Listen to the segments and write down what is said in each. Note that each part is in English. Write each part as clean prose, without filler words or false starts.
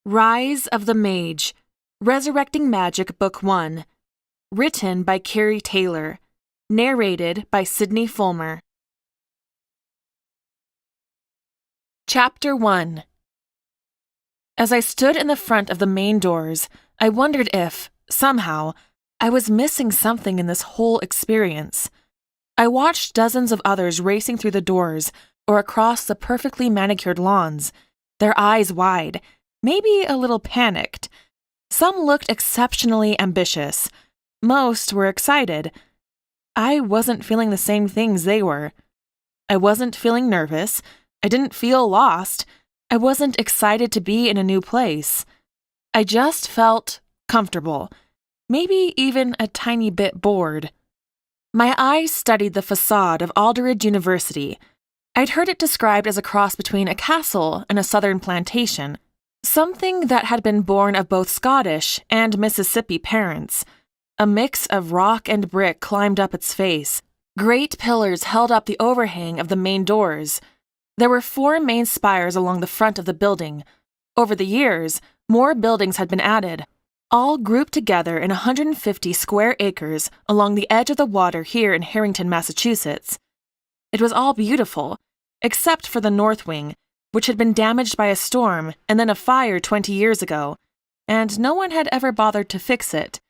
Rise of the Mage, Resurrecting Magic Book 1, written by Carrie Taylor, narrated by Sydney Fulmer. Chapter 1. As I stood in the front of the main doors, I wondered if, somehow, I was missing something in this whole experience. I watched dozens of others racing through the doors or across the perfectly manicured lawns, their eyes wide, maybe a little panicked. Some looked exceptionally ambitious. Most were excited. I wasn't feeling the same things they were. I wasn't feeling nervous. I didn't feel lost. I wasn't excited to be in a new place. I just felt comfortable, maybe even a tiny bit bored. My eyes studied the facade of Aldridge University. I'd heard it described as a cross between a castle and a southern plantation, something that had been born of both Scottish and Mississippi parents. A mix of rock and brick climbed up its face. Great pillars held up the overhang of the main doors. There were 4 main spires along the front of the building. Over the years, more buildings had been added, all grouped together in 150 square acres along the edge of the water here in Harrington, Massachusetts. It was all beautiful, except for the north wing, which had been damaged by a storm and then a fire 20 years ago, and no one had ever bothered to fix it.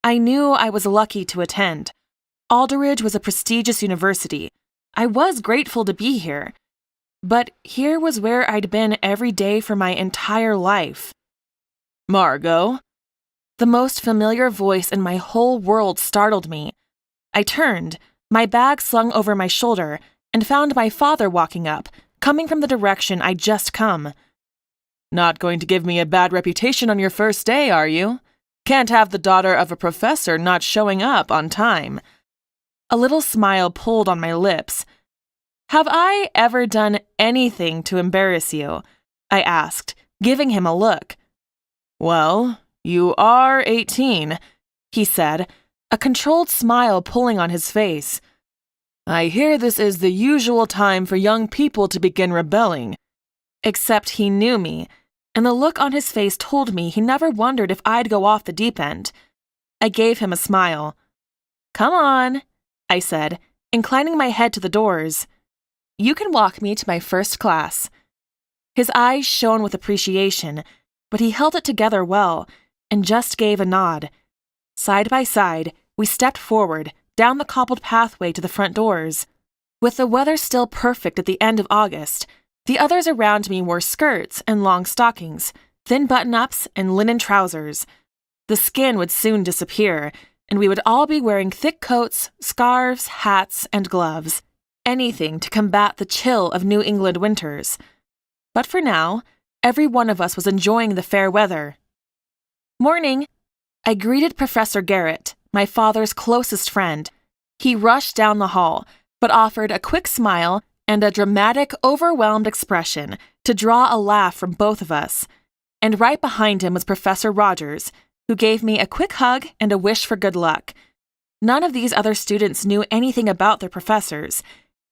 I knew I was lucky to attend. Aldridge was a prestigious university. I was grateful to be here. But here was where I'd been every day for my entire life. Margot? The most familiar voice in my whole world startled me. I turned, my bag slung over my shoulder, and found my father walking up, coming from the direction I'd just come. Not going to give me a bad reputation on your first day, are you? Can't have the daughter of a professor not showing up on time. A little smile pulled on my lips. Have I ever done anything to embarrass you? I asked, giving him a look. Well, you are 18, he said, a controlled smile pulling on his face. I hear this is the usual time for young people to begin rebelling. Except he knew me, and the look on his face told me he never wondered if I'd go off the deep end. I gave him a smile. Come on, I said, inclining my head to the doors. You can walk me to my first class. His eyes shone with appreciation, but he held it together well and just gave a nod. Side by side, we stepped forward, down the cobbled pathway to the front doors. With the weather still perfect at the end of August, the others around me wore skirts and long stockings, thin button-ups and linen trousers. The skin would soon disappear, and we would all be wearing thick coats, scarves, hats, and gloves. Anything to combat the chill of New England winters. But for now, every one of us was enjoying the fair weather. Morning! I greeted Professor Garrett, my father's closest friend. He rushed down the hall, but offered a quick smile and a dramatic, overwhelmed expression to draw a laugh from both of us. And right behind him was Professor Rogers, who gave me a quick hug and a wish for good luck. None of these other students knew anything about their professors,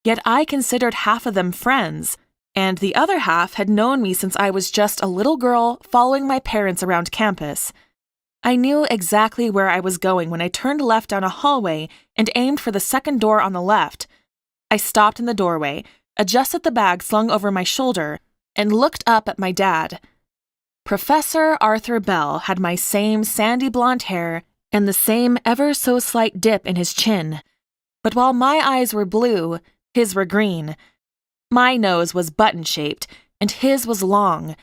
yet I considered half of them friends, and the other half had known me since I was just a little girl following my parents around campus. I knew exactly where I was going when I turned left down a hallway and aimed for the second door on the left. I stopped in the doorway, adjusted the bag slung over my shoulder, and looked up at my dad. Professor Arthur Bell had my same sandy blonde hair and the same ever-so-slight dip in his chin. But while my eyes were blue, his were green. My nose was button-shaped, and his was long.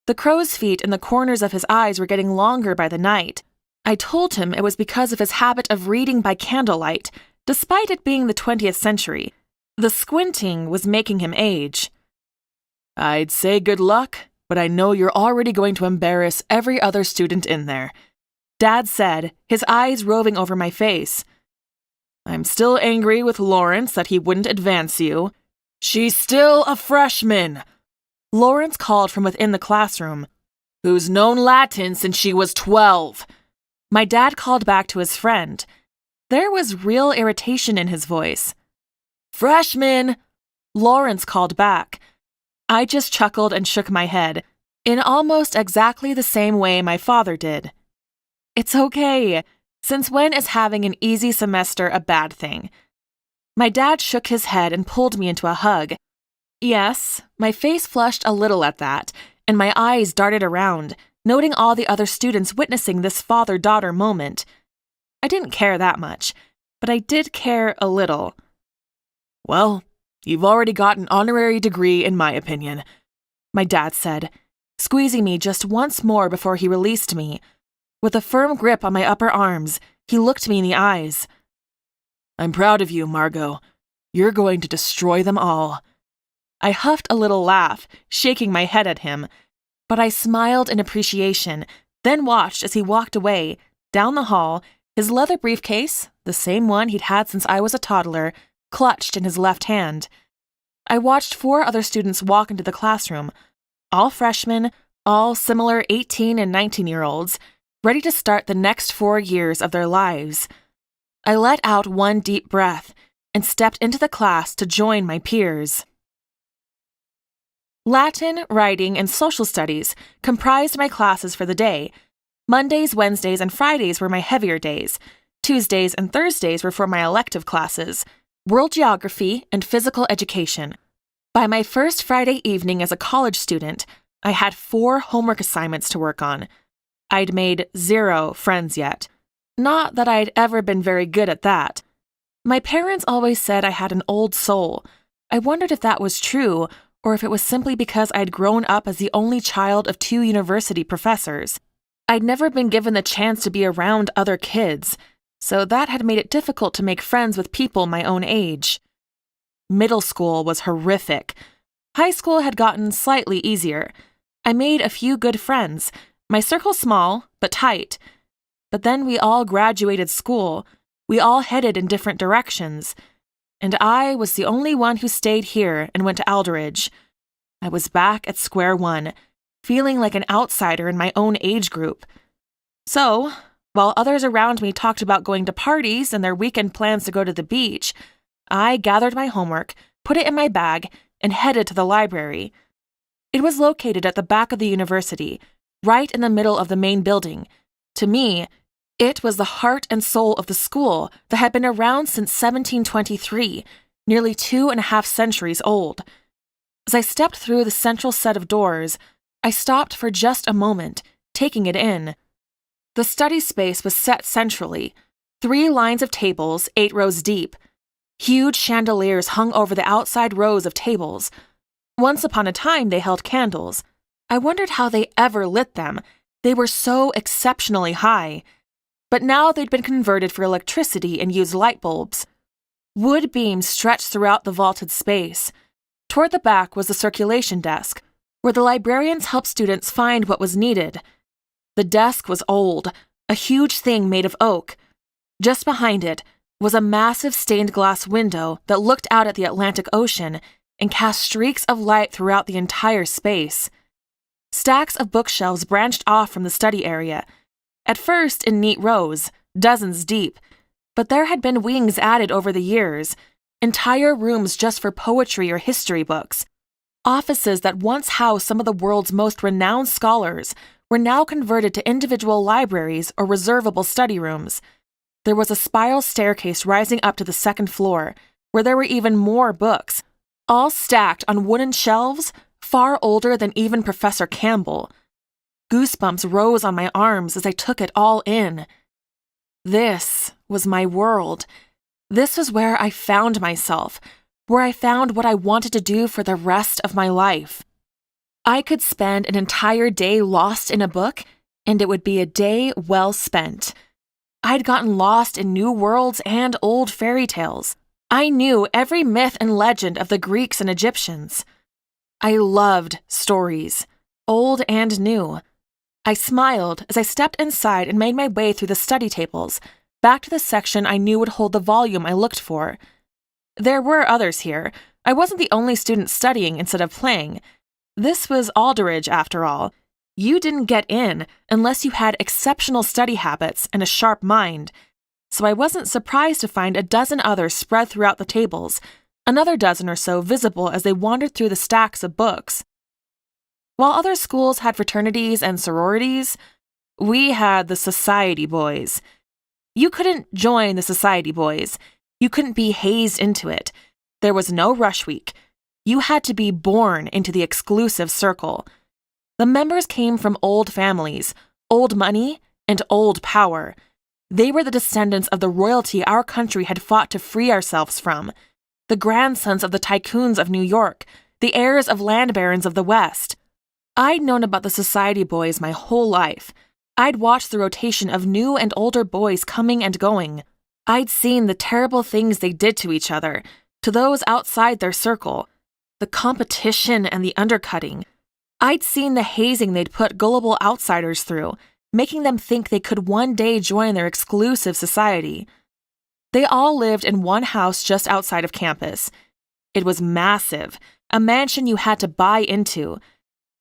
The crow's feet in the corners of his eyes were getting longer by the night. I told him it was because of his habit of reading by candlelight, despite it being the 20th century. The squinting was making him age. I'd say good luck, but I know you're already going to embarrass every other student in there, Dad said, his eyes roving over my face. I'm still angry with Lawrence that he wouldn't advance you. She's still a freshman, Lawrence called from within the classroom, who's known Latin since she was 12. My dad called back to his friend. There was real irritation in his voice. Freshman, Lawrence called back. I just chuckled and shook my head. in almost exactly the same way my father did. It's okay. Since when is having an easy semester a bad thing? My dad shook his head and pulled me into a hug. Yes, my face flushed a little at that, and my eyes darted around, noting all the other students witnessing this father-daughter moment. I didn't care that much, but I did care a little. Well, you've already got an honorary degree in my opinion, my dad said, squeezing me just once more before he released me. With a firm grip on my upper arms, he looked me in the eyes. I'm proud of you, Margot. You're going to destroy them all. I huffed a little laugh, shaking my head at him, but I smiled in appreciation, then watched as he walked away, down the hall, his leather briefcase, the same one he'd had since I was a toddler, clutched in his left hand. I watched 4 other students walk into the classroom, all freshmen, all similar 18 and 19-year-olds, ready to start the next 4 years of their lives. I let out one deep breath and stepped into the class to join my peers. Latin, writing, and social studies comprised my classes for the day. Mondays, Wednesdays, and Fridays were my heavier days. Tuesdays and Thursdays were for my elective classes, world geography and physical education. By my first Friday evening as a college student, I had 4 homework assignments to work on. I'd made 0 friends yet. Not that I'd ever been very good at that. My parents always said I had an old soul. I wondered if that was true, or if it was simply because I'd grown up as the only child of 2 university professors. I'd never been given the chance to be around other kids, so that had made it difficult to make friends with people my own age. Middle school was horrific. High school had gotten slightly easier. I made a few good friends, my circle small, but tight. But then we all graduated school. We all headed in different directions. And I was the only one who stayed here and went to Alderidge. I was back at square one, feeling like an outsider in my own age group. So, while others around me talked about going to parties and their weekend plans to go to the beach, I gathered my homework, put it in my bag, and headed to the library. It was located at the back of the university, right in the middle of the main building. To me, it was the heart and soul of the school that had been around since 1723, nearly 2.5 centuries old. As I stepped through the central set of doors, I stopped for just a moment, taking it in. The study space was set centrally, 3 lines of tables, 8 rows deep. Huge chandeliers hung over the outside rows of tables. Once upon a time, they held candles. I wondered how they ever lit them. They were so exceptionally high. But now they'd been converted for electricity and used light bulbs. Wood beams stretched throughout the vaulted space. Toward the back was the circulation desk, where the librarians helped students find what was needed. The desk was old, a huge thing made of oak. Just behind it was a massive stained glass window that looked out at the Atlantic Ocean and cast streaks of light throughout the entire space. Stacks of bookshelves branched off from the study area, at first in neat rows, dozens deep, but there had been wings added over the years, entire rooms just for poetry or history books. Offices that once housed some of the world's most renowned scholars were now converted to individual libraries or reservable study rooms. There was a spiral staircase rising up to the 2nd floor, where there were even more books, all stacked on wooden shelves, far older than even Professor Campbell. Goosebumps rose on my arms as I took it all in. This was my world. This was where I found myself, where I found what I wanted to do for the rest of my life. I could spend an entire day lost in a book, and it would be a day well spent. I'd gotten lost in new worlds and old fairy tales. I knew every myth and legend of the Greeks and Egyptians. I loved stories, old and new. I smiled as I stepped inside and made my way through the study tables, back to the section I knew would hold the volume I looked for. There were others here. I wasn't the only student studying instead of playing. This was Alderidge, after all. You didn't get in unless you had exceptional study habits and a sharp mind, so I wasn't surprised to find a dozen others spread throughout the tables, another dozen or so visible as they wandered through the stacks of books. While other schools had fraternities and sororities, we had the society boys. You couldn't join the society boys. You couldn't be hazed into it. There was no rush week. You had to be born into the exclusive circle. The members came from old families, old money, and old power. They were the descendants of the royalty our country had fought to free ourselves from, the grandsons of the tycoons of New York, the heirs of land barons of the West. I'd known about the society boys my whole life. I'd watched the rotation of new and older boys coming and going. I'd seen the terrible things they did to each other, to those outside their circle, the competition and the undercutting. I'd seen the hazing they'd put gullible outsiders through, making them think they could one day join their exclusive society. They all lived in one house just outside of campus. It was massive, a mansion you had to buy into.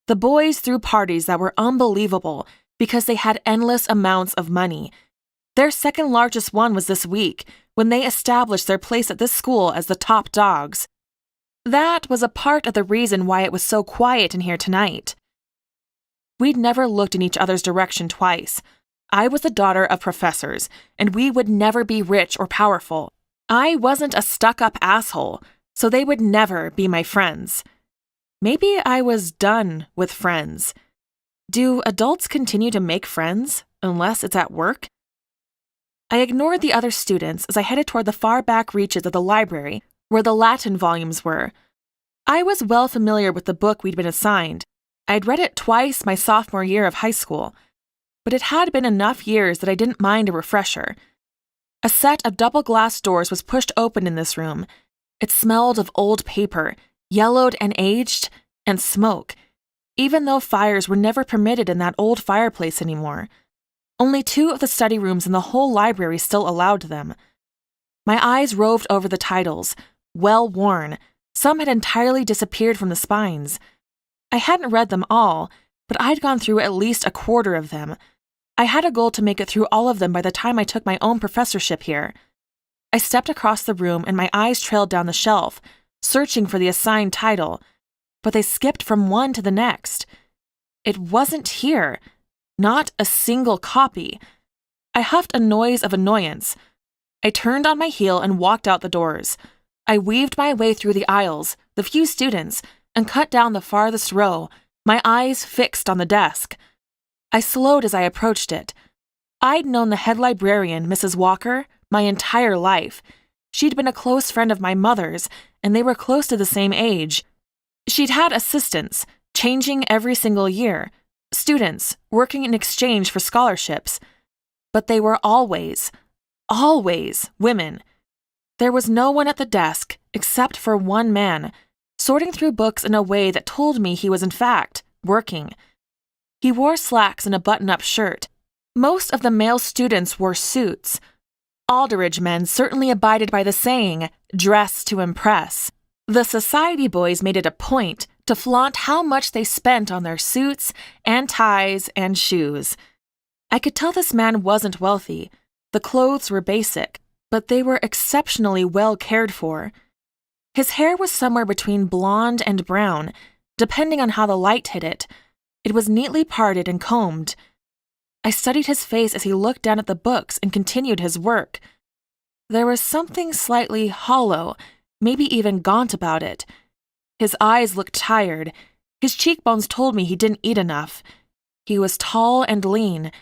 The boys threw parties that were unbelievable because they had endless amounts of money. Their second largest one was this week, when they established their place at this school as the top dogs. That was a part of the reason why it was so quiet in here tonight. We'd never looked in each other's direction twice. I was the daughter of professors, and we would never be rich or powerful. I wasn't a stuck-up asshole, so they would never be my friends. Maybe I was done with friends. Do adults continue to make friends, unless it's at work? I ignored the other students as I headed toward the far back reaches of the library, where the Latin volumes were. I was well familiar with the book we'd been assigned. I'd read it twice my sophomore year of high school, but it had been enough years that I didn't mind a refresher. A set of double glass doors was pushed open in this room. It smelled of old paper, yellowed and aged, and smoke, even though fires were never permitted in that old fireplace anymore. Only 2 of the study rooms in the whole library still allowed them. My eyes roved over the titles, well worn. Some had entirely disappeared from the spines. I hadn't read them all, but I'd gone through at least a quarter of them. I had a goal to make it through all of them by the time I took my own professorship here. I stepped across the room and my eyes trailed down the shelf, searching for the assigned title, but they skipped from one to the next. It wasn't here. Not a single copy. I huffed a noise of annoyance. I turned on my heel and walked out the doors. I weaved my way through the aisles, the few students, and cut down the farthest row, my eyes fixed on the desk. I slowed as I approached it. I'd known the head librarian, Mrs. Walker, my entire life. She'd been a close friend of my mother's, and they were close to the same age. She'd had assistants, changing every single year, students working in exchange for scholarships. But they were always women. There was no one at the desk except for one man, sorting through books in a way that told me he was in fact working. He wore slacks and a button-up shirt. Most of the male students wore suits. Alderidge men certainly abided by the saying, dress to impress. The society boys made it a point to flaunt how much they spent on their suits and ties and shoes. I could tell this man wasn't wealthy. The clothes were basic, but they were exceptionally well cared for. His hair was somewhere between blonde and brown, depending on how the light hit it. It was neatly parted and combed. I studied his face as he looked down at the books and continued his work. There was something slightly hollow, maybe even gaunt about it. His eyes looked tired. His cheekbones told me he didn't eat enough. He was tall and lean,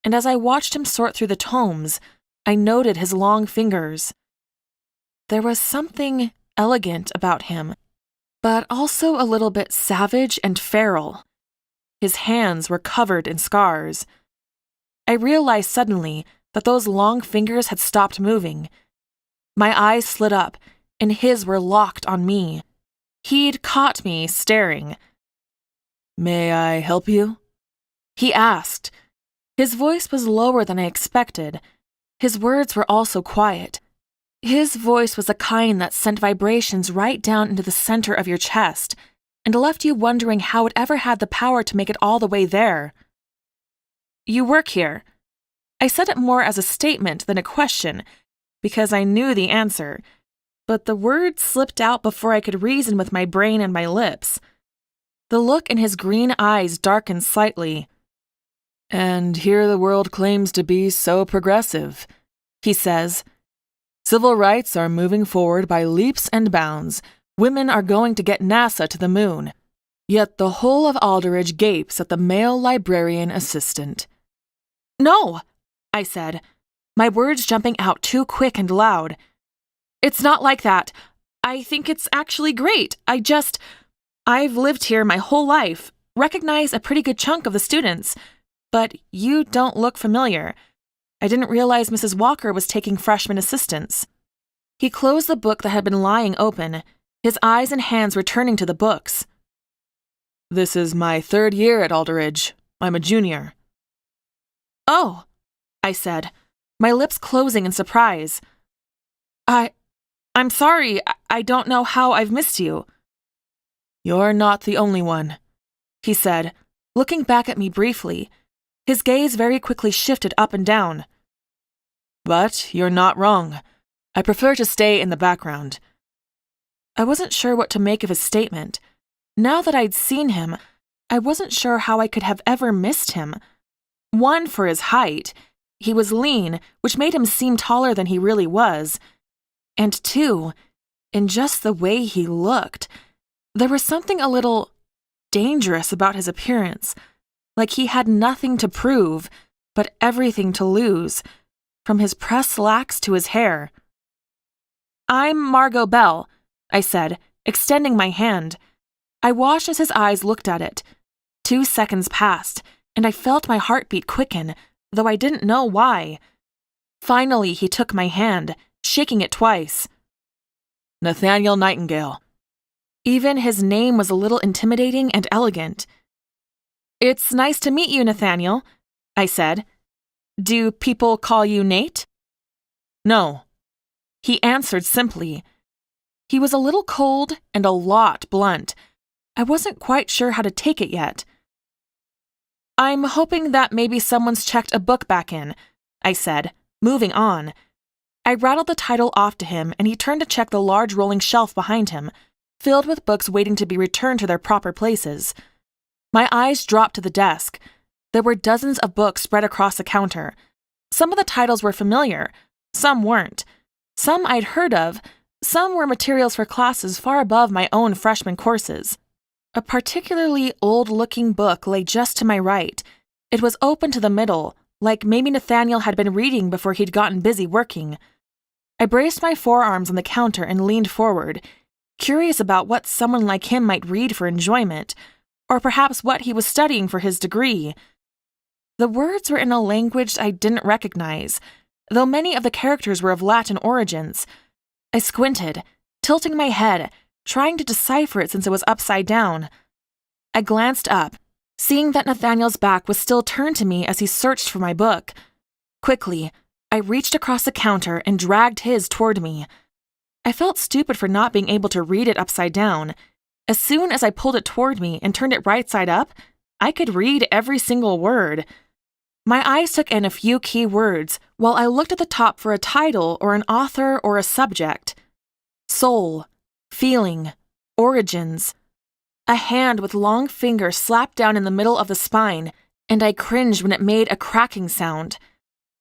and as I watched him sort through the tomes, I noted his long fingers. There was something elegant about him, but also a little bit savage and feral. His hands were covered in scars. I realized suddenly that those long fingers had stopped moving. My eyes slid up, and his were locked on me. He'd caught me staring. "May I help you?" he asked. His voice was lower than I expected. His words were also quiet. His voice was the kind that sent vibrations right down into the center of your chest and left you wondering how it ever had the power to make it all the way there. "You work here." I said it more as a statement than a question, because I knew the answer, but the words slipped out before I could reason with my brain and my lips. The look in his green eyes darkened slightly. "And here the world claims to be so progressive," he says. "Civil rights are moving forward by leaps and bounds. Women are going to get NASA to the moon. Yet the whole of Aldridge gapes at the male librarian assistant." "No," I said, my words jumping out too quick and loud. "It's not like that. I think it's actually great. I've lived here my whole life, recognize a pretty good chunk of the students, but you don't look familiar. I didn't realize Mrs. Walker was taking freshman assistants." He closed the book that had been lying open, his eyes and hands returning to the books. "This is my 3rd year at Aldridge. I'm a junior." "Oh," I said, my lips closing in surprise. I'm sorry. I don't know how I've missed you." "You're not the only one," he said, looking back at me briefly. His gaze very quickly shifted up and down. "But you're not wrong. I prefer to stay in the background." I wasn't sure what to make of his statement. Now that I'd seen him, I wasn't sure how I could have ever missed him. 1, for his height. He was lean, which made him seem taller than he really was. And 2, in just the way he looked. There was something a little dangerous about his appearance, like he had nothing to prove, but everything to lose, from his pressed slacks to his hair. "I'm Margot Bell," I said, extending my hand. I watched as his eyes looked at it. 2 seconds passed, and I felt my heartbeat quicken, though I didn't know why. Finally, he took my hand, shaking it twice. "Nathaniel Nightingale." Even his name was a little intimidating and elegant. "It's nice to meet you, Nathaniel," I said. "Do people call you Nate?" "No," he answered simply. He was a little cold and a lot blunt. I wasn't quite sure how to take it yet. "I'm hoping that maybe someone's checked a book back in," I said, moving on. I rattled the title off to him, and he turned to check the large rolling shelf behind him, filled with books waiting to be returned to their proper places. My eyes dropped to the desk. There were dozens of books spread across the counter. Some of the titles were familiar, some weren't. Some I'd heard of, some were materials for classes far above my own freshman courses. A particularly old-looking book lay just to my right. It was open to the middle, like maybe Nathaniel had been reading before he'd gotten busy working. I braced my forearms on the counter and leaned forward, curious about what someone like him might read for enjoyment, or perhaps what he was studying for his degree. The words were in a language I didn't recognize, though many of the characters were of Latin origins. I squinted, tilting my head, trying to decipher it since it was upside down. I glanced up, seeing that Nathaniel's back was still turned to me as he searched for my book. Quickly, I reached across the counter and dragged his toward me. I felt stupid for not being able to read it upside down. As soon as I pulled it toward me and turned it right side up, I could read every single word. My eyes took in a few key words while I looked at the top for a title or an author or a subject. Soul, feeling, origins. A hand with long fingers slapped down in the middle of the spine, and I cringed when it made a cracking sound.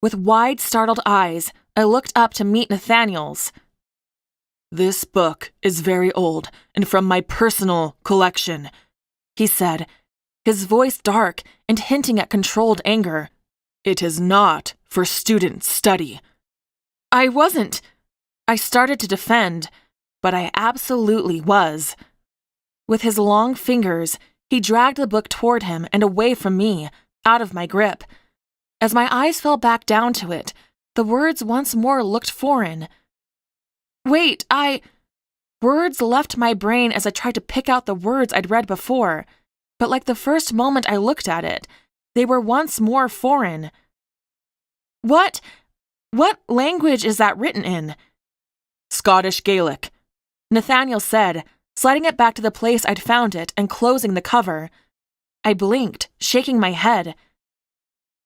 With wide, startled eyes, I looked up to meet Nathaniel's. "This book is very old and from my personal collection," he said, his voice dark and hinting at controlled anger. "It is not for student study." I wasn't. I started to defend, but I absolutely was. With his long fingers, he dragged the book toward him and away from me, out of my grip. As my eyes fell back down to it, the words once more looked foreign. Wait, Words left my brain as I tried to pick out the words I'd read before, but like the first moment I looked at it, they were once more foreign. What language is that written in?" "Scottish Gaelic," Nathaniel said, sliding it back to the place I'd found it and closing the cover. I blinked, shaking my head.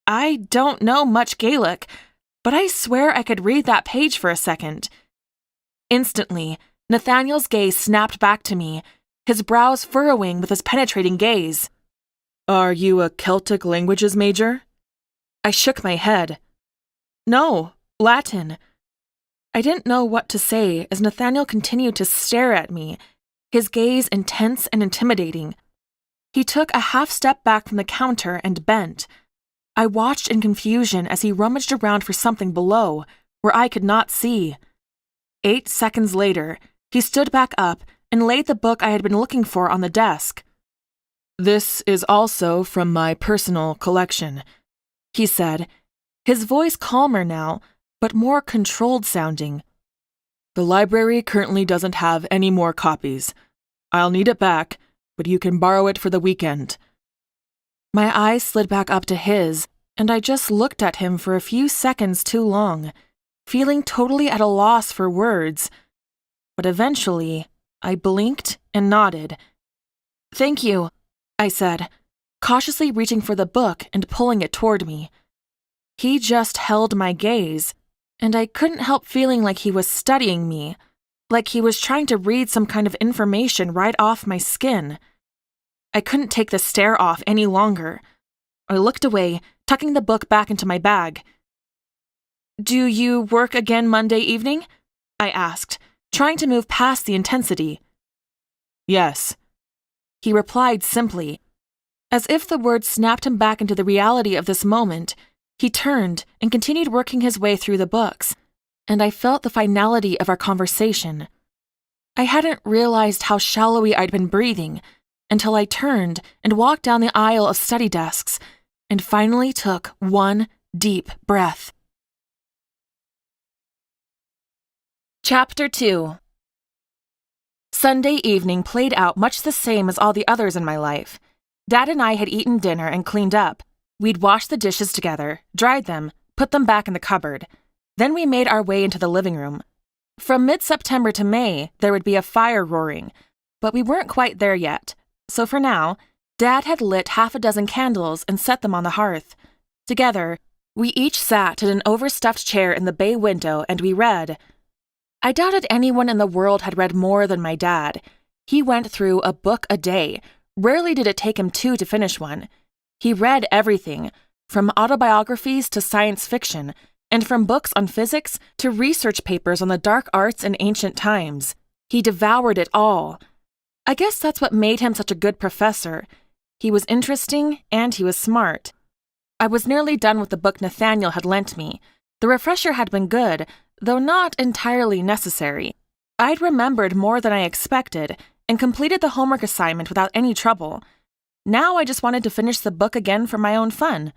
I don't know much Gaelic, but I swear I could read that page for a second. Instantly, Nathaniel's gaze snapped back to me, his brows furrowing with his penetrating gaze. "Are you a Celtic languages major?" I shook my head. "No, Latin." I didn't know what to say as Nathaniel continued to stare at me, his gaze intense and intimidating. He took a half step back from the counter and bent. I watched in confusion as he rummaged around for something below, where I could not see. 8 seconds later, he stood back up and laid the book I had been looking for on the desk. "This is also from my personal collection," he said, his voice calmer now, but more controlled sounding. "The library currently doesn't have any more copies. I'll need it back, but you can borrow it for the weekend." My eyes slid back up to his, and I just looked at him for a few seconds too long, feeling totally at a loss for words. But eventually, I blinked and nodded. "Thank you," I said, cautiously reaching for the book and pulling it toward me. He just held my gaze, and I couldn't help feeling like he was studying me, like he was trying to read some kind of information right off my skin. I couldn't take the stare off any longer. I looked away, tucking the book back into my bag. "Do you work again Monday evening?" I asked, trying to move past the intensity. "Yes," he replied simply. As if the words snapped him back into the reality of this moment, he turned and continued working his way through the books, and I felt the finality of our conversation. I hadn't realized how shallowly I'd been breathing until I turned and walked down the aisle of study desks and finally took one deep breath. Chapter 2. Sunday evening played out much the same as all the others in my life. Dad and I had eaten dinner and cleaned up. We'd washed the dishes together, dried them, put them back in the cupboard. Then we made our way into the living room. From mid-September to May, there would be a fire roaring, but we weren't quite there yet. So for now, Dad had lit 6 candles and set them on the hearth. Together, we each sat in an overstuffed chair in the bay window and we read. I doubted anyone in the world had read more than my dad. He went through a book a day. Rarely did it take him 2 to finish one. He read everything, from autobiographies to science fiction, and from books on physics to research papers on the dark arts in ancient times. He devoured it all. I guess that's what made him such a good professor. He was interesting and he was smart. I was nearly done with the book Nathaniel had lent me. The refresher had been good, though not entirely necessary. I'd remembered more than I expected and completed the homework assignment without any trouble. Now I just wanted to finish the book again for my own fun.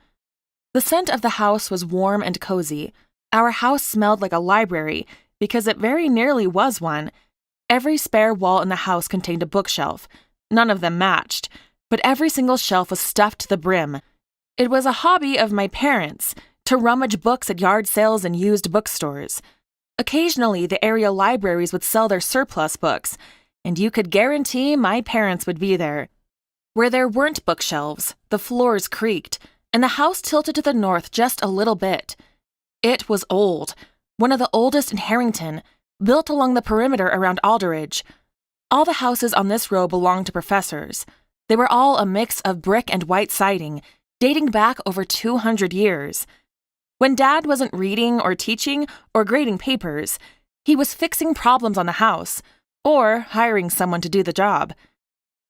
The scent of the house was warm and cozy. Our house smelled like a library because it very nearly was one. Every spare wall in the house contained a bookshelf. None of them matched, but every single shelf was stuffed to the brim. It was a hobby of my parents to rummage books at yard sales and used bookstores. Occasionally, the area libraries would sell their surplus books, and you could guarantee my parents would be there. Where there weren't bookshelves, the floors creaked, and the house tilted to the north just a little bit. It was old, one of the oldest in Harrington, built along the perimeter around Alderidge. All the houses on this row belonged to professors. They were all a mix of brick and white siding, dating back over 200 years. When Dad wasn't reading or teaching or grading papers, he was fixing problems on the house or hiring someone to do the job.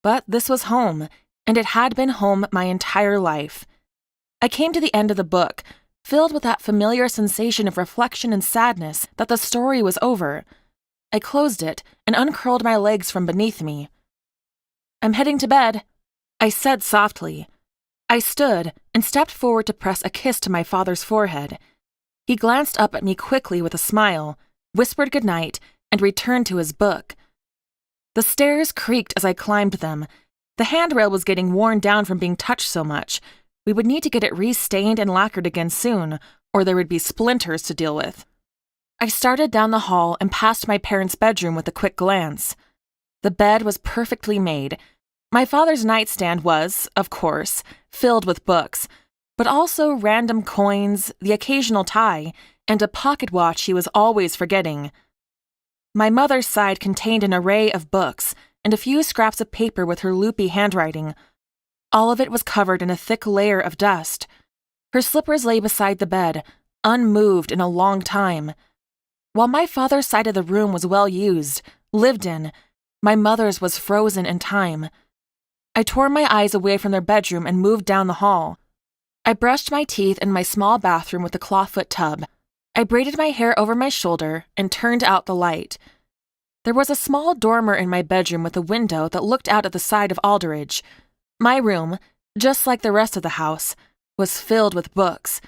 But this was home, and it had been home my entire life. I came to the end of the book, filled with that familiar sensation of reflection and sadness that the story was over. I closed it and uncurled my legs from beneath me. "I'm heading to bed," I said softly. I stood and stepped forward to press a kiss to my father's forehead. He glanced up at me quickly with a smile, whispered goodnight, and returned to his book. The stairs creaked as I climbed them. The handrail was getting worn down from being touched so much. We would need to get it re-stained and lacquered again soon, or there would be splinters to deal with. I started down the hall and past my parents' bedroom with a quick glance. The bed was perfectly made. My father's nightstand was, of course, filled with books, but also random coins, the occasional tie, and a pocket watch he was always forgetting. My mother's side contained an array of books, and a few scraps of paper with her loopy handwriting. All of it was covered in a thick layer of dust. Her slippers lay beside the bed, unmoved in a long time. While my father's side of the room was well used, lived in, my mother's was frozen in time. I tore my eyes away from their bedroom and moved down the hall. I brushed my teeth in my small bathroom with a clawfoot tub. I braided my hair over my shoulder and turned out the light. There was a small dormer in my bedroom with a window that looked out at the side of Aldridge. My room, just like the rest of the house, was filled with books.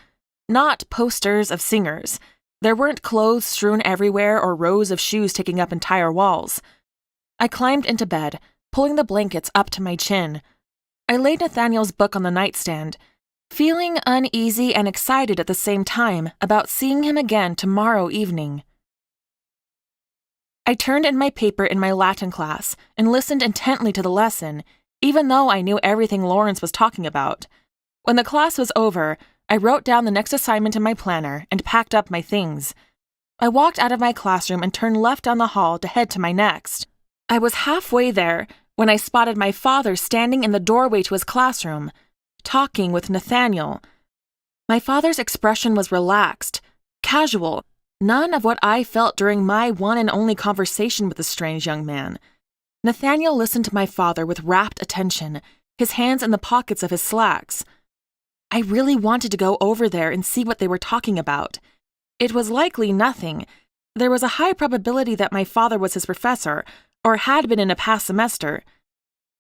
Not posters of singers. There weren't clothes strewn everywhere or rows of shoes taking up entire walls. I climbed into bed, pulling the blankets up to my chin. I laid Nathaniel's book on the nightstand, feeling uneasy and excited at the same time about seeing him again tomorrow evening. I turned in my paper in my Latin class and listened intently to the lesson, even though I knew everything Lawrence was talking about. When the class was over, I wrote down the next assignment in my planner and packed up my things. I walked out of my classroom and turned left down the hall to head to my next. I was halfway there when I spotted my father standing in the doorway to his classroom, talking with Nathaniel. My father's expression was relaxed, casual, none of what I felt during my one and only conversation with the strange young man. Nathaniel listened to my father with rapt attention, his hands in the pockets of his slacks. I really wanted to go over there and see what they were talking about. It was likely nothing. There was a high probability that my father was his professor, or had been in a past semester.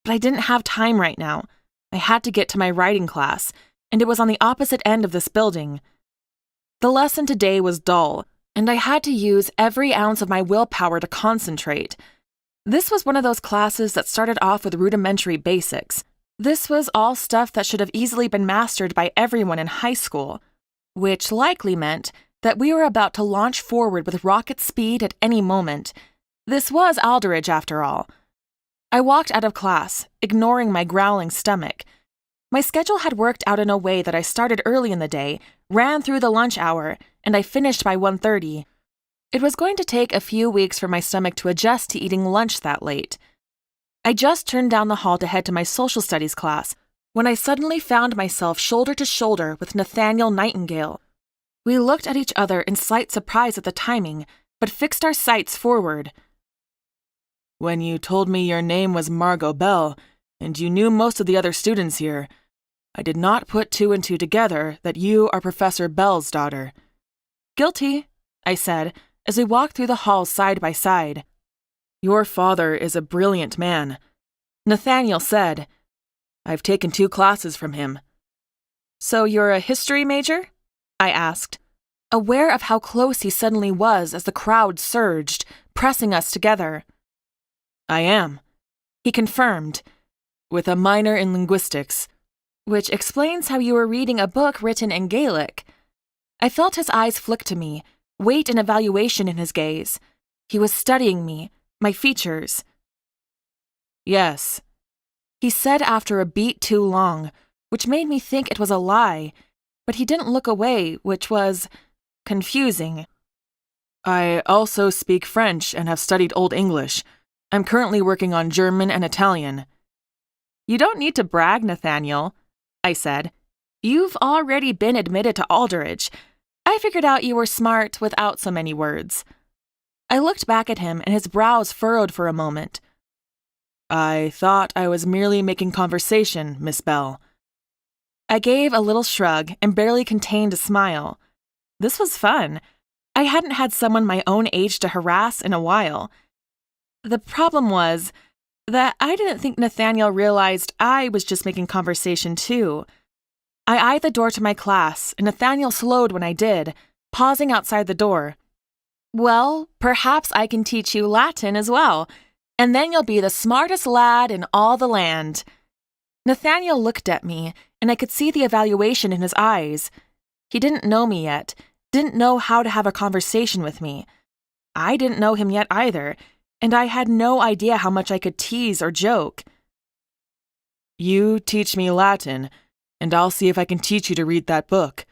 But I didn't have time right now. I had to get to my writing class, and it was on the opposite end of this building. The lesson today was dull, and I had to use every ounce of my willpower to concentrate. This was one of those classes that started off with rudimentary basics. This was all stuff that should have easily been mastered by everyone in high school, which likely meant that we were about to launch forward with rocket speed at any moment. This was Aldridge, after all. I walked out of class, ignoring my growling stomach. My schedule had worked out in a way that I started early in the day, ran through the lunch hour, and I finished by 1:30. It was going to take a few weeks for my stomach to adjust to eating lunch that late. I just turned down the hall to head to my social studies class when I suddenly found myself shoulder to shoulder with Nathaniel Nightingale. We looked at each other in slight surprise at the timing, but fixed our sights forward. When you told me your name was Margot Bell, and you knew most of the other students here, I did not put two and two together that you are Professor Bell's daughter. Guilty, I said, as we walked through the halls side by side. Your father is a brilliant man, Nathaniel said. I've taken 2 classes from him. So you're a history major? I asked, aware of how close he suddenly was as the crowd surged, pressing us together. I am, he confirmed, with a minor in linguistics. Which explains how you were reading a book written in Gaelic. I felt his eyes flick to me, weight and evaluation in his gaze. He was studying me, my features. Yes, he said after a beat too long, which made me think it was a lie, but he didn't look away, which was confusing. I also speak French and have studied Old English. I'm currently working on German and Italian. You don't need to brag, Nathaniel, I said. You've already been admitted to Aldridge. I figured out you were smart without so many words. I looked back at him and his brows furrowed for a moment. I thought I was merely making conversation, Miss Bell. I gave a little shrug and barely contained a smile. This was fun. I hadn't had someone my own age to harass in a while. The problem was that I didn't think Nathaniel realized I was just making conversation too. I eyed the door to my class, and Nathaniel slowed when I did, pausing outside the door. Well, perhaps I can teach you Latin as well, and then you'll be the smartest lad in all the land. Nathaniel looked at me, and I could see the evaluation in his eyes. He didn't know me yet, didn't know how to have a conversation with me. I didn't know him yet either, and I had no idea how much I could tease or joke. You teach me Latin, and I'll see if I can teach you to read that book,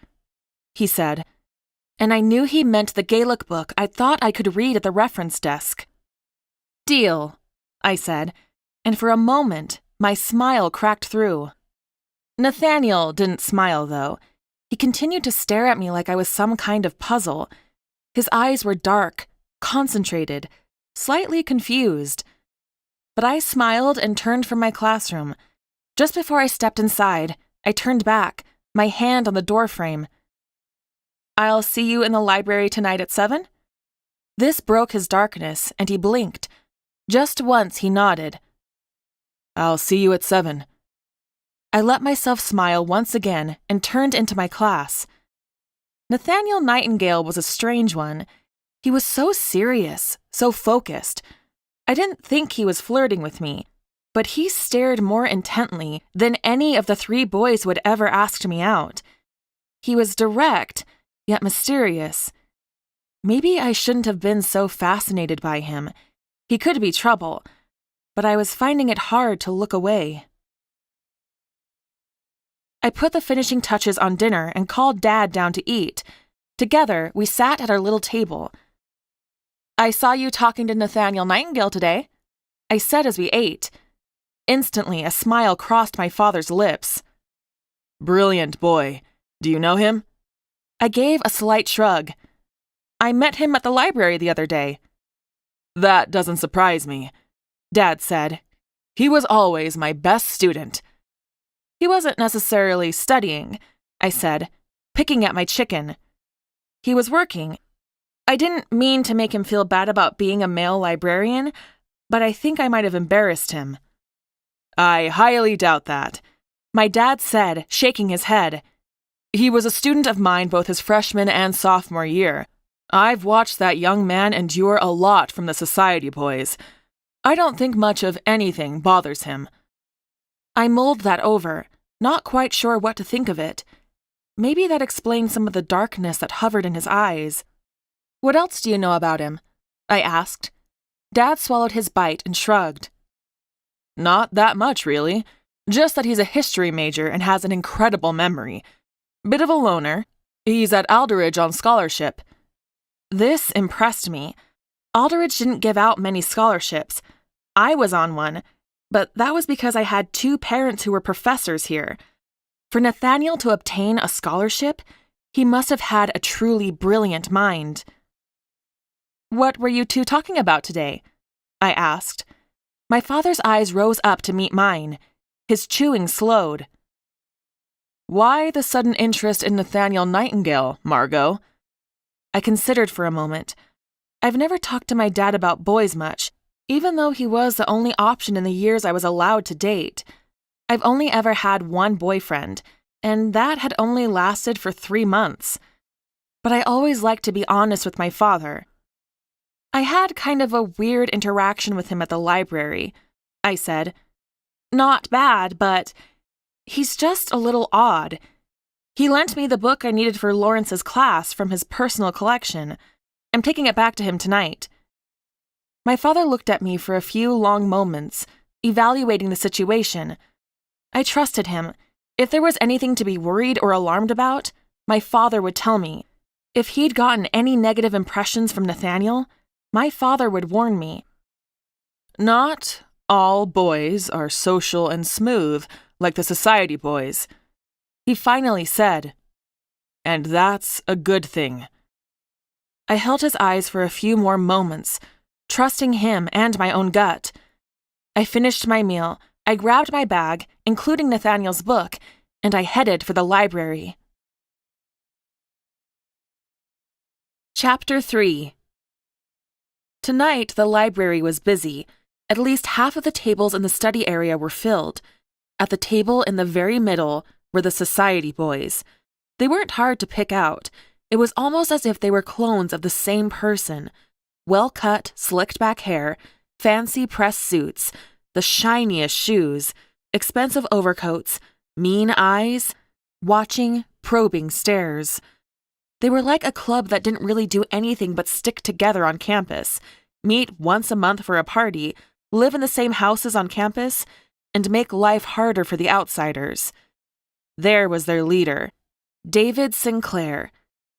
he said, and I knew he meant the Gaelic book I thought I could read at the reference desk. Deal, I said, and for a moment, my smile cracked through. Nathaniel didn't smile, though. He continued to stare at me like I was some kind of puzzle. His eyes were dark, concentrated, slightly confused. But I smiled and turned from my classroom. Just before I stepped inside, I turned back, my hand on the doorframe. "I'll see you in the library tonight at 7?" This broke his darkness, and he blinked. Just once he nodded. "I'll see you at 7. I let myself smile once again and turned into my class. Nathaniel Nightingale was a strange one. He was so serious, so focused. I didn't think he was flirting with me, but he stared more intently than any of the 3 boys who had ever asked me out. He was direct, yet mysterious. Maybe I shouldn't have been so fascinated by him. He could be trouble, but I was finding it hard to look away. I put the finishing touches on dinner and called Dad down to eat. Together, we sat at our little table. "I saw you talking to Nathaniel Nightingale today," I said as we ate. Instantly, a smile crossed my father's lips. "Brilliant boy. Do you know him?" I gave a slight shrug. "I met him at the library the other day." "That doesn't surprise me," Dad said. "He was always my best student." "He wasn't necessarily studying," I said, picking at my chicken. "He was working. I didn't mean to make him feel bad about being a male librarian, but I think I might have embarrassed him." "I highly doubt that," my dad said, shaking his head. "He was a student of mine both his freshman and sophomore year. I've watched that young man endure a lot from the society boys. I don't think much of anything bothers him." I mulled that over, not quite sure what to think of it. Maybe that explained some of the darkness that hovered in his eyes. "What else do you know about him?" I asked. Dad swallowed his bite and shrugged. "Not that much, really. Just that he's a history major and has an incredible memory. Bit of a loner. He's at Aldridge on scholarship." This impressed me. Aldridge didn't give out many scholarships. I was on one, but that was because I had 2 parents who were professors here. For Nathaniel to obtain a scholarship, he must have had a truly brilliant mind. "What were you 2 talking about today?" I asked. My father's eyes rose up to meet mine. His chewing slowed. "Why the sudden interest in Nathaniel Nightingale, Margot?" I considered for a moment. I've never talked to my dad about boys much, even though he was the only option in the years I was allowed to date. I've only ever had one boyfriend, and that had only lasted for 3 months. But I always liked to be honest with my father. "I had kind of a weird interaction with him at the library," I said. "Not bad, but he's just a little odd. He lent me the book I needed for Lawrence's class from his personal collection. I'm taking it back to him tonight." My father looked at me for a few long moments, evaluating the situation. I trusted him. If there was anything to be worried or alarmed about, my father would tell me. If he'd gotten any negative impressions from Nathaniel, my father would warn me. "Not all boys are social and smooth like the society boys," he finally said. "And that's a good thing." I held his eyes for a few more moments, trusting him and my own gut. I finished my meal, I grabbed my bag, including Nathaniel's book, and I headed for the library. Chapter 3. Tonight, the library was busy. At least half of the tables in the study area were filled. At the table in the very middle were the society boys. They weren't hard to pick out. It was almost as if they were clones of the same person. Well-cut, slicked-back hair, fancy pressed suits, the shiniest shoes, expensive overcoats, mean eyes, watching, probing stares. They were like a club that didn't really do anything but stick together on campus, meet once a month for a party, live in the same houses on campus, and make life harder for the outsiders. There was their leader, David Sinclair,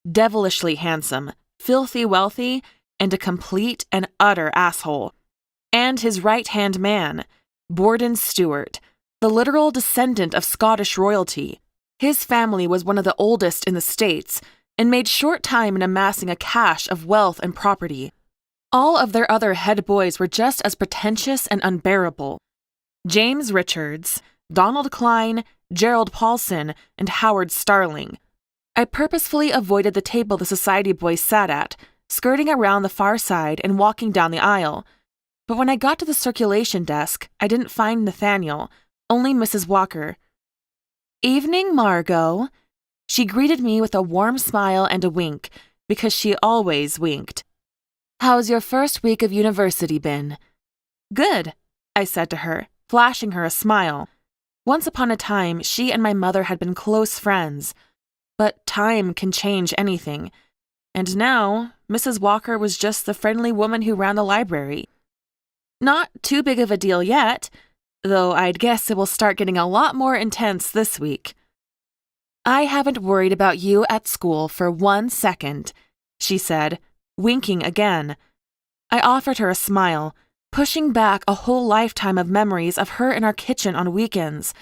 devilishly handsome, filthy wealthy, and a complete and utter asshole. And his right-hand man, Borden Stewart, the literal descendant of Scottish royalty. His family was one of the oldest in the States and made short time in amassing a cache of wealth and property. All of their other head boys were just as pretentious and unbearable. James Richards, Donald Klein, Gerald Paulson, and Howard Starling. I purposefully avoided the table the society boys sat at, skirting around the far side and walking down the aisle. But when I got to the circulation desk, I didn't find Nathaniel, only Mrs. Walker. "Evening, Margot." She greeted me with a warm smile and a wink, because she always winked. "How's your first week of university been?" "Good," I said to her, flashing her a smile. Once upon a time, she and my mother had been close friends. But time can change anything. And now, Mrs. Walker was just the friendly woman who ran the library. Not too big of a deal yet, though I'd guess it will start getting a lot more intense this week. "I haven't worried about you at school for 1 second," she said, winking again. I offered her a smile, pushing back a whole lifetime of memories of her in our kitchen on weekends,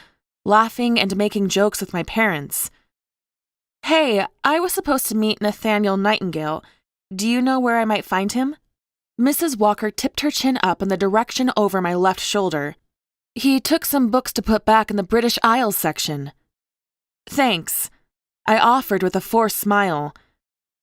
laughing and making jokes with my parents. "Hey, I was supposed to meet Nathaniel Nightingale. Do you know where I might find him?" Mrs. Walker tipped her chin up in the direction over my left shoulder. "He took some books to put back in the British Isles section." "Thanks," I offered with a forced smile.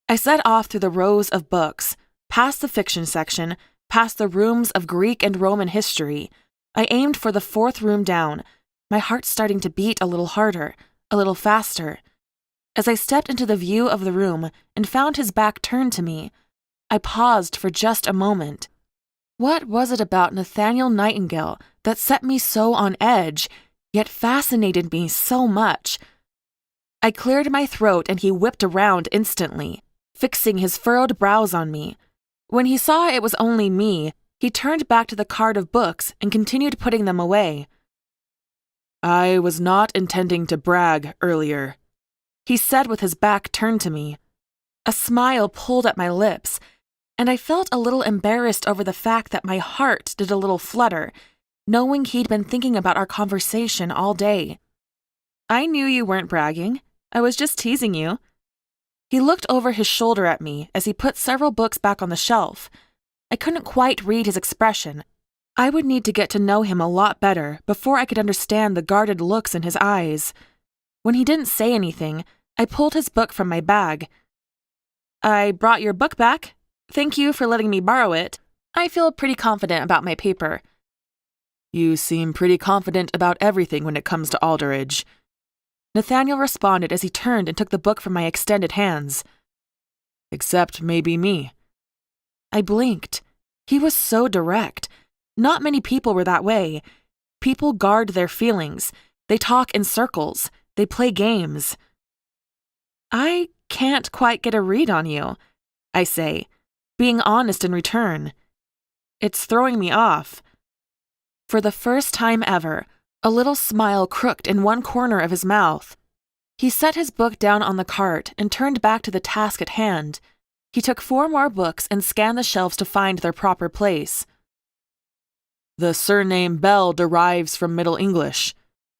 I set off through the rows of books, past the fiction section, past the rooms of Greek and Roman history. I aimed for the 4th room down, my heart starting to beat a little harder, a little faster. As I stepped into the view of the room and found his back turned to me, I paused for just a moment. What was it about Nathaniel Nightingale that set me so on edge, yet fascinated me so much? I cleared my throat and he whipped around instantly, fixing his furrowed brows on me. When he saw it was only me, he turned back to the cart of books and continued putting them away. "I was not intending to brag earlier," he said with his back turned to me. A smile pulled at my lips, and I felt a little embarrassed over the fact that my heart did a little flutter, knowing he'd been thinking about our conversation all day. "I knew you weren't bragging. I was just teasing you." He looked over his shoulder at me as he put several books back on the shelf. I couldn't quite read his expression. I would need to get to know him a lot better before I could understand the guarded looks in his eyes. When he didn't say anything, I pulled his book from my bag. "I brought your book back. Thank you for letting me borrow it. I feel pretty confident about my paper." "You seem pretty confident about everything when it comes to Alderidge," Nathaniel responded as he turned and took the book from my extended hands. "Except maybe me." I blinked. He was so direct. Not many people were that way. People guard their feelings. They talk in circles. They play games. "I can't quite get a read on you," I say, being honest in return. "It's throwing me off." For the first time ever, a little smile crooked in one corner of his mouth. He set his book down on the cart and turned back to the task at hand. He took 4 more books and scanned the shelves to find their proper place. "The surname Bell derives from Middle English,"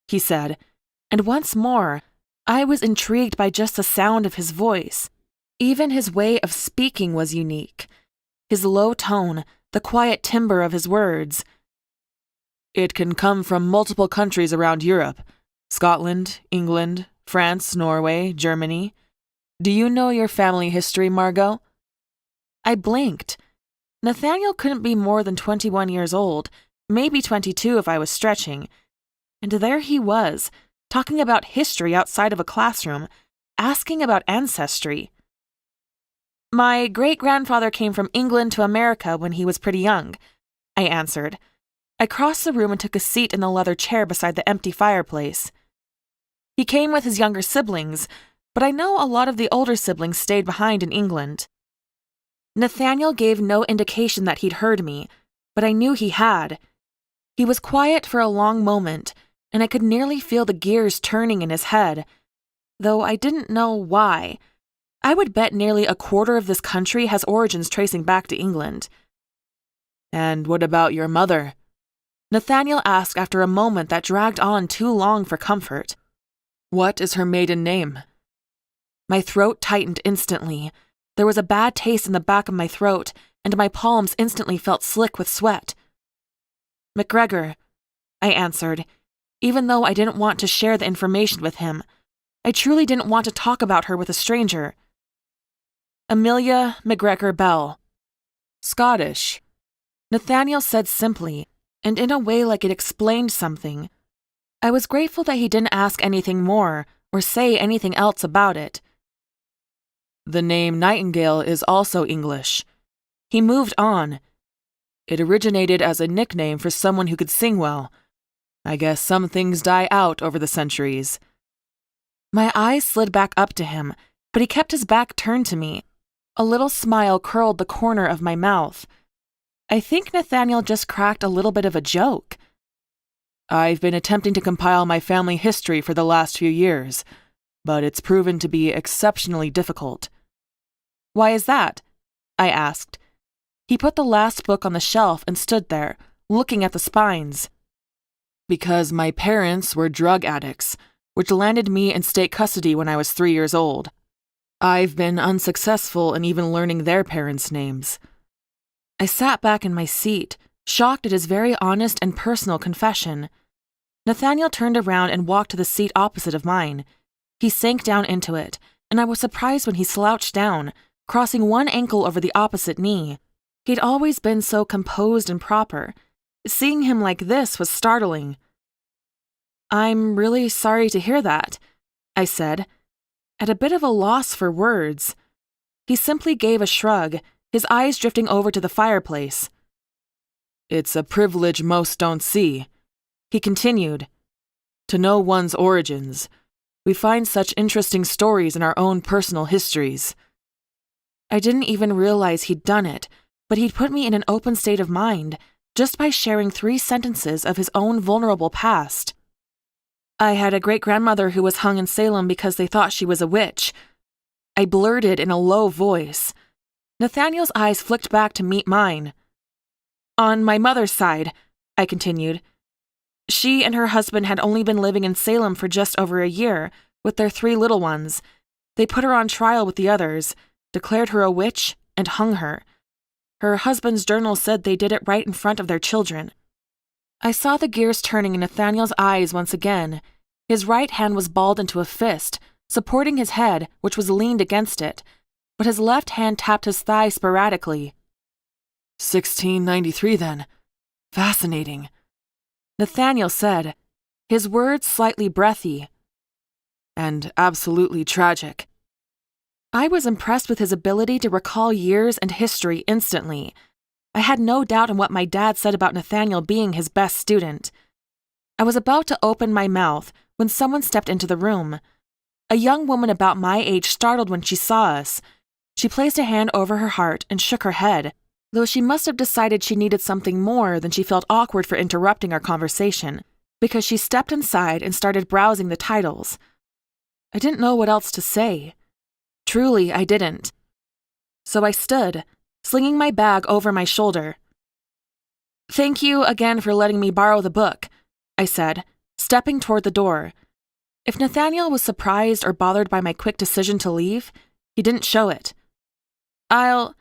he said, and once more, I was intrigued by just the sound of his voice. Even his way of speaking was unique. His low tone, the quiet timbre of his words. "It can come from multiple countries around Europe. Scotland, England, France, Norway, Germany. Do you know your family history, Margot?" I blinked. Nathaniel couldn't be more than 21 years old, maybe 22 if I was stretching. And there he was, talking about history outside of a classroom, asking about ancestry. "My great-grandfather came from England to America when he was pretty young," I answered. I crossed the room and took a seat in the leather chair beside the empty fireplace. "He came with his younger siblings, but I know a lot of the older siblings stayed behind in England." Nathaniel gave no indication that he'd heard me, but I knew he had. He was quiet for a long moment, and I could nearly feel the gears turning in his head, though I didn't know why. I would bet nearly a quarter of this country has origins tracing back to England. "And what about your mother?" Nathaniel asked after a moment that dragged on too long for comfort. What is her maiden name? My throat tightened instantly. There was a bad taste in the back of my throat, and my palms instantly felt slick with sweat. McGregor, I answered, even though I didn't want to share the information with him. I truly didn't want to talk about her with a stranger. Amelia McGregor Bell. Scottish, Nathaniel said simply, and in a way like it explained something. I was grateful that he didn't ask anything more or say anything else about it. The name Nightingale is also English. He moved on. It originated as a nickname for someone who could sing well. I guess some things die out over the centuries. My eyes slid back up to him, but he kept his back turned to me. A little smile curled the corner of my mouth. I think Nathaniel just cracked a little bit of a joke. I've been attempting to compile my family history for the last few years, but it's proven to be exceptionally difficult. Why is that? I asked. He put the last book on the shelf and stood there, looking at the spines. Because my parents were drug addicts, which landed me in state custody when I was 3 years old. I've been unsuccessful in even learning their parents' names. I sat back in my seat, shocked at his very honest and personal confession. Nathaniel turned around and walked to the seat opposite of mine. He sank down into it, and I was surprised when he slouched down, crossing one ankle over the opposite knee. He'd always been so composed and proper. Seeing him like this was startling. I'm really sorry to hear that, I said, at a bit of a loss for words. He simply gave a shrug, his eyes drifting over to the fireplace. It's a privilege most don't see, he continued. To know one's origins. We find such interesting stories in our own personal histories. I didn't even realize he'd done it, but he'd put me in an open state of mind just by sharing 3 sentences of his own vulnerable past. I had a great-grandmother who was hung in Salem because they thought she was a witch. I blurted in a low voice. Nathaniel's eyes flicked back to meet mine. On my mother's side, I continued. She and her husband had only been living in Salem for just over a year, with their 3 little ones. They put her on trial with the others, declared her a witch, and hung her. Her husband's journal said they did it right in front of their children. I saw the gears turning in Nathaniel's eyes once again. His right hand was balled into a fist, supporting his head, which was leaned against it, but his left hand tapped his thigh sporadically. 1693 then. Fascinating, Nathaniel said, his words slightly breathy. And absolutely tragic. I was impressed with his ability to recall years and history instantly. I had no doubt in what my dad said about Nathaniel being his best student. I was about to open my mouth when someone stepped into the room. A young woman about my age startled when she saw us. She placed a hand over her heart and shook her head, though she must have decided she needed something more than she felt awkward for interrupting our conversation, because she stepped inside and started browsing the titles. I didn't know what else to say. Truly, I didn't. So I stood, slinging my bag over my shoulder. Thank you again for letting me borrow the book, I said, stepping toward the door. If Nathaniel was surprised or bothered by my quick decision to leave, he didn't show it. I'll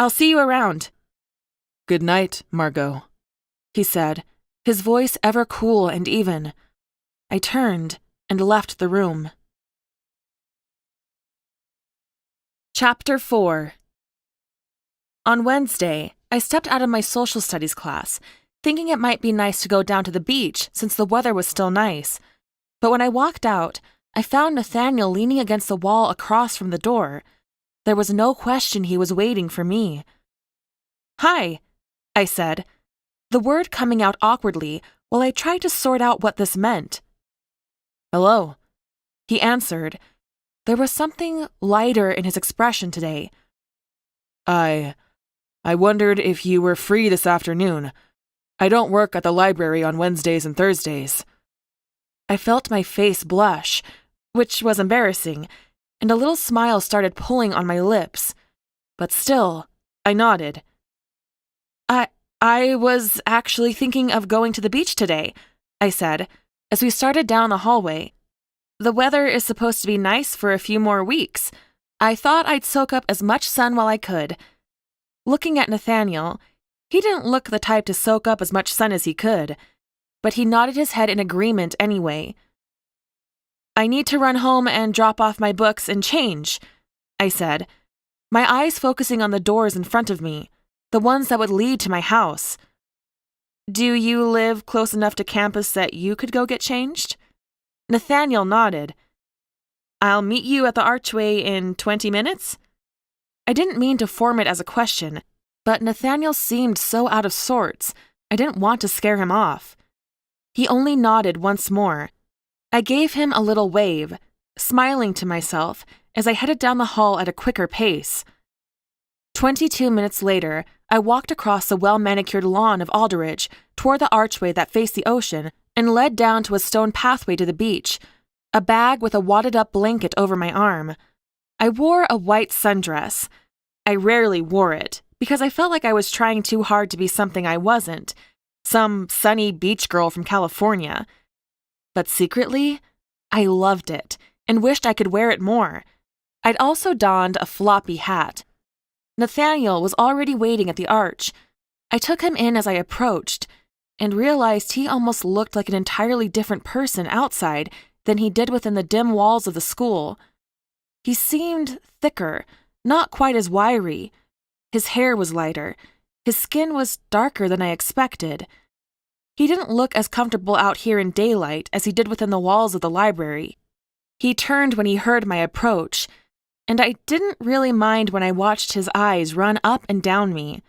see you around. Good night, Margot, he said, his voice ever cool and even. I turned and left the room. Chapter 4. On Wednesday, I stepped out of my social studies class, thinking it might be nice to go down to the beach since the weather was still nice. But when I walked out, I found Nathaniel leaning against the wall across from the door. There was no question he was waiting for me. Hi, I said, the word coming out awkwardly while I tried to sort out what this meant. Hello, he answered. There was something lighter in his expression today. I wondered if you were free this afternoon. I don't work at the library on Wednesdays and Thursdays. I felt my face blush, which was embarrassing, and a little smile started pulling on my lips. But still, I nodded. I was actually thinking of going to the beach today, I said, as we started down the hallway. The weather is supposed to be nice for a few more weeks. I thought I'd soak up as much sun while I could. Looking at Nathaniel, he didn't look the type to soak up as much sun as he could, but he nodded his head in agreement anyway. I need to run home and drop off my books and change, I said, my eyes focusing on the doors in front of me, the ones that would lead to my house. Do you live close enough to campus that you could go get changed? Nathaniel nodded. I'll meet you at the archway in 20 minutes? I didn't mean to form it as a question, but Nathaniel seemed so out of sorts, I didn't want to scare him off. He only nodded once more. I gave him a little wave, smiling to myself as I headed down the hall at a quicker pace. 22 minutes later, I walked across the well-manicured lawn of Aldridge toward the archway that faced the ocean and led down to a stone pathway to the beach, a bag with a wadded-up blanket over my arm. I wore a white sundress. I rarely wore it because I felt like I was trying too hard to be something I wasn't, some sunny beach girl from California. But secretly, I loved it and wished I could wear it more. I'd also donned a floppy hat. Nathaniel was already waiting at the arch. I took him in as I approached and realized he almost looked like an entirely different person outside than he did within the dim walls of the school. He seemed thicker, not quite as wiry. His hair was lighter. His skin was darker than I expected. He didn't look as comfortable out here in daylight as he did within the walls of the library. He turned when he heard my approach, and I didn't really mind when I watched his eyes run up and down me.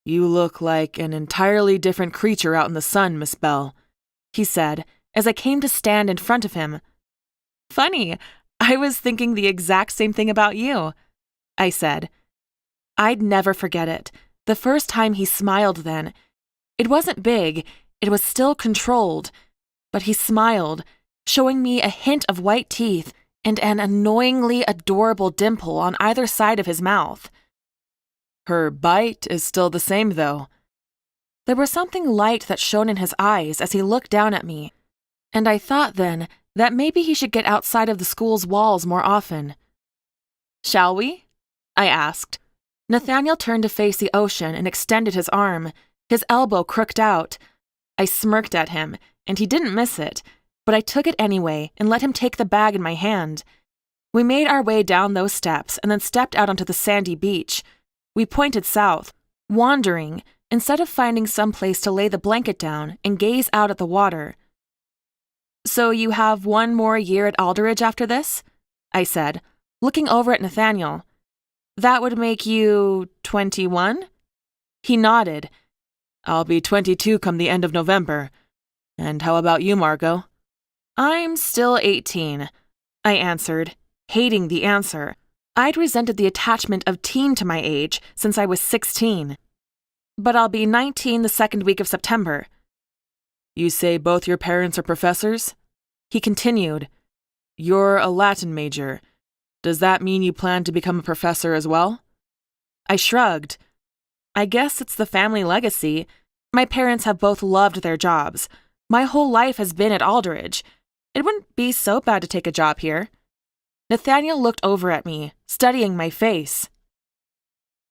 You look like an entirely different creature out in the sun, Miss Bell, he said, as I came to stand in front of him. Funny, I was thinking the exact same thing about you, I said. I'd never forget it, the first time he smiled then. It wasn't big, it was still controlled, but he smiled, showing me a hint of white teeth and an annoyingly adorable dimple on either side of his mouth. Her bite is still the same, though. There was something light that shone in his eyes as he looked down at me, and I thought then that maybe he should get outside of the school's walls more often. Shall we? I asked. Nathaniel turned to face the ocean and extended his arm, his elbow crooked out. I smirked at him, and he didn't miss it, but I took it anyway and let him take the bag in my hand. We made our way down those steps and then stepped out onto the sandy beach. We pointed south, wandering, instead of finding some place to lay the blanket down and gaze out at the water. So you have one more year at Aldridge after this? I said, looking over at Nathaniel. That would make you 21? He nodded. I'll be 22 come the end of November. And how about you, Margot? I'm still 18, I answered, hating the answer. I'd resented the attachment of teen to my age since I was 16. But I'll be 19 the second week of September. You say both your parents are professors? He continued. You're a Latin major. Does that mean you plan to become a professor as well? I shrugged. I guess it's the family legacy. My parents have both loved their jobs. My whole life has been at Aldridge. It wouldn't be so bad to take a job here. Nathaniel looked over at me, studying my face.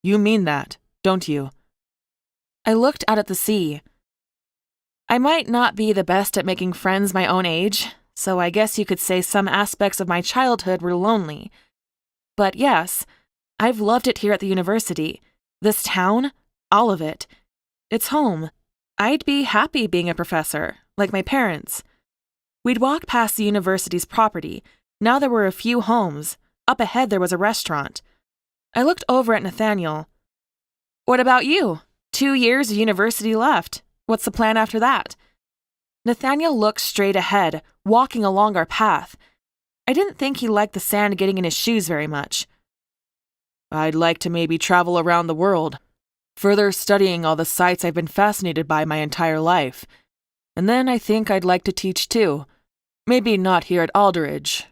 You mean that, don't you? I looked out at the sea. I might not be the best at making friends my own age, so I guess you could say some aspects of my childhood were lonely. But yes, I've loved it here at the university. This town, all of it. It's home. I'd be happy being a professor, like my parents. We'd walk past the university's property. Now there were a few homes. Up ahead there was a restaurant. I looked over at Nathaniel. What about you? 2 years of university left. What's the plan after that? Nathaniel looked straight ahead, walking along our path. I didn't think he liked the sand getting in his shoes very much. I'd like to maybe travel around the world, further studying all the sites I've been fascinated by my entire life. And then I think I'd like to teach too. Maybe not here at Aldridge,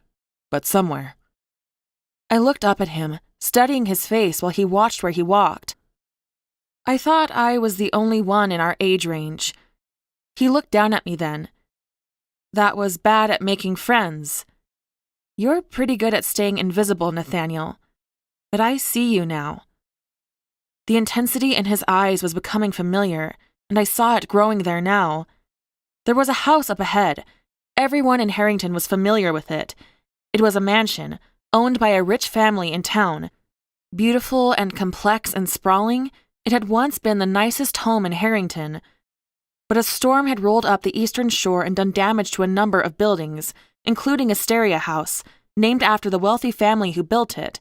but somewhere. I looked up at him, studying his face while he watched where he walked. I thought I was the only one in our age range. He looked down at me then. That was bad at making friends. You're pretty good at staying invisible, Nathaniel. But I see you now. The intensity in his eyes was becoming familiar, and I saw it growing there now. There was a house up ahead. Everyone in Harrington was familiar with it. It was a mansion, owned by a rich family in town. Beautiful and complex and sprawling, it had once been the nicest home in Harrington. But a storm had rolled up the eastern shore and done damage to a number of buildings, including Asteria House, named after the wealthy family who built it.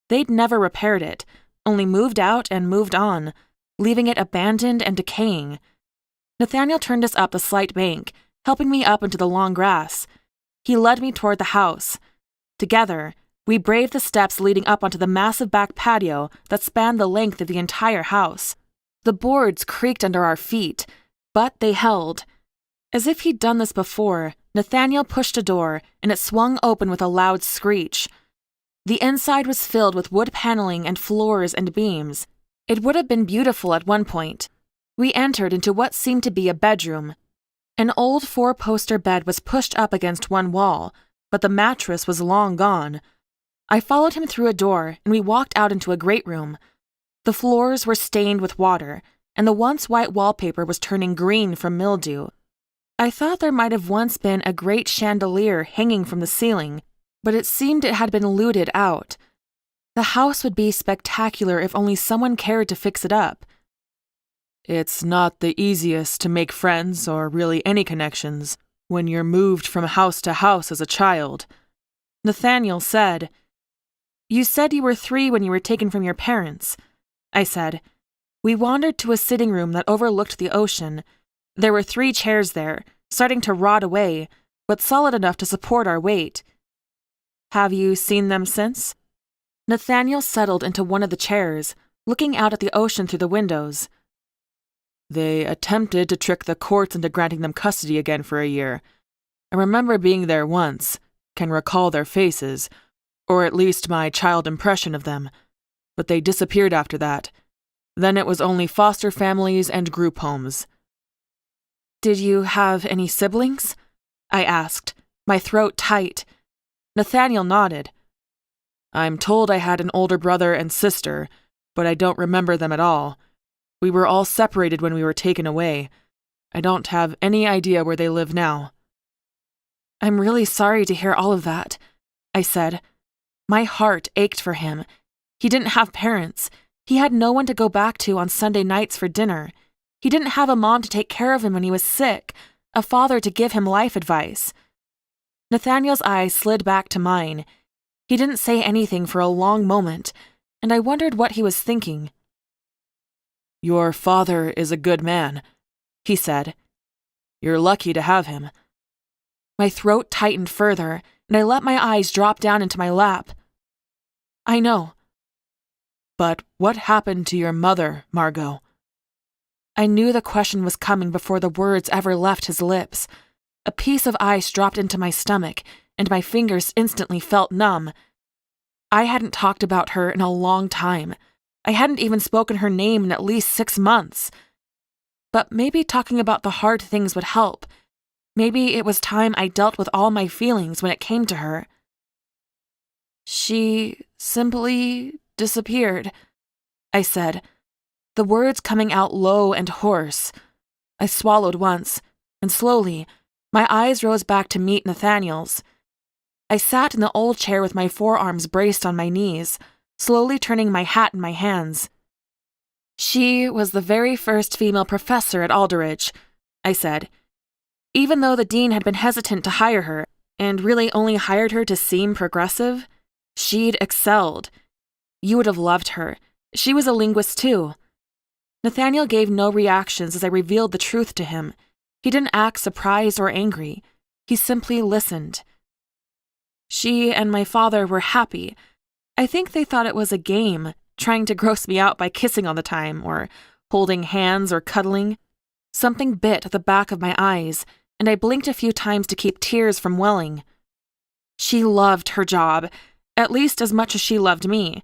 They'd never repaired it, only moved out and moved on, leaving it abandoned and decaying. Nathaniel turned us up the slight bank, helping me up into the long grass. He led me toward the house. Together, we braved the steps leading up onto the massive back patio that spanned the length of the entire house. The boards creaked under our feet, but they held. As if he'd done this before, Nathaniel pushed a door, and it swung open with a loud screech. The inside was filled with wood paneling and floors and beams. It would have been beautiful at one point. We entered into what seemed to be a bedroom. An old 4-poster bed was pushed up against one wall, but the mattress was long gone. I followed him through a door, and we walked out into a great room. The floors were stained with water, and the once white wallpaper was turning green from mildew. I thought there might have once been a great chandelier hanging from the ceiling, but it seemed it had been looted out. The house would be spectacular if only someone cared to fix it up. It's not the easiest to make friends or really any connections when you're moved from house to house as a child, Nathaniel said. You said you were 3 when you were taken from your parents, I said. We wandered to a sitting room that overlooked the ocean. There were 3 chairs there, starting to rot away, but solid enough to support our weight. Have you seen them since? Nathaniel settled into one of the chairs, looking out at the ocean through the windows. They attempted to trick the courts into granting them custody again for a year. I remember being there once, can recall their faces, or at least my child impression of them, but they disappeared after that. Then it was only foster families and group homes. Did you have any siblings? I asked, my throat tight. Nathaniel nodded. I'm told I had an older brother and sister, but I don't remember them at all. We were all separated when we were taken away. I don't have any idea where they live now. I'm really sorry to hear all of that, I said. My heart ached for him. He didn't have parents. He had no one to go back to on Sunday nights for dinner. He didn't have a mom to take care of him when he was sick, a father to give him life advice. Nathaniel's eyes slid back to mine. He didn't say anything for a long moment, and I wondered what he was thinking. Your father is a good man, he said. You're lucky to have him. My throat tightened further, and I let my eyes drop down into my lap. I know. But what happened to your mother, Margot? I knew the question was coming before the words ever left his lips. A piece of ice dropped into my stomach, and my fingers instantly felt numb. I hadn't talked about her in a long time. I hadn't even spoken her name in at least 6 months. But maybe talking about the hard things would help. Maybe it was time I dealt with all my feelings when it came to her. She simply disappeared, I said, the words coming out low and hoarse. I swallowed once, and slowly, my eyes rose back to meet Nathaniel's. I sat in the old chair with my forearms braced on my knees, slowly turning my hat in my hands. She was the very first female professor at Aldridge, I said. Even though the dean had been hesitant to hire her, and really only hired her to seem progressive, she'd excelled. You would have loved her. She was a linguist too. Nathaniel gave no reactions as I revealed the truth to him. He didn't act surprised or angry. He simply listened. She and my father were happy. I think they thought it was a game, trying to gross me out by kissing all the time, or holding hands or cuddling. Something bit at the back of my eyes, and I blinked a few times to keep tears from welling. She loved her job, at least as much as she loved me.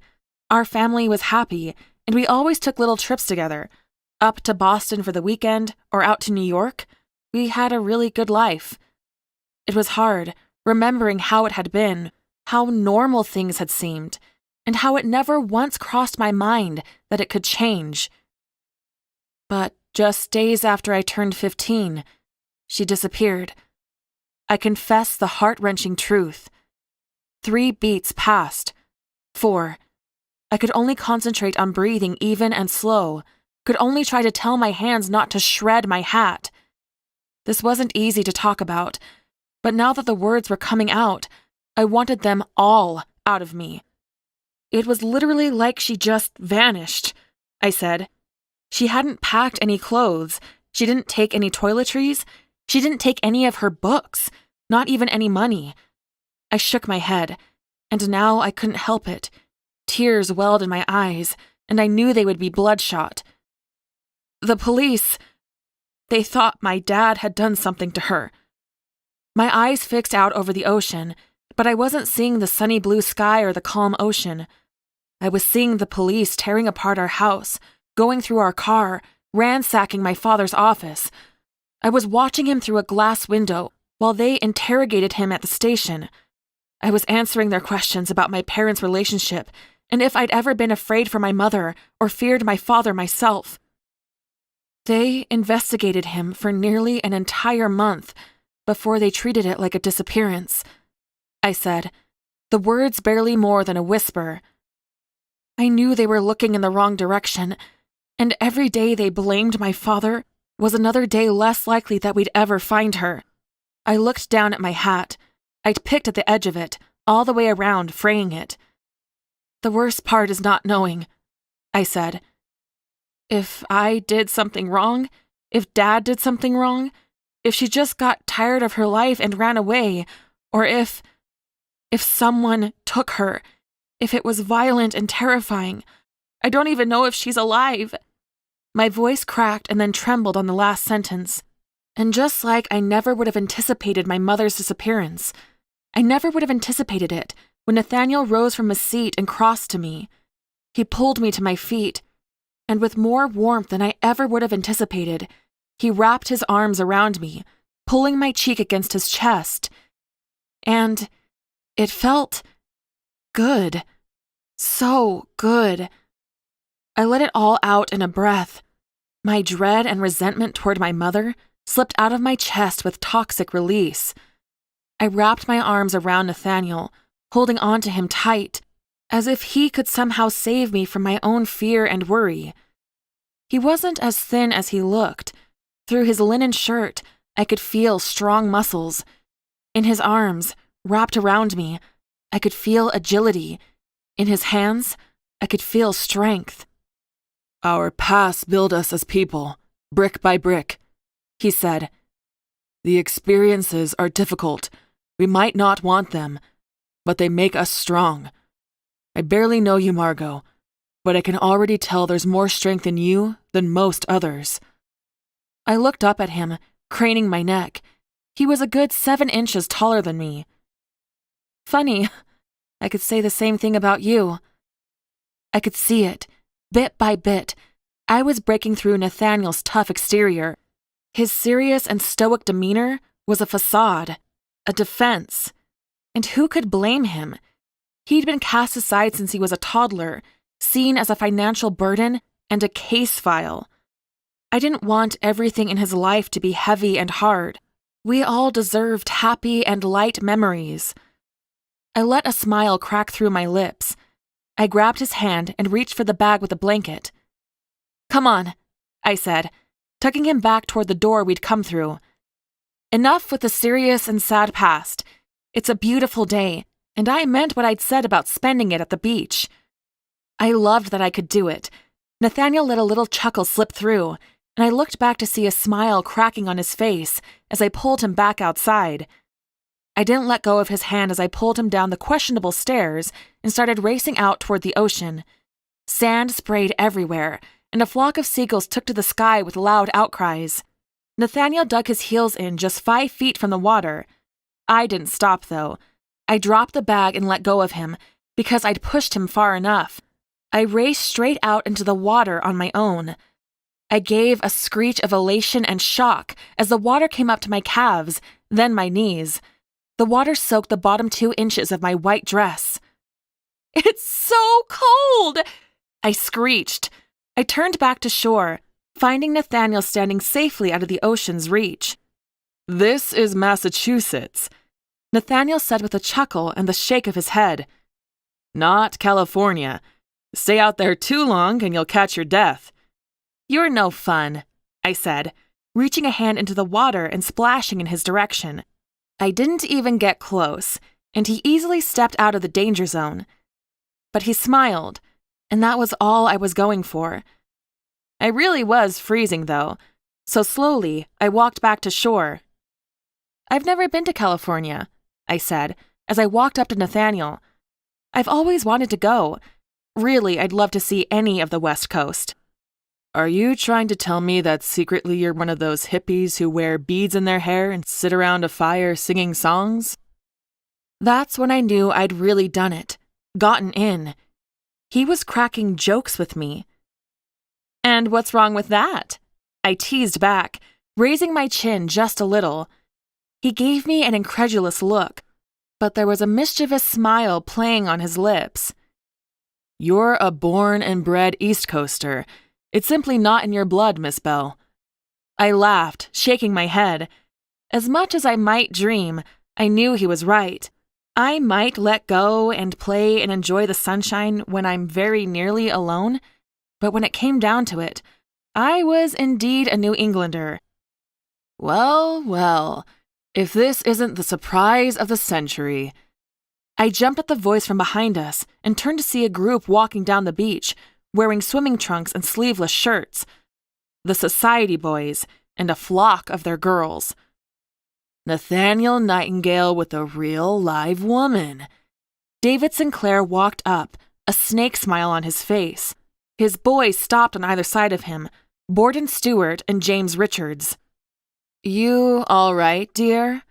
Our family was happy, and we always took little trips together, up to Boston for the weekend or out to New York. We had a really good life. It was hard, remembering how it had been, how normal things had seemed, and how it never once crossed my mind that it could change. But just days after I turned 15, she disappeared. I confess the heart-wrenching truth. 3 beats passed. 4. I could only concentrate on breathing even and slow, could only try to tell my hands not to shred my hat. This wasn't easy to talk about, but now that the words were coming out, I wanted them all out of me. It was literally like she just vanished, I said. She hadn't packed any clothes, she didn't take any toiletries, she didn't take any of her books, not even any money. I shook my head, and now I couldn't help it. Tears welled in my eyes, and I knew they would be bloodshot. The police, they thought my dad had done something to her. My eyes fixed out over the ocean, but I wasn't seeing the sunny blue sky or the calm ocean. I was seeing the police tearing apart our house, going through our car, ransacking my father's office. I was watching him through a glass window while they interrogated him at the station. I was answering their questions about my parents' relationship and if I'd ever been afraid for my mother or feared my father myself. They investigated him for nearly an entire month before they treated it like a disappearance, I said, the words barely more than a whisper. I knew they were looking in the wrong direction, and every day they blamed my father was another day less likely that we'd ever find her. I looked down at my hat. I'd picked at the edge of it, all the way around, fraying it. The worst part is not knowing, I said. If I did something wrong, if Dad did something wrong, if she just got tired of her life and ran away, or if someone took her, if it was violent and terrifying, I don't even know if she's alive. My voice cracked and then trembled on the last sentence. And just like I never would have anticipated my mother's disappearance, I never would have anticipated it when Nathaniel rose from his seat and crossed to me. He pulled me to my feet, and with more warmth than I ever would have anticipated, he wrapped his arms around me, pulling my cheek against his chest. And it felt good. So good. I let it all out in a breath. My dread and resentment toward my mother slipped out of my chest with toxic release. I wrapped my arms around Nathaniel, holding on to him tight, as if he could somehow save me from my own fear and worry. He wasn't as thin as he looked. Through his linen shirt, I could feel strong muscles. In his arms, wrapped around me, I could feel agility. In his hands, I could feel strength. Our past build us as people, brick by brick, he said. The experiences are difficult. We might not want them, but they make us strong. I barely know you, Margot, but I can already tell there's more strength in you than most others. I looked up at him, craning my neck. He was a good 7 inches taller than me. Funny, I could say the same thing about you. I could see it. Bit by bit, I was breaking through Nathaniel's tough exterior. His serious and stoic demeanor was a facade, a defense. And who could blame him? He'd been cast aside since he was a toddler, seen as a financial burden and a case file. I didn't want everything in his life to be heavy and hard. We all deserved happy and light memories. I let a smile crack through my lips. I grabbed his hand and reached for the bag with the blanket. Come on, I said, tugging him back toward the door we'd come through. Enough with the serious and sad past. It's a beautiful day, and I meant what I'd said about spending it at the beach. I loved that I could do it. Nathaniel let a little chuckle slip through, and I looked back to see a smile cracking on his face as I pulled him back outside. I didn't let go of his hand as I pulled him down the questionable stairs and started racing out toward the ocean. Sand sprayed everywhere, and a flock of seagulls took to the sky with loud outcries. Nathaniel dug his heels in just 5 feet from the water. I didn't stop, though. I dropped the bag and let go of him, because I'd pushed him far enough. I raced straight out into the water on my own. I gave a screech of elation and shock as the water came up to my calves, then my knees. The water soaked the bottom 2 inches of my white dress. "It's so cold!" I screeched. I turned back to shore, finding Nathaniel standing safely out of the ocean's reach. "This is Massachusetts," Nathaniel said with a chuckle and the shake of his head. "Not California. Stay out there too long and you'll catch your death." "You're no fun," I said, reaching a hand into the water and splashing in his direction. I didn't even get close, and he easily stepped out of the danger zone. But he smiled, and that was all I was going for. I really was freezing, though, so slowly I walked back to shore. "I've never been to California," I said, as I walked up to Nathaniel. "I've always wanted to go. Really, I'd love to see any of the West Coast." "Are you trying to tell me that secretly you're one of those hippies who wear beads in their hair and sit around a fire singing songs?" That's when I knew I'd really done it, gotten in. He was cracking jokes with me. "And what's wrong with that?" I teased back, raising my chin just a little. He gave me an incredulous look, but there was a mischievous smile playing on his lips. "You're a born and bred East Coaster. It's simply not in your blood, Miss Bell." I laughed, shaking my head. As much as I might dream, I knew he was right. I might let go and play and enjoy the sunshine when I'm very nearly alone, but when it came down to it, I was indeed a New Englander. Well, well, if this isn't the surprise of the century." I jumped at the voice from behind us and turned to see a group walking down the beach, wearing swimming trunks and sleeveless shirts. The society boys and a flock of their girls. "Nathaniel Nightingale with a real live woman." David Sinclair walked up, a snake smile on his face. His boys stopped on either side of him, Borden Stewart and James Richards. "You all right, dear?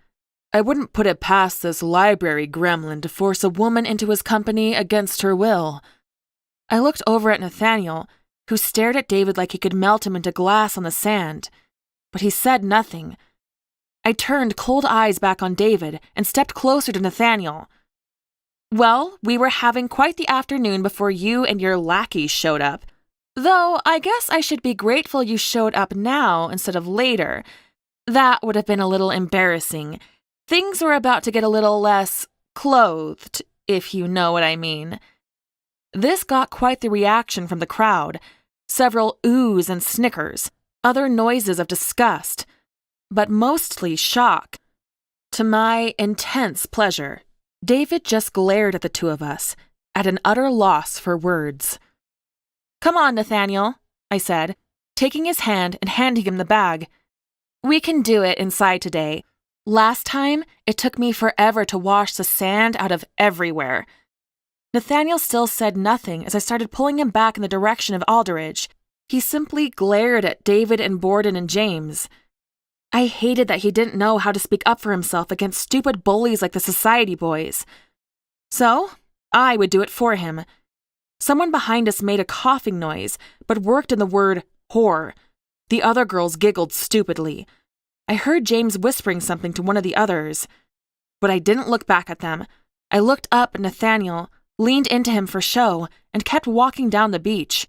I wouldn't put it past this library gremlin to force a woman into his company against her will." I looked over at Nathaniel, who stared at David like he could melt him into glass on the sand, but he said nothing. I turned cold eyes back on David and stepped closer to Nathaniel. "Well, we were having quite the afternoon before you and your lackeys showed up. Though I guess I should be grateful you showed up now instead of later. That would have been a little embarrassing. Things were about to get a little less clothed, if you know what I mean." This got quite the reaction from the crowd. Several oohs and snickers, other noises of disgust, but mostly shock. To my intense pleasure, David just glared at the two of us, at an utter loss for words. "Come on, Nathaniel," I said, taking his hand and handing him the bag. "We can do it inside today. Last time, it took me forever to wash the sand out of everywhere." Nathaniel still said nothing as I started pulling him back in the direction of Aldridge. He simply glared at David and Borden and James. I hated that he didn't know how to speak up for himself against stupid bullies like the society boys. So, I would do it for him. Someone behind us made a coughing noise, but worked in the word whore. The other girls giggled stupidly. I heard James whispering something to one of the others, but I didn't look back at them. I looked up at Nathaniel, leaned into him for show, and kept walking down the beach.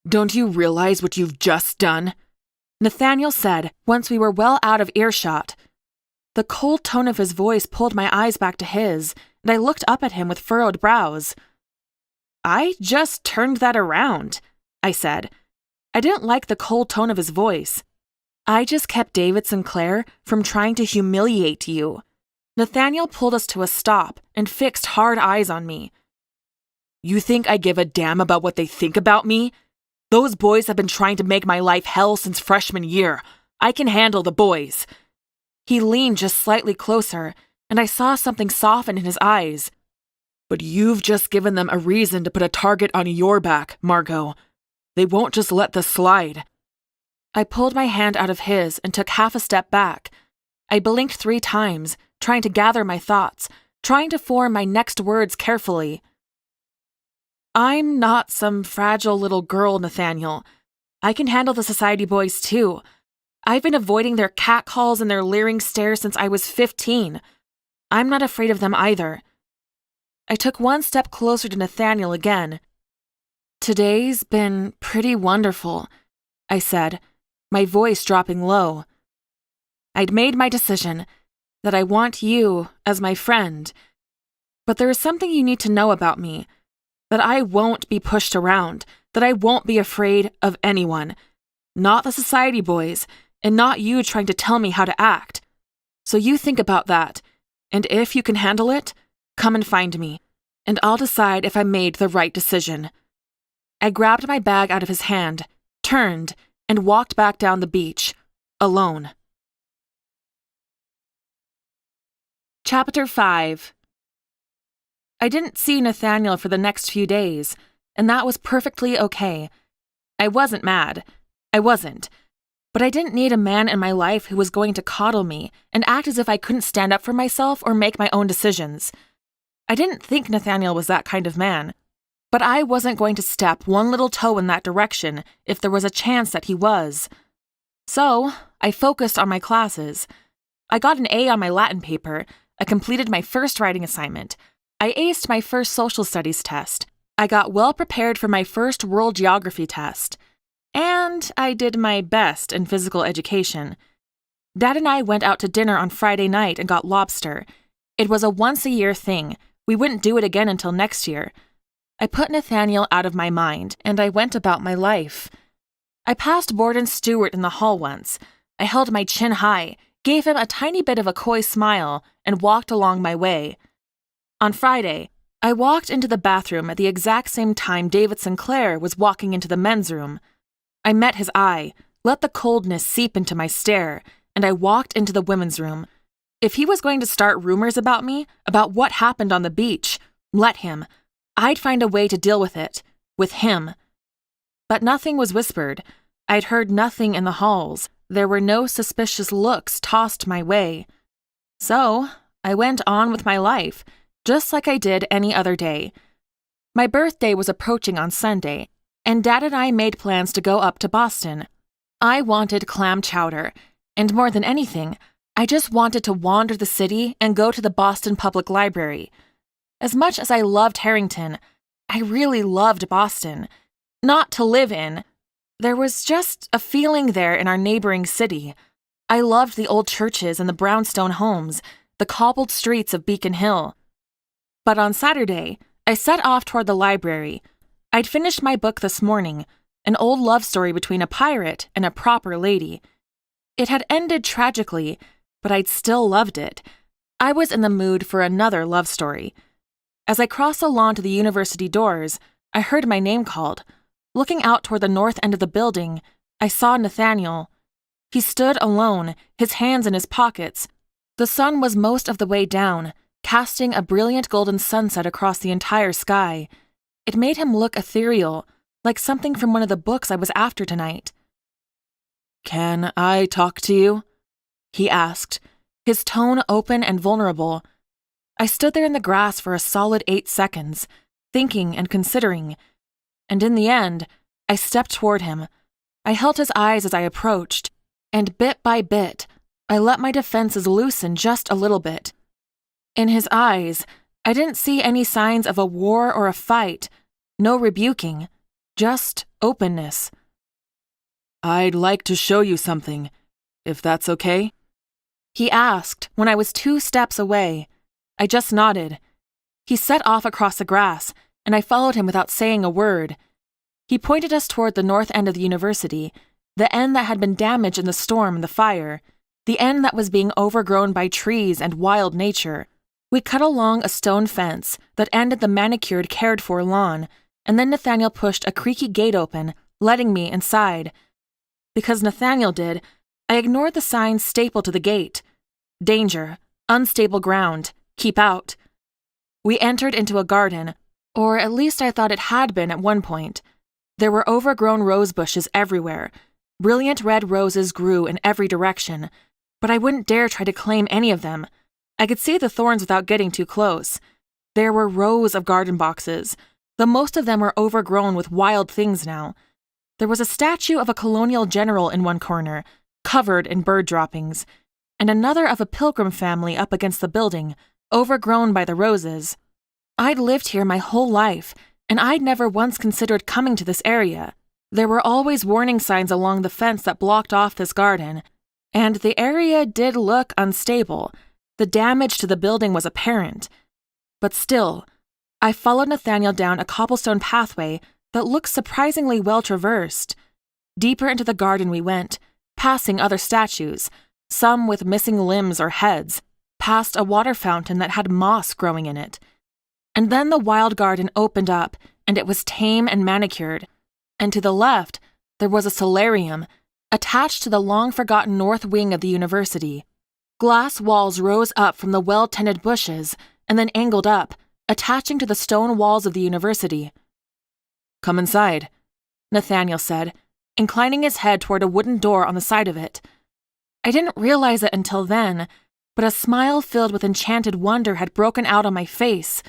"Don't you realize what you've just done?" Nathaniel said once we were well out of earshot. The cold tone of his voice pulled my eyes back to his, and I looked up at him with furrowed brows. "I just turned that around," I said. I didn't like the cold tone of his voice. "I just kept David Sinclair from trying to humiliate you." Nathaniel pulled us to a stop and fixed hard eyes on me. "You think I give a damn about what they think about me? Those boys have been trying to make my life hell since freshman year. I can handle the boys." He leaned just slightly closer, and I saw something soften in his eyes. "But you've just given them a reason to put a target on your back, Margot. They won't just let this slide." I pulled my hand out of his and took half a step back. I blinked 3 times, trying to gather my thoughts, trying to form my next words carefully. I'm not some fragile little girl, Nathaniel. I can handle the society boys too. I've been avoiding their catcalls and their leering stares since I was 15. I'm not afraid of them either. I took one step closer to Nathaniel again. Today's been pretty wonderful, I said, my voice dropping low. I'd made my decision, that I want you as my friend. But there is something you need to know about me, that I won't be pushed around, that I won't be afraid of anyone. Not the society boys, and not you trying to tell me how to act. So you think about that, and if you can handle it, come and find me, and I'll decide if I made the right decision. I grabbed my bag out of his hand, turned, and walked back down the beach, alone. Chapter 5. I didn't see Nathaniel for the next few days, and that was perfectly okay. I wasn't mad. I wasn't. But I didn't need a man in my life who was going to coddle me and act as if I couldn't stand up for myself or make my own decisions. I didn't think Nathaniel was that kind of man, but I wasn't going to step one little toe in that direction if there was a chance that he was. So, I focused on my classes. I got an A on my Latin paper. I completed my first writing assignment. I aced my first social studies test. I got well prepared for my first world geography test. And I did my best in physical education. Dad and I went out to dinner on Friday night and got lobster. It was a once-a-year thing. We wouldn't do it again until next year. I put Nathaniel out of my mind, and I went about my life. I passed Borden Stewart in the hall once. I held my chin high, gave him a tiny bit of a coy smile, and walked along my way. On Friday, I walked into the bathroom at the exact same time David Sinclair was walking into the men's room. I met his eye, let the coldness seep into my stare, and I walked into the women's room. If he was going to start rumors about me, about what happened on the beach, let him. I'd find a way to deal with it, with him. But nothing was whispered. I'd heard nothing in the halls. There were no suspicious looks tossed my way. So, I went on with my life, just like I did any other day. My birthday was approaching on Sunday, and Dad and I made plans to go up to Boston. I wanted clam chowder, and more than anything, I just wanted to wander the city and go to the Boston Public Library. As much as I loved Harrington, I really loved Boston. Not to live in. There was just a feeling there in our neighboring city. I loved the old churches and the brownstone homes, the cobbled streets of Beacon Hill. But on Saturday, I set off toward the library. I'd finished my book this morning, an old love story between a pirate and a proper lady. It had ended tragically, but I'd still loved it. I was in the mood for another love story. As I crossed the lawn to the university doors, I heard my name called. Looking out toward the north end of the building, I saw Nathaniel. He stood alone, his hands in his pockets. The sun was most of the way down, casting a brilliant golden sunset across the entire sky. It made him look ethereal, like something from one of the books I was after tonight. "Can I talk to you?" he asked, his tone open and vulnerable. I stood there in the grass for a solid 8 seconds, thinking and considering, and in the end, I stepped toward him. I held his eyes as I approached, and bit by bit, I let my defenses loosen just a little bit. In his eyes, I didn't see any signs of a war or a fight, no rebuking, just openness. "I'd like to show you something, if that's okay?" he asked when I was 2 steps away. I just nodded. He set off across the grass, and I followed him without saying a word. He pointed us toward the north end of the university, the end that had been damaged in the storm and the fire, the end that was being overgrown by trees and wild nature. We cut along a stone fence that ended the manicured, cared-for lawn, and then Nathaniel pushed a creaky gate open, letting me inside. Because Nathaniel did, I ignored the signs stapled to the gate. Danger, unstable ground, keep out. We entered into a garden, or at least I thought it had been at one point. There were overgrown rose bushes everywhere. Brilliant red roses grew in every direction, but I wouldn't dare try to claim any of them. I could see the thorns without getting too close. There were rows of garden boxes. The most of them were overgrown with wild things now. There was a statue of a colonial general in one corner, covered in bird droppings, and another of a pilgrim family up against the building, overgrown by the roses. I'd lived here my whole life, and I'd never once considered coming to this area. There were always warning signs along the fence that blocked off this garden, and the area did look unstable. The damage to the building was apparent. But still, I followed Nathaniel down a cobblestone pathway that looked surprisingly well traversed. Deeper into the garden we went, passing other statues, some with missing limbs or heads, past a water fountain that had moss growing in it. And then the wild garden opened up, and it was tame and manicured. And to the left, there was a solarium, attached to the long-forgotten north wing of the university. Glass walls rose up from the well-tended bushes, and then angled up, attaching to the stone walls of the university. "Come inside," Nathaniel said, inclining his head toward a wooden door on the side of it. I didn't realize it until then, but a smile filled with enchanted wonder had broken out on my face.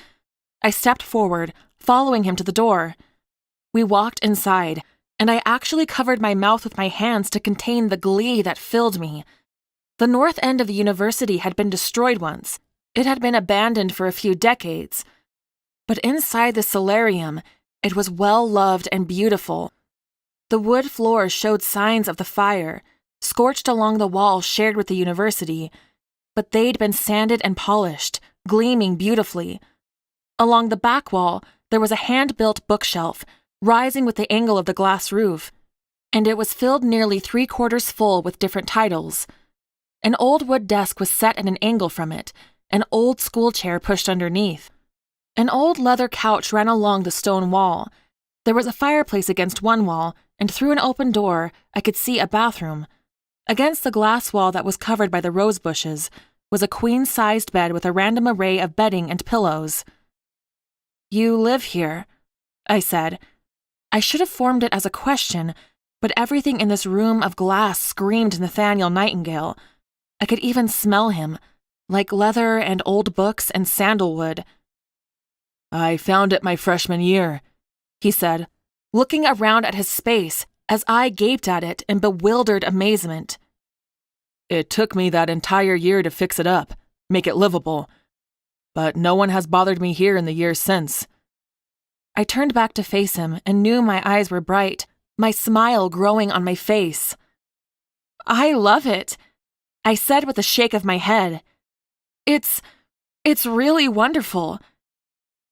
I stepped forward, following him to the door. We walked inside, and I actually covered my mouth with my hands to contain the glee that filled me. The north end of the university had been destroyed once. It had been abandoned for a few decades. But inside the solarium, it was well-loved and beautiful. The wood floor showed signs of the fire, scorched along the walls shared with the university, but they'd been sanded and polished, gleaming beautifully. Along the back wall, there was a hand-built bookshelf, rising with the angle of the glass roof, and it was filled nearly 3/4 full with different titles. An old wood desk was set at an angle from it, an old school chair pushed underneath. An old leather couch ran along the stone wall. There was a fireplace against one wall, and through an open door, I could see a bathroom. Against the glass wall that was covered by the rose bushes was a queen-sized bed with a random array of bedding and pillows. "You live here," I said. I should have formed it as a question, but everything in this room of glass screamed Nathaniel Nightingale. I could even smell him, like leather and old books and sandalwood. "I found it my freshman year," he said, looking around at his space as I gaped at it in bewildered amazement. "It took me that entire year to fix it up, make it livable. But no one has bothered me here in the years since." I turned back to face him and knew my eyes were bright, my smile growing on my face. "I love it," I said with a shake of my head. It's really wonderful."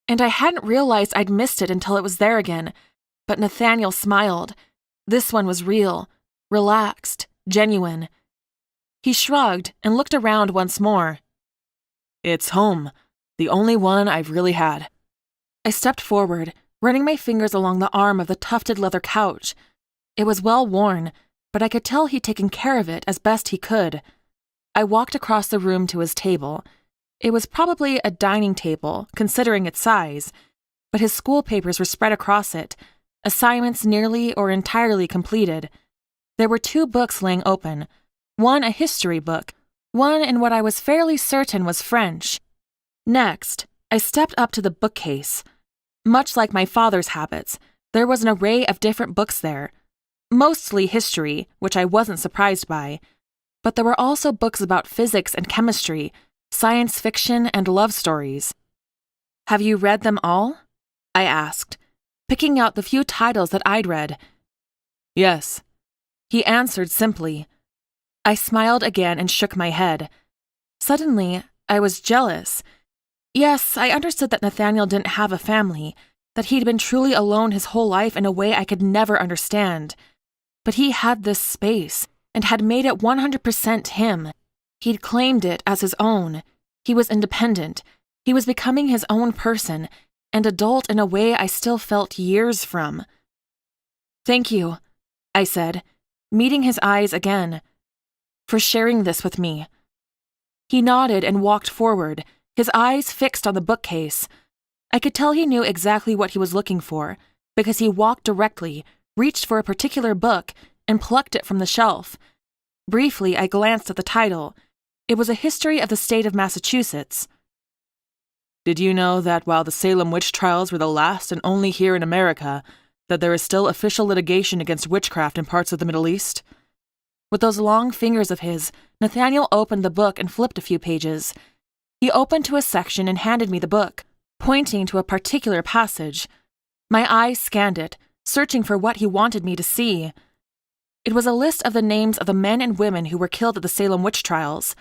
And I hadn't realized I'd missed it until it was there again, but Nathaniel smiled. This one was real, relaxed, genuine. He shrugged and looked around once more. "It's home, the only one I've really had." I stepped forward, running my fingers along the arm of the tufted leather couch. It was well worn, but I could tell he'd taken care of it as best he could. I walked across the room to his table. It was probably a dining table, considering its size, but his school papers were spread across it, assignments nearly or entirely completed. There were 2 books laying open, one a history book, one in what I was fairly certain was French. Next, I stepped up to the bookcase. Much like my father's habits, there was an array of different books there, mostly history, which I wasn't surprised by, but there were also books about physics and chemistry, science fiction, and love stories. "Have you read them all?" I asked, picking out the few titles that I'd read. "Yes," he answered simply. I smiled again and shook my head. Suddenly, I was jealous. Yes, I understood that Nathaniel didn't have a family, that he'd been truly alone his whole life in a way I could never understand. But he had this space, and had made it 100% him. He'd claimed it as his own. He was independent. He was becoming his own person, and adult in a way I still felt years from. "Thank you," I said, meeting his eyes again, "for sharing this with me." He nodded and walked forward, his eyes fixed on the bookcase. I could tell he knew exactly what he was looking for, because he walked directly, reached for a particular book, and plucked it from the shelf. Briefly, I glanced at the title. It was a history of the state of Massachusetts. Did you know that while the Salem witch trials were the last and only here in America, that there is still official litigation against witchcraft in parts of the Middle East? With those long fingers of his, Nathaniel opened the book and flipped a few pages. He opened to a section and handed me the book, pointing to a particular passage. My eyes scanned it, searching for what he wanted me to see. It was a list of the names of the men and women who were killed at the Salem witch trials,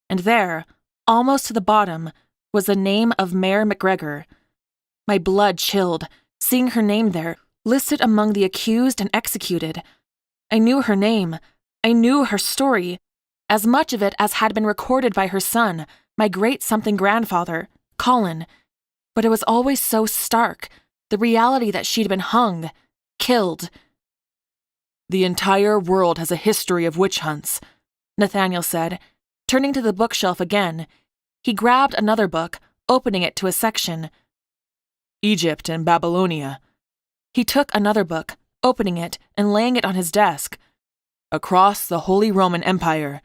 and there, almost to the bottom, was the name of Mare McGregor. My blood chilled, seeing her name there, listed among the accused and executed. I knew her name. I knew her story, as much of it as had been recorded by her son, my great-something-grandfather, Colin. But it was always so stark, the reality that she'd been hung, killed. The entire world has a history of witch hunts, Nathaniel said, turning to the bookshelf again. He grabbed another book, opening it to a section. Egypt and Babylonia. He took another book, opening it and laying it on his desk. Across the Holy Roman Empire.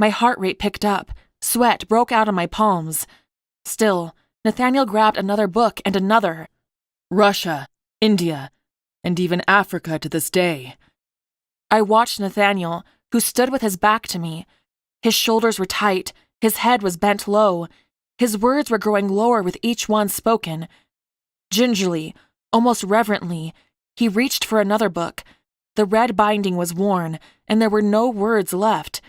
My heart rate picked up, sweat broke out on my palms. Still, Nathaniel grabbed another book and another. Russia, India, and even Africa to this day. I watched Nathaniel, who stood with his back to me. His shoulders were tight, his head was bent low. His words were growing lower with each one spoken. Gingerly, almost reverently, he reached for another book. The red binding was worn, and there were no words left.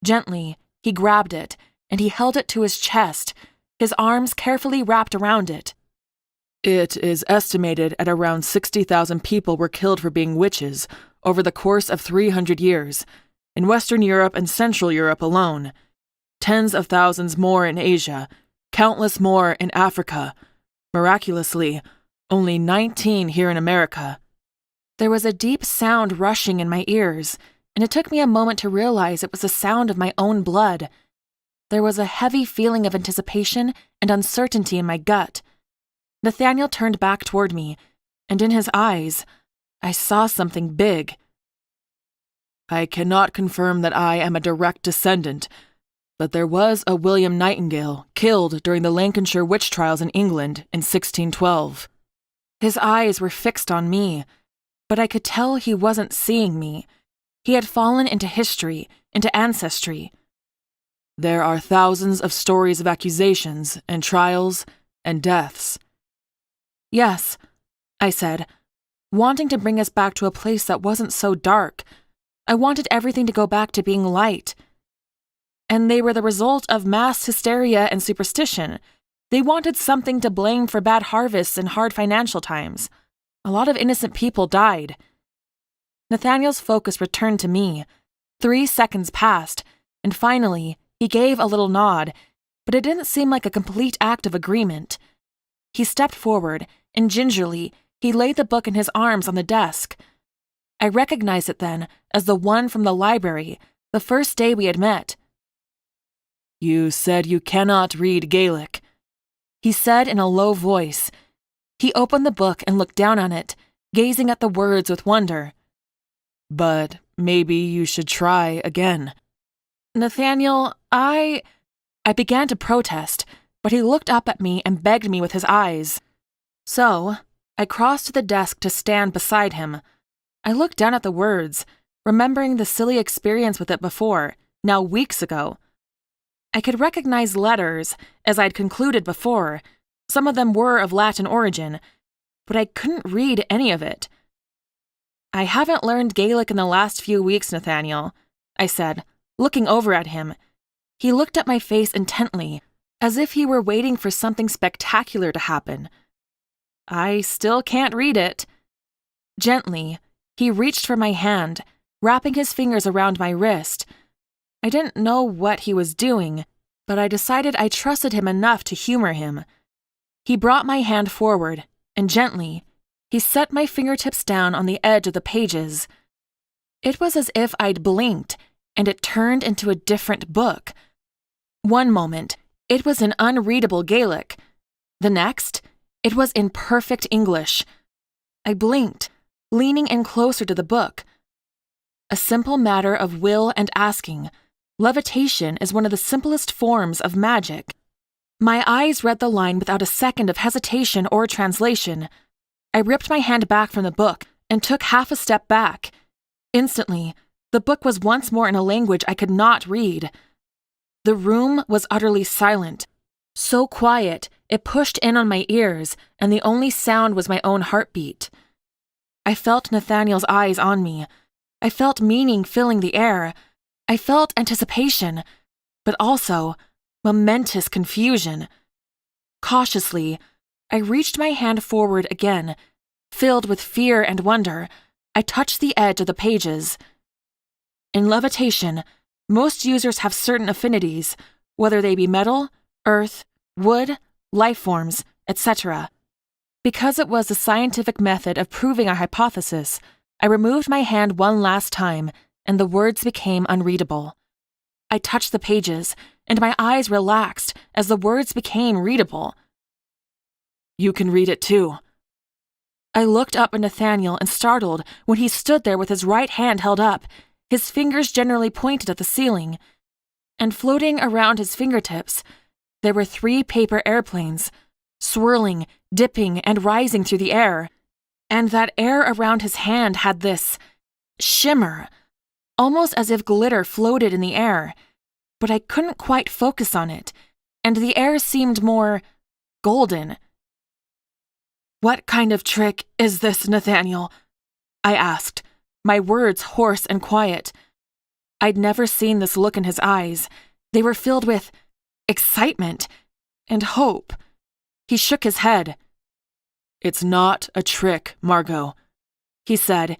Gently, he grabbed it, and he held it to his chest, his arms carefully wrapped around it. It is estimated at around 60,000 people were killed for being witches over the course of 300 years, in Western Europe and Central Europe alone. Tens of thousands more in Asia, countless more in Africa. Miraculously, only 19 here in America. There was a deep sound rushing in my ears, and it took me a moment to realize it was the sound of my own blood. There was a heavy feeling of anticipation and uncertainty in my gut. Nathaniel turned back toward me, and in his eyes, I saw something big. I cannot confirm that I am a direct descendant, but there was a William Nightingale killed during the Lancashire witch trials in England in 1612. His eyes were fixed on me, but I could tell he wasn't seeing me. He had fallen into history, into ancestry. There are thousands of stories of accusations and trials and deaths. Yes, I said, wanting to bring us back to a place that wasn't so dark. I wanted everything to go back to being light. And they were the result of mass hysteria and superstition. They wanted something to blame for bad harvests and hard financial times. A lot of innocent people died. Nathaniel's focus returned to me. 3 seconds passed, and finally, he gave a little nod, but it didn't seem like a complete act of agreement. He stepped forward, and gingerly, he laid the book in his arms on the desk. I recognized it then as the one from the library, the first day we had met. You said you cannot read Gaelic, he said in a low voice. He opened the book and looked down on it, gazing at the words with wonder. But maybe you should try again. Nathaniel, I began to protest, but he looked up at me and begged me with his eyes. So, I crossed to the desk to stand beside him. I looked down at the words, remembering the silly experience with it before, now weeks ago. I could recognize letters, as I'd concluded before. Some of them were of Latin origin, but I couldn't read any of it. I haven't learned Gaelic in the last few weeks, Nathaniel, I said, looking over at him. He looked at my face intently, as if he were waiting for something spectacular to happen. I still can't read it. Gently, he reached for my hand, wrapping his fingers around my wrist. I didn't know what he was doing, but I decided I trusted him enough to humor him. He brought my hand forward, and gently, he set my fingertips down on the edge of the pages. It was as if I'd blinked, and it turned into a different book. One moment, it was in unreadable Gaelic. The next, it was in perfect English. I blinked, leaning in closer to the book. A simple matter of will and asking. Levitation is one of the simplest forms of magic. My eyes read the line without a second of hesitation or translation. I ripped my hand back from the book and took half a step back. Instantly, the book was once more in a language I could not read. The room was utterly silent, so quiet it pushed in on my ears, and the only sound was my own heartbeat. I felt Nathaniel's eyes on me. I felt meaning filling the air. I felt anticipation, but also momentous confusion. Cautiously, I reached my hand forward again. Filled with fear and wonder, I touched the edge of the pages. In levitation, most users have certain affinities, whether they be metal, earth, wood, life forms, etc. Because it was a scientific method of proving our hypothesis, I removed my hand one last time, and the words became unreadable. I touched the pages, and my eyes relaxed as the words became readable. You can read it too. I looked up at Nathaniel and startled when he stood there with his right hand held up, his fingers generally pointed at the ceiling. And floating around his fingertips, there were 3 paper airplanes, swirling, dipping, and rising through the air. And that air around his hand had this shimmer, almost as if glitter floated in the air, but I couldn't quite focus on it, and the air seemed more golden. What kind of trick is this, Nathaniel? I asked, my words hoarse and quiet. I'd never seen this look in his eyes. They were filled with excitement and hope. He shook his head. It's not a trick, Margot, he said.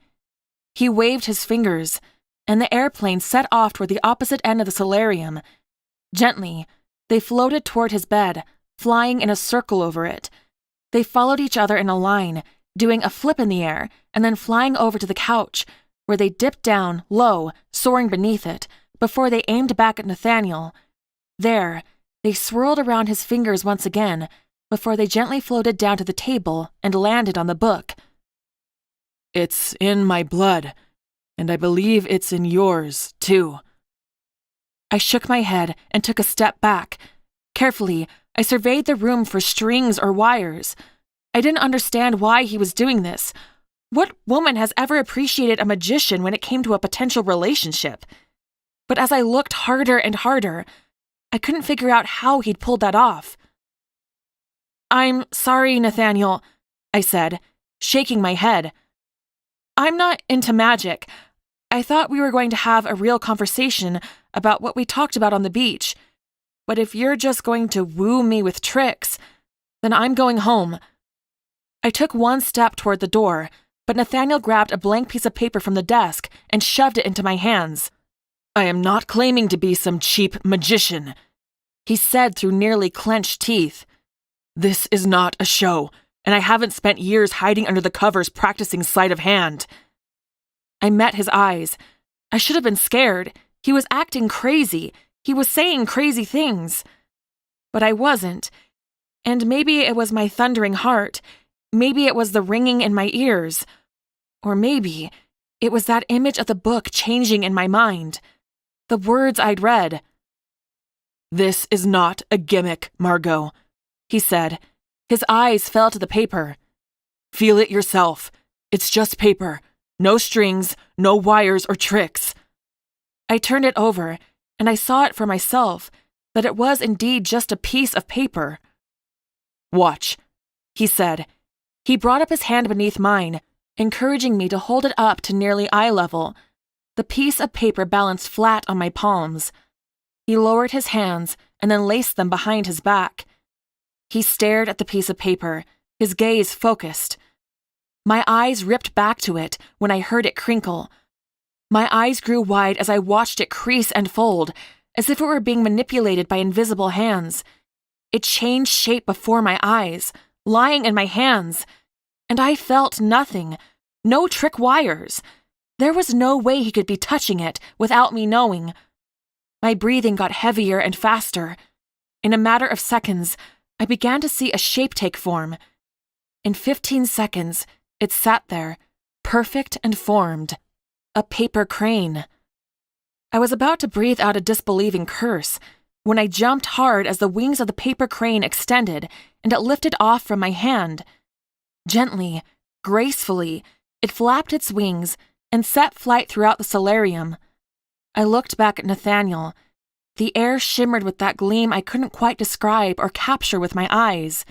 He waved his fingers, and the airplane set off toward the opposite end of the solarium. Gently, they floated toward his bed, flying in a circle over it. They followed each other in a line, doing a flip in the air, and then flying over to the couch, where they dipped down, low, soaring beneath it, before they aimed back at Nathaniel. There, they swirled around his fingers once again, before they gently floated down to the table and landed on the book. It's in my blood, and I believe it's in yours, too. I shook my head and took a step back. Carefully, I surveyed the room for strings or wires. I didn't understand why he was doing this. What woman has ever appreciated a magician when it came to a potential relationship? But as I looked harder and harder, I couldn't figure out how he'd pulled that off. I'm sorry, Nathaniel, I said, shaking my head. I'm not into magic. I thought we were going to have a real conversation about what we talked about on the beach. But if you're just going to woo me with tricks, then I'm going home. I took one step toward the door, but Nathaniel grabbed a blank piece of paper from the desk and shoved it into my hands. I am not claiming to be some cheap magician, he said through nearly clenched teeth. This is not a show, and I haven't spent years hiding under the covers practicing sleight of hand. I met his eyes. I should have been scared. He was acting crazy. He was saying crazy things. But I wasn't. And maybe it was my thundering heart. Maybe it was the ringing in my ears. Or maybe it was that image of the book changing in my mind. The words I'd read. This is not a gimmick, Margot, he said. His eyes fell to the paper. Feel it yourself. It's just paper. No strings, no wires or tricks. I turned it over, and I saw it for myself, that it was indeed just a piece of paper. Watch, he said. He brought up his hand beneath mine, encouraging me to hold it up to nearly eye level. The piece of paper balanced flat on my palms. He lowered his hands and then laced them behind his back. He stared at the piece of paper, his gaze focused. My eyes ripped back to it when I heard it crinkle. My eyes grew wide as I watched it crease and fold, as if it were being manipulated by invisible hands. It changed shape before my eyes, lying in my hands, and I felt nothing, no trick wires. There was no way he could be touching it without me knowing. My breathing got heavier and faster. In a matter of seconds, I began to see a shape take form. In 15 seconds, it sat there, perfect and formed. A paper crane. I was about to breathe out a disbelieving curse, when I jumped hard as the wings of the paper crane extended and it lifted off from my hand. Gently, gracefully, it flapped its wings and set flight throughout the solarium. I looked back at Nathaniel. The air shimmered with that gleam I couldn't quite describe or capture with my eyes.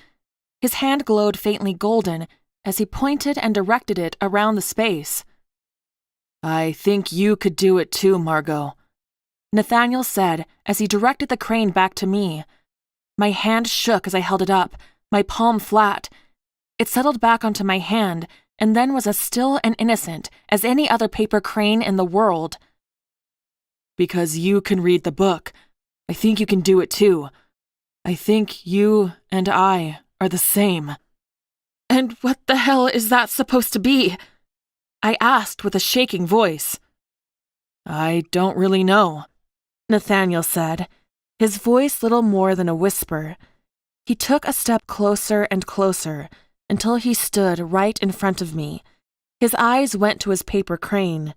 His hand glowed faintly golden as he pointed and directed it around the space. I think you could do it too, Margot, Nathaniel said as he directed the crane back to me. My hand shook as I held it up, my palm flat. It settled back onto my hand and then was as still and innocent as any other paper crane in the world. Because you can read the book, I think you can do it too. I think you and I are the same. And what the hell is that supposed to be? I asked with a shaking voice. I don't really know, Nathaniel said, his voice little more than a whisper. He took a step closer and closer until he stood right in front of me. His eyes went to his paper crane.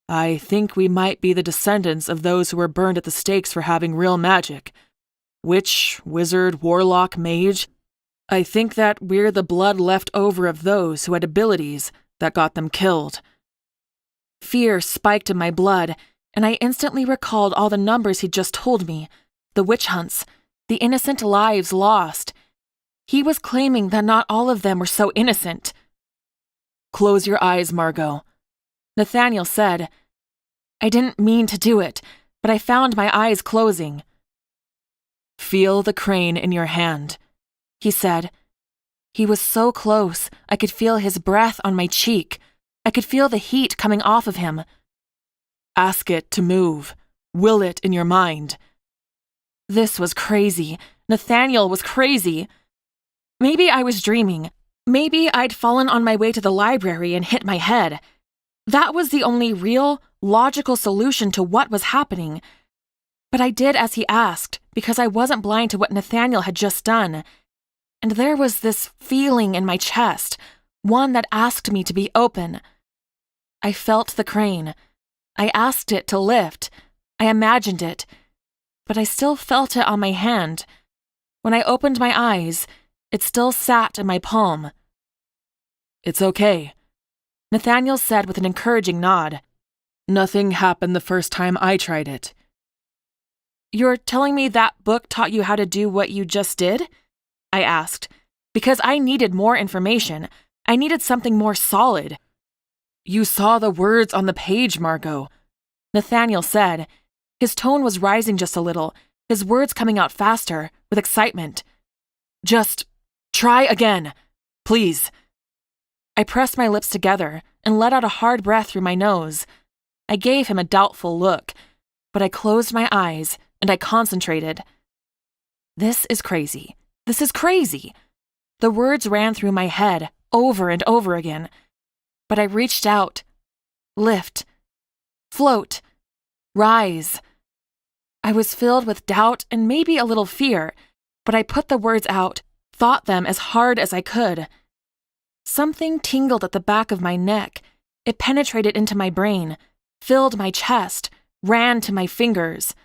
I think we might be the descendants of those who were burned at the stakes for having real magic. Witch, wizard, warlock, mage. I think that we're the blood left over of those who had abilities that got them killed. Fear spiked in my blood, and I instantly recalled all the numbers he'd just told me, the witch hunts, the innocent lives lost. He was claiming that not all of them were so innocent. Close your eyes, Margot, Nathaniel said. I didn't mean to do it, but I found my eyes closing. Feel the crane in your hand, he said. He was so close, I could feel his breath on my cheek. I could feel the heat coming off of him. Ask it to move. Will it in your mind. This was crazy. Nathaniel was crazy. Maybe I was dreaming. Maybe I'd fallen on my way to the library and hit my head. That was the only real, logical solution to what was happening. But I did as he asked because I wasn't blind to what Nathaniel had just done. And there was this feeling in my chest, one that asked me to be open. I felt the crane. I asked it to lift. I imagined it. But I still felt it on my hand. When I opened my eyes, it still sat in my palm. It's okay, Nathaniel said with an encouraging nod. Nothing happened the first time I tried it. You're telling me that book taught you how to do what you just did? I asked, because I needed more information. I needed something more solid. You saw the words on the page, Margot, Nathaniel said. His tone was rising just a little, his words coming out faster, with excitement. Just try again, please. I pressed my lips together and let out a hard breath through my nose. I gave him a doubtful look, but I closed my eyes and I concentrated. This is crazy. This is crazy. The words ran through my head over and over again. But I reached out. Lift. Float. Rise. I was filled with doubt and maybe a little fear, but I put the words out, thought them as hard as I could. Something tingled at the back of my neck. It penetrated into my brain, filled my chest, ran to my fingers.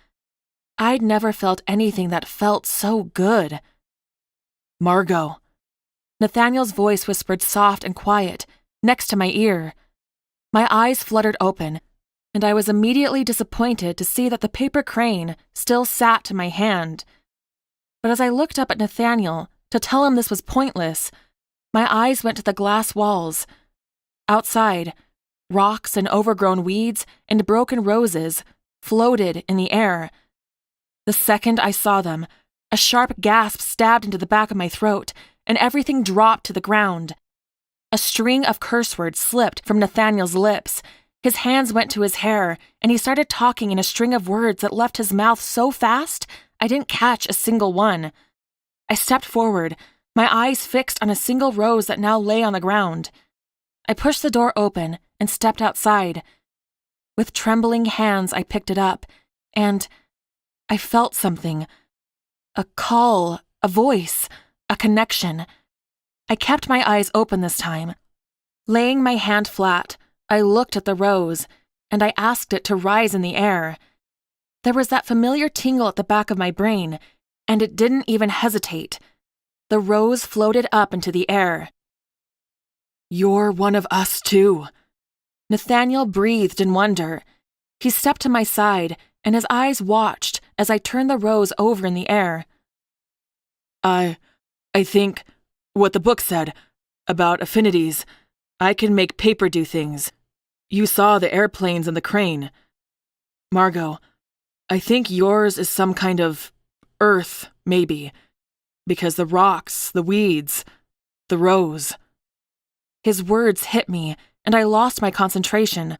I'd never felt anything that felt so good. Margot. Nathaniel's voice whispered soft and quiet, next to my ear. My eyes fluttered open, and I was immediately disappointed to see that the paper crane still sat to my hand. But as I looked up at Nathaniel to tell him this was pointless, my eyes went to the glass walls. Outside, rocks and overgrown weeds and broken roses floated in the air. The second I saw them, a sharp gasp stabbed into the back of my throat, and everything dropped to the ground. A string of curse words slipped from Nathaniel's lips. His hands went to his hair, and he started talking in a string of words that left his mouth so fast I didn't catch a single one. I stepped forward, my eyes fixed on a single rose that now lay on the ground. I pushed the door open and stepped outside. With trembling hands, I picked it up, and I felt something. A call, a voice, a connection. I kept my eyes open this time. Laying my hand flat, I looked at the rose, and I asked it to rise in the air. There was that familiar tingle at the back of my brain, and it didn't even hesitate. The rose floated up into the air. "You're one of us too." Nathaniel breathed in wonder. He stepped to my side, and his eyes watched as I turned the rose over in the air. I think what the book said about affinities. I can make paper do things. You saw the airplanes and the crane. Margot, I think yours is some kind of earth, maybe, because the rocks, the weeds, the rose. His words hit me, and I lost my concentration.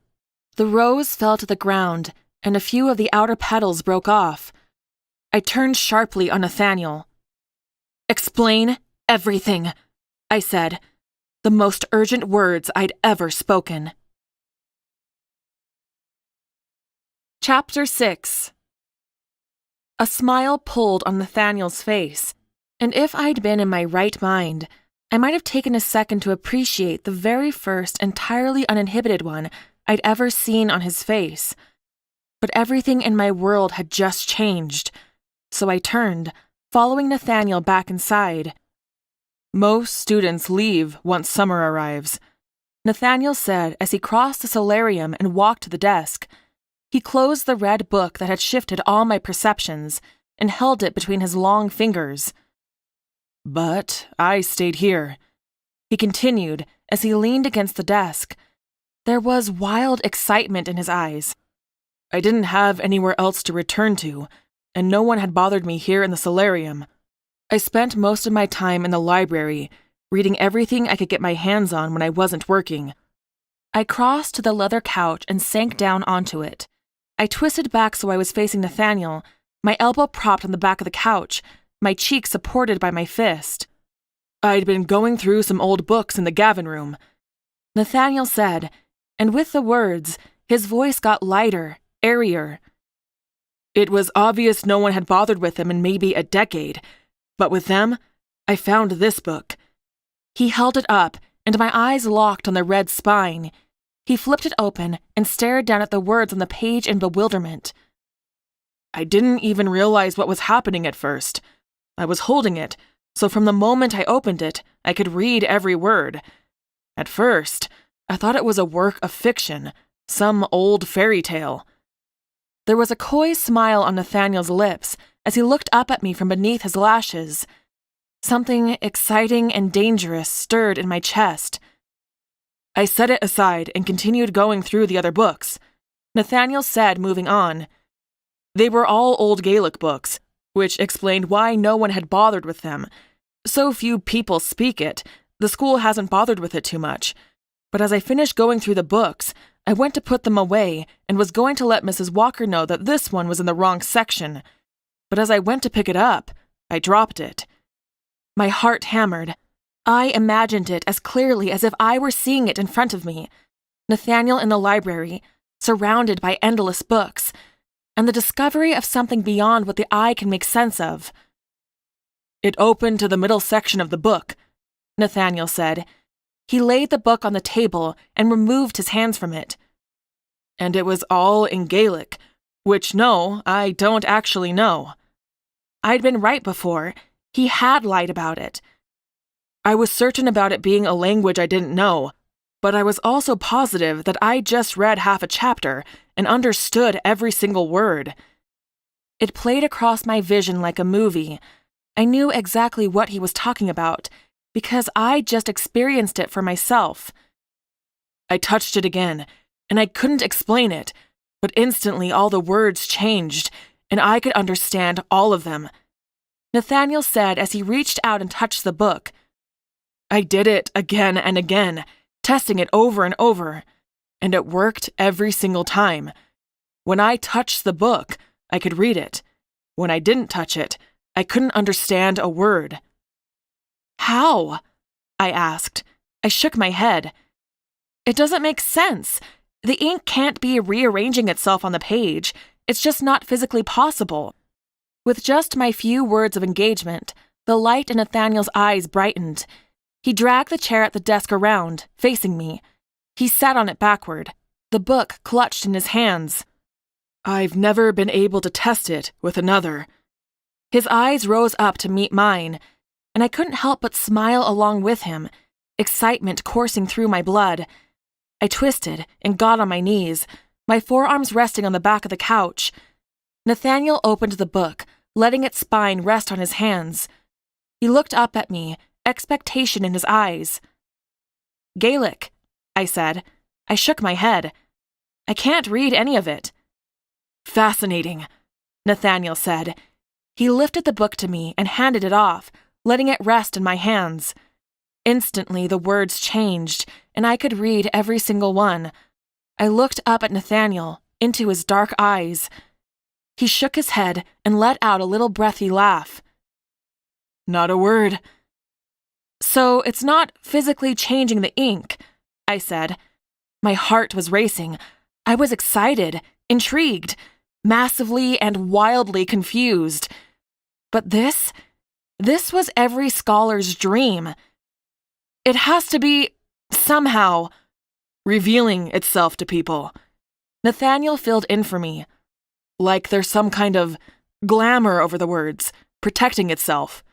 The rose fell to the ground, and a few of the outer petals broke off. I turned sharply on Nathaniel. "Explain everything," I said, the most urgent words I'd ever spoken. Chapter 6. A smile pulled on Nathaniel's face, and if I'd been in my right mind, I might have taken a second to appreciate the very first entirely uninhibited one I'd ever seen on his face. But everything in my world had just changed, so I turned, following Nathaniel back inside. "Most students leave once summer arrives," Nathaniel said as he crossed the solarium and walked to the desk. He closed the red book that had shifted all my perceptions and held it between his long fingers. "But I stayed here," he continued as he leaned against the desk. There was wild excitement in his eyes. "I didn't have anywhere else to return to, and no one had bothered me here in the solarium. I spent most of my time in the library, reading everything I could get my hands on when I wasn't working." I crossed to the leather couch and sank down onto it. I twisted back so I was facing Nathaniel, my elbow propped on the back of the couch, my cheek supported by my fist. "I'd been going through some old books in the Gavin room," Nathaniel said, and with the words, his voice got lighter, airier. "It was obvious no one had bothered with them in maybe a decade, but with them, I found this book." He held it up, and my eyes locked on the red spine. He flipped it open and stared down at the words on the page in bewilderment. "I didn't even realize what was happening at first. I was holding it, so from the moment I opened it, I could read every word. At first, I thought it was a work of fiction, some old fairy tale." There was a coy smile on Nathaniel's lips as he looked up at me from beneath his lashes. Something exciting and dangerous stirred in my chest. "I set it aside and continued going through the other books," Nathaniel said, moving on. "They were all old Gaelic books, which explained why no one had bothered with them. So few people speak it, the school hasn't bothered with it too much. But as I finished going through the books, I went to put them away and was going to let Mrs. Walker know that this one was in the wrong section. But as I went to pick it up, I dropped it." My heart hammered. I imagined it as clearly as if I were seeing it in front of me. Nathaniel in the library, surrounded by endless books, and the discovery of something beyond what the eye can make sense of. "It opened to the middle section of the book," Nathaniel said. He laid the book on the table and removed his hands from it. "And it was all in Gaelic, which no, I don't actually know." I'd been right before. He had lied about it. "I was certain about it being a language I didn't know, but I was also positive that I just read half a chapter and understood every single word." It played across my vision like a movie. I knew exactly what he was talking about, because I just experienced it for myself. "I touched it again, and I couldn't explain it, but instantly all the words changed, and I could understand all of them," Nathaniel said as he reached out and touched the book. "I did it again and again, testing it over and over, and it worked every single time. When I touched the book, I could read it. When I didn't touch it, I couldn't understand a word." "How?" I asked. I shook my head. "It doesn't make sense. The ink can't be rearranging itself on the page. It's just not physically possible." With just my few words of engagement, the light in Nathaniel's eyes brightened. He dragged the chair at the desk around, facing me. He sat on it backward, the book clutched in his hands. I've never been able to test it with another. His eyes rose up to meet mine, and I couldn't help but smile along with him, excitement coursing through my blood. I twisted and got on my knees, my forearms resting on the back of the couch. Nathaniel opened the book, letting its spine rest on his hands. He looked up at me, expectation in his eyes. "Gaelic," I said. I shook my head. "I can't read any of it." "Fascinating," Nathaniel said. He lifted the book to me and handed it off, letting it rest in my hands. Instantly, the words changed, and I could read every single one. I looked up at Nathaniel, into his dark eyes. He shook his head and let out a little breathy laugh. "Not a word." "So it's not physically changing the ink," I said. My heart was racing. I was excited, intrigued, massively and wildly confused. But this was every scholar's dream. It has to be, somehow, revealing itself to people. Nathaniel filled in for me. Like there's some kind of glamour over the words, protecting itself.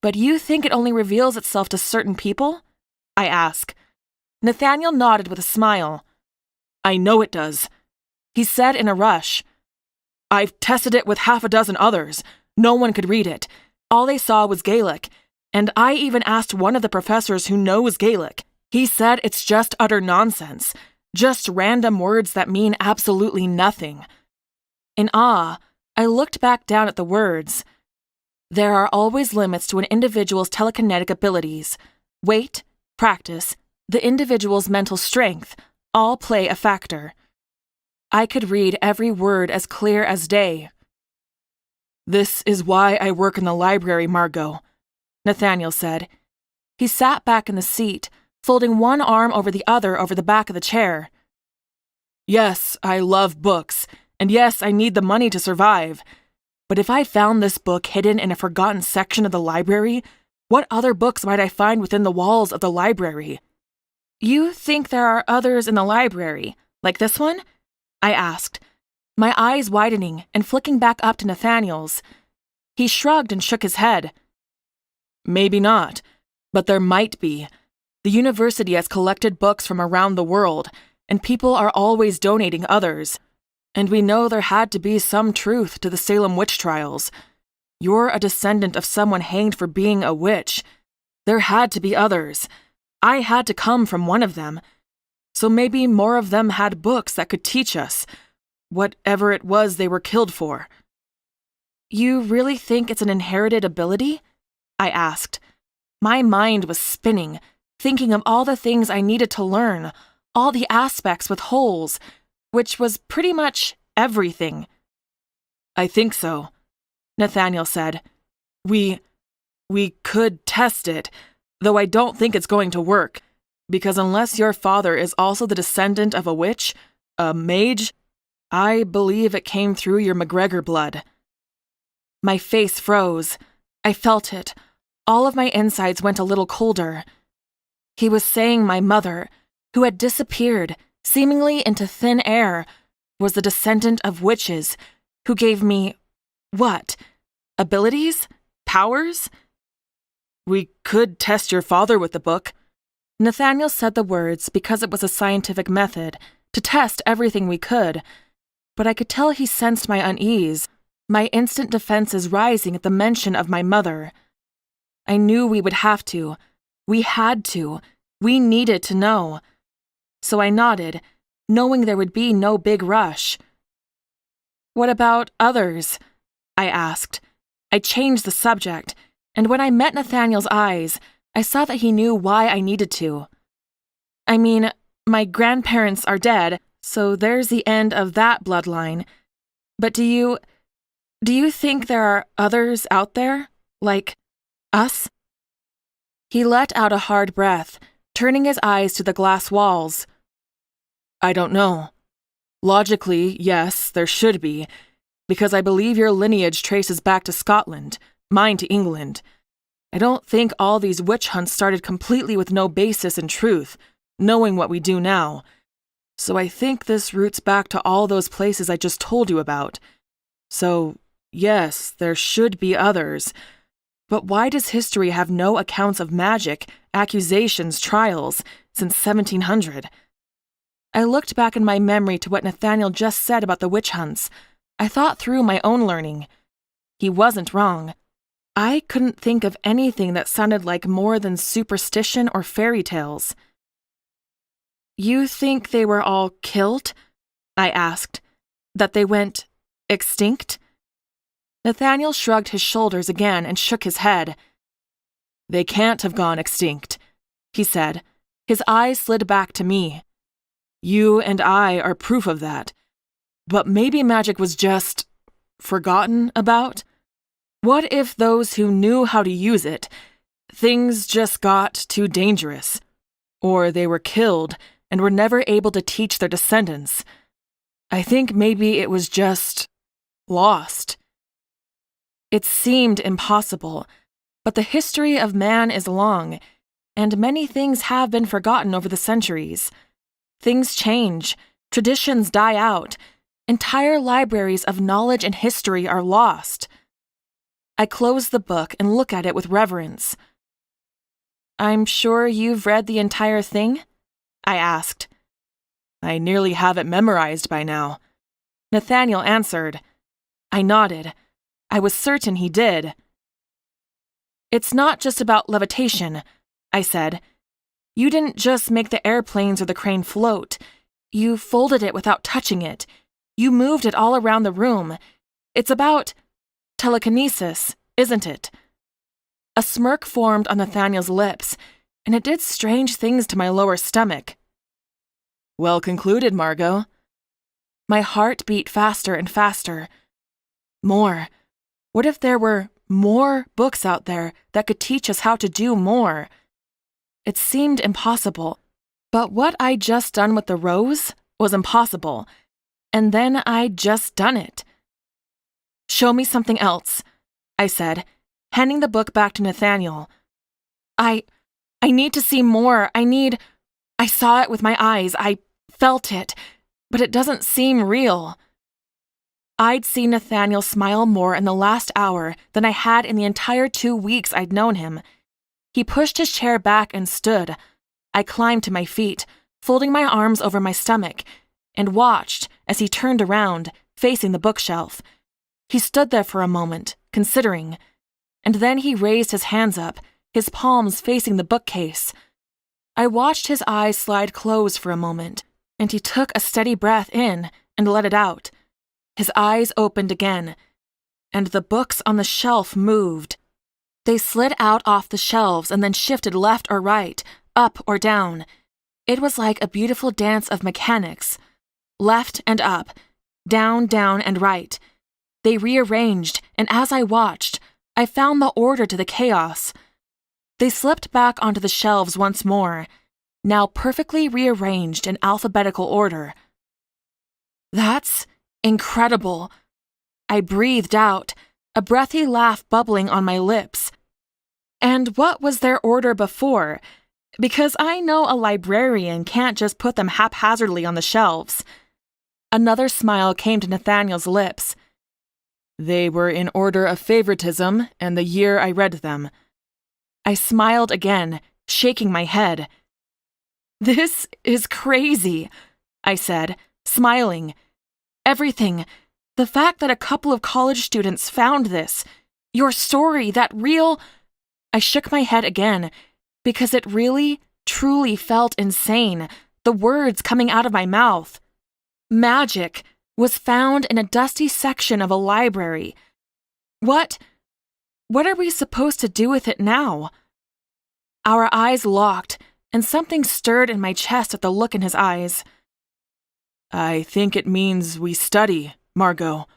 "But you think it only reveals itself to certain people?" I asked. Nathaniel nodded with a smile. "I know it does," he said in a rush. "I've tested it with half a dozen others. No one could read it. All they saw was Gaelic. And I even asked one of the professors who knows Gaelic. He said it's just utter nonsense. Just random words that mean absolutely nothing." In awe, I looked back down at the words. There are always limits to an individual's telekinetic abilities. Weight, practice, the individual's mental strength, all play a factor. I could read every word as clear as day. "This is why I work in the library, Margot," Nathaniel said. He sat back in the seat, folding one arm over the other over the back of the chair. "Yes, I love books, and yes, I need the money to survive. But if I found this book hidden in a forgotten section of the library, what other books might I find within the walls of the library?" "You think there are others in the library, like this one?" I asked, my eyes widening and flicking back up to Nathaniel's. He shrugged and shook his head. "Maybe not, but there might be. The university has collected books from around the world, and people are always donating others. And we know there had to be some truth to the Salem witch trials. You're a descendant of someone hanged for being a witch. There had to be others. I had to come from one of them. So maybe more of them had books that could teach us whatever it was they were killed for." "You really think it's an inherited ability?" I asked. My mind was spinning, thinking of all the things I needed to learn, all the aspects with holes, which was pretty much everything. "I think so," Nathaniel said. We could test it, though I don't think it's going to work, because unless your father is also the descendant of a witch, a mage, I believe it came through your McGregor blood." My face froze. I felt it. All of my insides went a little colder. He was saying my mother, who had disappeared, seemingly into thin air, was the descendant of witches, who gave me, what? Abilities? Powers? "We could test your father with the book." Nathaniel said the words because it was a scientific method, to test everything we could. But I could tell he sensed my unease, my instant defenses rising at the mention of my mother. I knew we would have to. We had to. We needed to know. So I nodded, knowing there would be no big rush. "What about others?" I asked. I changed the subject, and when I met Nathaniel's eyes, I saw that he knew why I needed to. "I mean, my grandparents are dead, so there's the end of that bloodline. But do you think there are others out there, like us?" He let out a hard breath, turning his eyes to the glass walls. "I don't know. Logically, yes, there should be, because I believe your lineage traces back to Scotland, mine to England. I don't think all these witch hunts started completely with no basis in truth, knowing what we do now. So I think this roots back to all those places I just told you about. So, yes, there should be others. But why does history have no accounts of magic, accusations, trials, since 1700? I looked back in my memory to what Nathaniel just said about the witch hunts. I thought through my own learning. He wasn't wrong. I couldn't think of anything that sounded like more than superstition or fairy tales. You think they were all killed? I asked. That they went extinct? Nathaniel shrugged his shoulders again and shook his head. They can't have gone extinct, he said. His eyes slid back to me. You and I are proof of that. But maybe magic was just forgotten about? What if those who knew how to use it, things just got too dangerous? Or they were killed and were never able to teach their descendants? I think maybe it was just lost. It seemed impossible, but the history of man is long, and many things have been forgotten over the centuries. Things change, traditions die out, entire libraries of knowledge and history are lost. I close the book and look at it with reverence. I'm sure you've read the entire thing? I asked. I nearly have it memorized by now. Nathaniel answered. I nodded. I was certain he did. It's not just about levitation, I said. You didn't just make the airplanes or the crane float. You folded it without touching it. You moved it all around the room. It's about telekinesis, isn't it? A smirk formed on Nathaniel's lips, and it did strange things to my lower stomach. Well concluded, Margot. My heart beat faster and faster. More. What if there were more books out there that could teach us how to do more? It seemed impossible, but what I'd just done with the rose was impossible, and then I'd just done it. Show me something else, I said, handing the book back to Nathaniel. I need to see more. I saw it with my eyes. I felt it, but it doesn't seem real. I'd seen Nathaniel smile more in the last hour than I had in the entire 2 weeks I'd known him. He pushed his chair back and stood. I climbed to my feet, folding my arms over my stomach, and watched as he turned around, facing the bookshelf. He stood there for a moment, considering, and then he raised his hands up, his palms facing the bookcase. I watched his eyes slide closed for a moment, and he took a steady breath in and let it out. His eyes opened again, and the books on the shelf moved. They slid out off the shelves and then shifted left or right, up or down. It was like a beautiful dance of mechanics. Left and up, down, down, and right. They rearranged, and as I watched, I found the order to the chaos. They slipped back onto the shelves once more, now perfectly rearranged in alphabetical order. That's incredible. I breathed out, a breathy laugh bubbling on my lips. And what was their order before? Because I know a librarian can't just put them haphazardly on the shelves. Another smile came to Nathaniel's lips. They were in order of favoritism and the year I read them. I smiled again, shaking my head. This is crazy, I said, smiling. Everything. The fact that a couple of college students found this. Your story, that real... I shook my head again, because it really, truly felt insane, the words coming out of my mouth. Magic was found in a dusty section of a library. What are we supposed to do with it now? Our eyes locked, and something stirred in my chest at the look in his eyes. I think it means we study, Margot,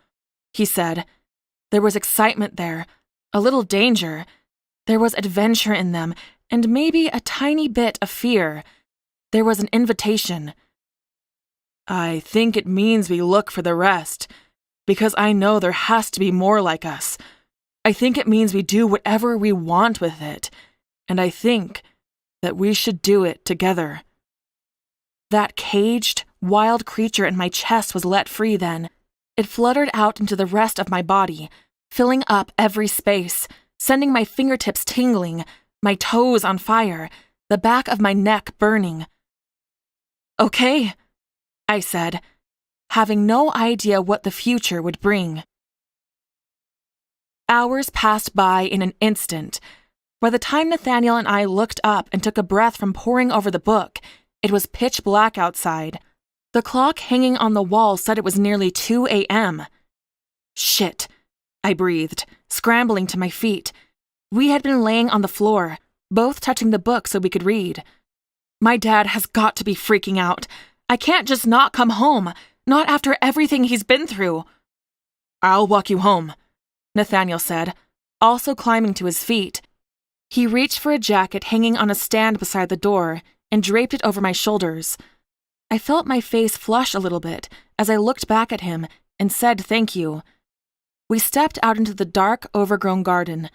he said. There was excitement there, a little danger. There was adventure in them, and maybe a tiny bit of fear. There was an invitation. I think it means we look for the rest, because I know there has to be more like us. I think it means we do whatever we want with it, and I think that we should do it together. That caged, wild creature in my chest was let free then. It fluttered out into the rest of my body, filling up every space, sending my fingertips tingling, my toes on fire, the back of my neck burning. "Okay," I said, having no idea what the future would bring. Hours passed by in an instant. By the time Nathaniel and I looked up and took a breath from poring over the book, it was pitch black outside. The clock hanging on the wall said it was nearly 2 a.m. "Shit," I breathed, scrambling to my feet. We had been laying on the floor, both touching the book so we could read. My dad has got to be freaking out. I can't just not come home, not after everything he's been through. "I'll walk you home," Nathaniel said, also climbing to his feet. He reached for a jacket hanging on a stand beside the door and draped it over my shoulders. I felt my face flush a little bit as I looked back at him and said thank you. We stepped out into the dark, overgrown garden.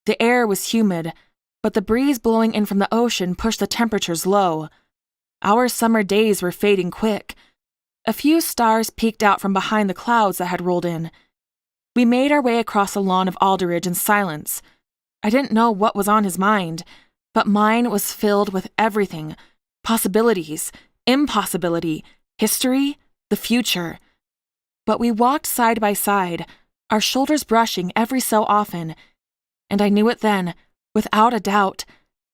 The air was humid, but the breeze blowing in from the ocean pushed the temperatures low. Our summer days were fading quick. A few stars peeked out from behind the clouds that had rolled in. We made our way across a lawn of alderage in silence. I didn't know what was on his mind, but mine was filled with everything: possibilities, impossibility, history, the future. But we walked side by side, our shoulders brushing every so often, and I knew it then, without a doubt,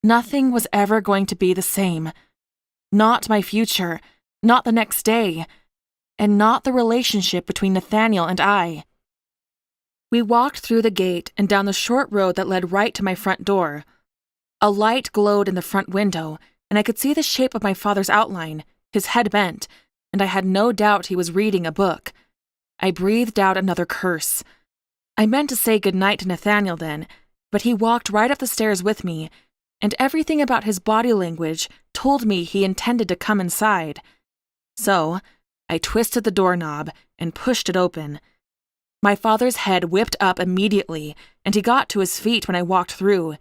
nothing was ever going to be the same. Not my future, not the next day, and not the relationship between Nathaniel and I. We walked through the gate and down the short road that led right to my front door. A light glowed in the front window, and I could see the shape of my father's outline, his head bent, and I had no doubt he was reading a book. I breathed out another curse. I meant to say goodnight to Nathaniel then, but he walked right up the stairs with me, and everything about his body language told me he intended to come inside. So, I twisted the doorknob and pushed it open. My father's head whipped up immediately, and he got to his feet when I walked through.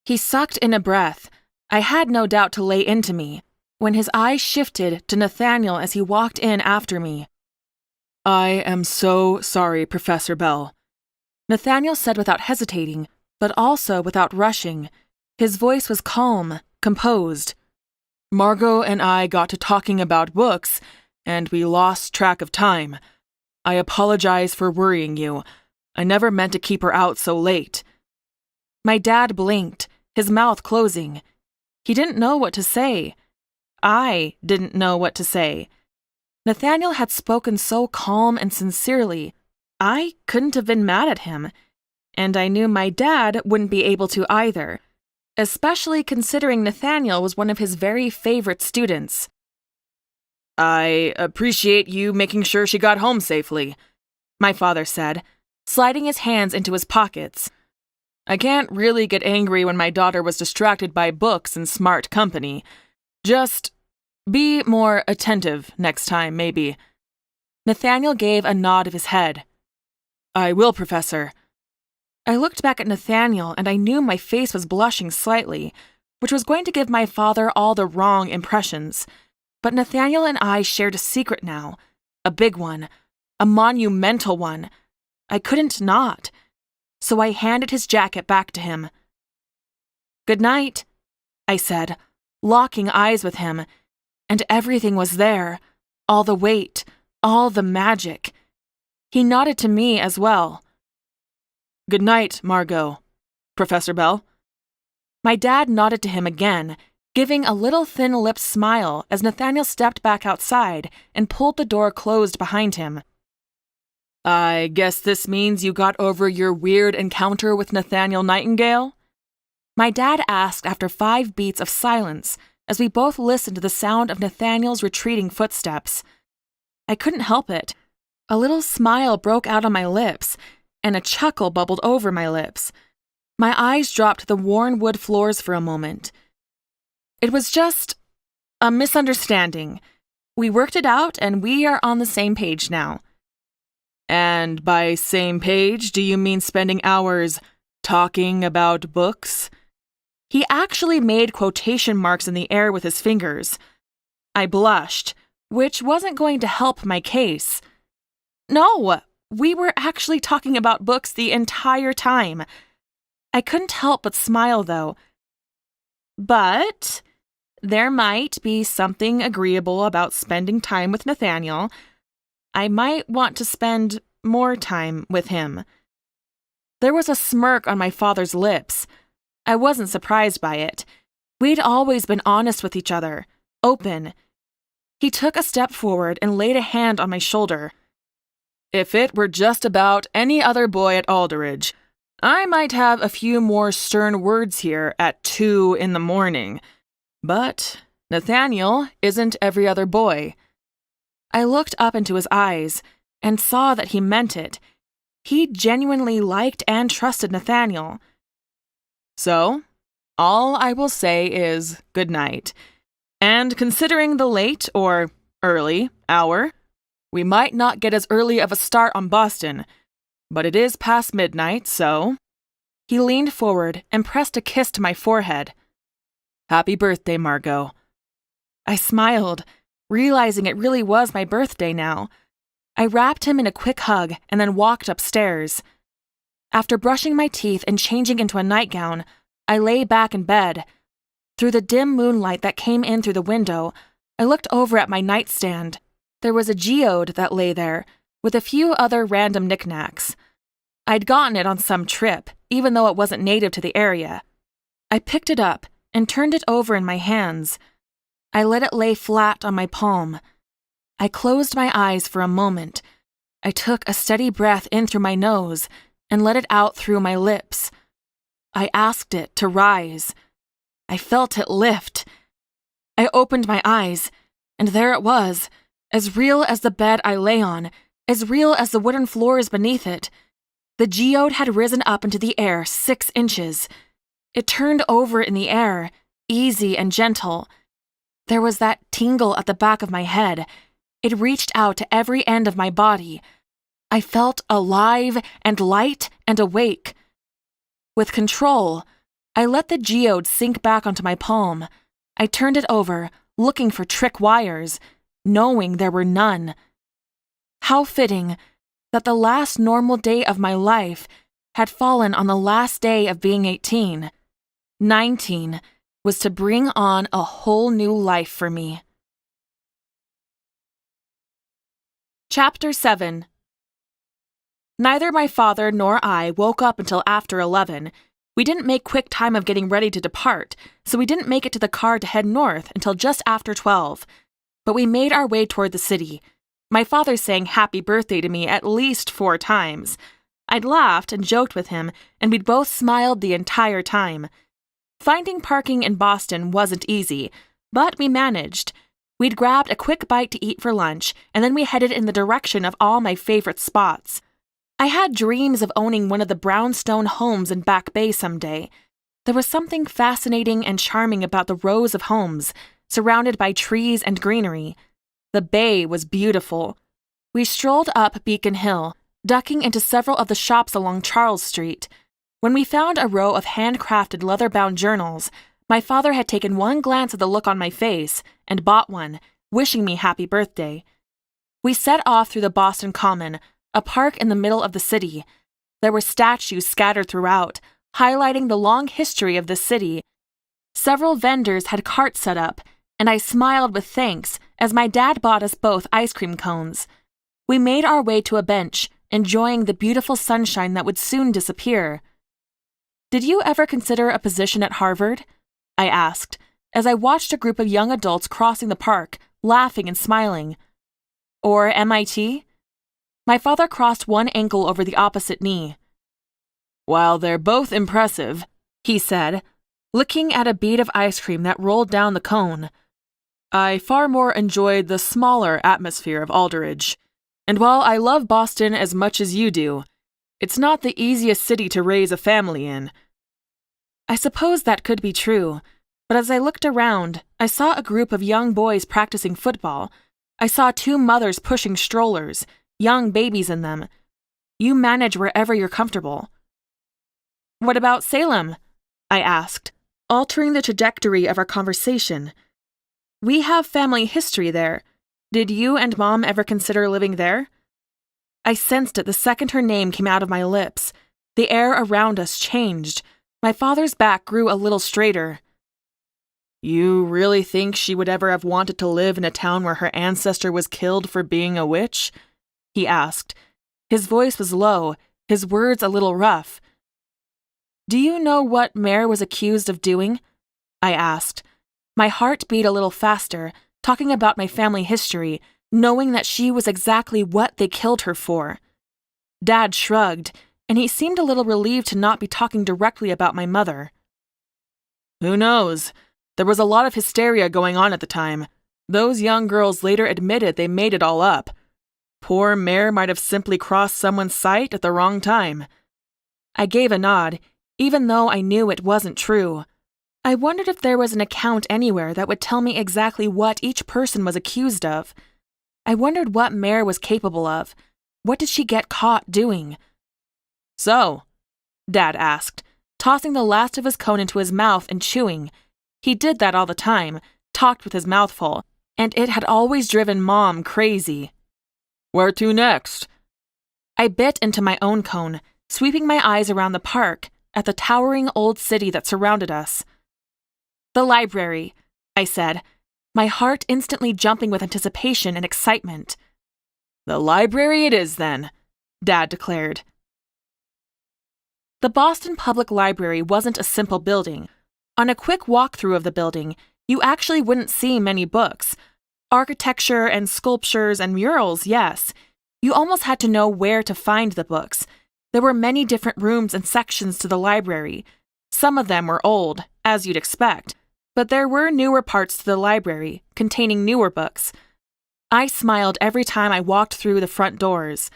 He sucked in a breath, I had no doubt to lay into me, when his eyes shifted to Nathaniel as he walked in after me. "I am so sorry, Professor Bell," Nathaniel said without hesitating, but also without rushing. His voice was calm, composed. "Margot and I got to talking about books, and we lost track of time. I apologize for worrying you. I never meant to keep her out so late." My dad blinked, his mouth closing. He didn't know what to say. I didn't know what to say. Nathaniel had spoken so calm and sincerely. I couldn't have been mad at him, and I knew my dad wouldn't be able to either, especially considering Nathaniel was one of his very favorite students. "I appreciate you making sure she got home safely," my father said, sliding his hands into his pockets. "I can't really get angry when my daughter was distracted by books and smart company. Just be more attentive next time, maybe." Nathaniel gave a nod of his head. "I will, Professor." I looked back at Nathaniel and I knew my face was blushing slightly, which was going to give my father all the wrong impressions. But Nathaniel and I shared a secret now, a big one, a monumental one. I couldn't not. So I handed his jacket back to him. "Good night," I said, locking eyes with him, and everything was there, all the weight, all the magic. He nodded to me as well. "Good night, Margot. Professor Bell?" My dad nodded to him again, giving a little thin-lipped smile as Nathaniel stepped back outside and pulled the door closed behind him. "I guess this means you got over your weird encounter with Nathaniel Nightingale?" My dad asked after 5 beats of silence as we both listened to the sound of Nathaniel's retreating footsteps. I couldn't help it. A little smile broke out on my lips, and a chuckle bubbled over my lips. My eyes dropped to the worn wood floors for a moment. It was just a misunderstanding. We worked it out, and we are on the same page now. "And by same page, do you mean spending hours talking about books?" He actually made quotation marks in the air with his fingers. I blushed, which wasn't going to help my case. No, we were actually talking about books the entire time. I couldn't help but smile, though. But there might be something agreeable about spending time with Nathaniel. I might want to spend more time with him. There was a smirk on my father's lips. I wasn't surprised by it. We'd always been honest with each other, open. He took a step forward and laid a hand on my shoulder. If it were just about any other boy at Alderidge, I might have a few more stern words here at 2 a.m. But Nathaniel isn't every other boy. I looked up into his eyes and saw that he meant it. He genuinely liked and trusted Nathaniel. So, all I will say is good night. And considering the late or early hour, we might not get as early of a start on Boston, but it is past midnight, so... He leaned forward and pressed a kiss to my forehead. Happy birthday, Margot. I smiled, realizing it really was my birthday now. I wrapped him in a quick hug and then walked upstairs. After brushing my teeth and changing into a nightgown, I lay back in bed. Through the dim moonlight that came in through the window, I looked over at my nightstand. There was a geode that lay there, with a few other random knickknacks. I'd gotten it on some trip, even though it wasn't native to the area. I picked it up and turned it over in my hands. I let it lay flat on my palm. I closed my eyes for a moment. I took a steady breath in through my nose and let it out through my lips. I asked it to rise. I felt it lift. I opened my eyes, and there it was, as real as the bed I lay on, as real as the wooden floors beneath it. The geode had risen up into the air 6 inches. It turned over in the air, easy and gentle. There was that tingle at the back of my head. It reached out to every end of my body. I felt alive and light and awake. With control, I let the geode sink back onto my palm. I turned it over, looking for trick wires, knowing there were none. How fitting that the last normal day of my life had fallen on the last day of being 18. 19 was to bring on a whole new life for me. Chapter 7. Neither my father nor I woke up until after 11. We didn't make quick time of getting ready to depart, so we didn't make it to the car to head north until just after 12. But we made our way toward the city. My father sang happy birthday to me at least 4 times. I'd laughed and joked with him, and we'd both smiled the entire time. Finding parking in Boston wasn't easy, but we managed. We'd grabbed a quick bite to eat for lunch, and then we headed in the direction of all my favorite spots. I had dreams of owning one of the brownstone homes in Back Bay someday. There was something fascinating and charming about the rows of homes, surrounded by trees and greenery. The bay was beautiful. We strolled up Beacon Hill, ducking into several of the shops along Charles Street. When we found a row of handcrafted leather-bound journals, my father had taken one glance at the look on my face and bought one, wishing me happy birthday. We set off through the Boston Common, a park in the middle of the city. There were statues scattered throughout, highlighting the long history of the city. Several vendors had carts set up, and I smiled with thanks as my dad bought us both ice cream cones. We made our way to a bench, enjoying the beautiful sunshine that would soon disappear. "Did you ever consider a position at Harvard?" I asked, as I watched a group of young adults crossing the park, laughing and smiling. "Or MIT?" My father crossed one ankle over the opposite knee. "While they're both impressive," he said, looking at a bead of ice cream that rolled down the cone, "I far more enjoyed the smaller atmosphere of Alderidge. And while I love Boston as much as you do, it's not the easiest city to raise a family in." I suppose that could be true, but as I looked around, I saw a group of young boys practicing football. I saw 2 mothers pushing strollers, young babies in them. You manage wherever you're comfortable. "What about Salem?" I asked, altering the trajectory of our conversation. "We have family history there. Did you and Mom ever consider living there? I sensed it the second her name came out of my lips. The air around us changed. My father's back grew a little straighter. You really think she would ever have wanted to live in a town where her ancestor was killed for being a witch? He asked. His voice was low, his words a little rough. Do you know what Mare was accused of doing? I asked. My heart beat a little faster, talking about my family history, knowing that she was exactly what they killed her for. Dad shrugged, and he seemed a little relieved to not be talking directly about my mother. Who knows? There was a lot of hysteria going on at the time. Those young girls later admitted they made it all up. Poor Mare might have simply crossed someone's sight at the wrong time. I gave a nod, even though I knew it wasn't true. I wondered if there was an account anywhere that would tell me exactly what each person was accused of. I wondered what Mare was capable of. What did she get caught doing? So, Dad asked, tossing the last of his cone into his mouth and chewing. He did that all the time, talked with his mouth full, and it had always driven Mom crazy. Where to next? I bit into my own cone, sweeping my eyes around the park, at the towering old city that surrounded us. The library, I said, my heart instantly jumping with anticipation and excitement. The library it is, then, Dad declared. The Boston Public Library wasn't a simple building. On a quick walkthrough of the building, you actually wouldn't see many books. Architecture and sculptures and murals, yes. You almost had to know where to find the books. There were many different rooms and sections to the library. Some of them were old, as you'd expect, but there were newer parts to the library, containing newer books. I smiled every time I walked through the front doors.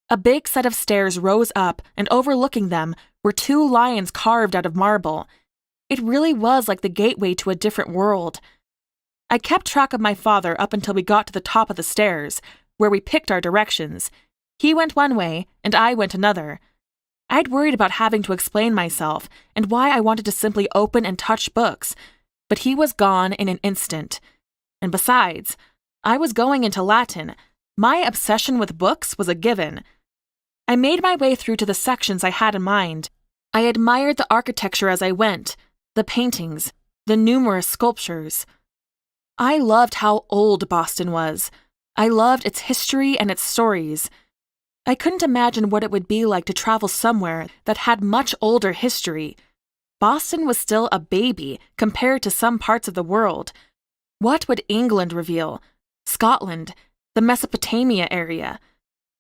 A big set of stairs rose up, and overlooking them were 2 lions carved out of marble. It really was like the gateway to a different world. I kept track of my father up until we got to the top of the stairs, where we picked our directions. He went one way, and I went another. I'd worried about having to explain myself and why I wanted to simply open and touch books, but he was gone in an instant. And besides, I was going into Latin. My obsession with books was a given. I made my way through to the sections I had in mind. I admired the architecture as I went, the paintings, the numerous sculptures. I loved how old Boston was. I loved its history and its stories. I couldn't imagine what it would be like to travel somewhere that had much older history. Boston was still a baby compared to some parts of the world. What would England reveal? Scotland, the Mesopotamia area.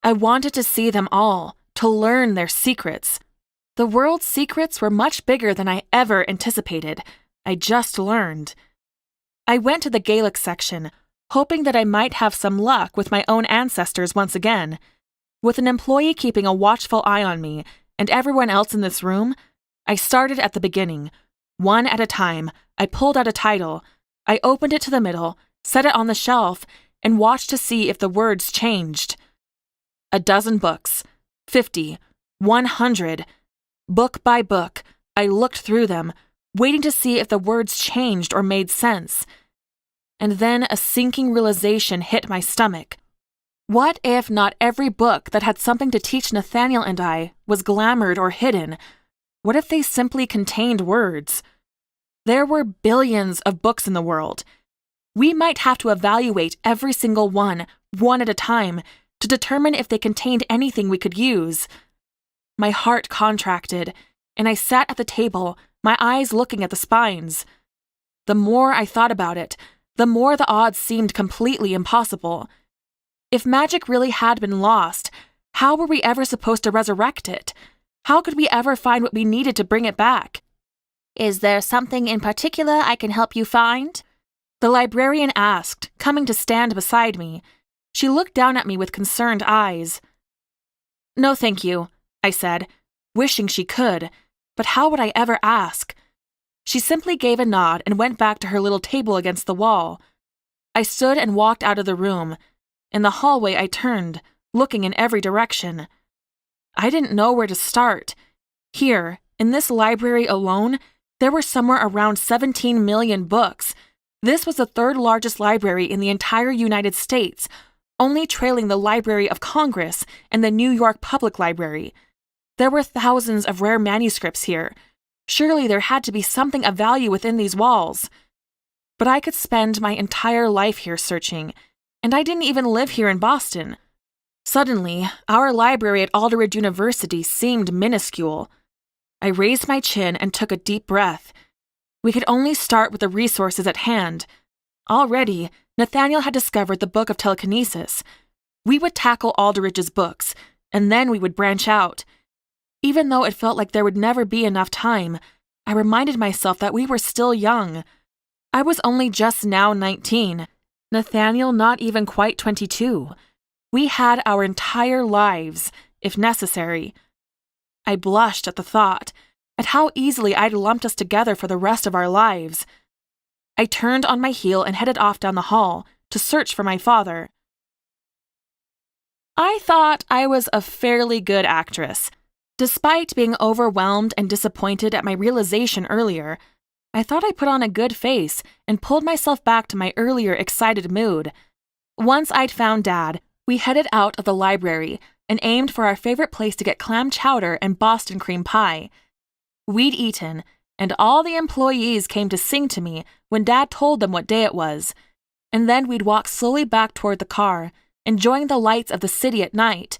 I wanted to see them all, to learn their secrets. The world's secrets were much bigger than I ever anticipated. I just learned. I went to the Gaelic section, hoping that I might have some luck with my own ancestors once again. With an employee keeping a watchful eye on me and everyone else in this room, I started at the beginning. One at a time, I pulled out a title. I opened it to the middle, set it on the shelf, and watched to see if the words changed. 12 books, 50, 100. Book by book, I looked through them, waiting to see if the words changed or made sense. And then a sinking realization hit my stomach. What if not every book that had something to teach Nathaniel and I was glamoured or hidden? What if they simply contained words? There were billions of books in the world. We might have to evaluate every single one at a time, to determine if they contained anything we could use. My heart contracted, and I sat at the table, my eyes looking at the spines. The more I thought about it, the more the odds seemed completely impossible. If magic really had been lost, how were we ever supposed to resurrect it? How could we ever find what we needed to bring it back? Is there something in particular I can help you find? The librarian asked, coming to stand beside me. She looked down at me with concerned eyes. No, thank you, I said, wishing she could, but how would I ever ask? She simply gave a nod and went back to her little table against the wall. I stood and walked out of the room. In the hallway I turned, looking in every direction. I didn't know where to start. Here, in this library alone, there were somewhere around 17 million books. This was the third largest library in the entire United States, only trailing the Library of Congress and the New York Public Library. There were thousands of rare manuscripts here. Surely there had to be something of value within these walls. But I could spend my entire life here searching, and I didn't even live here in Boston. Suddenly, our library at Alderidge University seemed minuscule. I raised my chin and took a deep breath. We could only start with the resources at hand. Already, Nathaniel had discovered the Book of Telekinesis. We would tackle Alderidge's books, and then we would branch out. Even though it felt like there would never be enough time, I reminded myself that we were still young. I was only just now 19, Nathaniel not even quite 22. We had our entire lives, if necessary. I blushed at the thought, at how easily I'd lumped us together for the rest of our lives. I turned on my heel and headed off down the hall to search for my father. I thought I was a fairly good actress. Despite being overwhelmed and disappointed at my realization earlier, I thought I put on a good face and pulled myself back to my earlier excited mood. Once I'd found Dad, we headed out of the library and aimed for our favorite place to get clam chowder and Boston cream pie. We'd eaten, and all the employees came to sing to me when Dad told them what day it was, and then we'd walk slowly back toward the car, enjoying the lights of the city at night.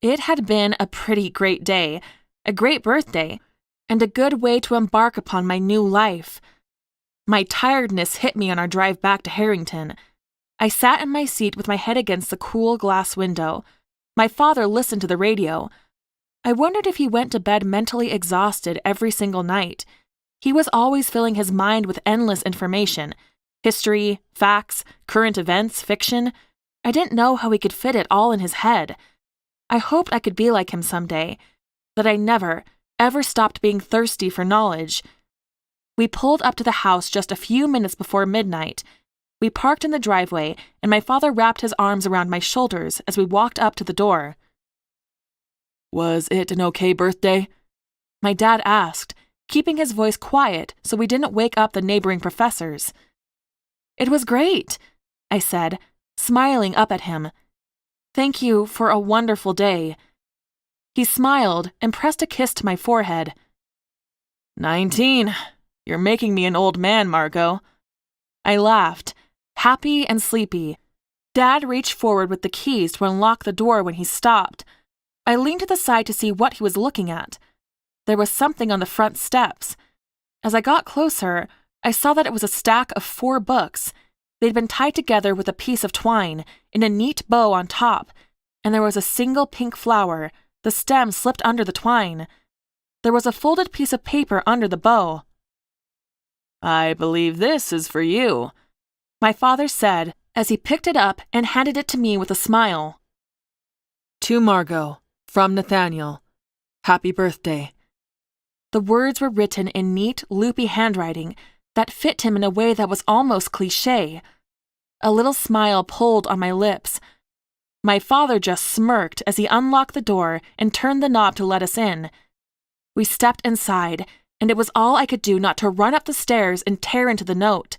It had been a pretty great day, a great birthday, and a good way to embark upon my new life. My tiredness hit me on our drive back to Harrington. I sat in my seat with my head against the cool glass window. My father listened to the radio. I wondered if he went to bed mentally exhausted every single night. He was always filling his mind with endless information. History, facts, current events, fiction. I didn't know how he could fit it all in his head. I hoped I could be like him someday, that I never, ever stopped being thirsty for knowledge. We pulled up to the house just a few minutes before midnight. We parked in the driveway, and my father wrapped his arms around my shoulders as we walked up to the door. Was it an okay birthday? My dad asked, keeping his voice quiet so we didn't wake up the neighboring professors. It was great, I said, smiling up at him. Thank you for a wonderful day. He smiled and pressed a kiss to my forehead. 19. You're making me an old man, Margot. I laughed, happy and sleepy. Dad reached forward with the keys to unlock the door when he stopped. I leaned to the side to see what he was looking at. There was something on the front steps. As I got closer, I saw that it was a stack of 4 books. They'd been tied together with a piece of twine, in a neat bow on top, and there was a single pink flower, the stem slipped under the twine. There was a folded piece of paper under the bow. I believe this is for you, my father said as he picked it up and handed it to me with a smile. To Margot, from Nathaniel. Happy birthday. The words were written in neat, loopy handwriting that fit him in a way that was almost cliché. A little smile pulled on my lips. My father just smirked as he unlocked the door and turned the knob to let us in. We stepped inside, and it was all I could do not to run up the stairs and tear into the note.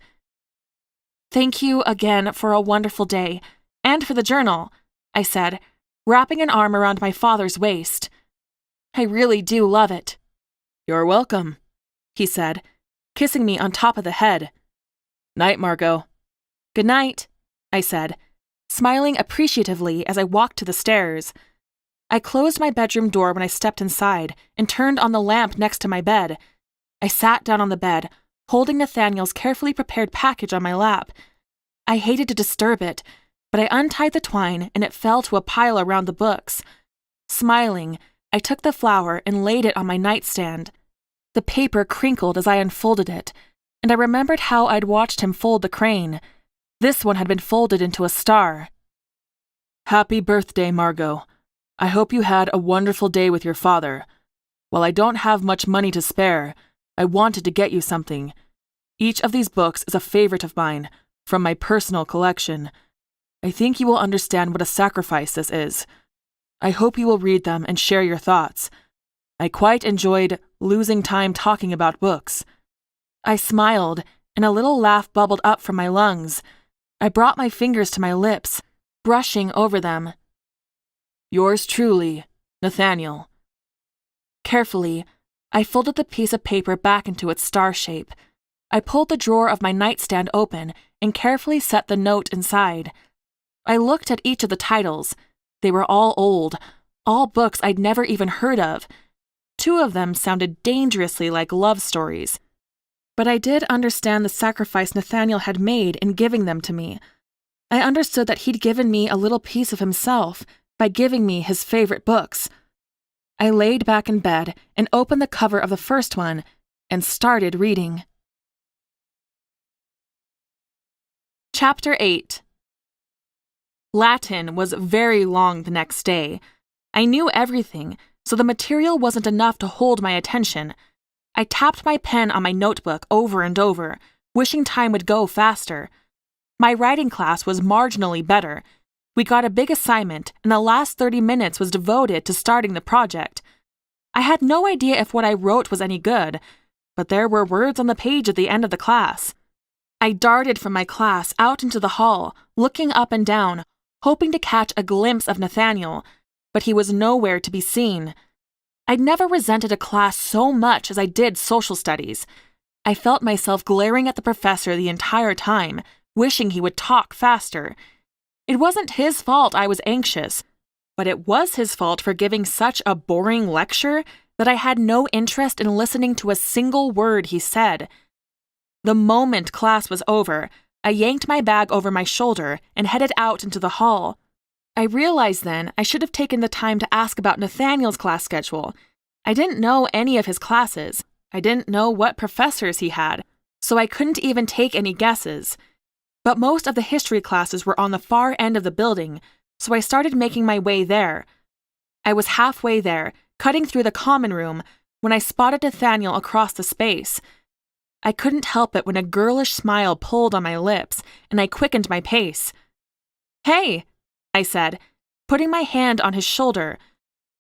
Thank you again for a wonderful day, and for the journal, I said, wrapping an arm around my father's waist. I really do love it. You're welcome, he said, kissing me on top of the head. Night, Margot. Good night, I said, smiling appreciatively as I walked to the stairs. I closed my bedroom door when I stepped inside and turned on the lamp next to my bed. I sat down on the bed, holding Nathaniel's carefully prepared package on my lap. I hated to disturb it, but I untied the twine and it fell to a pile around the books. Smiling, I took the flower and laid it on my nightstand. The paper crinkled as I unfolded it, and I remembered how I'd watched him fold the crane. This one had been folded into a star. Happy birthday, Margot. I hope you had a wonderful day with your father. While I don't have much money to spare, I wanted to get you something. Each of these books is a favorite of mine, from my personal collection. I think you will understand what a sacrifice this is. I hope you will read them and share your thoughts. I quite enjoyed losing time talking about books. I smiled, and a little laugh bubbled up from my lungs. I brought my fingers to my lips, brushing over them. Yours truly, Nathaniel. Carefully, I folded the piece of paper back into its star shape. I pulled the drawer of my nightstand open and carefully set the note inside. I looked at each of the titles. They were all old, all books I'd never even heard of. 2 of them sounded dangerously like love stories. But I did understand the sacrifice Nathaniel had made in giving them to me. I understood that he'd given me a little piece of himself by giving me his favorite books. I laid back in bed and opened the cover of the first one and started reading. Chapter 8. Latin was very long the next day. I knew everything, so the material wasn't enough to hold my attention. I tapped my pen on my notebook over and over, wishing time would go faster. My writing class was marginally better. We got a big assignment, and the last 30 minutes was devoted to starting the project. I had no idea if what I wrote was any good, but there were words on the page at the end of the class. I darted from my class out into the hall, looking up and down, hoping to catch a glimpse of Nathaniel, but he was nowhere to be seen. I'd never resented a class so much as I did social studies. I felt myself glaring at the professor the entire time, wishing he would talk faster. It wasn't his fault I was anxious, but it was his fault for giving such a boring lecture that I had no interest in listening to a single word he said. The moment class was over, I yanked my bag over my shoulder and headed out into the hall. I realized then I should have taken the time to ask about Nathaniel's class schedule. I didn't know any of his classes. I didn't know what professors he had, so I couldn't even take any guesses. But most of the history classes were on the far end of the building, so I started making my way there. I was halfway there, cutting through the common room, when I spotted Nathaniel across the space. I couldn't help it when a girlish smile pulled on my lips, and I quickened my pace. "Hey," I said, putting my hand on his shoulder.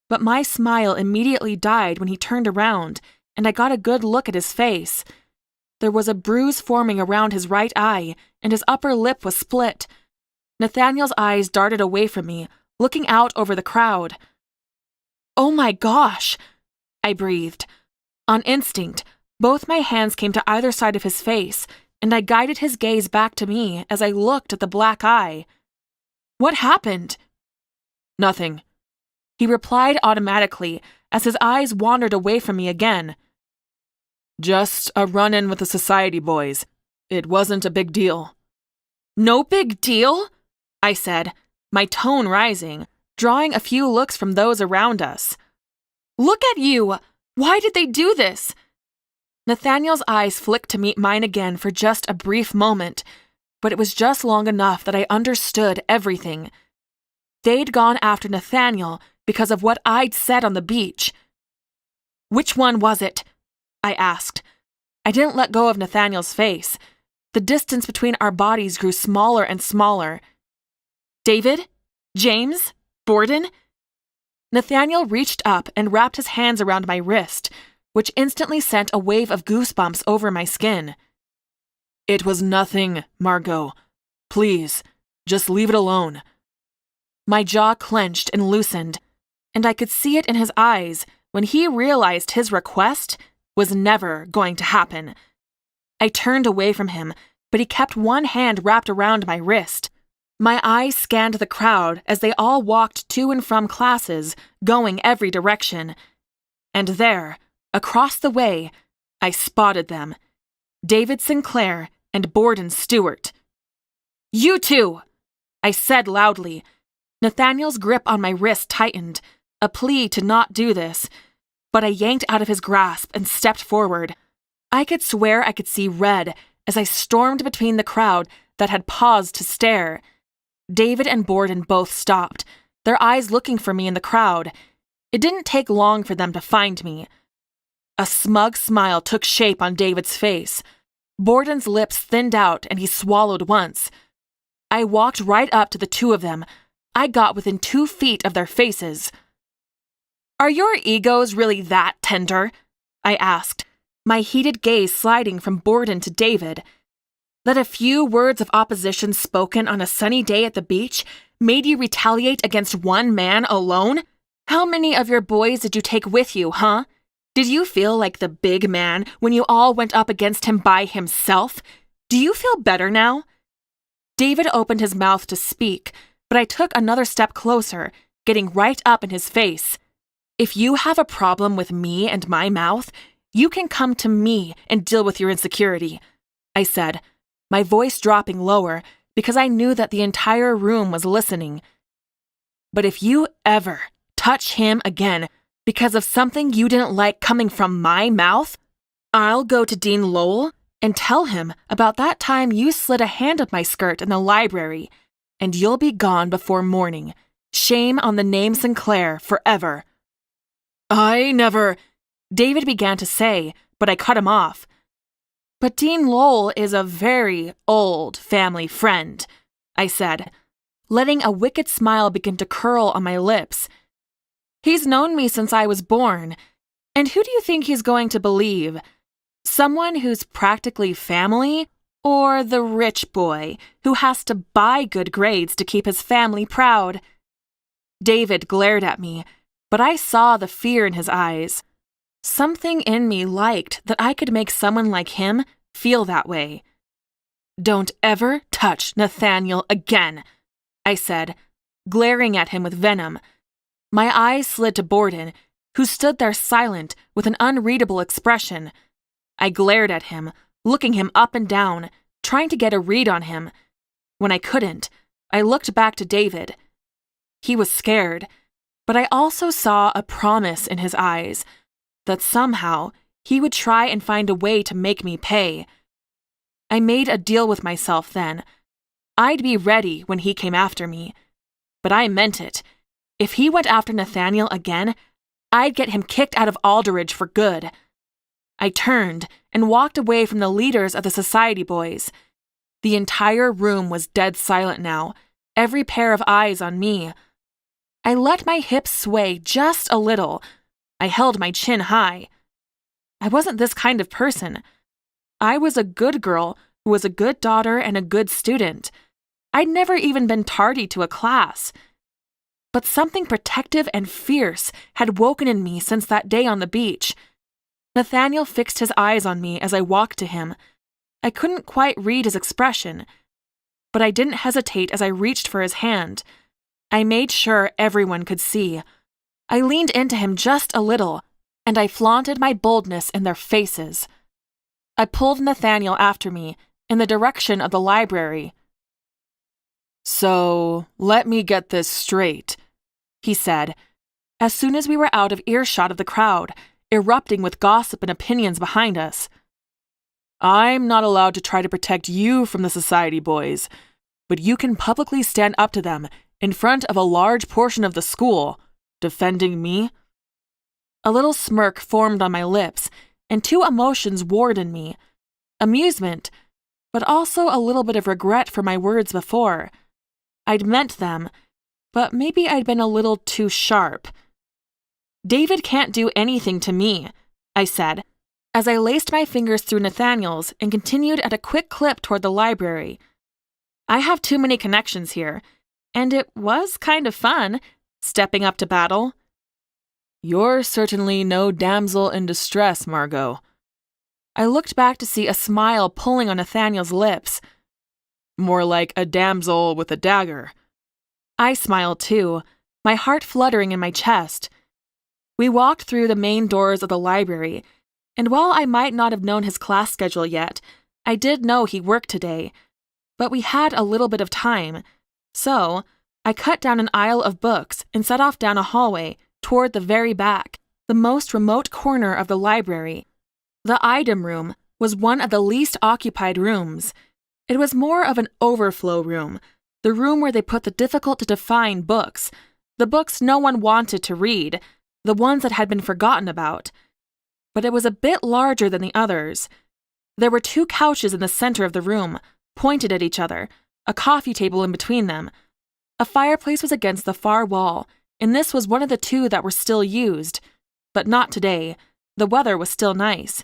But my smile immediately died when he turned around, and I got a good look at his face. There was a bruise forming around his right eye, and his upper lip was split. Nathaniel's eyes darted away from me, looking out over the crowd. "Oh my gosh," I breathed. On instinct, both my hands came to either side of his face, and I guided his gaze back to me as I looked at the black eye. "What happened?" "Nothing," he replied automatically as his eyes wandered away from me again. "Just a run-in with the society boys. It wasn't a big deal." "No big deal?" I said, my tone rising, drawing a few looks from those around us. "Look at you! Why did they do this?" Nathaniel's eyes flicked to meet mine again for just a brief moment, but it was just long enough that I understood everything. They'd gone after Nathaniel because of what I'd said on the beach. "Which one was it?" I asked. I didn't let go of Nathaniel's face. The distance between our bodies grew smaller and smaller. "David? James? Borden?" Nathaniel reached up and wrapped his hands around my wrist, which instantly sent a wave of goosebumps over my skin. "It was nothing, Margot. Please, just leave it alone." My jaw clenched and loosened, and I could see it in his eyes when he realized his request was never going to happen. I turned away from him, but he kept one hand wrapped around my wrist. My eyes scanned the crowd as they all walked to and from classes, going every direction. And there, across the way, I spotted them. David Sinclair and Borden Stewart. "You two!" I said loudly. Nathaniel's grip on my wrist tightened, a plea to not do this, but I yanked out of his grasp and stepped forward. I could swear I could see red as I stormed between the crowd that had paused to stare. David and Borden both stopped, their eyes looking for me in the crowd. It didn't take long for them to find me. A smug smile took shape on David's face. Borden's lips thinned out and he swallowed once. I walked right up to the two of them. I got within 2 feet of their faces. "Are your egos really that tender?" I asked, my heated gaze sliding from Borden to David. That a few words of opposition spoken on a sunny day at the beach made you retaliate against one man alone? How many of your boys did you take with you, huh? Did you feel like the big man when you all went up against him by himself? Do you feel better now? David opened his mouth to speak, but I took another step closer, getting right up in his face. If you have a problem with me and my mouth, you can come to me and deal with your insecurity, I said, my voice dropping lower because I knew that the entire room was listening. But if you ever touch him again because of something you didn't like coming from my mouth, I'll go to Dean Lowell and tell him about that time you slid a hand up my skirt in the library, and you'll be gone before morning. Shame on the name Sinclair forever. I never... David began to say, but I cut him off. But Dean Lowell is a very old family friend, I said, letting a wicked smile begin to curl on my lips. He's known me since I was born, and who do you think he's going to believe? Someone who's practically family, or the rich boy who has to buy good grades to keep his family proud? David glared at me, but I saw the fear in his eyes. Something in me liked that I could make someone like him feel that way. Don't ever touch Nathaniel again, I said, glaring at him with venom. My eyes slid to Borden, who stood there silent with an unreadable expression. I glared at him, looking him up and down, trying to get a read on him. When I couldn't, I looked back to David. He was scared, but I also saw a promise in his eyes that somehow he would try and find a way to make me pay. I made a deal with myself then. I'd be ready when he came after me. But I meant it. If he went after Nathaniel again, I'd get him kicked out of Alderidge for good. I turned and walked away from the leaders of the society boys. The entire room was dead silent now, every pair of eyes on me. I let my hips sway just a little. I held my chin high. I wasn't this kind of person. I was a good girl who was a good daughter and a good student. I'd never even been tardy to a class. But something protective and fierce had woken in me since that day on the beach. Nathaniel fixed his eyes on me as I walked to him. I couldn't quite read his expression, but I didn't hesitate as I reached for his hand. I made sure everyone could see. I leaned into him just a little, and I flaunted my boldness in their faces. I pulled Nathaniel after me, in the direction of the library. So, let me get this straight, he said, as soon as we were out of earshot of the crowd, erupting with gossip and opinions behind us. I'm not allowed to try to protect you from the society boys, but you can publicly stand up to them in front of a large portion of the school, defending me. A little smirk formed on my lips, and two emotions warred in me. Amusement, but also a little bit of regret for my words before. I'd meant them, but maybe I'd been a little too sharp. David can't do anything to me, I said, as I laced my fingers through Nathaniel's and continued at a quick clip toward the library. I have too many connections here, and it was kind of fun, stepping up to battle. You're certainly no damsel in distress, Margot. I looked back to see a smile pulling on Nathaniel's lips. More like a damsel with a dagger. I smiled too, my heart fluttering in my chest. We walked through the main doors of the library, and while I might not have known his class schedule yet, I did know he worked today. But we had a little bit of time, so I cut down an aisle of books and set off down a hallway toward the very back, the most remote corner of the library. The item room was one of the least occupied rooms. It was more of an overflow room, the room where they put the difficult-to-define books, the books no one wanted to read, the ones that had been forgotten about. But it was a bit larger than the others. There were two couches in the center of the room, pointed at each other, a coffee table in between them. A fireplace was against the far wall, and this was one of the two that were still used. But not today. The weather was still nice.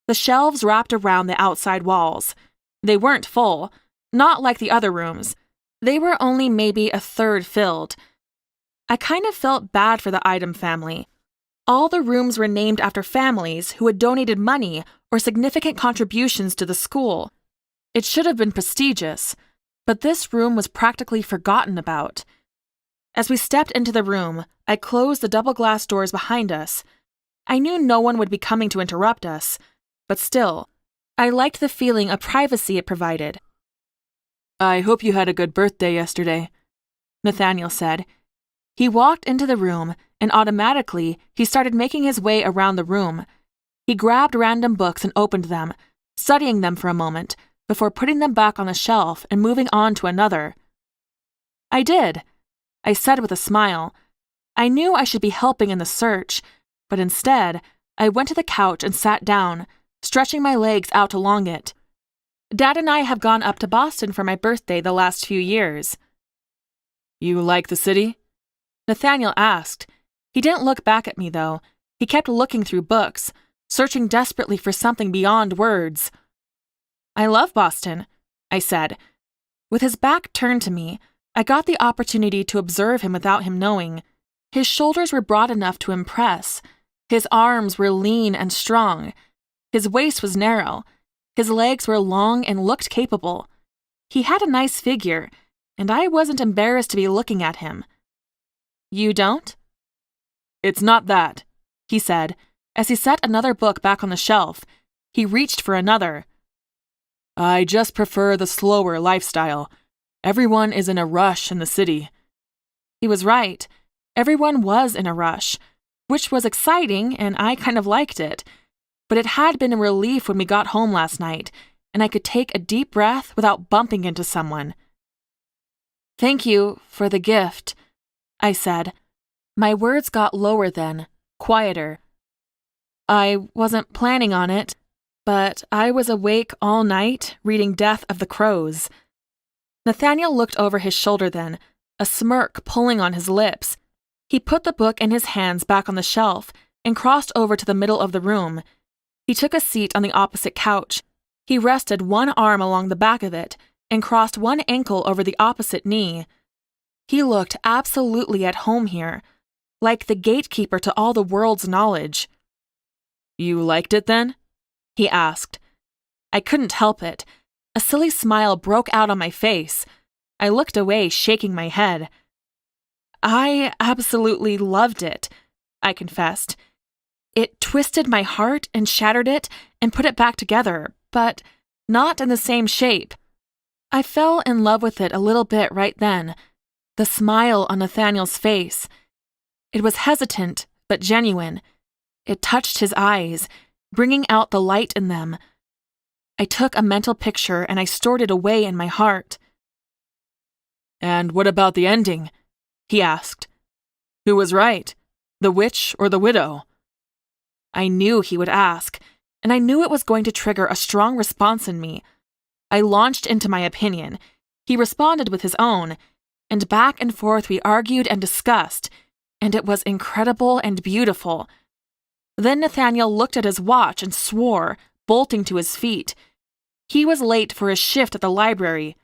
The shelves wrapped around the outside walls. They weren't full, not like the other rooms. They were only maybe a third filled. I kind of felt bad for the item family. All the rooms were named after families who had donated money or significant contributions to the school. It should have been prestigious, but this room was practically forgotten about. As we stepped into the room, I closed the double glass doors behind us. I knew no one would be coming to interrupt us, but still, I liked the feeling of privacy it provided. "I hope you had a good birthday yesterday," Nathaniel said. He walked into the room, and automatically, he started making his way around the room. He grabbed random books and opened them, studying them for a moment, before putting them back on the shelf and moving on to another. "I did," I said with a smile. I knew I should be helping in the search, but instead, I went to the couch and sat down, stretching my legs out along it. "Dad and I have gone up to Boston for my birthday the last few years." "You like the city?" Nathaniel asked. He didn't look back at me, though. He kept looking through books, searching desperately for something beyond words. "I love Boston," I said. With his back turned to me, I got the opportunity to observe him without him knowing. His shoulders were broad enough to impress. His arms were lean and strong. His waist was narrow. His legs were long and looked capable. He had a nice figure, and I wasn't embarrassed to be looking at him. "You don't?" "It's not that," he said, as he set another book back on the shelf. He reached for another. "I just prefer the slower lifestyle. Everyone is in a rush in the city." He was right. Everyone was in a rush, which was exciting, and I kind of liked it. But it had been a relief when we got home last night, and I could take a deep breath without bumping into someone. "Thank you for the gift," I said. My words got lower then, quieter. "I wasn't planning on it, but I was awake all night reading Death of the Crows." Nathaniel looked over his shoulder then, a smirk pulling on his lips. He put the book in his hands back on the shelf and crossed over to the middle of the room. He took a seat on the opposite couch. He rested one arm along the back of it and crossed one ankle over the opposite knee. He looked absolutely at home here, like the gatekeeper to all the world's knowledge. "You liked it then?" he asked. I couldn't help it. A silly smile broke out on my face. I looked away, shaking my head. "I absolutely loved it," I confessed. "It twisted my heart and shattered it and put it back together, but not in the same shape." I fell in love with it a little bit right then. The smile on Nathaniel's face. It was hesitant, but genuine. It touched his eyes, bringing out the light in them. I took a mental picture and I stored it away in my heart. "And what about the ending?" he asked. "Who was right, the witch or the widow?" I knew he would ask, and I knew it was going to trigger a strong response in me. I launched into my opinion. He responded with his own, and back and forth we argued and discussed, and it was incredible and beautiful. Then Nathaniel looked at his watch and swore, bolting to his feet. He was late for his shift at the library.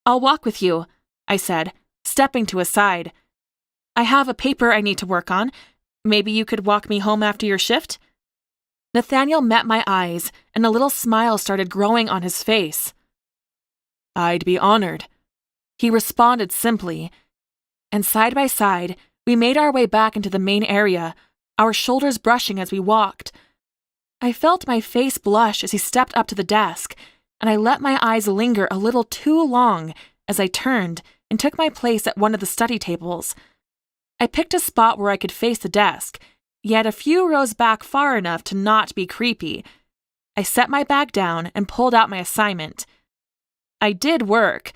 "I'll walk with you," I said, stepping to his side. "I have a paper I need to work on. Maybe you could walk me home after your shift?" Nathaniel met my eyes, and a little smile started growing on his face. "I'd be honored," he responded simply. And side by side, we made our way back into the main area, our shoulders brushing as we walked. I felt my face blush as he stepped up to the desk, and I let my eyes linger a little too long as I turned and took my place at one of the study tables. I picked a spot where I could face the desk, yet a few rows back far enough to not be creepy. I set my bag down and pulled out my assignment. I did work.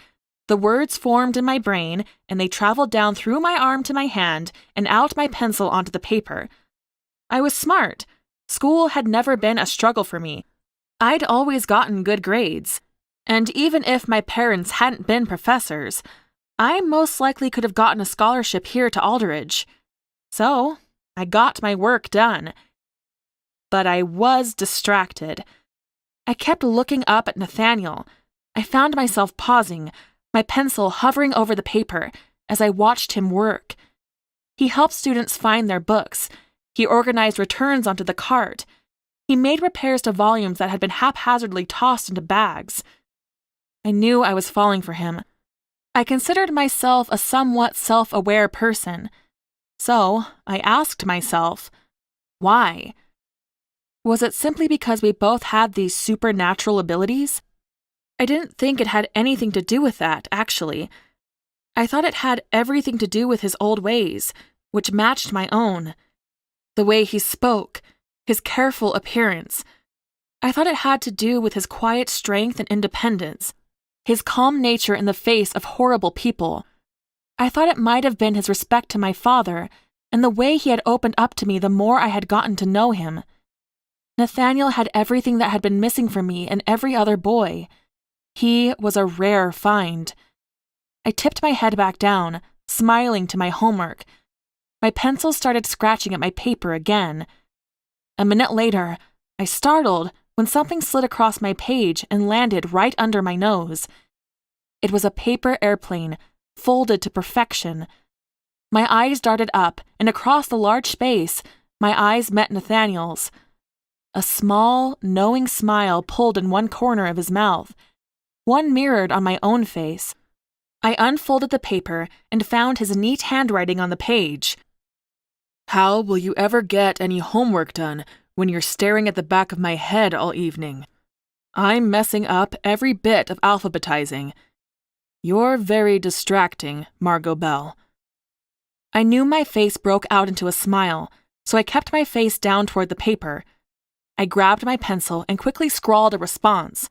The words formed in my brain, and they traveled down through my arm to my hand and out my pencil onto the paper. I was smart. School had never been a struggle for me. I'd always gotten good grades. And even if my parents hadn't been professors, I most likely could have gotten a scholarship here to Aldridge. So, I got my work done. But I was distracted. I kept looking up at Nathaniel. I found myself pausing, my pencil hovering over the paper as I watched him work. He helped students find their books. He organized returns onto the cart. He made repairs to volumes that had been haphazardly tossed into bags. I knew I was falling for him. I considered myself a somewhat self-aware person. So I asked myself, why? Was it simply because we both had these supernatural abilities? I didn't think it had anything to do with that, actually. I thought it had everything to do with his old ways, which matched my own. The way he spoke, his careful appearance. I thought it had to do with his quiet strength and independence, his calm nature in the face of horrible people. I thought it might have been his respect to my father and the way he had opened up to me the more I had gotten to know him. Nathaniel had everything that had been missing from me and every other boy. He was a rare find. I tipped my head back down, smiling to my homework. My pencil started scratching at my paper again. A minute later, I startled when something slid across my page and landed right under my nose. It was a paper airplane, folded to perfection. My eyes darted up, and across the large space, my eyes met Nathaniel's. A small, knowing smile pulled in one corner of his mouth, one mirrored on my own face. I unfolded the paper and found his neat handwriting on the page. How will you ever get any homework done when you're staring at the back of my head all evening? I'm messing up every bit of alphabetizing. You're very distracting, Margot Bell. I knew my face broke out into a smile, so I kept my face down toward the paper. I grabbed my pencil and quickly scrawled a response.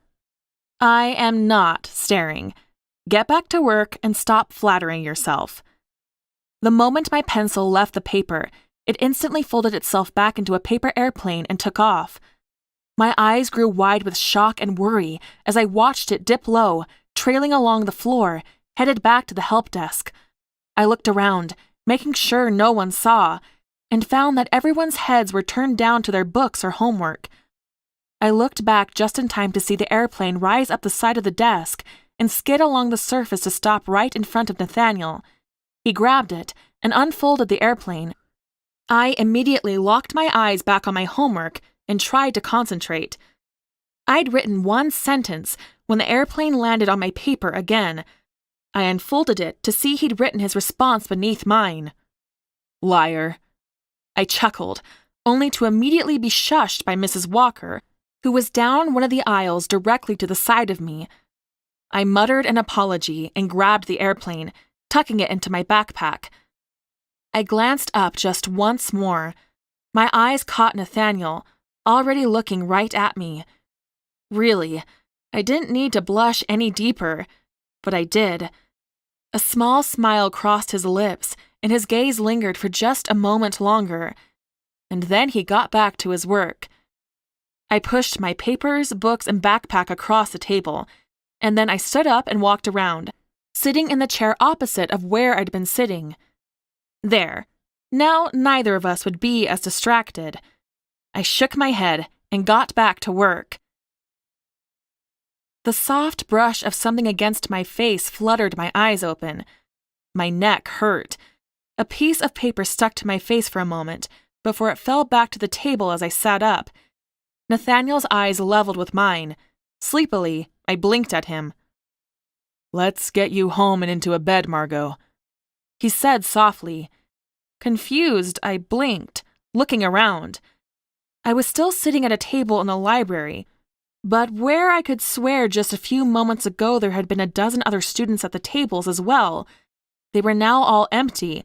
I am not staring. Get back to work and stop flattering yourself. The moment my pencil left the paper, it instantly folded itself back into a paper airplane and took off. My eyes grew wide with shock and worry as I watched it dip low, trailing along the floor, headed back to the help desk. I looked around, making sure no one saw, and found that everyone's heads were turned down to their books or homework. I looked back just in time to see the airplane rise up the side of the desk and skid along the surface to stop right in front of Nathaniel. He grabbed it and unfolded the airplane. I immediately locked my eyes back on my homework and tried to concentrate. I'd written one sentence when the airplane landed on my paper again. I unfolded it to see he'd written his response beneath mine. Liar. I chuckled, only to immediately be shushed by Mrs. Walker, who was down one of the aisles directly to the side of me. I muttered an apology and grabbed the airplane, tucking it into my backpack. I glanced up just once more. My eyes caught Nathaniel, already looking right at me. Really, I didn't need to blush any deeper, but I did. A small smile crossed his lips, and his gaze lingered for just a moment longer, and then he got back to his work. I pushed my papers, books, and backpack across the table, and then I stood up and walked around, sitting in the chair opposite of where I'd been sitting. There. Now neither of us would be as distracted. I shook my head and got back to work. The soft brush of something against my face fluttered my eyes open. My neck hurt. A piece of paper stuck to my face for a moment before it fell back to the table as I sat up. Nathaniel's eyes leveled with mine. Sleepily, I blinked at him. Let's get you home and into a bed, Margot, he said softly. Confused, I blinked, looking around. I was still sitting at a table in the library, but where I could swear just a few moments ago there had been a dozen other students at the tables as well, they were now all empty.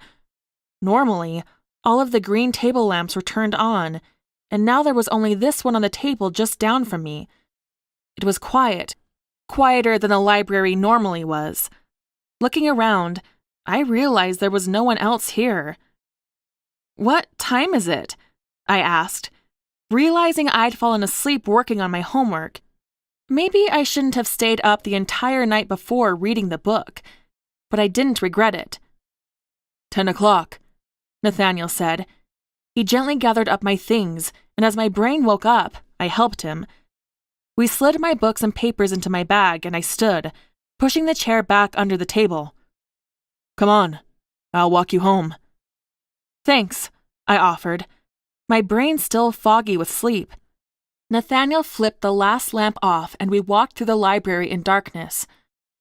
Normally, all of the green table lamps were turned on, and now there was only this one on the table just down from me. It was quiet, quieter than the library normally was. Looking around, I realized there was no one else here. What time is it? I asked, realizing I'd fallen asleep working on my homework. Maybe I shouldn't have stayed up the entire night before reading the book, but I didn't regret it. 10 o'clock, Nathaniel said. He gently gathered up my things, and as my brain woke up, I helped him. We slid my books and papers into my bag, and I stood, pushing the chair back under the table. Come on, I'll walk you home. Thanks, I offered, my brain still foggy with sleep. Nathaniel flipped the last lamp off, and we walked through the library in darkness.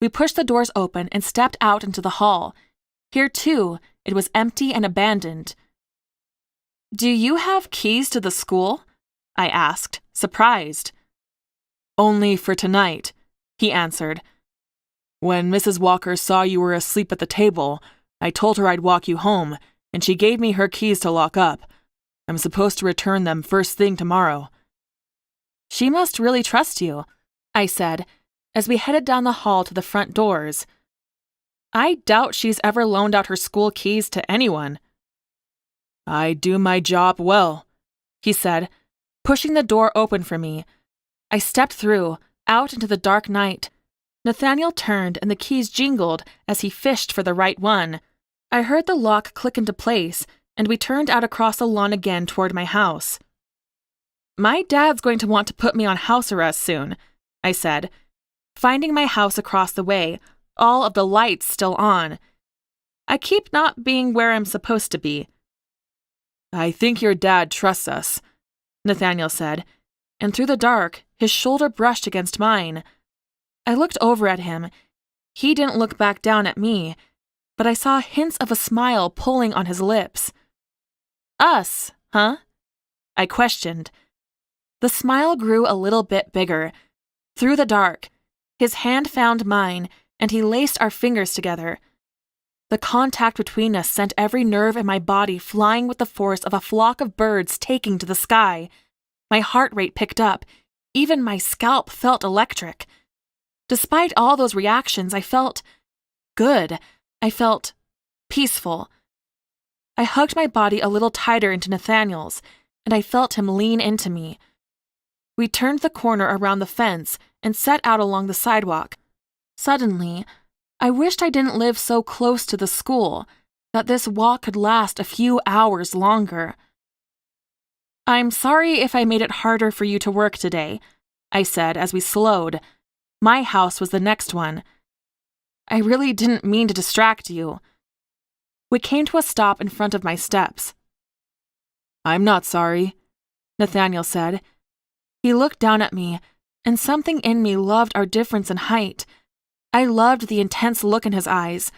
We pushed the doors open and stepped out into the hall. Here, too, it was empty and abandoned. Do you have keys to the school? I asked, surprised. Only for tonight, he answered. When Mrs. Walker saw you were asleep at the table, I told her I'd walk you home, and she gave me her keys to lock up. I'm supposed to return them first thing tomorrow. She must really trust you, I said, as we headed down the hall to the front doors. I doubt she's ever loaned out her school keys to anyone. I do my job well, he said, pushing the door open for me. I stepped through, out into the dark night. Nathaniel turned and the keys jingled as he fished for the right one. I heard the lock click into place, and we turned out across the lawn again toward my house. My dad's going to want to put me on house arrest soon, I said, finding my house across the way, all of the lights still on. I keep not being where I'm supposed to be. I think your dad trusts us, Nathaniel said, and through the dark, his shoulder brushed against mine. I looked over at him. He didn't look back down at me, but I saw hints of a smile pulling on his lips. Us, huh? I questioned. The smile grew a little bit bigger. Through the dark, his hand found mine, and he laced our fingers together. The contact between us sent every nerve in my body flying with the force of a flock of birds taking to the sky. My heart rate picked up. Even my scalp felt electric. Despite all those reactions, I felt good. I felt peaceful. I hugged my body a little tighter into Nathaniel's, and I felt him lean into me. We turned the corner around the fence and set out along the sidewalk. Suddenly, I wished I didn't live so close to the school, that this walk could last a few hours longer. I'm sorry if I made it harder for you to work today, I said as we slowed. My house was the next one. I really didn't mean to distract you. We came to a stop in front of my steps. I'm not sorry, Nathaniel said. He looked down at me, and something in me loved our difference in height. I loved the intense look in his eyes.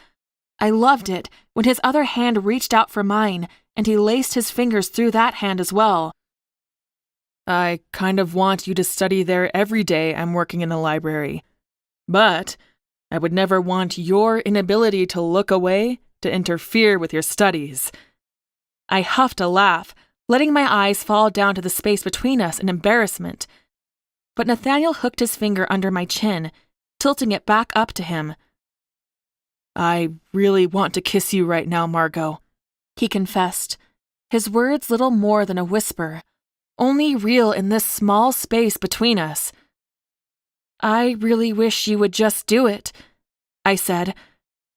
I loved it when his other hand reached out for mine, and he laced his fingers through that hand as well. I kind of want you to study there every day I'm working in the library. But I would never want your inability to look away to interfere with your studies. I huffed a laugh, letting my eyes fall down to the space between us in embarrassment. But Nathaniel hooked his finger under my chin, tilting it back up to him. I really want to kiss you right now, Margot, he confessed, his words little more than a whisper, only real in this small space between us. I really wish you would just do it, I said,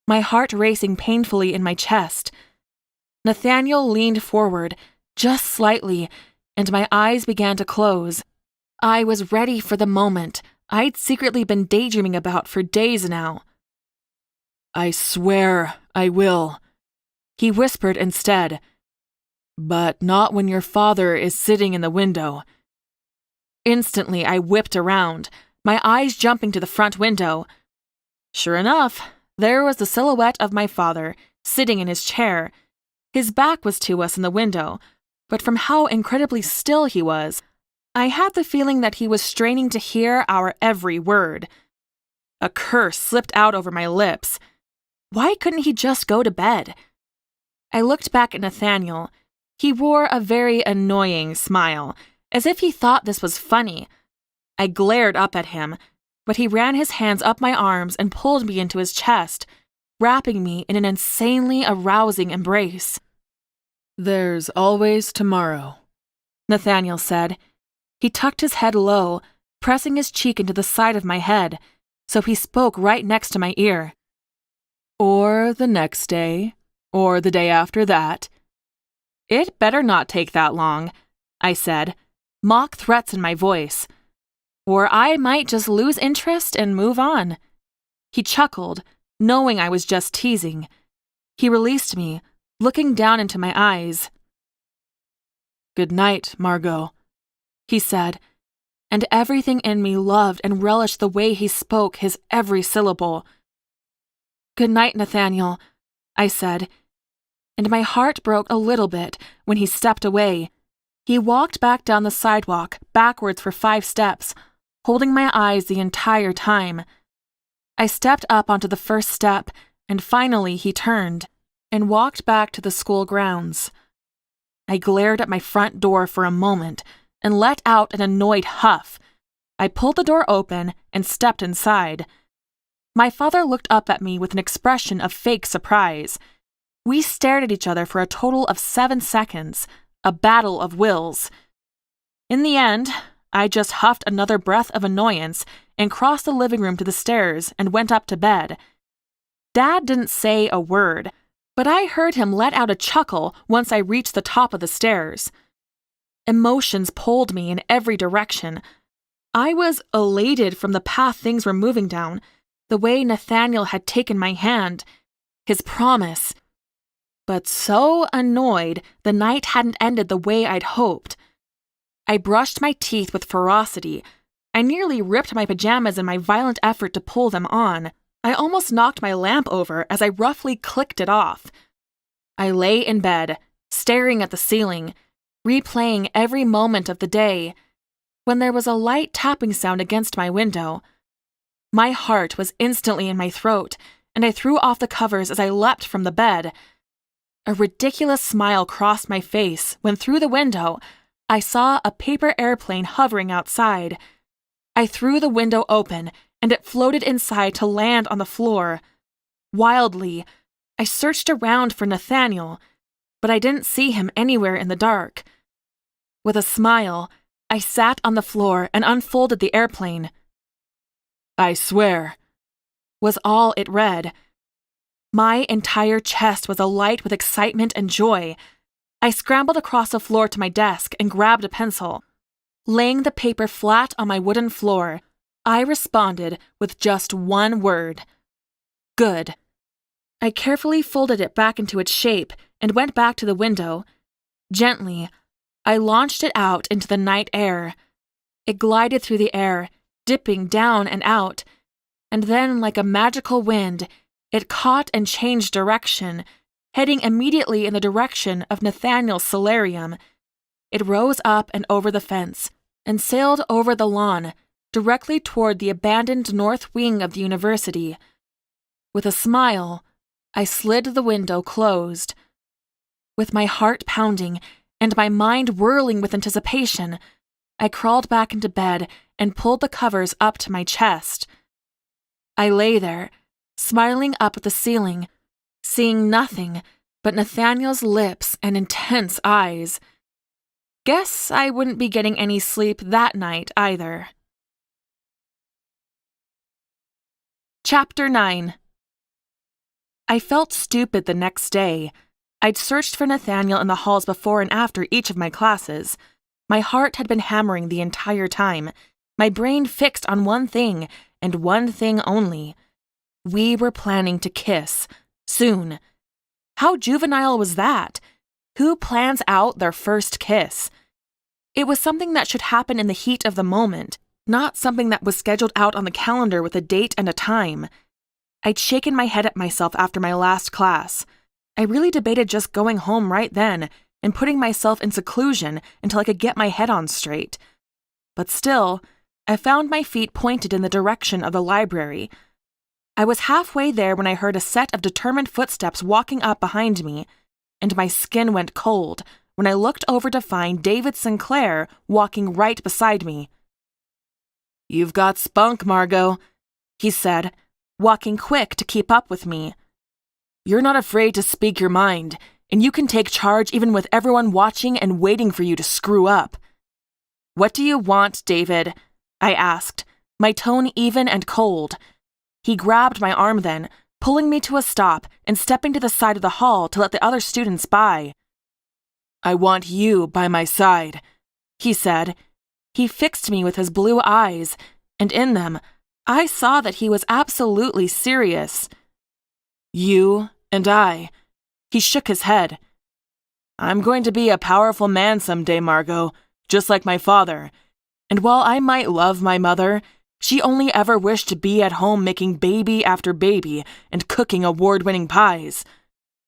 my heart racing painfully in my chest. Nathaniel leaned forward, just slightly, and my eyes began to close. I was ready for the moment I'd secretly been daydreaming about for days now. I swear I will, he whispered instead. But not when your father is sitting in the window. Instantly, I whipped around, my eyes jumping to the front window. Sure enough, there was the silhouette of my father, sitting in his chair. His back was to us in the window, but from how incredibly still he was, I had the feeling that he was straining to hear our every word. A curse slipped out over my lips. Why couldn't he just go to bed? I looked back at Nathaniel. He wore a very annoying smile, as if he thought this was funny. I glared up at him, but he ran his hands up my arms and pulled me into his chest, wrapping me in an insanely arousing embrace. There's always tomorrow, Nathaniel said. He tucked his head low, pressing his cheek into the side of my head, so he spoke right next to my ear. Or the next day, or the day after that. It better not take that long, I said, mock threats in my voice. Or I might just lose interest and move on. He chuckled, knowing I was just teasing. He released me, looking down into my eyes. "Good night, Margot," he said, and everything in me loved and relished the way he spoke his every syllable. "Good night, Nathaniel," I said, and my heart broke a little bit when he stepped away. He walked back down the sidewalk, backwards for 5 steps, holding my eyes the entire time. I stepped up onto the first step, and finally he turned and walked back to the school grounds. I glared at my front door for a moment and let out an annoyed huff. I pulled the door open and stepped inside. My father looked up at me with an expression of fake surprise. We stared at each other for a total of 7 seconds, a battle of wills. In the end, I just huffed another breath of annoyance and crossed the living room to the stairs and went up to bed. Dad didn't say a word, but I heard him let out a chuckle once I reached the top of the stairs. Emotions pulled me in every direction. I was elated from the path things were moving down, the way Nathaniel had taken my hand, his promise. But so annoyed the night hadn't ended the way I'd hoped. I brushed my teeth with ferocity. I nearly ripped my pajamas in my violent effort to pull them on. I almost knocked my lamp over as I roughly clicked it off. I lay in bed, staring at the ceiling, replaying every moment of the day, when there was a light tapping sound against my window. My heart was instantly in my throat, and I threw off the covers as I leapt from the bed. A ridiculous smile crossed my face when through the window I saw a paper airplane hovering outside. I threw the window open, and it floated inside to land on the floor. Wildly, I searched around for Nathaniel, but I didn't see him anywhere in the dark. With a smile, I sat on the floor and unfolded the airplane. "I swear," was all it read. My entire chest was alight with excitement and joy. I scrambled across the floor to my desk and grabbed a pencil. Laying the paper flat on my wooden floor, I responded with just one word: good. I carefully folded it back into its shape and went back to the window. Gently, I launched it out into the night air. It glided through the air, dipping down and out, and then, like a magical wind, it caught and changed direction, heading immediately in the direction of Nathaniel's solarium. It rose up and over the fence, and sailed over the lawn, directly toward the abandoned north wing of the university. With a smile, I slid the window closed. With my heart pounding and my mind whirling with anticipation, I crawled back into bed and pulled the covers up to my chest. I lay there, smiling up at the ceiling, seeing nothing but Nathaniel's lips and intense eyes. Guess I wouldn't be getting any sleep that night either. Chapter 9. I felt stupid the next day. I'd searched for Nathaniel in the halls before and after each of my classes. My heart had been hammering the entire time, my brain fixed on one thing, and one thing only. We were planning to kiss, soon. How juvenile was that? Who plans out their first kiss? It was something that should happen in the heat of the moment, not something that was scheduled out on the calendar with a date and a time. I'd shaken my head at myself after my last class. I really debated just going home right then and putting myself in seclusion until I could get my head on straight. But still, I found my feet pointed in the direction of the library. I was halfway there when I heard a set of determined footsteps walking up behind me, and my skin went cold when I looked over to find David Sinclair walking right beside me. "You've got spunk, Margot," he said, walking quick to keep up with me. "You're not afraid to speak your mind, and you can take charge even with everyone watching and waiting for you to screw up." "What do you want, David?" I asked, my tone even and cold. He grabbed my arm then, pulling me to a stop and stepping to the side of the hall to let the other students by. "I want you by my side," he said. He fixed me with his blue eyes, and in them, I saw that he was absolutely serious. You and I. He shook his head. I'm going to be a powerful man someday, Margot, just like my father. And while I might love my mother, she only ever wished to be at home making baby after baby and cooking award-winning pies.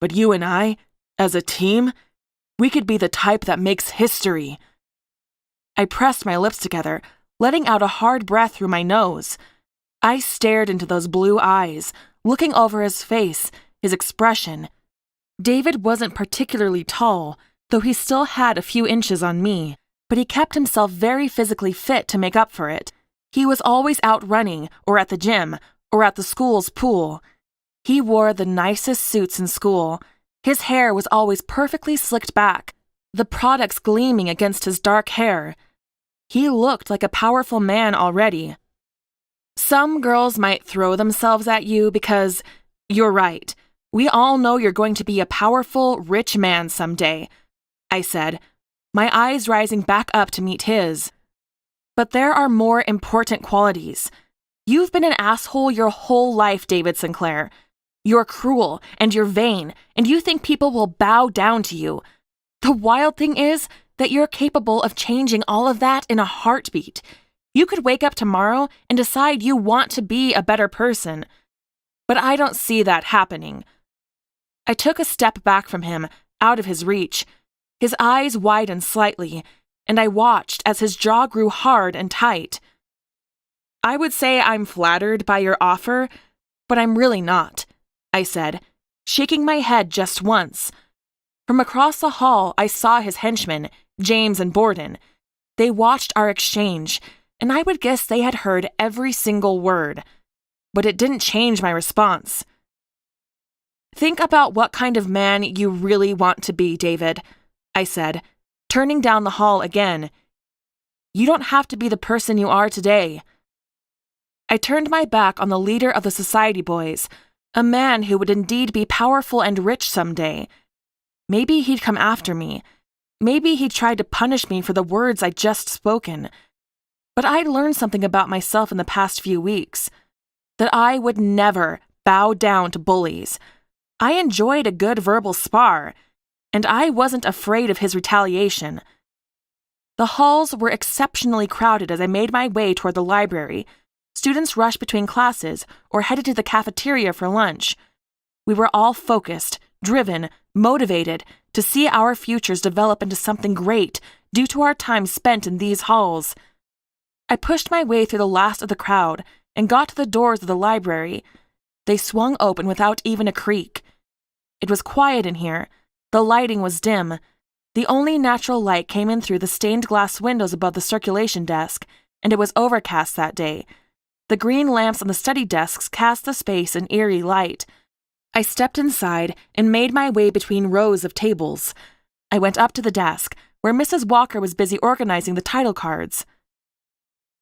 But you and I, as a team, we could be the type that makes history. I pressed my lips together, letting out a hard breath through my nose. I stared into those blue eyes, looking over his face, his expression. David wasn't particularly tall, though he still had a few inches on me, but he kept himself very physically fit to make up for it. He was always out running, or at the gym, or at the school's pool. He wore the nicest suits in school. His hair was always perfectly slicked back, the products gleaming against his dark hair. He looked like a powerful man already. Some girls might throw themselves at you because, you're right, we all know you're going to be a powerful, rich man someday, I said, my eyes rising back up to meet his. But there are more important qualities. You've been an asshole your whole life, David Sinclair. You're cruel, and you're vain, and you think people will bow down to you. The wild thing is that you're capable of changing all of that in a heartbeat. You could wake up tomorrow and decide you want to be a better person. But I don't see that happening. I took a step back from him, out of his reach. His eyes widened slightly, and I watched as his jaw grew hard and tight. I would say I'm flattered by your offer, but I'm really not, I said, shaking my head just once. From across the hall, I saw his henchmen, James and Borden. They watched our exchange, and I would guess they had heard every single word. But it didn't change my response. Think about what kind of man you really want to be, David, I said, turning down the hall again. You don't have to be the person you are today. I turned my back on the leader of the society boys, a man who would indeed be powerful and rich someday. Maybe he'd come after me. Maybe he'd tried to punish me for the words I'd just spoken. But I'd learned something about myself in the past few weeks, that I would never bow down to bullies. I enjoyed a good verbal spar, and I wasn't afraid of his retaliation. The halls were exceptionally crowded as I made my way toward the library. Students rushed between classes or headed to the cafeteria for lunch. We were all focused, driven, motivated to see our futures develop into something great due to our time spent in these halls. I pushed my way through the last of the crowd and got to the doors of the library. They swung open without even a creak. It was quiet in here. The lighting was dim. The only natural light came in through the stained glass windows above the circulation desk, and it was overcast that day. The green lamps on the study desks cast the space in eerie light. I stepped inside and made my way between rows of tables. I went up to the desk, where Mrs. Walker was busy organizing the title cards.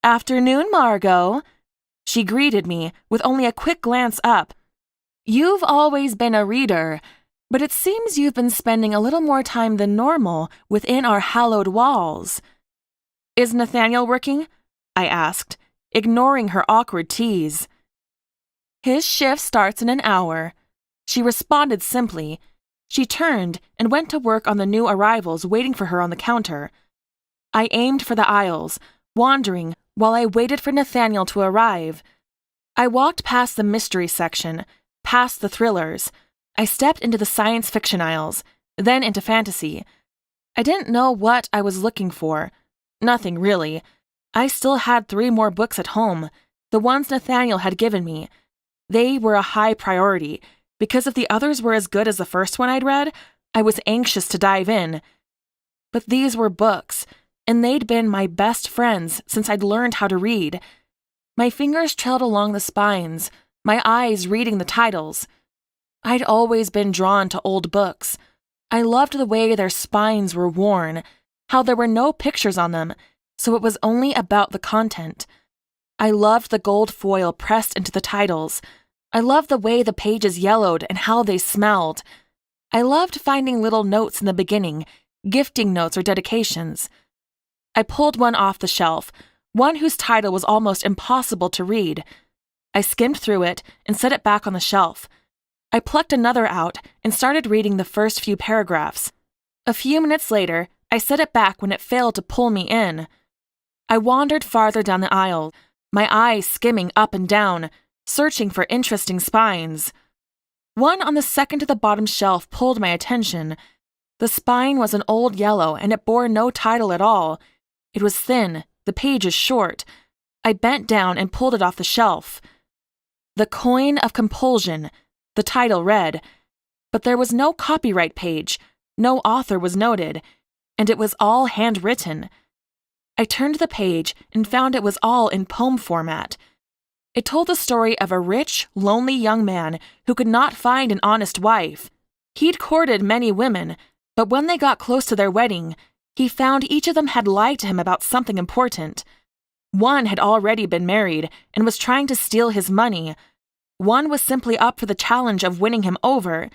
"Afternoon, Margot." She greeted me with only a quick glance up. "You've always been a reader, but it seems you've been spending a little more time than normal within our hallowed walls." "Is Nathaniel working?" I asked, ignoring her awkward tease. "His shift starts in an hour," she responded simply. She turned and went to work on the new arrivals waiting for her on the counter. I aimed for the aisles, wandering while I waited for Nathaniel to arrive. I walked past the mystery section, past the thrillers. I stepped into the science fiction aisles, then into fantasy. I didn't know what I was looking for. Nothing, really. I still had 3 more books at home, the ones Nathaniel had given me. They were a high priority, because if the others were as good as the first one I'd read, I was anxious to dive in. But these were books, and they'd been my best friends since I'd learned how to read. My fingers trailed along the spines, my eyes reading the titles. I'd always been drawn to old books. I loved the way their spines were worn, how there were no pictures on them, so it was only about the content. I loved the gold foil pressed into the titles. I loved the way the pages yellowed and how they smelled. I loved finding little notes in the beginning, gifting notes or dedications. I pulled one off the shelf, one whose title was almost impossible to read. I skimmed through it and set it back on the shelf. I plucked another out and started reading the first few paragraphs. A few minutes later, I set it back when it failed to pull me in. I wandered farther down the aisle, my eyes skimming up and down, searching for interesting spines. One on the second to the bottom shelf pulled my attention. The spine was an old yellow and it bore no title at all. It was thin, the pages short. I bent down and pulled it off the shelf. The Coin of Compulsion, the title read, but there was no copyright page, no author was noted, and it was all handwritten. I turned the page and found it was all in poem format. It told the story of a rich, lonely young man who could not find an honest wife. He'd courted many women, but when they got close to their wedding, he found each of them had lied to him about something important. One had already been married and was trying to steal his money. One was simply up for the challenge of winning him over,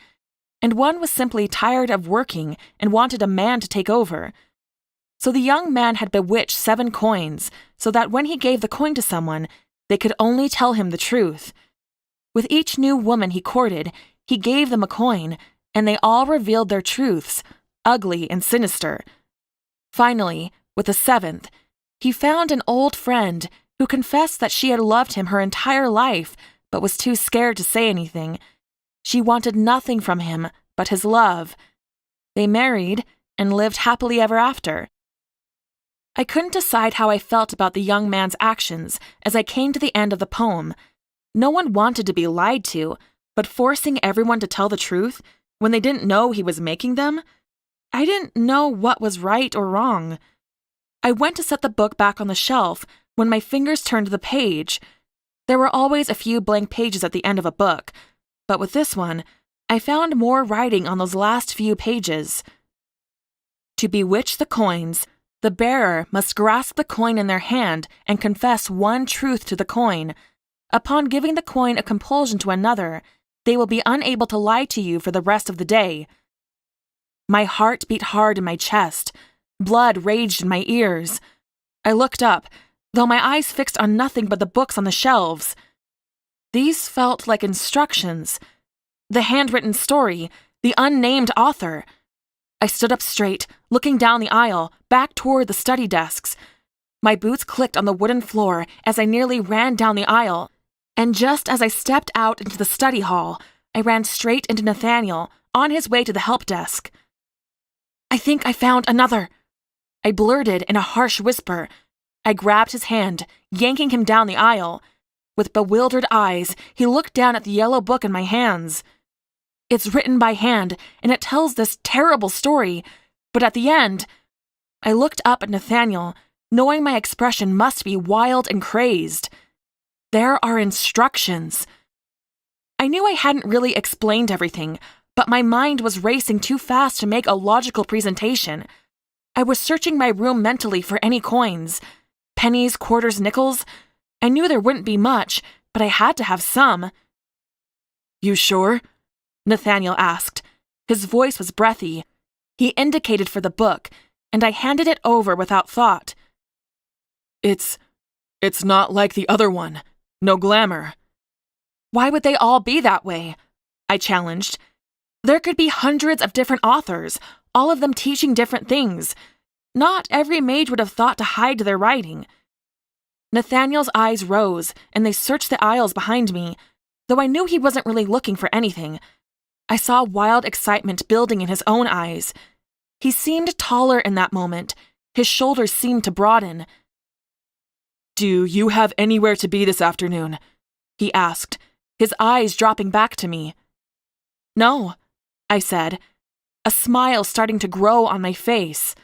and one was simply tired of working and wanted a man to take over. So the young man had bewitched 7 coins so that when he gave the coin to someone, they could only tell him the truth. With each new woman he courted, he gave them a coin, and they all revealed their truths, ugly and sinister. Finally, with the 7th, he found an old friend who confessed that she had loved him her entire life, but was too scared to say anything. She wanted nothing from him but his love. They married and lived happily ever after. I couldn't decide how I felt about the young man's actions as I came to the end of the poem. No one wanted to be lied to, but forcing everyone to tell the truth when they didn't know he was making them? I didn't know what was right or wrong. I went to set the book back on the shelf when my fingers turned to the page. There were always a few blank pages at the end of a book, but with this one, I found more writing on those last few pages. To bewitch the coins, the bearer must grasp the coin in their hand and confess one truth to the coin. Upon giving the coin a compulsion to another, they will be unable to lie to you for the rest of the day. My heart beat hard in my chest. Blood raged in my ears. I looked up, though my eyes fixed on nothing but the books on the shelves. These felt like instructions. The handwritten story, the unnamed author. I stood up straight, looking down the aisle, back toward the study desks. My boots clicked on the wooden floor as I nearly ran down the aisle, and just as I stepped out into the study hall, I ran straight into Nathaniel, on his way to the help desk. "I think I found another," I blurted in a harsh whisper. I grabbed his hand, yanking him down the aisle. With bewildered eyes, he looked down at the yellow book in my hands. It's written by hand, and it tells this terrible story, but at the end, I looked up at Nathaniel, knowing my expression must be wild and crazed. There are instructions. I knew I hadn't really explained everything, but my mind was racing too fast to make a logical presentation. I was searching my room mentally for any coins. Pennies, quarters, nickels. I knew there wouldn't be much, but I had to have some. "You sure?" Nathaniel asked. His voice was breathy. He indicated for the book, and I handed it over without thought. It's not like the other one. No glamour." "Why would they all be that way?" I challenged. "There could be hundreds of different authors, all of them teaching different things. Not every mage would have thought to hide their writing." Nathaniel's eyes rose, and they searched the aisles behind me, though I knew he wasn't really looking for anything. I saw wild excitement building in his own eyes. He seemed taller in that moment. His shoulders seemed to broaden. "Do you have anywhere to be this afternoon?" he asked, his eyes dropping back to me. "No," I said, a smile starting to grow on my face.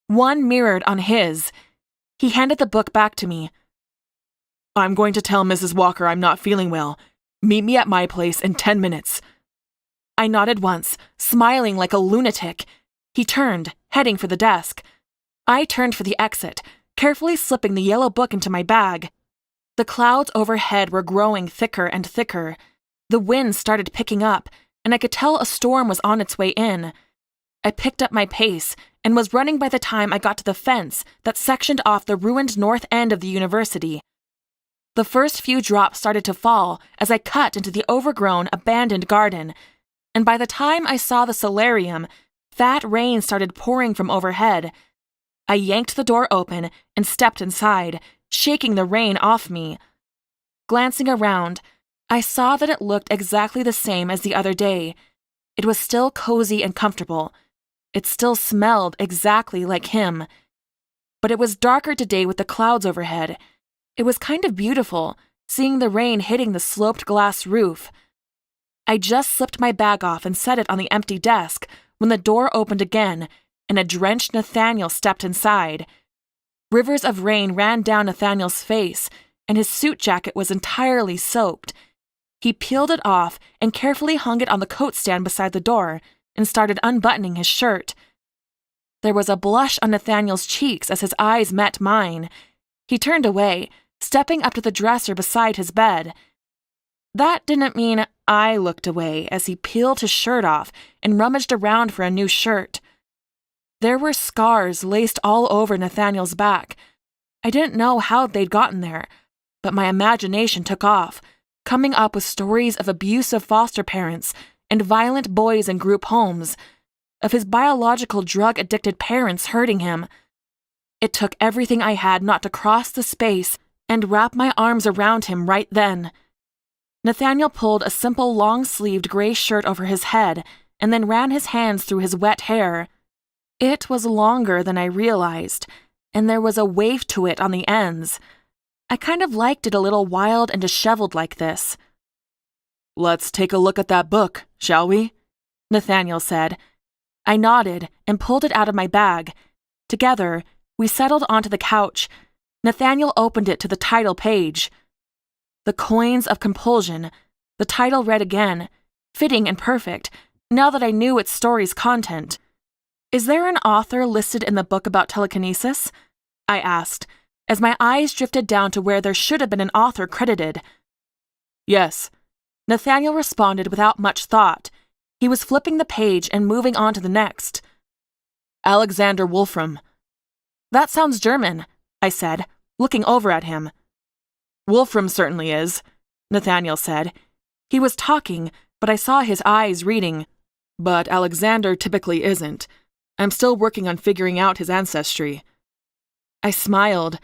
One mirrored on his. He handed the book back to me. "I'm going to tell Mrs. Walker I'm not feeling well. Meet me at my place in 10 minutes. I nodded once, smiling like a lunatic. He turned, heading for the desk. I turned for the exit, carefully slipping the yellow book into my bag. The clouds overhead were growing thicker and thicker. The wind started picking up, and I could tell a storm was on its way in. I picked up my pace and was running by the time I got to the fence that sectioned off the ruined north end of the university. The first few drops started to fall as I cut into the overgrown, abandoned garden, and by the time I saw the solarium, fat rain started pouring from overhead. I yanked the door open and stepped inside, shaking the rain off me. Glancing around, I saw that it looked exactly the same as the other day. It was still cozy and comfortable. It still smelled exactly like him. But it was darker today with the clouds overhead. It was kind of beautiful, seeing the rain hitting the sloped glass roof. I just slipped my bag off and set it on the empty desk when the door opened again and a drenched Nathaniel stepped inside. Rivers of rain ran down Nathaniel's face, and his suit jacket was entirely soaked. He peeled it off and carefully hung it on the coat stand beside the door and started unbuttoning his shirt. There was a blush on Nathaniel's cheeks as his eyes met mine. He turned away, stepping up to the dresser beside his bed. That didn't mean I looked away as he peeled his shirt off and rummaged around for a new shirt. There were scars laced all over Nathaniel's back. I didn't know how they'd gotten there, but my imagination took off, coming up with stories of abusive foster parents and violent boys in group homes, of his biological drug-addicted parents hurting him. It took everything I had not to cross the space and wrap my arms around him right then. Nathaniel pulled a simple long-sleeved gray shirt over his head and then ran his hands through his wet hair. It was longer than I realized, and there was a wave to it on the ends. I kind of liked it a little wild and disheveled like this. "Let's take a look at that book, shall we?" Nathaniel said. I nodded and pulled it out of my bag. Together, we settled onto the couch. Nathaniel opened it to the title page. The Coins of Compulsion. The title read again, fitting and perfect, now that I knew its story's content. Is there an author listed in the book about telekinesis? I asked, as my eyes drifted down to where there should have been an author credited. Yes, Nathaniel responded without much thought. He was flipping the page and moving on to the next. Alexander Wolfram. That sounds German, I said, looking over at him. Wolfram certainly is, Nathaniel said. He was talking, but I saw his eyes reading. But Alexander typically isn't. I'm still working on figuring out his ancestry. I smiled.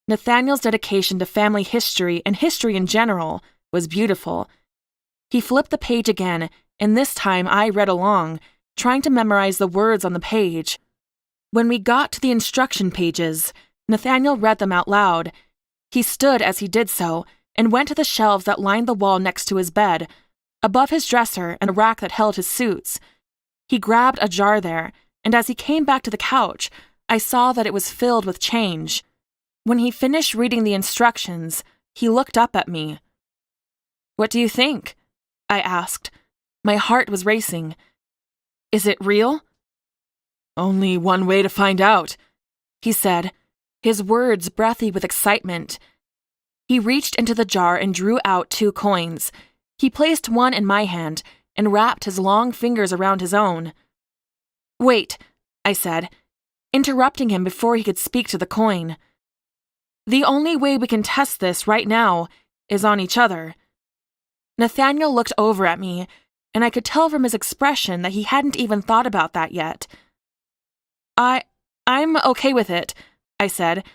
Nathaniel's dedication to family history and history in general was beautiful. He flipped the page again, and this time I read along, trying to memorize the words on the page. When we got to the instruction pages, Nathaniel read them out loud. He stood as he did so and went to the shelves that lined the wall next to his bed, above his dresser and a rack that held his suits. He grabbed a jar there, and as he came back to the couch, I saw that it was filled with change. When he finished reading the instructions, he looked up at me. "What do you think?" I asked. My heart was racing. "Is it real?" "Only one way to find out," he said, his words breathy with excitement. He reached into the jar and drew out 2 coins. He placed one in my hand and wrapped his long fingers around his own. "Wait," I said, interrupting him before he could speak to the coin. "The only way we can test this right now is on each other." Nathaniel looked over at me, and I could tell from his expression that he hadn't even thought about that yet. I'm okay with it, I said.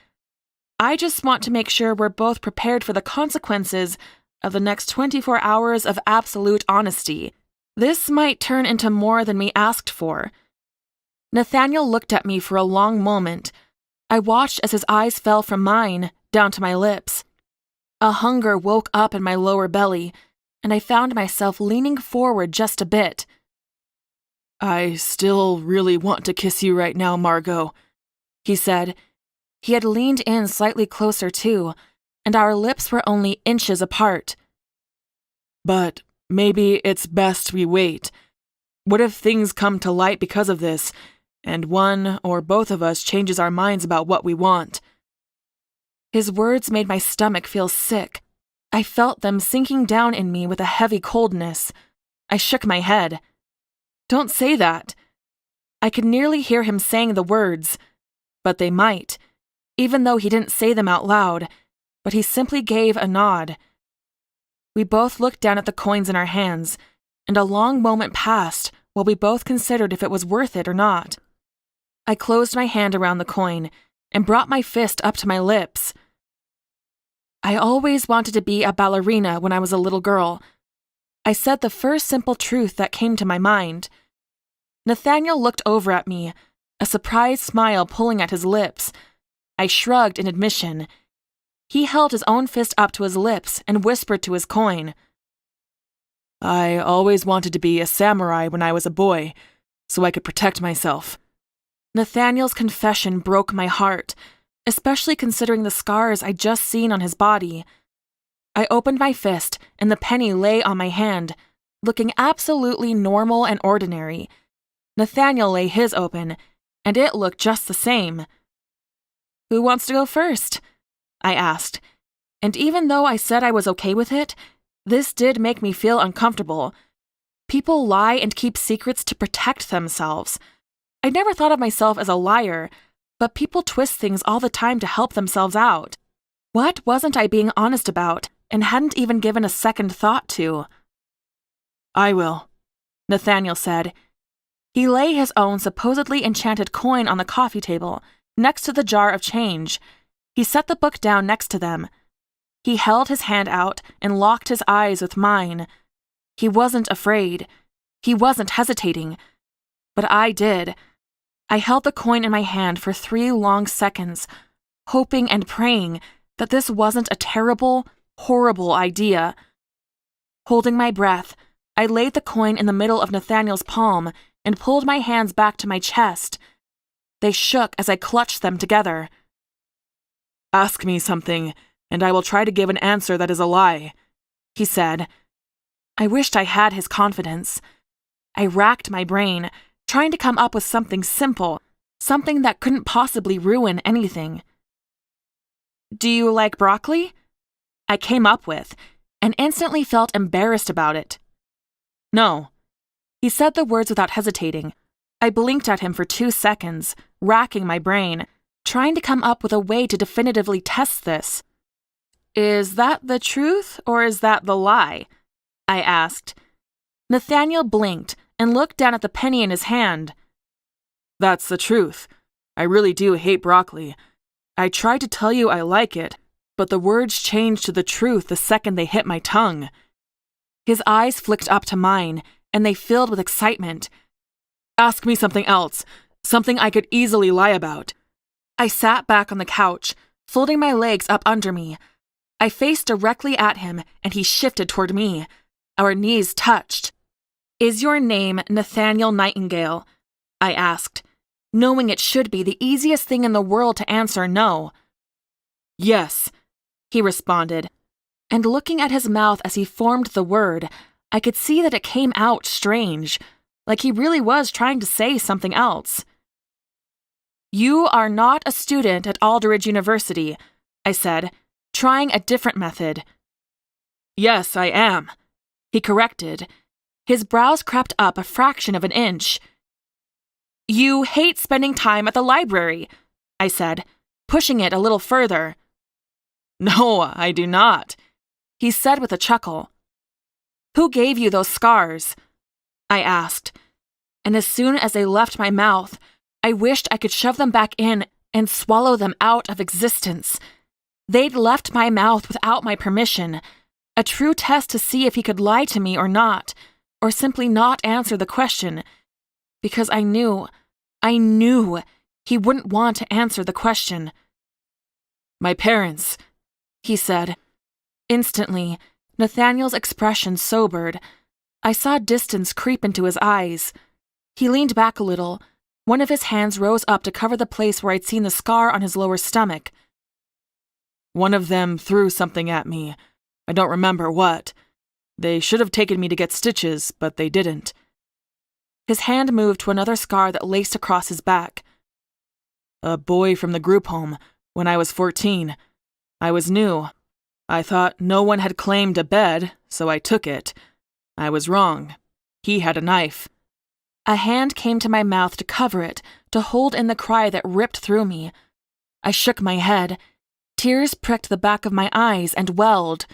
I just want to make sure we're both prepared for the consequences of the next 24 hours of absolute honesty. This might turn into more than we asked for. Nathaniel looked at me for a long moment. I watched as his eyes fell from mine down to my lips. A hunger woke up in my lower belly, and I found myself leaning forward just a bit. "I still really want to kiss you right now, Margot," he said. He had leaned in slightly closer too, and our lips were only inches apart. "But maybe it's best we wait. What if things come to light because of this, and one or both of us changes our minds about what we want?" His words made my stomach feel sick. I felt them sinking down in me with a heavy coldness. I shook my head. "Don't say that." I could nearly hear him saying the words, but they might, even though he didn't say them out loud, but he simply gave a nod. We both looked down at the coins in our hands, and a long moment passed while we both considered if it was worth it or not. I closed my hand around the coin and brought my fist up to my lips. I always wanted to be a ballerina when I was a little girl. I said the first simple truth that came to my mind. Nathaniel looked over at me, a surprised smile pulling at his lips. I shrugged in admission. He held his own fist up to his lips and whispered to his coin. I always wanted to be a samurai when I was a boy, so I could protect myself. Nathaniel's confession broke my heart, especially considering the scars I'd just seen on his body. I opened my fist, and the penny lay on my hand, looking absolutely normal and ordinary. Nathaniel lay his open, and it looked just the same. "Who wants to go first?" I asked, and even though I said I was okay with it, this did make me feel uncomfortable. People lie and keep secrets to protect themselves. I never thought of myself as a liar, but people twist things all the time to help themselves out. What wasn't I being honest about and hadn't even given a second thought to? "I will," Nathaniel said. He lay his own supposedly enchanted coin on the coffee table, next to the jar of change. He set the book down next to them. He held his hand out and locked his eyes with mine. He wasn't afraid. He wasn't hesitating. But I did. I held the coin in my hand for 3 long seconds, hoping and praying that this wasn't a terrible, horrible idea. Holding my breath, I laid the coin in the middle of Nathaniel's palm and pulled my hands back to my chest. They shook as I clutched them together. "Ask me something, and I will try to give an answer that is a lie," he said. I wished I had his confidence. I racked my brain, trying to come up with something simple, something that couldn't possibly ruin anything. "Do you like broccoli?" I came up with, and instantly felt embarrassed about it. "No." He said the words without hesitating. I blinked at him for 2 seconds, racking my brain, trying to come up with a way to definitively test this. "Is that the truth, or is that the lie?" I asked. Nathaniel blinked and looked down at the penny in his hand. "That's the truth. I really do hate broccoli. I tried to tell you I like it, but the words changed to the truth the second they hit my tongue." His eyes flicked up to mine, and they filled with excitement. "Ask me something else, something I could easily lie about." I sat back on the couch, folding my legs up under me. I faced directly at him, and he shifted toward me. Our knees touched. "Is your name Nathaniel Nightingale?" I asked, knowing it should be the easiest thing in the world to answer no. "Yes," he responded, and looking at his mouth as he formed the word, I could see that it came out strange, like he really was trying to say something else. "You are not a student at Aldridge University," I said, trying a different method. "Yes, I am," he corrected. His brows crept up a fraction of an inch. "You hate spending time at the library," I said, pushing it a little further. "No, I do not," he said with a chuckle. "Who gave you those scars?" I asked, and as soon as they left my mouth, I wished I could shove them back in and swallow them out of existence. They'd left my mouth without my permission, a true test to see if he could lie to me or not, or simply not answer the question, because I knew he wouldn't want to answer the question. "My parents," he said. Instantly, Nathaniel's expression sobered. I saw distance creep into his eyes. He leaned back a little. One of his hands rose up to cover the place where I'd seen the scar on his lower stomach. "One of them threw something at me. I don't remember what. They should have taken me to get stitches, but they didn't." His hand moved to another scar that laced across his back. "A boy from the group home, when I was 14. I was new. I thought no one had claimed a bed, so I took it. I was wrong. He had a knife." A hand came to my mouth to cover it, to hold in the cry that ripped through me. I shook my head. Tears pricked the back of my eyes and welled.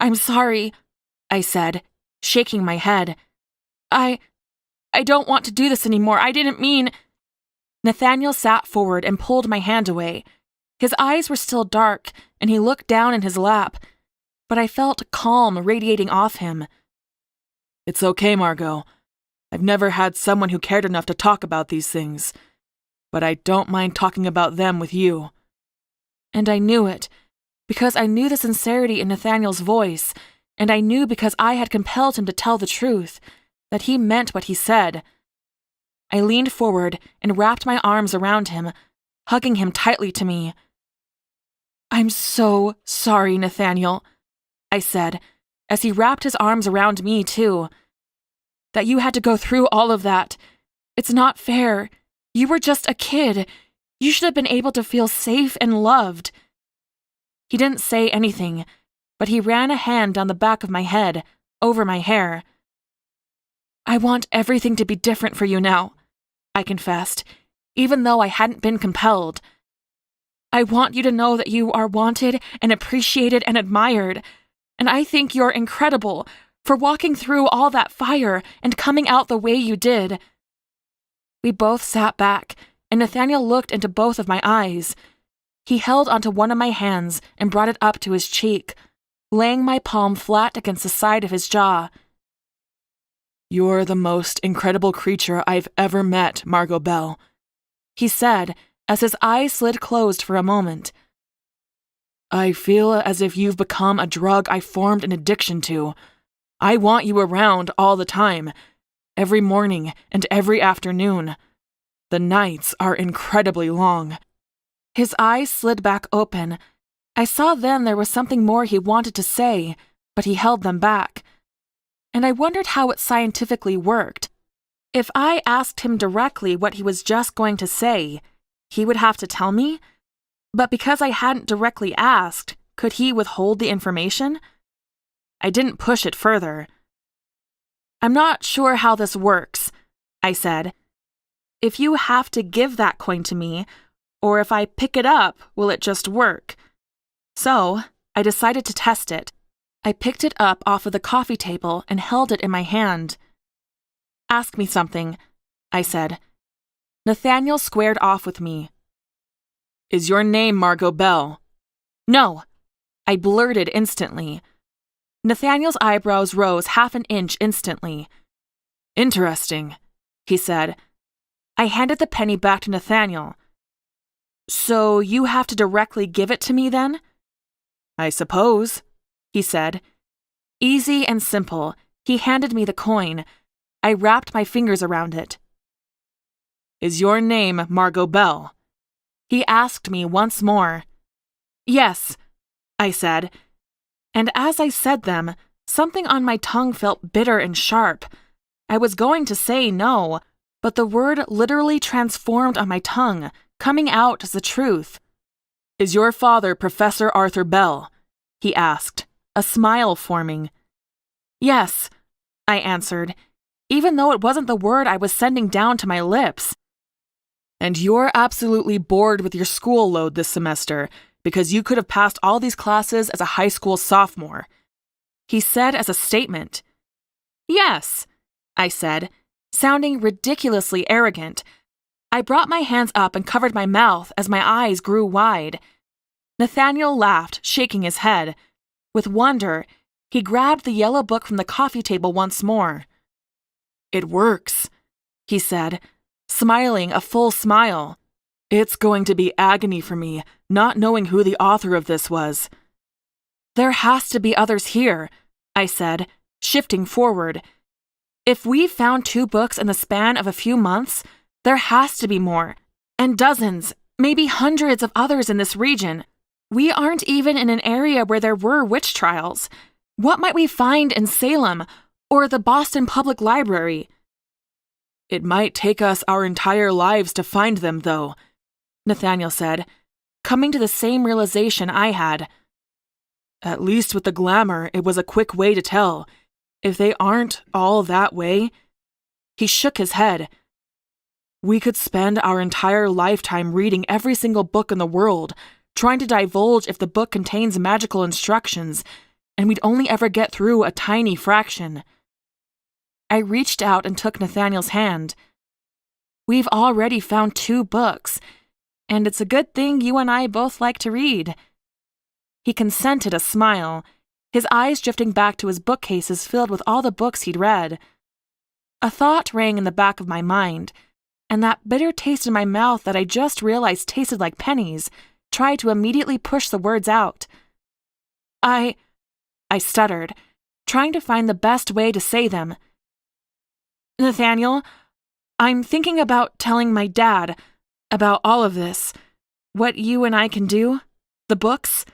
"I'm sorry," I said, shaking my head. I don't want to do this anymore. I didn't mean—" Nathaniel sat forward and pulled my hand away. His eyes were still dark, and he looked down in his lap, but I felt calm radiating off him. "It's okay, Margot. I've never had someone who cared enough to talk about these things, but I don't mind talking about them with you." And I knew it, because I knew the sincerity in Nathaniel's voice, and I knew because I had compelled him to tell the truth, that he meant what he said. I leaned forward and wrapped my arms around him, hugging him tightly to me. "I'm so sorry, Nathaniel," I said, as he wrapped his arms around me too. "That you had to go through all of that. It's not fair. You were just a kid. You should have been able to feel safe and loved." He didn't say anything, but he ran a hand down the back of my head, over my hair. "I want everything to be different for you now," I confessed, even though I hadn't been compelled. "I want you to know that you are wanted and appreciated and admired, and I think you're incredible for walking through all that fire and coming out the way you did." We both sat back, and Nathaniel looked into both of my eyes. He held onto one of my hands and brought it up to his cheek, laying my palm flat against the side of his jaw. "You're the most incredible creature I've ever met, Margot Bell," he said, as his eyes slid closed for a moment. "I feel as if you've become a drug I formed an addiction to. I want you around all the time, every morning and every afternoon. The nights are incredibly long." His eyes slid back open. I saw then there was something more he wanted to say, but he held them back. And I wondered how it scientifically worked. If I asked him directly what he was just going to say, he would have to tell me? But because I hadn't directly asked, could he withhold the information? I didn't push it further. "I'm not sure how this works," I said. "If you have to give that coin to me, or if I pick it up, will it just work?" So, I decided to test it. I picked it up off of the coffee table and held it in my hand. "Ask me something," I said. Nathaniel squared off with me. "Is your name Margot Bell?" "No," I blurted instantly. Nathaniel's eyebrows rose half an inch instantly. "Interesting," he said. I handed the penny back to Nathaniel. "So you have to directly give it to me then?" "I suppose," he said. Easy and simple, he handed me the coin. I wrapped my fingers around it. "Is your name Margot Bell?" He asked me once more. "Yes," I said. And as I said them, something on my tongue felt bitter and sharp. I was going to say no, but the word literally transformed on my tongue, coming out as the truth. "Is your father Professor Arthur Bell?" he asked, a smile forming. "Yes," I answered, even though it wasn't the word I was sending down to my lips. "And you're absolutely bored with your school load this semester because you could have passed all these classes as a high school sophomore," he said as a statement. "Yes," I said, sounding ridiculously arrogant. I brought my hands up and covered my mouth as my eyes grew wide. Nathaniel laughed, shaking his head. With wonder, he grabbed the yellow book from the coffee table once more. "It works," he said, smiling a full smile. "It's going to be agony for me, not knowing who the author of this was." "There has to be others here," I said, shifting forward. "If we found 2 books in the span of a few months, there has to be more, and dozens, maybe hundreds of others in this region. We aren't even in an area where there were witch trials. What might we find in Salem or the Boston Public Library?" "It might take us our entire lives to find them, though," Nathaniel said, coming to the same realization I had. "At least with the glamour, it was a quick way to tell. If they aren't all that way..." He shook his head. We could spend our entire lifetime reading every single book in the world, trying to divulge if the book contains magical instructions, and we'd only ever get through a tiny fraction. I reached out and took Nathaniel's hand. We've already found 2 books, and it's a good thing you and I both like to read. He consented, a smile, his eyes drifting back to his bookcases filled with all the books he'd read. A thought rang in the back of my mind, and that bitter taste in my mouth that I just realized tasted like pennies tried to immediately push the words out. I stuttered, trying to find the best way to say them. Nathaniel, I'm thinking about telling my dad about all of this, what you and I can do, the books.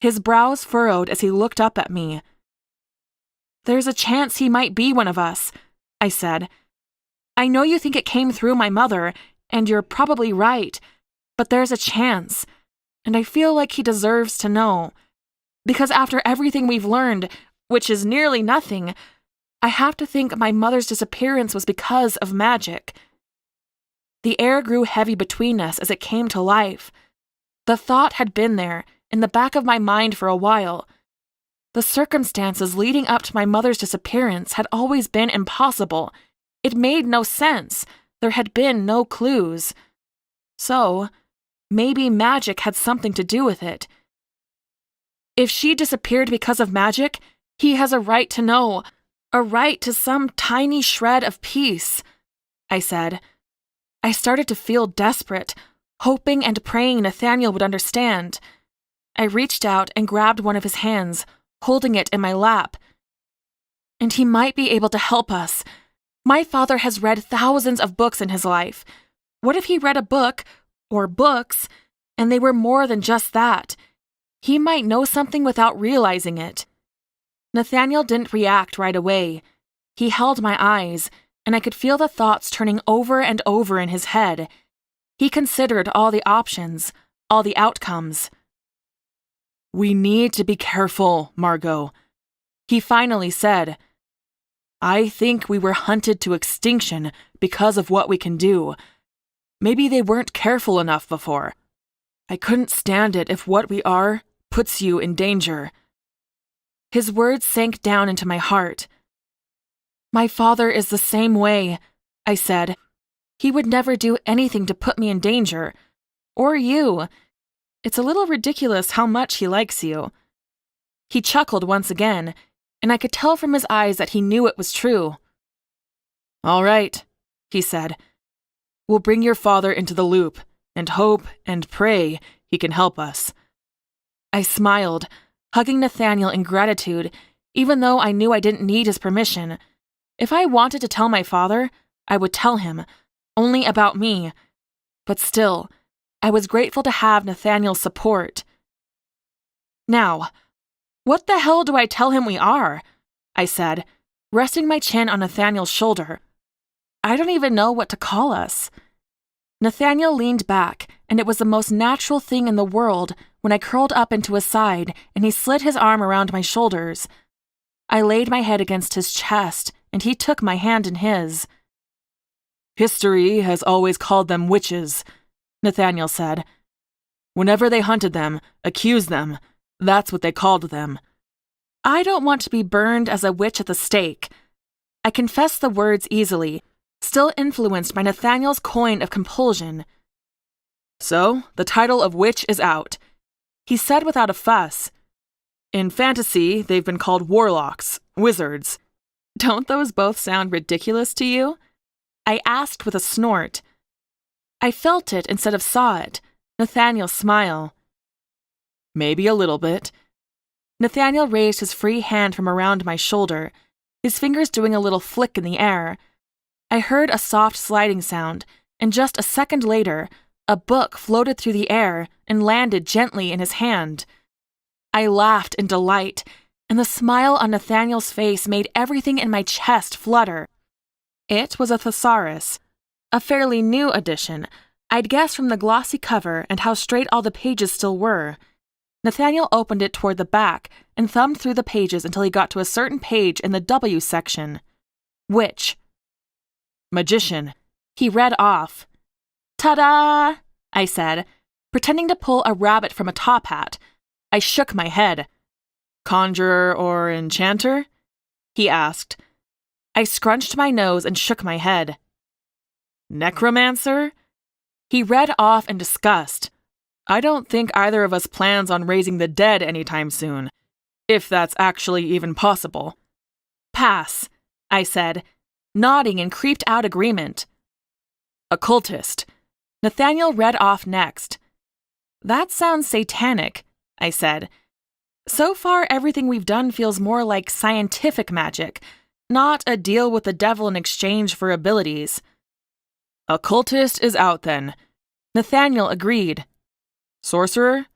His brows furrowed as he looked up at me. There's a chance he might be one of us, I said. I know you think it came through my mother, and you're probably right, but there's a chance, and I feel like he deserves to know. Because after everything we've learned, which is nearly nothing, I have to think my mother's disappearance was because of magic. The air grew heavy between us as it came to life. The thought had been there, in the back of my mind for a while. The circumstances leading up to my mother's disappearance had always been impossible. It made no sense. There had been no clues. So, maybe magic had something to do with it. If she disappeared because of magic, he has a right to know, a right to some tiny shred of peace, I said. I started to feel desperate, hoping and praying Nathaniel would understand. I reached out and grabbed one of his hands, holding it in my lap. And he might be able to help us. My father has read thousands of books in his life. What if he read a book, or books, and they were more than just that? He might know something without realizing it. Nathaniel didn't react right away. He held my eyes, and I could feel the thoughts turning over and over in his head. He considered all the options, all the outcomes. We need to be careful, Margot, he finally said. I think we were hunted to extinction because of what we can do. Maybe they weren't careful enough before. I couldn't stand it if what we are puts you in danger. His words sank down into my heart. My father is the same way, I said. He would never do anything to put me in danger. Or you. It's a little ridiculous how much he likes you. He chuckled once again, and I could tell from his eyes that he knew it was true. All right, he said. We'll bring your father into the loop, and hope and pray he can help us. I smiled, hugging Nathaniel in gratitude, even though I knew I didn't need his permission. If I wanted to tell my father, I would tell him, only about me. But still, I was grateful to have Nathaniel's support. Now, what the hell do I tell him we are? I said, resting my chin on Nathaniel's shoulder. I don't even know what to call us. Nathaniel leaned back, and it was the most natural thing in the world when I curled up into his side and he slid his arm around my shoulders. I laid my head against his chest, and he took my hand in his. History has always called them witches, Nathaniel said. Whenever they hunted them, accused them, that's what they called them. I don't want to be burned as a witch at the stake. I confessed the words easily, still influenced by Nathaniel's coin of compulsion. So, the title of witch is out, he said without a fuss. In fantasy, they've been called warlocks, wizards. Don't those both sound ridiculous to you? I asked with a snort. I felt it instead of saw it, Nathaniel's smile. Maybe a little bit. Nathaniel raised his free hand from around my shoulder, his fingers doing a little flick in the air. I heard a soft sliding sound, and just a second later, a book floated through the air and landed gently in his hand. I laughed in delight, and the smile on Nathaniel's face made everything in my chest flutter. It was a thesaurus, a fairly new edition, I'd guess from the glossy cover and how straight all the pages still were. Nathaniel opened it toward the back and thumbed through the pages until he got to a certain page in the W section. Witch. magician. He read off. Ta-da! I said, pretending to pull a rabbit from a top hat. I shook my head. Conjurer or enchanter? He asked. I scrunched my nose and shook my head. Necromancer? He read off in disgust. I don't think either of us plans on raising the dead anytime soon, if that's actually even possible. Pass, I said, nodding in creeped out agreement. Occultist. Nathaniel read off next. That sounds satanic, I said. So far, everything we've done feels more like scientific magic, not a deal with the devil in exchange for abilities. Occultist is out then. Nathaniel agreed. Sorcerer?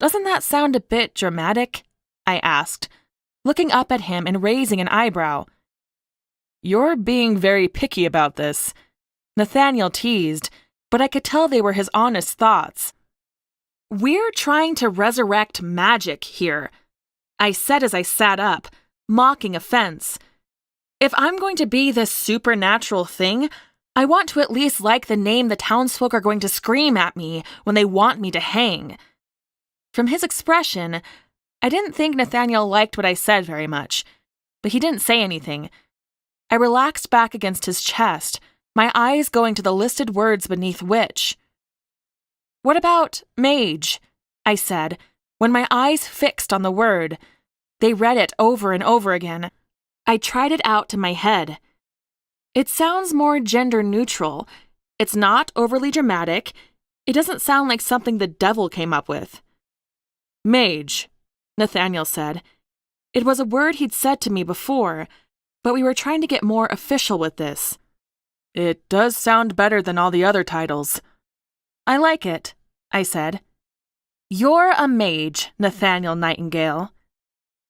Doesn't that sound a bit dramatic? I asked, looking up at him and raising an eyebrow. You're being very picky about this, Nathaniel teased, but I could tell they were his honest thoughts. We're trying to resurrect magic here, I said as I sat up, mocking offense. If I'm going to be this supernatural thing, I want to at least like the name the townsfolk are going to scream at me when they want me to hang. From his expression, I didn't think Nathaniel liked what I said very much, but he didn't say anything. I relaxed back against his chest, my eyes going to the listed words beneath which. What about Mage? I said, when my eyes fixed on the word. They read it over and over again. I tried it out in my head. It sounds more gender neutral. It's not overly dramatic. It doesn't sound like something the devil came up with. Mage, Nathaniel said. It was a word he'd said to me before, but we were trying to get more official with this. It does sound better than all the other titles. I like it, I said. You're a mage, Nathaniel Nightingale.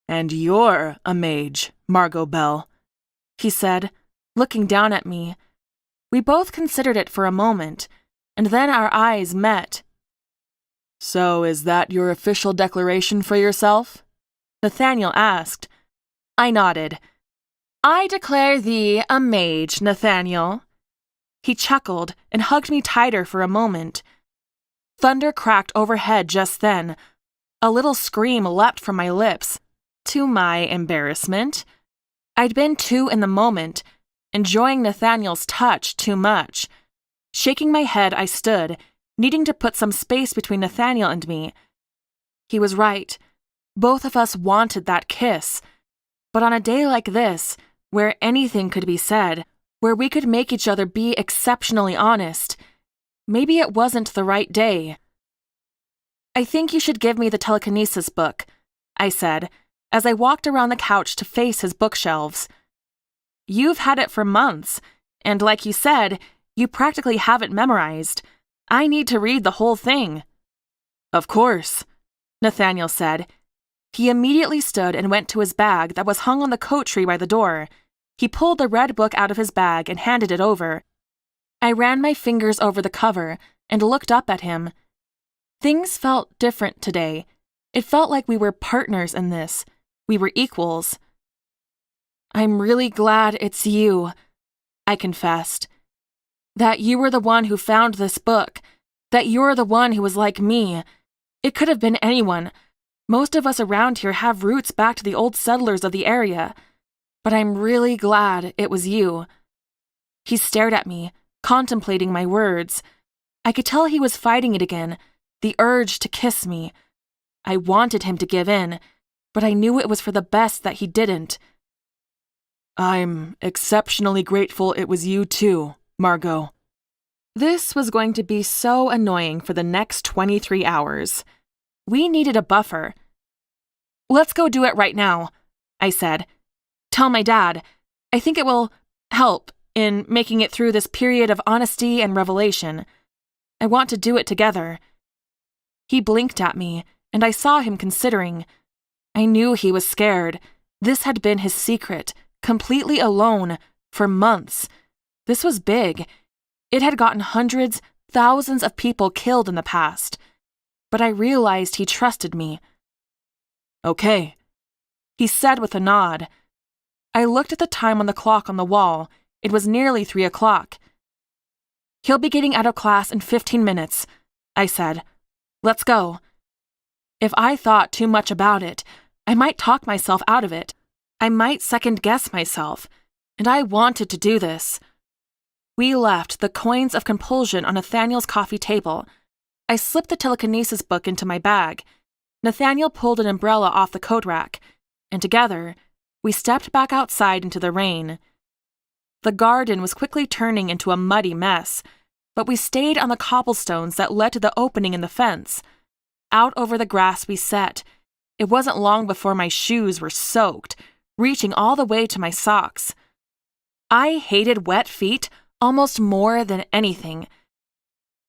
And you're a mage, Margot Bell, he said, looking down at me. We both considered it for a moment, and then our eyes met. So is that your official declaration for yourself? Nathaniel asked. I nodded. I declare thee a mage, Nathaniel. He chuckled and hugged me tighter for a moment. Thunder cracked overhead just then. A little scream leapt from my lips. To my embarrassment. I'd been too in the moment, enjoying Nathaniel's touch too much. Shaking my head, I stood, needing to put some space between Nathaniel and me. He was right. Both of us wanted that kiss. But on a day like this, where anything could be said, where we could make each other be exceptionally honest, maybe it wasn't the right day. I think you should give me the telekinesis book, I said, as I walked around the couch to face his bookshelves. You've had it for months, and like you said, you practically have it memorized. I need to read the whole thing. Of course, Nathaniel said. He immediately stood and went to his bag that was hung on the coat tree by the door. He pulled the red book out of his bag and handed it over. I ran my fingers over the cover and looked up at him. Things felt different today. It felt like we were partners in this. We were equals. I'm really glad it's you, I confessed. That you were the one who found this book. That you're the one who was like me. It could have been anyone. Most of us around here have roots back to the old settlers of the area. But I'm really glad it was you. He stared at me, contemplating my words. I could tell he was fighting it again, the urge to kiss me. I wanted him to give in, but I knew it was for the best that he didn't. I'm exceptionally grateful it was you too, Margot. This was going to be so annoying for the next 23 hours. We needed a buffer. Let's go do it right now, I said. Tell my dad. I think it will help in making it through this period of honesty and revelation. I want to do it together. He blinked at me, and I saw him considering. I knew he was scared. This had been his secret, completely alone, for months. This was big. It had gotten hundreds, thousands of people killed in the past. But I realized he trusted me. Okay, he said with a nod. I looked at the time on the clock on the wall. It was nearly 3 o'clock. "He'll be getting out of class in 15 minutes, I said. "Let's go." If I thought too much about it, I might talk myself out of it. I might second-guess myself, and I wanted to do this. We left the coins of compulsion on Nathaniel's coffee table. I slipped the telekinesis book into my bag. Nathaniel pulled an umbrella off the coat rack, and together, we stepped back outside into the rain. The garden was quickly turning into a muddy mess, but we stayed on the cobblestones that led to the opening in the fence. Out over the grass we set. It wasn't long before my shoes were soaked, reaching all the way to my socks. I hated wet feet almost more than anything.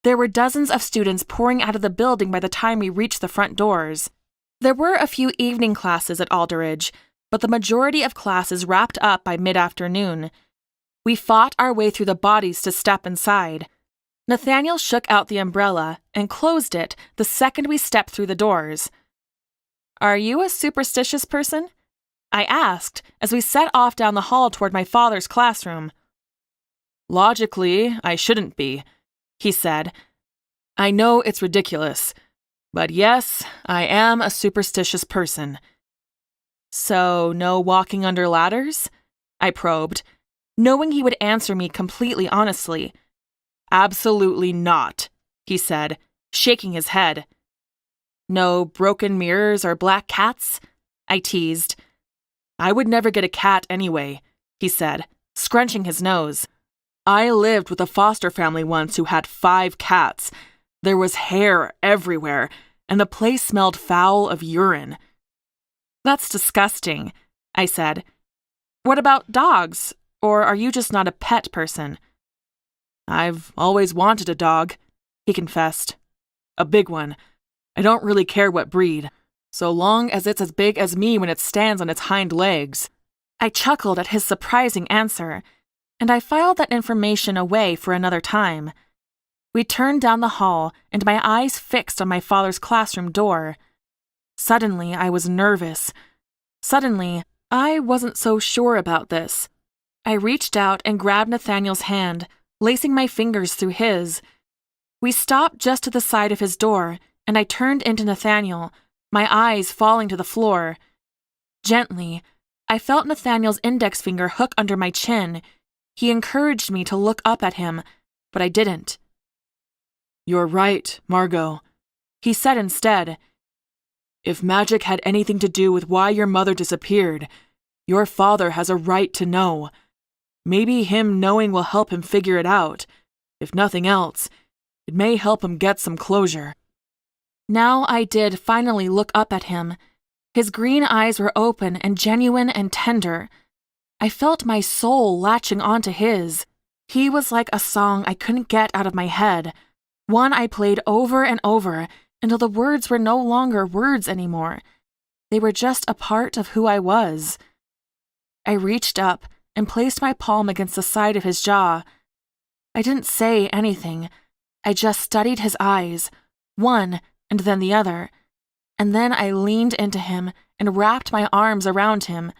There were dozens of students pouring out of the building by the time we reached the front doors. There were a few evening classes at Alderidge, but the majority of classes wrapped up by mid-afternoon. We fought our way through the bodies to step inside. Nathaniel shook out the umbrella and closed it the second we stepped through the doors. "Are you a superstitious person?" I asked as we set off down the hall toward my father's classroom. "Logically, I shouldn't be," he said. "I know it's ridiculous, but yes, I am a superstitious person." "So, no walking under ladders?" I probed, knowing he would answer me completely honestly. "Absolutely not," he said, shaking his head. "No broken mirrors or black cats?" I teased. "I would never get a cat anyway," he said, scrunching his nose. "I lived with a foster family once who had 5 cats. There was hair everywhere, and the place smelled foul of urine." "That's disgusting," I said. "What about dogs? Or are you just not a pet person?" "I've always wanted a dog," he confessed. "A big one. I don't really care what breed, so long as it's as big as me when it stands on its hind legs." I chuckled at his surprising answer, and I filed that information away for another time. We turned down the hall, and my eyes fixed on my father's classroom door. Suddenly, I was nervous. Suddenly, I wasn't so sure about this. I reached out and grabbed Nathaniel's hand, lacing my fingers through his. We stopped just to the side of his door, and I turned into Nathaniel, my eyes falling to the floor. Gently, I felt Nathaniel's index finger hook under my chin. He encouraged me to look up at him, but I didn't. "You're right, Margot," he said instead. "If magic had anything to do with why your mother disappeared, your father has a right to know. Maybe him knowing will help him figure it out. If nothing else, it may help him get some closure." Now I did finally look up at him. His green eyes were open and genuine and tender. I felt my soul latching onto his. He was like a song I couldn't get out of my head, one I played over and over until the words were no longer words anymore. They were just a part of who I was. I reached up and placed my palm against the side of his jaw. I didn't say anything. I just studied his eyes, one and then the other, and then I leaned into him and wrapped my arms around him.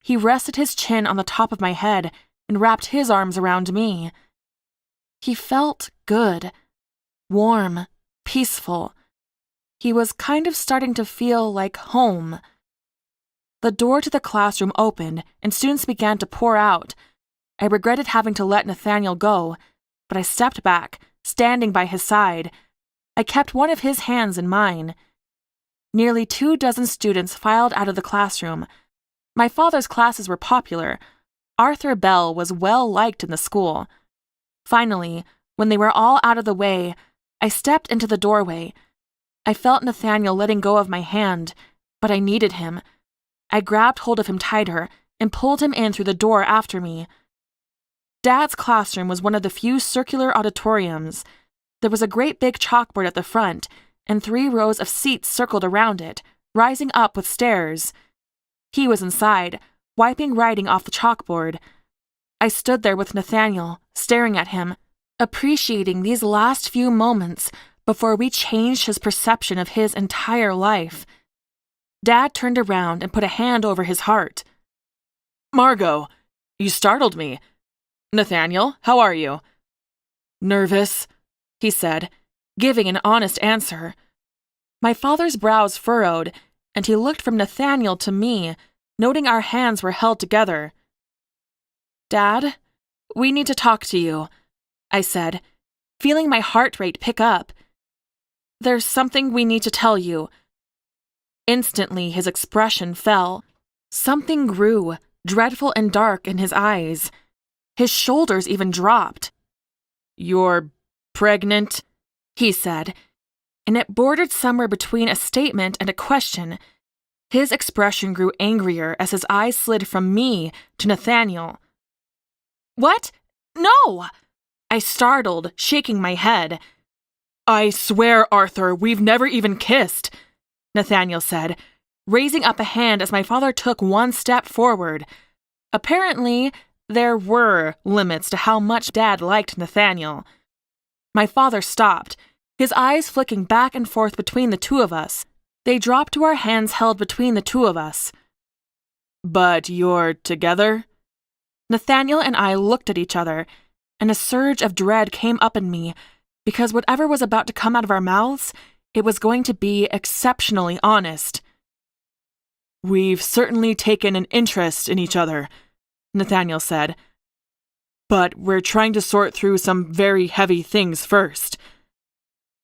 He rested his chin on the top of my head and wrapped his arms around me. He felt good, warm, peaceful. He was kind of starting to feel like home. The door to the classroom opened and students began to pour out. I regretted having to let Nathaniel go, but I stepped back, standing by his side. I kept one of his hands in mine. Nearly 24 students filed out of the classroom. My father's classes were popular. Arthur Bell was well liked in the school. Finally, when they were all out of the way, I stepped into the doorway. I felt Nathaniel letting go of my hand, but I needed him. I grabbed hold of him tighter and pulled him in through the door after me. Dad's classroom was one of the few circular auditoriums. There was a great big chalkboard at the front, and 3 rows of seats circled around it, rising up with stairs. He was inside, wiping writing off the chalkboard. I stood there with Nathaniel, staring at him, appreciating these last few moments before we changed his perception of his entire life. Dad turned around and put a hand over his heart. "Margot, you startled me. Nathaniel, how are you? Nervous, he said, giving an honest answer. My father's brows furrowed, and he looked from Nathaniel to me, noting our hands were held together. Dad, we need to talk to you, I said, feeling my heart rate pick up. There's something we need to tell you. Instantly, his expression fell. Something grew, dreadful and dark in his eyes. His shoulders even dropped. You're pregnant, he said, and it bordered somewhere between a statement and a question. His expression grew angrier as his eyes slid from me to Nathaniel. What? No! I startled, shaking my head. I swear, Arthur, we've never even kissed, Nathaniel said, raising up a hand as my father took one step forward. Apparently, there were limits to how much Dad liked Nathaniel. My father stopped, his eyes flicking back and forth between the two of us. They dropped to our hands held between the two of us. But you're together? Nathaniel and I looked at each other, and a surge of dread came up in me, because whatever was about to come out of our mouths, it was going to be exceptionally honest. We've certainly taken an interest in each other, Nathaniel said. But we're trying to sort through some very heavy things first.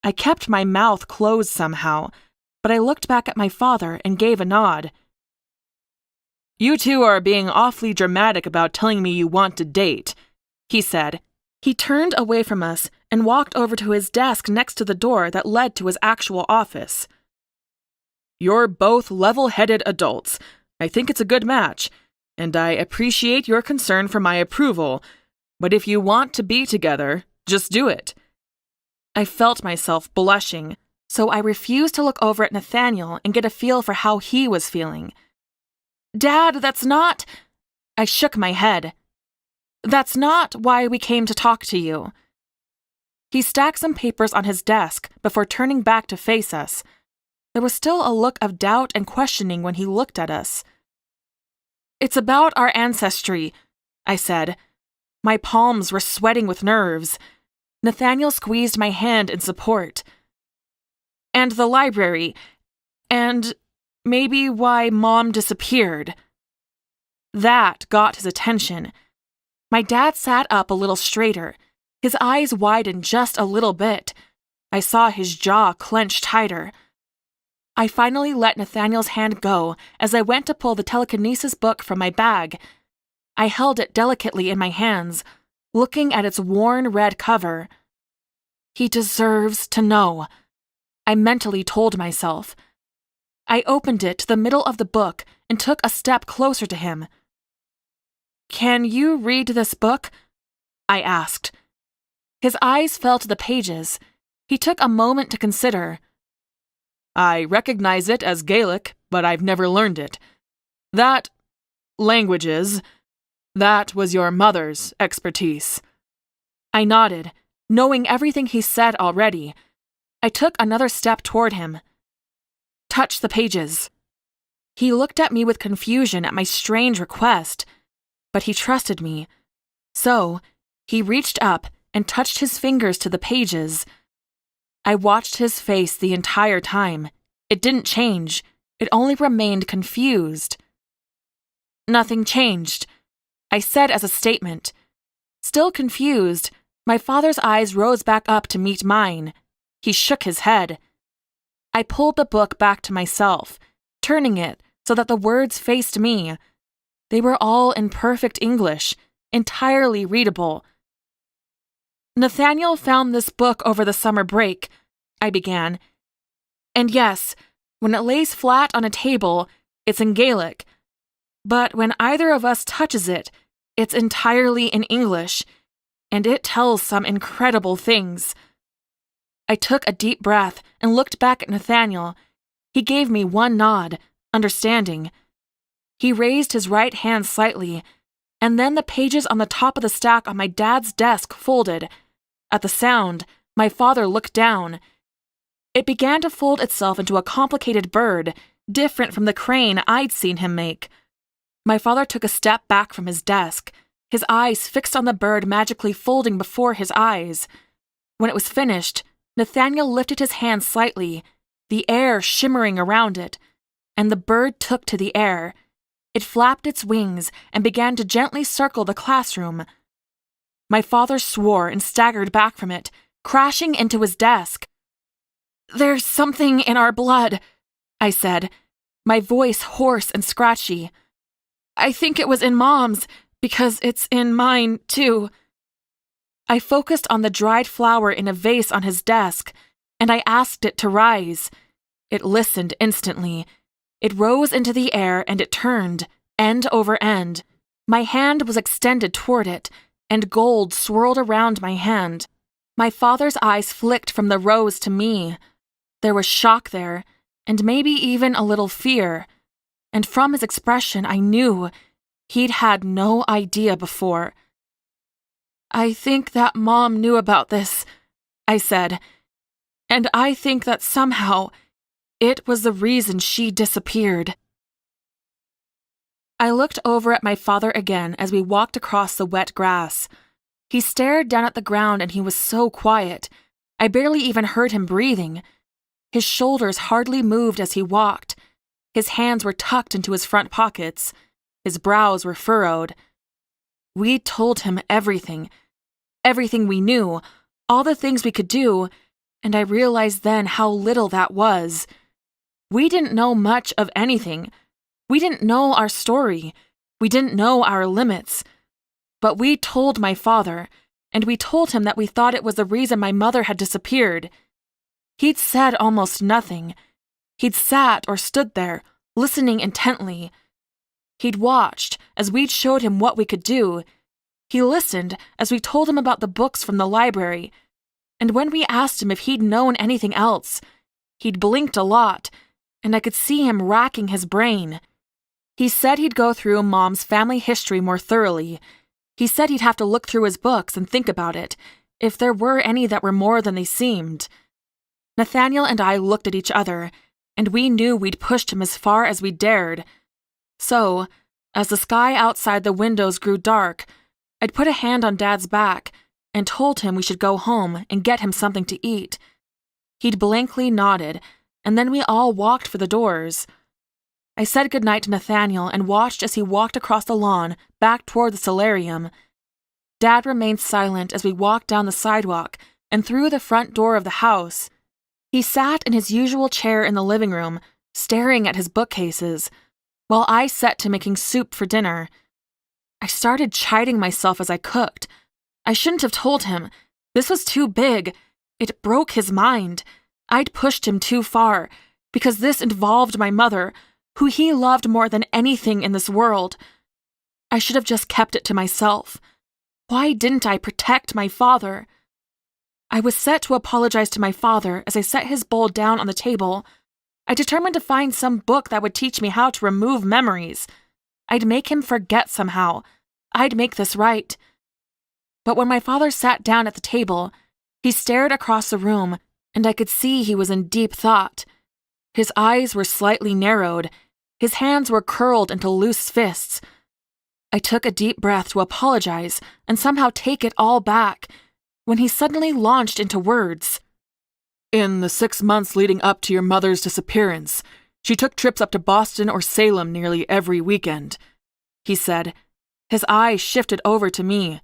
I kept my mouth closed somehow, but I looked back at my father and gave a nod. You two are being awfully dramatic about telling me you want to date, he said. He turned away from us and walked over to his desk next to the door that led to his actual office. You're both level-headed adults. I think it's a good match, and I appreciate your concern for my approval, but if you want to be together, just do it. I felt myself blushing, so I refused to look over at Nathaniel and get a feel for how he was feeling. Dad, that's not... I shook my head. That's not why we came to talk to you. He stacked some papers on his desk before turning back to face us. There was still a look of doubt and questioning when he looked at us. It's about our ancestry, I said. My palms were sweating with nerves. Nathaniel squeezed my hand in support. And the library. And maybe why Mom disappeared. That got his attention. My dad sat up a little straighter. His eyes widened just a little bit. I saw his jaw clench tighter. I finally let Nathaniel's hand go as I went to pull the telekinesis book from my bag. I held it delicately in my hands, looking at its worn red cover. He deserves to know, I mentally told myself. I opened it to the middle of the book and took a step closer to him. Can you read this book? I asked. His eyes fell to the pages. He took a moment to consider. I recognize it as Gaelic, but I've never learned it. That was your mother's expertise. I nodded, knowing everything he said already. I took another step toward him. Touch the pages. He looked at me with confusion at my strange request, but he trusted me. So, he reached up and touched his fingers to the pages. I watched his face the entire time. It didn't change. It only remained confused. Nothing changed, I said as a statement. Still confused, my father's eyes rose back up to meet mine. He shook his head. I pulled the book back to myself, turning it so that the words faced me. They were all in perfect English, entirely readable. Nathaniel found this book over the summer break, I began. And yes, when it lays flat on a table, it's in Gaelic. But when either of us touches it, it's entirely in English, and it tells some incredible things. I took a deep breath and looked back at Nathaniel. He gave me one nod, understanding. He raised his right hand slightly, and then the pages on the top of the stack on my dad's desk folded. At the sound, my father looked down. It began to fold itself into a complicated bird, different from the crane I'd seen him make. My father took a step back from his desk. his eyes fixed on the bird magically folding before his eyes. When it was finished, Nathaniel lifted his hand slightly, the air shimmering around it, and the bird took to the air. It flapped its wings and began to gently circle the classroom. My father swore and staggered back from it, crashing into his desk. "There's something in our blood," I said, my voice hoarse and scratchy. "I think it was in Mom's, because it's in mine, too." I focused on the dried flower in a vase on his desk, and I asked it to rise. It listened instantly. It rose into the air and it turned, end over end. My hand was extended toward it, and gold swirled around my hand. My father's eyes flicked from the rose to me. There was shock there, and maybe even a little fear. And from his expression, I knew he'd had no idea before. "I think that Mom knew about this," I said, "and I think that somehow it was the reason she disappeared." I looked over at my father again as we walked across the wet grass. He stared down at the ground and he was so quiet. I barely even heard him breathing. His shoulders hardly moved as he walked. His hands were tucked into his front pockets. His brows were furrowed. We'd told him everything. Everything we knew, all the things we could do, and I realized then how little that was. We didn't know much of anything. We didn't know our story. We didn't know our limits. But we told my father, and we told him that we thought it was the reason my mother had disappeared. He'd said almost nothing. He'd sat or stood there, listening intently. He'd watched as we'd showed him what we could do. He listened as we told him about the books from the library. And when we asked him if he'd known anything else, he'd blinked a lot, and I could see him racking his brain. He said he'd go through Mom's family history more thoroughly. He said he'd have to look through his books and think about it, if there were any that were more than they seemed. Nathaniel and I looked at each other, and we knew we'd pushed him as far as we dared. So, as the sky outside the windows grew dark, I'd put a hand on Dad's back and told him we should go home and get him something to eat. He'd blankly nodded, and then we all walked for the doors. I said goodnight to Nathaniel and watched as he walked across the lawn back toward the solarium. Dad remained silent as we walked down the sidewalk and through the front door of the house. He sat in his usual chair in the living room, staring at his bookcases, while I set to making soup for dinner. I started chiding myself as I cooked. I shouldn't have told him. This was too big. It broke his mind. I'd pushed him too far, because this involved my mother, who he loved more than anything in this world. I should have just kept it to myself. Why didn't I protect my father? I was set to apologize to my father as I set his bowl down on the table. I determined to find some book that would teach me how to remove memories. I'd make him forget somehow. I'd make this right. But when my father sat down at the table, he stared across the room, and I could see he was in deep thought. His eyes were slightly narrowed. His hands were curled into loose fists. I took a deep breath to apologize and somehow take it all back, when he suddenly launched into words. "In the 6 months leading up to your mother's disappearance, she took trips up to Boston or Salem nearly every weekend," he said. His eyes shifted over to me.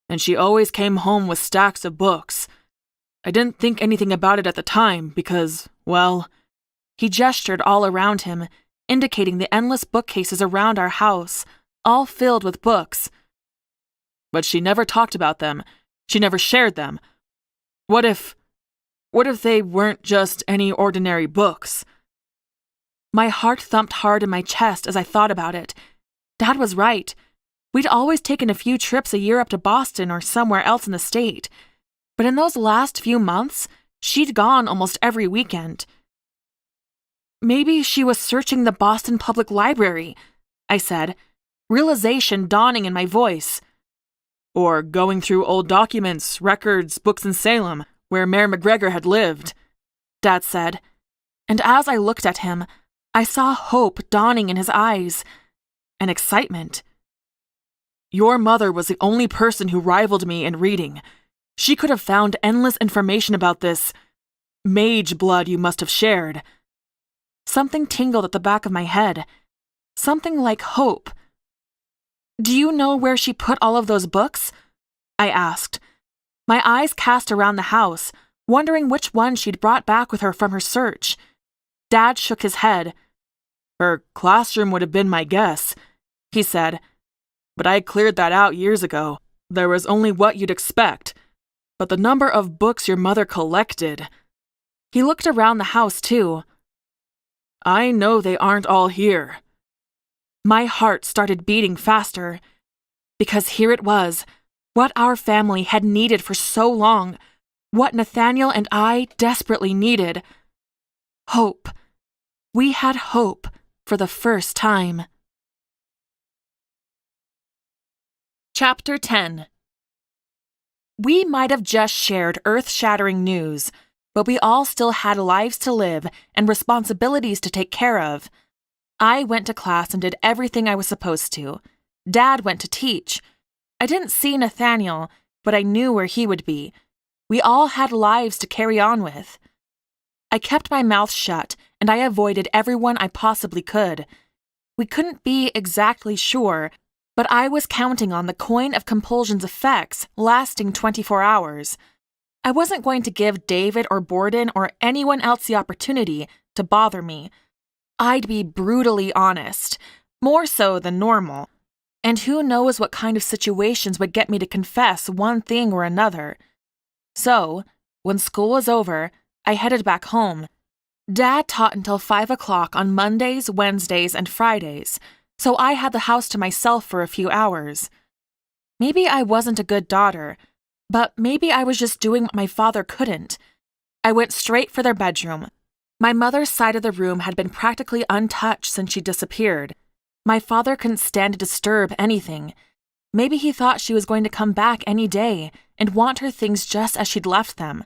"And she always came home with stacks of books. I didn't think anything about it at the time because, well," he gestured all around him, indicating the endless bookcases around our house, all filled with books. "But she never talked about them. She never shared them. What if they weren't just any ordinary books?" My heart thumped hard in my chest as I thought about it. Dad was right. We'd always taken a few trips a year up to Boston or somewhere else in the state. But in those last few months, she'd gone almost every weekend. "Maybe she was searching the Boston Public Library," I said, realization dawning in my voice. "Or going through old documents, records, books in Salem, where Mayor McGregor had lived," Dad said. And as I looked at him, I saw hope dawning in his eyes, and excitement. Your mother was the only person who rivaled me in reading. She could have found endless information about this Mage blood you must have shared. Something tingled at the back of my head. Something like hope. Do you know where she put all of those books? I asked. My eyes cast around the house, wondering which one she'd brought back with her from her search. Dad shook his head. Her classroom would have been my guess, he said. But I cleared that out years ago. There was only what you'd expect. But the number of books your mother collected. He looked around the house, too. I know they aren't all here. My heart started beating faster. Because here it was, what our family had needed for so long, what Nathaniel and I desperately needed. Hope. We had hope for the first time. Chapter 10. We might have just shared earth-shattering news, but we all still had lives to live and responsibilities to take care of. I went to class and did everything I was supposed to. Dad went to teach. I didn't see Nathaniel, but I knew where he would be. We all had lives to carry on with. I kept my mouth shut, and I avoided everyone I possibly could. We couldn't be exactly sure, but I was counting on the coin of compulsion's effects lasting 24 hours. I wasn't going to give David or Borden or anyone else the opportunity to bother me. I'd be brutally honest, more so than normal. And who knows what kind of situations would get me to confess one thing or another. So, when school was over, I headed back home. Dad taught until 5 o'clock on Mondays, Wednesdays, and Fridays, so I had the house to myself for a few hours. Maybe I wasn't a good daughter, but maybe I was just doing what my father couldn't. I went straight for their bedroom. My mother's side of the room had been practically untouched since she disappeared. My father couldn't stand to disturb anything. Maybe he thought she was going to come back any day and want her things just as she'd left them.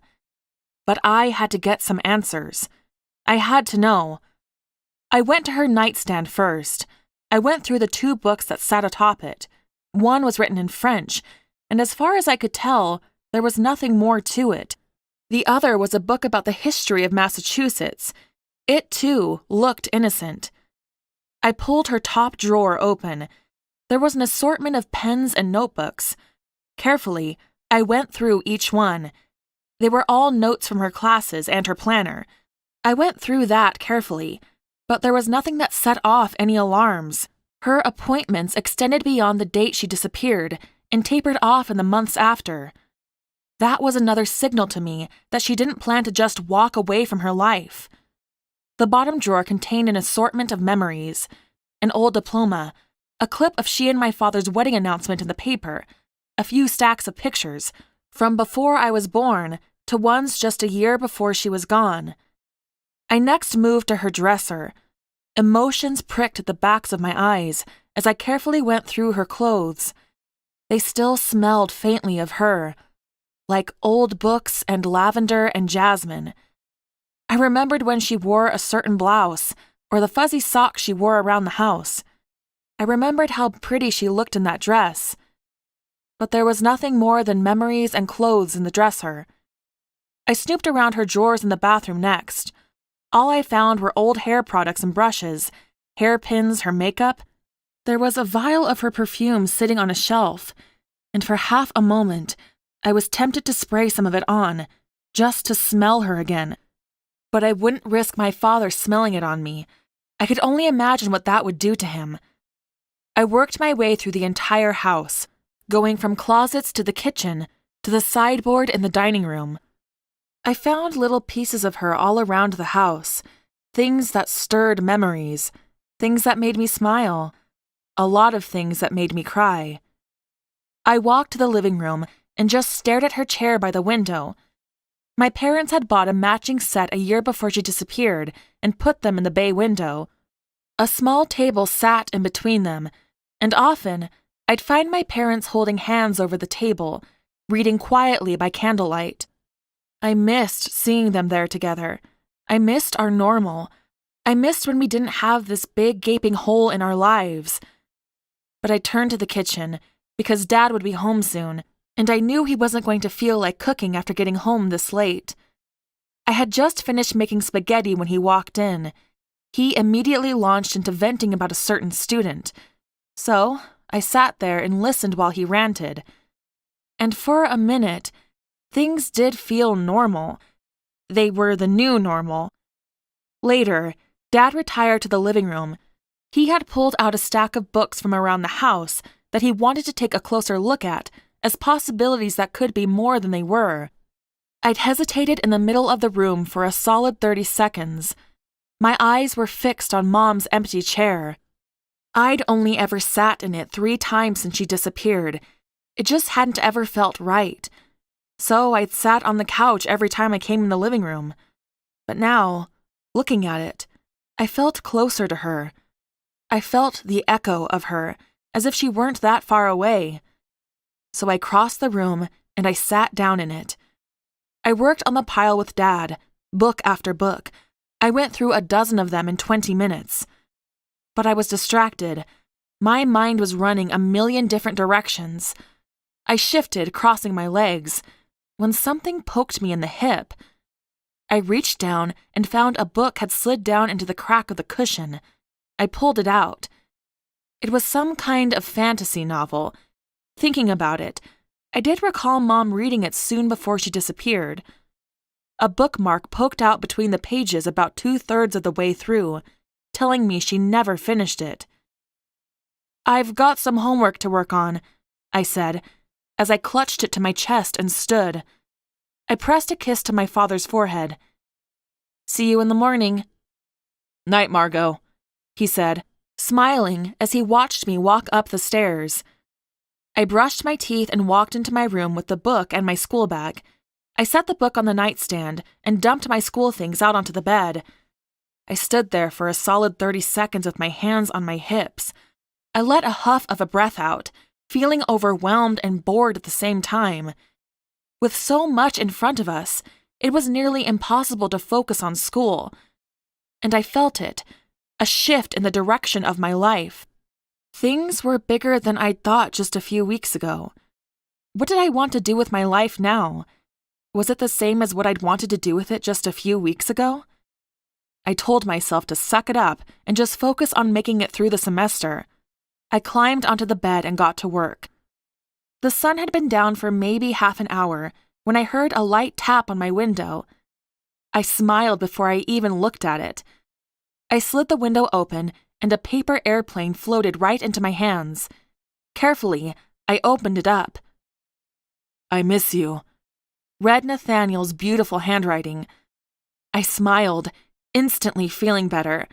But I had to get some answers. I had to know. I went to her nightstand first. I went through the 2 books that sat atop it. One was written in French, and as far as I could tell, there was nothing more to it. The other was a book about the history of Massachusetts. It, too, looked innocent. I pulled her top drawer open. There was an assortment of pens and notebooks. Carefully, I went through each one. They were all notes from her classes and her planner. I went through that carefully, but there was nothing that set off any alarms. Her appointments extended beyond the date she disappeared and tapered off in the months after. That was another signal to me that she didn't plan to just walk away from her life. The bottom drawer contained an assortment of memories, an old diploma, a clip of she and my father's wedding announcement in the paper, a few stacks of pictures, from before I was born to ones just a year before she was gone. I next moved to her dresser. Emotions pricked at the backs of my eyes as I carefully went through her clothes. They still smelled faintly of her, like old books and lavender and jasmine. I remembered when she wore a certain blouse, or the fuzzy socks she wore around the house. I remembered how pretty she looked in that dress. But there was nothing more than memories and clothes in the dresser. I snooped around her drawers in the bathroom next. All I found were old hair products and brushes, hairpins, her makeup. There was a vial of her perfume sitting on a shelf, and for half a moment, I was tempted to spray some of it on, just to smell her again. But I wouldn't risk my father smelling it on me. I could only imagine what that would do to him. I worked my way through the entire house, going from closets to the kitchen, to the sideboard in the dining room. I found little pieces of her all around the house, things that stirred memories, things that made me smile, a lot of things that made me cry. I walked to the living room and just stared at her chair by the window. My parents had bought a matching set a year before she disappeared and put them in the bay window. A small table sat in between them, and often I'd find my parents holding hands over the table, reading quietly by candlelight. I missed seeing them there together. I missed our normal. I missed when we didn't have this big gaping hole in our lives. But I turned to the kitchen, because Dad would be home soon, and I knew he wasn't going to feel like cooking after getting home this late. I had just finished making spaghetti when he walked in. He immediately launched into venting about a certain student. So I sat there and listened while he ranted. And for a minute, things did feel normal. They were the new normal. Later, Dad retired to the living room. He had pulled out a stack of books from around the house that he wanted to take a closer look at as possibilities that could be more than they were. I'd hesitated in the middle of the room for a solid 30 seconds. My eyes were fixed on Mom's empty chair. I'd only ever sat in it 3 times since she disappeared. It just hadn't ever felt right. So I'd sat on the couch every time I came in the living room. But now, looking at it, I felt closer to her. I felt the echo of her, as if she weren't that far away. So I crossed the room and I sat down in it. I worked on the pile with Dad, book after book. I went through a dozen of them in 20 minutes. But I was distracted. My mind was running a million different directions. I shifted, crossing my legs, when something poked me in the hip. I reached down and found a book had slid down into the crack of the cushion. I pulled it out. It was some kind of fantasy novel. Thinking about it, I did recall Mom reading it soon before she disappeared. A bookmark poked out between the pages about 2/3 of the way through, telling me she never finished it. "I've got some homework to work on," I said, as I clutched it to my chest and stood. I pressed a kiss to my father's forehead. "See you in the morning." "Night, Margot," he said, smiling as he watched me walk up the stairs. I brushed my teeth and walked into my room with the book and my school bag. I set the book on the nightstand and dumped my school things out onto the bed. I stood there for a solid 30 seconds with my hands on my hips. I let a huff of a breath out, feeling overwhelmed and bored at the same time. With so much in front of us, it was nearly impossible to focus on school. And I felt it, a shift in the direction of my life. Things were bigger than I'd thought just a few weeks ago. What did I want to do with my life now? Was it the same as what I'd wanted to do with it just a few weeks ago? I told myself to suck it up and just focus on making it through the semester. I climbed onto the bed and got to work. The sun had been down for maybe half an hour when I heard a light tap on my window. I smiled before I even looked at it. I slid the window open and a paper airplane floated right into my hands. Carefully, I opened it up. "I miss you," read Nathaniel's beautiful handwriting. I smiled, instantly feeling better.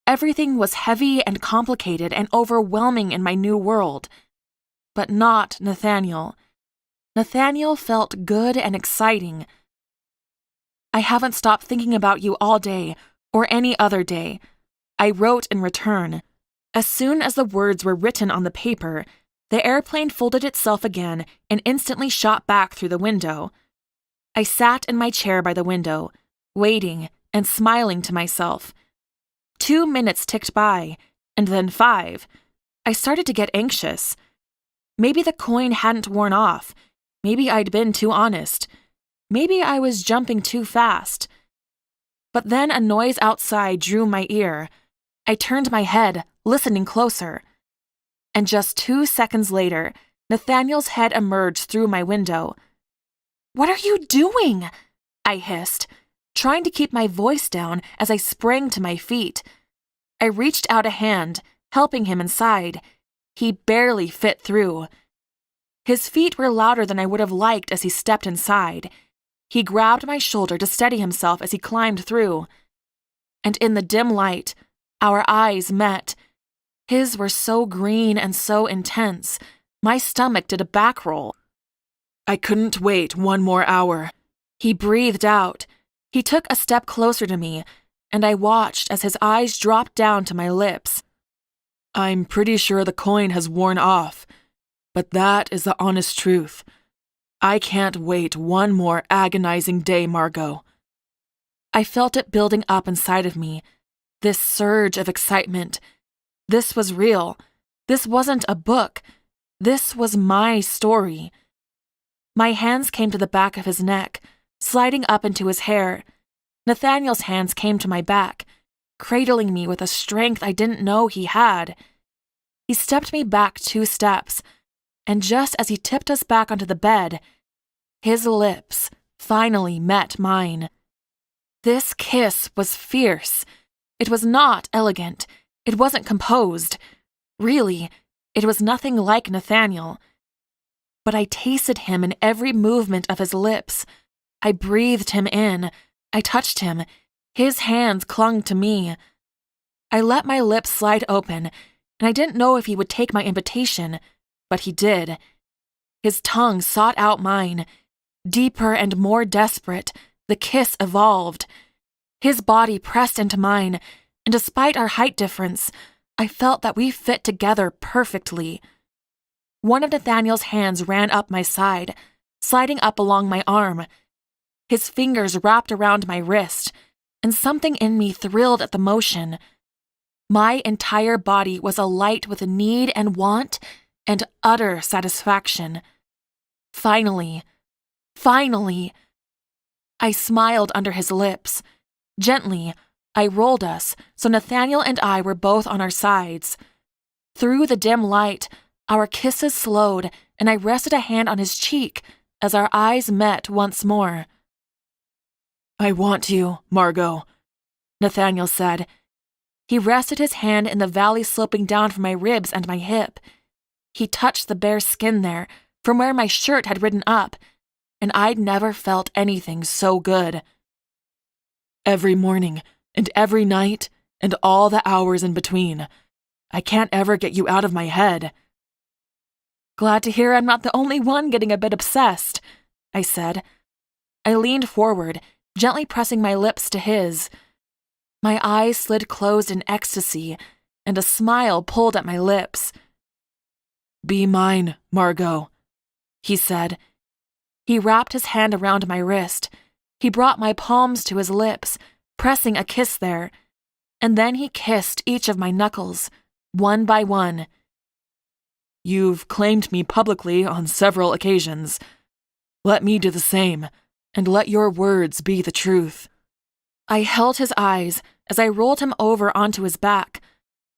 Everything was heavy and complicated and overwhelming in my new world. But not Nathaniel. Nathaniel felt good and exciting. "I haven't stopped thinking about you all day, or any other day," I wrote in return. As soon as the words were written on the paper, the airplane folded itself again and instantly shot back through the window. I sat in my chair by the window, waiting and smiling to myself. 2 minutes ticked by, and then 5. I started to get anxious. Maybe the coin hadn't worn off. Maybe I'd been too honest. Maybe I was jumping too fast. But then a noise outside drew my ear. I turned my head, listening closer. And just 2 seconds later, Nathaniel's head emerged through my window. "What are you doing?" I hissed, trying to keep my voice down as I sprang to my feet. I reached out a hand, helping him inside. He barely fit through. His feet were louder than I would have liked as he stepped inside. He grabbed my shoulder to steady himself as he climbed through. And in the dim light, our eyes met. His were so green and so intense, my stomach did a back roll. "I couldn't wait 1 more hour," he breathed out. He took a step closer to me, and I watched as his eyes dropped down to my lips. "I'm pretty sure the coin has worn off, but that is the honest truth. I can't wait 1 more agonizing day, Margot." I felt it building up inside of me, this surge of excitement. This was real. This wasn't a book. This was my story. My hands came to the back of his neck, sliding up into his hair. Nathaniel's hands came to my back, cradling me with a strength I didn't know he had. He stepped me back 2 steps, and just as he tipped us back onto the bed, his lips finally met mine. This kiss was fierce. It was not elegant. It wasn't composed. Really, it was nothing like Nathaniel. But I tasted him in every movement of his lips. I breathed him in. I touched him. His hands clung to me. I let my lips slide open, and I didn't know if he would take my invitation, but he did. His tongue sought out mine. Deeper and more desperate, the kiss evolved. His body pressed into mine, and despite our height difference, I felt that we fit together perfectly. One of Nathaniel's hands ran up my side, sliding up along my arm. His fingers wrapped around my wrist, and something in me thrilled at the motion. My entire body was alight with need and want and utter satisfaction. Finally, I smiled under his lips. Gently, I rolled us so Nathaniel and I were both on our sides. Through the dim light, our kisses slowed, and I rested a hand on his cheek as our eyes met once more. "I want you, Margot," Nathaniel said. He rested his hand in the valley sloping down from my ribs and my hip. He touched the bare skin there, from where my shirt had ridden up, and I'd never felt anything so good. "Every morning, and every night, and all the hours in between. I can't ever get you out of my head." "Glad to hear I'm not the only one getting a bit obsessed," I said. I leaned forward, gently pressing my lips to his. My eyes slid closed in ecstasy, and a smile pulled at my lips. "Be mine, Margot," he said. He wrapped his hand around my wrist. He brought my palms to his lips, pressing a kiss there, and then he kissed each of my knuckles, one by one. "You've claimed me publicly on several occasions. Let me do the same, and let your words be the truth." I held his eyes as I rolled him over onto his back.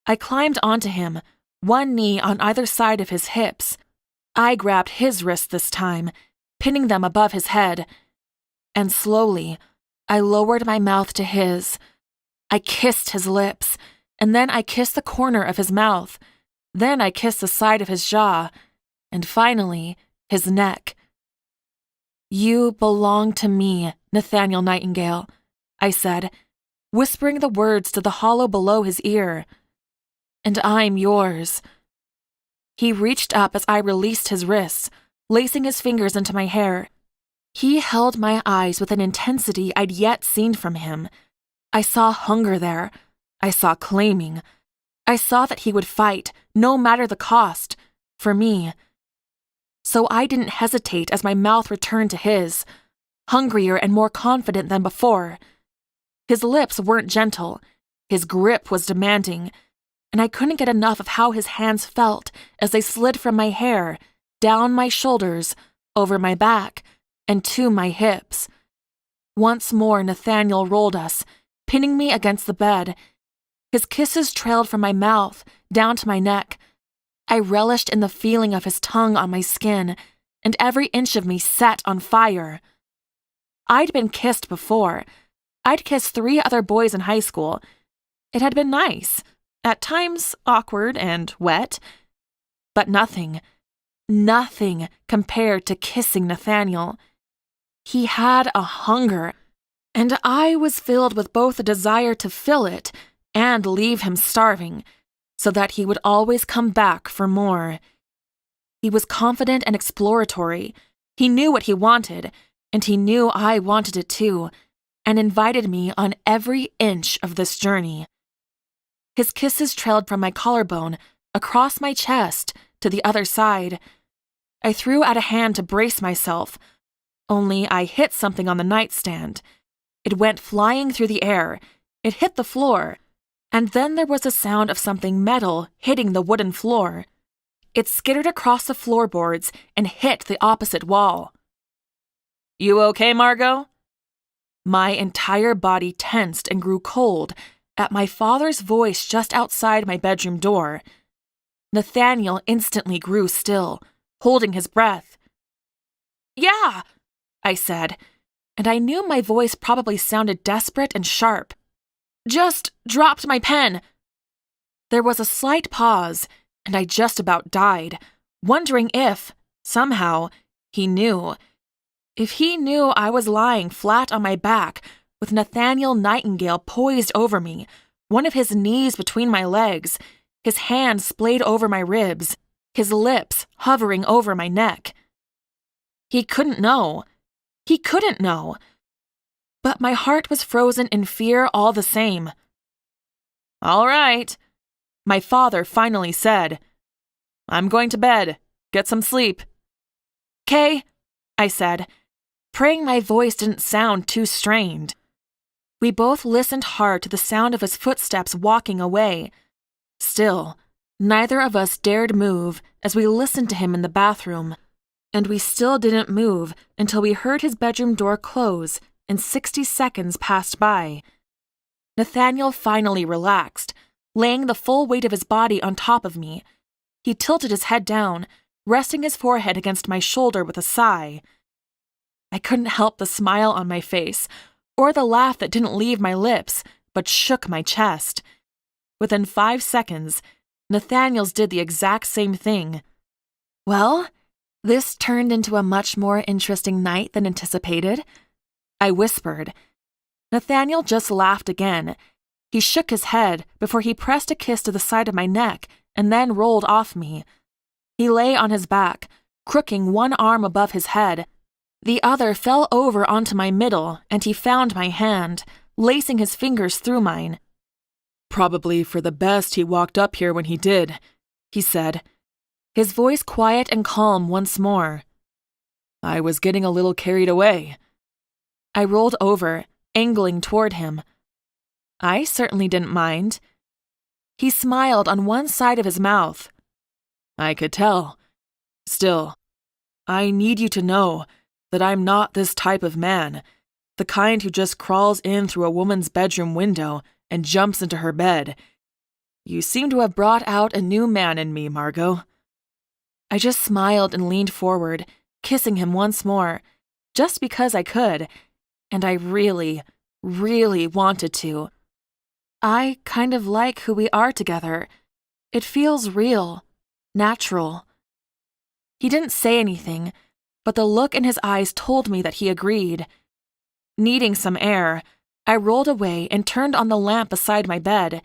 I climbed onto him, one knee on either side of his hips. I grabbed his wrists this time, pinning them above his head. And slowly, I lowered my mouth to his. I kissed his lips, and then I kissed the corner of his mouth. Then I kissed the side of his jaw, and finally, his neck. "You belong to me, Nathaniel Nightingale," I said, whispering the words to the hollow below his ear. "And I'm yours." He reached up as I released his wrists, lacing his fingers into my hair. He held my eyes with an intensity I'd yet seen from him. I saw hunger there. I saw claiming. I saw that he would fight, no matter the cost, for me. So I didn't hesitate as my mouth returned to his, hungrier and more confident than before. His lips weren't gentle. His grip was demanding, and I couldn't get enough of how his hands felt as they slid from my hair, down my shoulders, over my back, and to my hips. Once more Nathaniel rolled us, pinning me against the bed. His kisses trailed from my mouth, down to my neck. I relished in the feeling of his tongue on my skin, and every inch of me set on fire. I'd been kissed before. I'd kissed 3 other boys in high school. It had been nice, at times awkward and wet, but nothing compared to kissing Nathaniel. He had a hunger, and I was filled with both a desire to fill it and leave him starving, so that he would always come back for more. He was confident and exploratory. He knew what he wanted, and he knew I wanted it too, and invited me on every inch of this journey. His kisses trailed from my collarbone, across my chest, to the other side. I threw out a hand to brace myself, only I hit something on the nightstand. It went flying through the air. It hit the floor, and then there was the sound of something metal hitting the wooden floor. it skittered across the floorboards and hit the opposite wall. "You okay, Margot?" My entire body tensed and grew cold at my father's voice just outside my bedroom door. Nathaniel instantly grew still, holding his breath. "Yeah," I said, and I knew my voice probably sounded desperate and sharp. "Just dropped my pen." There was a slight pause, and I just about died, wondering if, somehow, he knew. If he knew I was lying flat on my back, with Nathaniel Nightingale poised over me, one of his knees between my legs, his hand splayed over my ribs, his lips hovering over my neck. He couldn't know. He couldn't know. But my heart was frozen in fear all the same. "All right," my father finally said. "I'm going to bed. Get some sleep." "'Kay," I said, praying my voice didn't sound too strained. We both listened hard to the sound of his footsteps walking away. Still, neither of us dared move as we listened to him in the bathroom, and we still didn't move until we heard his bedroom door close and 60 seconds passed by. Nathaniel finally relaxed, laying the full weight of his body on top of me. He tilted his head down, resting his forehead against my shoulder with a sigh. I couldn't help the smile on my face, or the laugh that didn't leave my lips, but shook my chest. Within 5 seconds, Nathaniel's did the exact same thing. "Well, this turned into a much more interesting night than anticipated," I whispered. Nathaniel just laughed again. He shook his head before he pressed a kiss to the side of my neck and then rolled off me. He lay on his back, crooking one arm above his head. The other fell over onto my middle, and he found my hand, lacing his fingers through mine. "Probably for the best he walked up here when he did," he said, his voice quiet and calm once more. "I was getting a little carried away." I rolled over, angling toward him. I certainly didn't mind. He smiled on one side of his mouth. "I could tell. Still, I need you to know that I'm not this type of man, the kind who just crawls in through a woman's bedroom window and jumps into her bed. You seem to have brought out a new man in me, Margot." I just smiled and leaned forward, kissing him once more, just because I could, and I really, really wanted to. I kind of like who we are together. It feels real, natural. He didn't say anything, but the look in his eyes told me that he agreed. Needing some air, I rolled away and turned on the lamp beside my bed.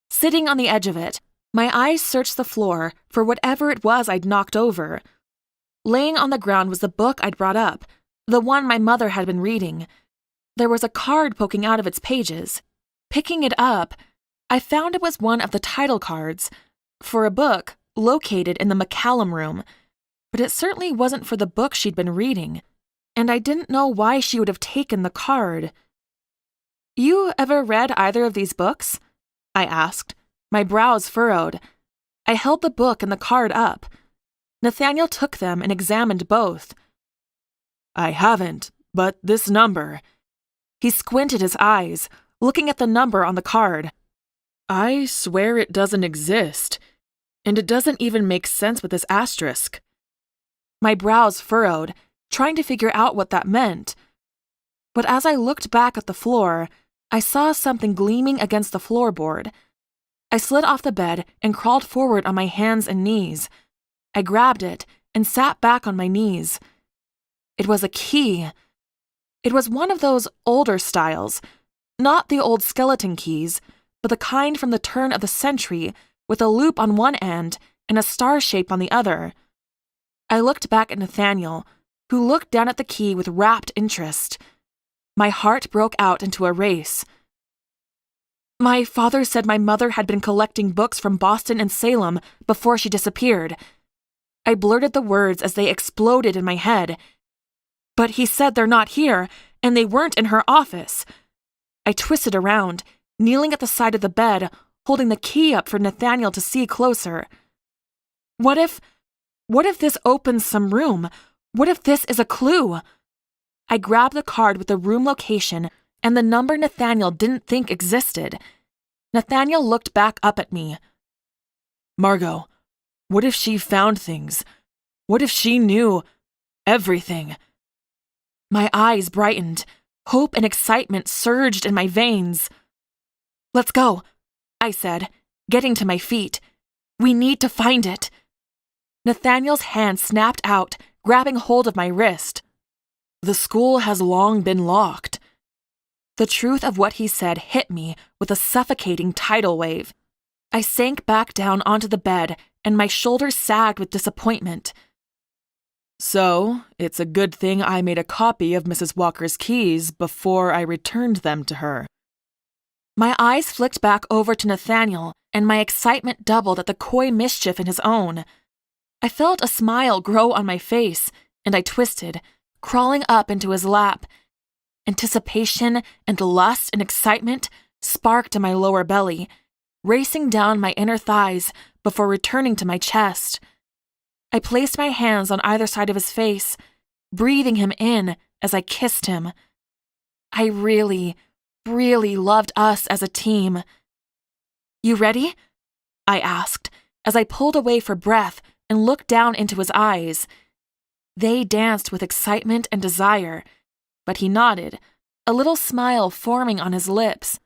Sitting on the edge of it, my eyes searched the floor for whatever it was I'd knocked over. Laying on the ground was the book I'd brought up, the one my mother had been reading. There was a card poking out of its pages. Picking it up, I found it was one of the title cards for a book located in the McCallum room, but it certainly wasn't for the book she'd been reading, and I didn't know why she would have taken the card. "You ever read either of these books?" I asked, my brows furrowed. I held the book and the card up. Nathaniel took them and examined both. "I haven't, but this number." He squinted his eyes, looking at the number on the card. "I swear it doesn't exist, and it doesn't even make sense with this asterisk." My brows furrowed, trying to figure out what that meant. But as I looked back at the floor, I saw something gleaming against the floorboard. I slid off the bed and crawled forward on my hands and knees. I grabbed it and sat back on my knees. It was a key. It was one of those older styles, not the old skeleton keys, but the kind from the turn of the century with a loop on one end and a star shape on the other. I looked back at Nathaniel, who looked down at the key with rapt interest. My heart broke out into a race. "My father said my mother had been collecting books from Boston and Salem before she disappeared." I blurted the words as they exploded in my head. "But he said they're not here, and they weren't in her office." I twisted around, kneeling at the side of the bed, holding the key up for Nathaniel to see closer. What if this opens some room? What if this is a clue? I grabbed the card with the room location and the number Nathaniel didn't think existed. Nathaniel looked back up at me. Margot, what if she found things? What if she knew everything? My eyes brightened. Hope and excitement surged in my veins. Let's go, I said, getting to my feet. We need to find it. Nathaniel's hand snapped out, grabbing hold of my wrist. The school has long been locked. The truth of what he said hit me with a suffocating tidal wave. I sank back down onto the bed, and my shoulders sagged with disappointment. So, it's a good thing I made a copy of Mrs. Walker's keys before I returned them to her. My eyes flicked back over to Nathaniel, and my excitement doubled at the coy mischief in his own. I felt a smile grow on my face, and I twisted, crawling up into his lap. Anticipation and lust and excitement sparked in my lower belly, racing down my inner thighs before returning to my chest. I placed my hands on either side of his face, breathing him in as I kissed him. I really, really loved us as a team. You ready? I asked as I pulled away for breath and looked down into his eyes. They danced with excitement and desire, but he nodded, a little smile forming on his lips.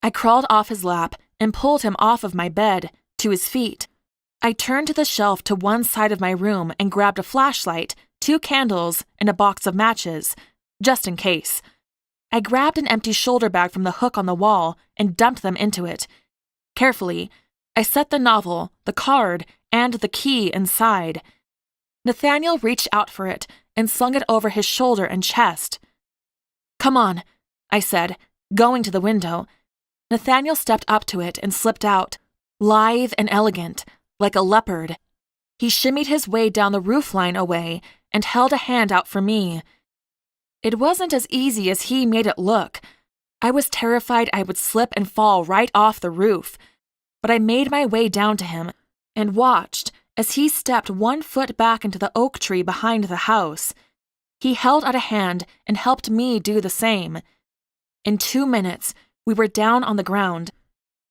I crawled off his lap and pulled him off of my bed, to his feet. I turned to the shelf to one side of my room and grabbed a flashlight, 2 candles, and a box of matches, just in case. I grabbed an empty shoulder bag from the hook on the wall and dumped them into it. Carefully, I set the novel, the card, and the key inside. Nathaniel reached out for it and slung it over his shoulder and chest. Come on, I said, going to the window. Nathaniel stepped up to it and slipped out, lithe and elegant, like a leopard. He shimmied his way down the roofline away and held a hand out for me. It wasn't as easy as he made it look. I was terrified I would slip and fall right off the roof, but I made my way down to him and watched as he stepped 1 foot back into the oak tree behind the house. He held out a hand and helped me do the same. In 2 minutes, we were down on the ground.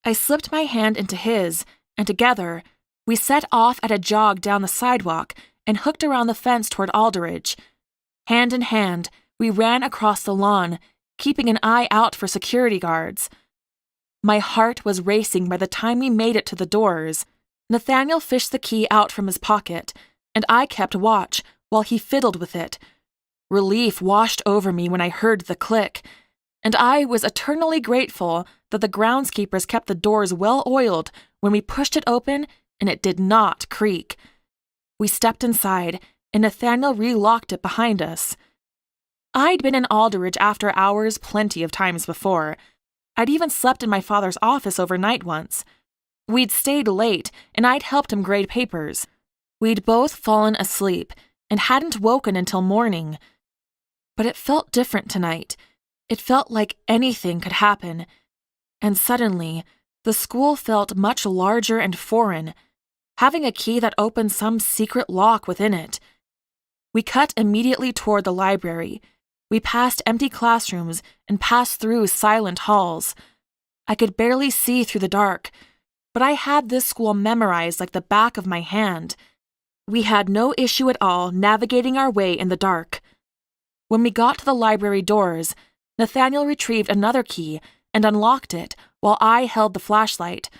I slipped my hand into his, and together, we set off at a jog down the sidewalk and hooked around the fence toward Alderidge. Hand in hand, we ran across the lawn, keeping an eye out for security guards. My heart was racing by the time we made it to the doors. Nathaniel fished the key out from his pocket, and I kept watch while he fiddled with it. Relief washed over me when I heard the click, and I was eternally grateful that the groundskeepers kept the doors well oiled when we pushed it open and it did not creak. We stepped inside, and Nathaniel relocked it behind us. I'd been in Alderidge after hours plenty of times before. I'd even slept in my father's office overnight once. We'd stayed late, and I'd helped him grade papers. We'd both fallen asleep and hadn't woken until morning. But it felt different tonight. It felt like anything could happen. And suddenly, the school felt much larger and foreign, having a key that opened some secret lock within it. We cut immediately toward the library. We passed empty classrooms and passed through silent halls. I could barely see through the dark, but I had this school memorized like the back of my hand. We had no issue at all navigating our way in the dark. When we got to the library doors, Nathaniel retrieved another key and unlocked it while I held the flashlight.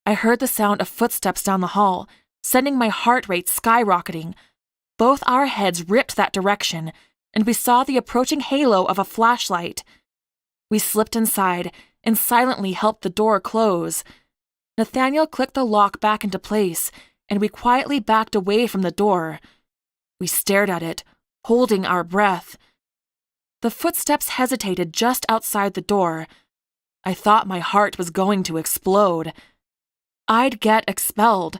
I heard the sound of footsteps down the hall, sending my heart rate skyrocketing. Both our heads ripped that direction, and we saw the approaching halo of a flashlight. We slipped inside and silently helped the door close. Nathaniel clicked the lock back into place, and we quietly backed away from the door. We stared at it, holding our breath. The footsteps hesitated just outside the door. I thought my heart was going to explode. I'd get expelled.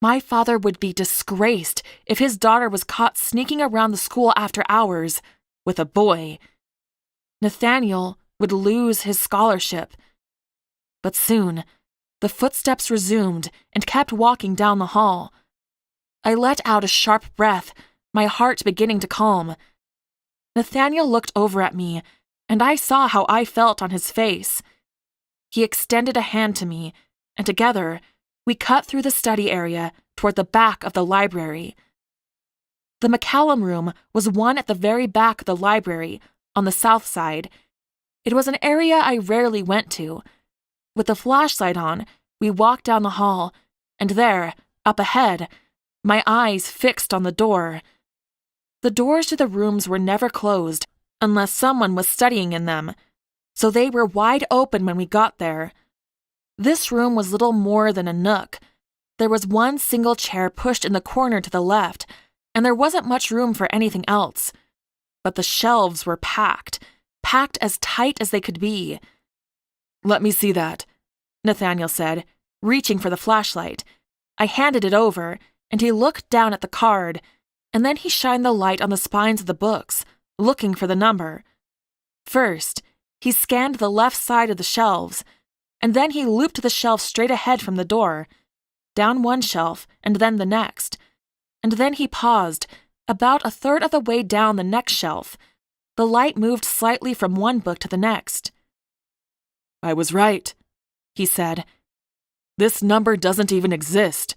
My father would be disgraced if his daughter was caught sneaking around the school after hours with a boy. Nathaniel would lose his scholarship. But soon, the footsteps resumed and kept walking down the hall. I let out a sharp breath, my heart beginning to calm. Nathaniel looked over at me, and I saw how I felt on his face. He extended a hand to me, and together, we cut through the study area toward the back of the library. The McCallum room was one at the very back of the library, on the south side. It was an area I rarely went to. With the flashlight on, we walked down the hall, and there, up ahead, my eyes fixed on the door. The doors to the rooms were never closed, unless someone was studying in them, so they were wide open when we got there. This room was little more than a nook. There was one single chair pushed in the corner to the left, and there wasn't much room for anything else. But the shelves were packed as tight as they could be. "Let me see that," Nathaniel said, reaching for the flashlight. I handed it over, and he looked down at the card, and then he shined the light on the spines of the books, looking for the number. First, he scanned the left side of the shelves, and then he looped the shelf straight ahead from the door, down one shelf and then the next, and then he paused, about a third of the way down the next shelf. The light moved slightly from one book to the next. "I was right," he said. "This number doesn't even exist.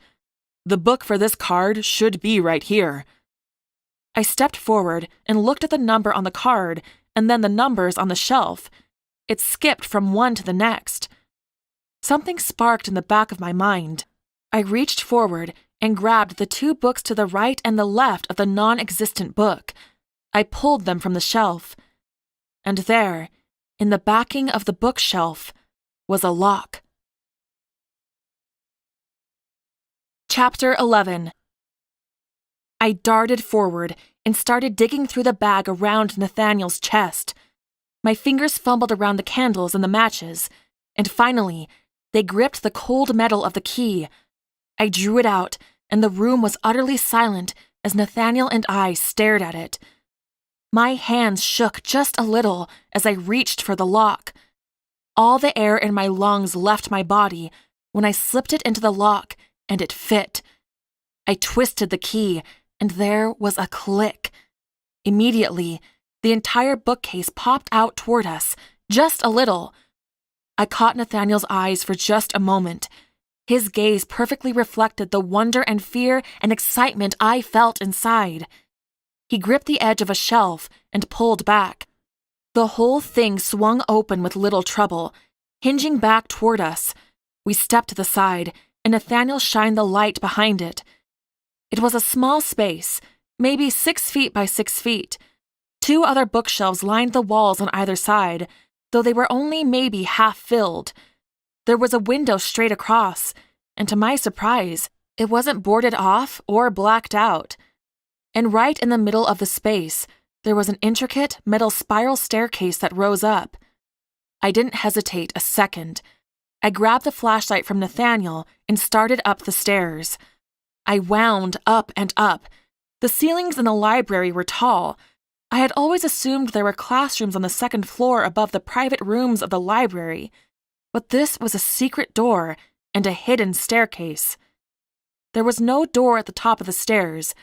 The book for this card should be right here." I stepped forward and looked at the number on the card and then the numbers on the shelf. It skipped from one to the next. Something sparked in the back of my mind. I reached forward and grabbed the two books to the right and the left of the non-existent book. I pulled them from the shelf. And there, in the backing of the bookshelf, was a lock. Chapter 11. I darted forward and started digging through the bag around Nathaniel's chest. My fingers fumbled around the candles and the matches, and finally, they gripped the cold metal of the key. I drew it out, and the room was utterly silent as Nathaniel and I stared at it. My hands shook just a little as I reached for the lock. All the air in my lungs left my body when I slipped it into the lock, and it fit. I twisted the key, and there was a click. Immediately, the entire bookcase popped out toward us, just a little. I caught Nathaniel's eyes for just a moment. His gaze perfectly reflected the wonder and fear and excitement I felt inside. He gripped the edge of a shelf and pulled back. The whole thing swung open with little trouble, hinging back toward us. We stepped to the side, and Nathaniel shined the light behind it. It was a small space, maybe 6 feet by 6 feet. 2 other bookshelves lined the walls on either side, though they were only maybe half filled. There was a window straight across, and to my surprise, it wasn't boarded off or blacked out. And right in the middle of the space, there was an intricate metal spiral staircase that rose up. I didn't hesitate a second. I grabbed the flashlight from Nathaniel and started up the stairs. I wound up and up. The ceilings in the library were tall. I had always assumed there were classrooms on the second floor above the private rooms of the library, but this was a secret door and a hidden staircase. There was no door at the top of the stairs.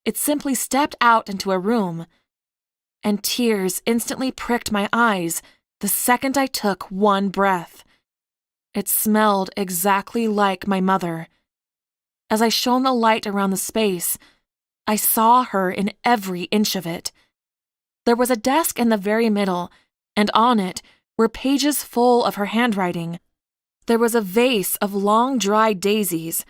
It simply stepped out into a room. And tears instantly pricked my eyes the second I took one breath. It smelled exactly like my mother. As I shone the light around the space, I saw her in every inch of it. There was a desk in the very middle, and on it were pages full of her handwriting. There was a vase of long, dry daisies.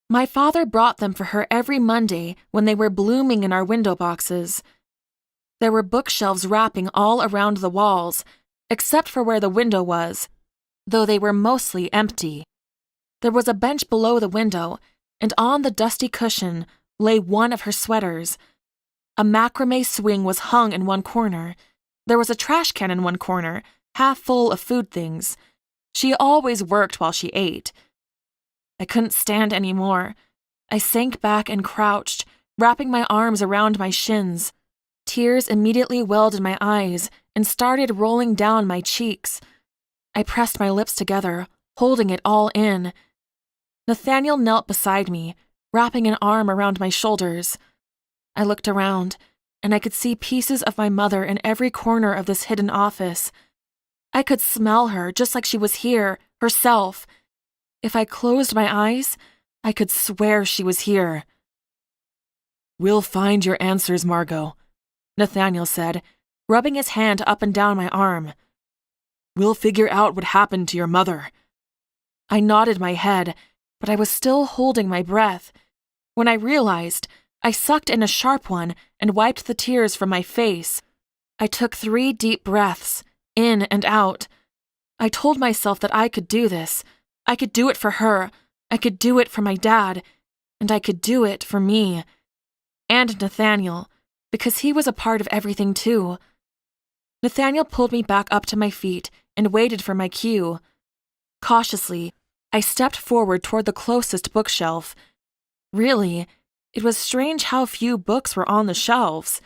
My father brought them for her every Monday when they were blooming in our window boxes. There were bookshelves wrapping all around the walls, except for where the window was, though they were mostly empty. There was a bench below the window, and on the dusty cushion lay one of her sweaters. A macrame swing was hung in one corner. There was a trash can in one corner, half full of food things. She always worked while she ate. I couldn't stand any more. I sank back and crouched, wrapping my arms around my shins. Tears immediately welled in my eyes and started rolling down my cheeks. I pressed my lips together, holding it all in. Nathaniel knelt beside me, wrapping an arm around my shoulders. I looked around, and I could see pieces of my mother in every corner of this hidden office. I could smell her just like she was here, herself. If I closed my eyes, I could swear she was here. "We'll find your answers, Margot," Nathaniel said, rubbing his hand up and down my arm. "We'll figure out what happened to your mother." I nodded my head, but I was still holding my breath. When I realized, I sucked in a sharp one and wiped the tears from my face. I took 3 deep breaths, in and out. I told myself that I could do this. I could do it for her. I could do it for my dad. And I could do it for me. And Nathaniel, because he was a part of everything too. Nathaniel pulled me back up to my feet and waited for my cue. Cautiously, I stepped forward toward the closest bookshelf. Really, it was strange how few books were on the shelves.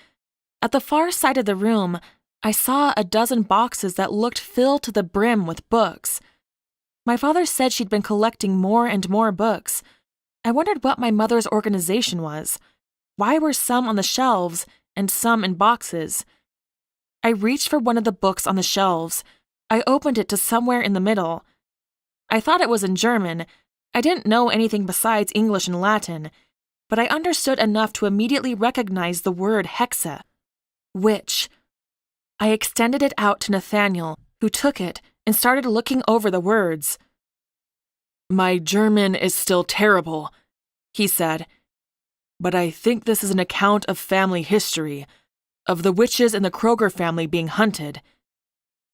At the far side of the room, I saw a dozen boxes that looked filled to the brim with books. My father said she'd been collecting more and more books. I wondered what my mother's organization was. Why were some on the shelves and some in boxes? I reached for one of the books on the shelves. I opened it to somewhere in the middle. I thought it was in German. I didn't know anything besides English and Latin, but I understood enough to immediately recognize the word Hexe, witch. I extended it out to Nathaniel, who took it and started looking over the words. "My German is still terrible," he said, "but I think this is an account of family history, of the witches in the Kroger family being hunted."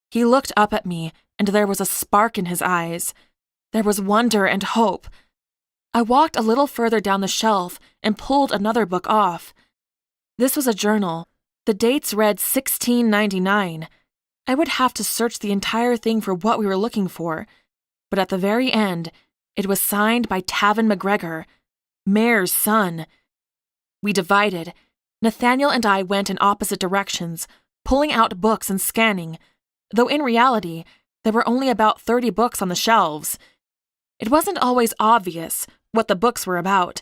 He looked up at me, and there was a spark in his eyes. There was wonder and hope. I walked a little further down the shelf and pulled another book off. This was a journal. The dates read 1699. I would have to search the entire thing for what we were looking for, but at the very end, it was signed by Tavin McGregor, Mayor's son. We divided. Nathaniel and I went in opposite directions, pulling out books and scanning, though in reality, there were only about 30 books on the shelves. It wasn't always obvious what the books were about.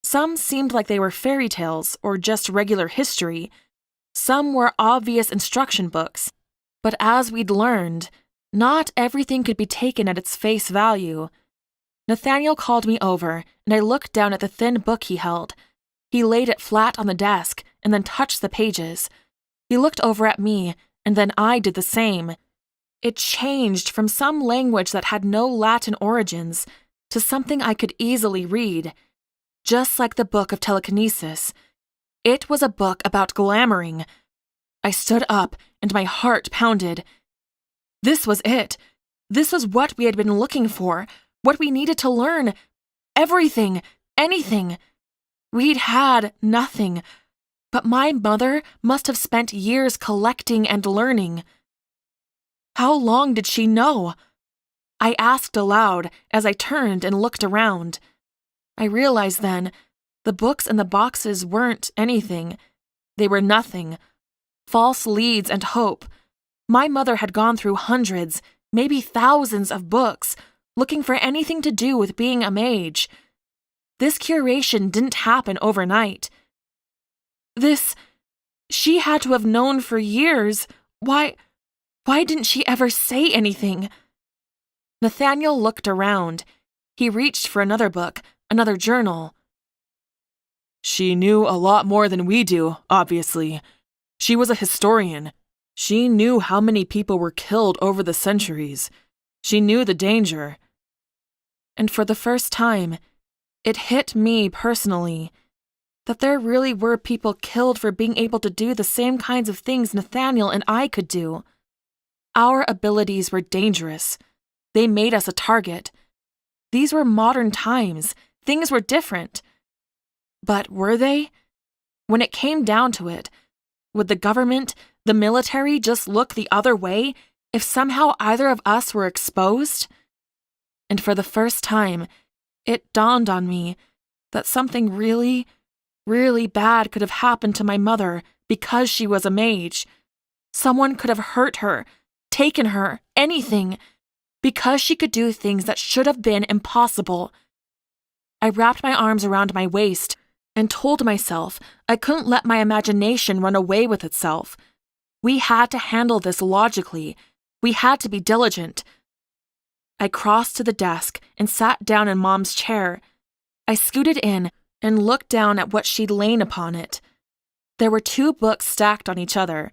Some seemed like they were fairy tales or just regular history. Some were obvious instruction books. But as we'd learned, not everything could be taken at its face value. Nathaniel called me over, and I looked down at the thin book he held. He laid it flat on the desk and then touched the pages. He looked over at me, and then I did the same. It changed from some language that had no Latin origins to something I could easily read. Just like the book of telekinesis. It was a book about glamoring. I stood up, and my heart pounded. This was it. This was what we had been looking for, what we needed to learn. Everything, anything. We'd had nothing. But my mother must have spent years collecting and learning. How long did she know? I asked aloud as I turned and looked around. I realized then, the books in the boxes weren't anything. They were nothing. False leads and hope. My mother had gone through hundreds, maybe thousands of books, looking for anything to do with being a mage. This curation didn't happen overnight. She had to have known for years. Why didn't she ever say anything? Nathaniel looked around. He reached for another book, another journal. "She knew a lot more than we do, obviously. She was a historian. She knew how many people were killed over the centuries. She knew the danger." And for the first time, it hit me personally that there really were people killed for being able to do the same kinds of things Nathaniel and I could do. Our abilities were dangerous. They made us a target. These were modern times. Things were different. But were they? When it came down to it, would the government, the military just look the other way if somehow either of us were exposed? And for the first time, it dawned on me that something really, really bad could have happened to my mother because she was a mage. Someone could have hurt her, taken her, anything, because she could do things that should have been impossible. I wrapped my arms around my waist and told myself I couldn't let my imagination run away with itself. We had to handle this logically. We had to be diligent. I crossed to the desk and sat down in Mom's chair. I scooted in and looked down at what she'd lain upon it. There were 2 books stacked on each other.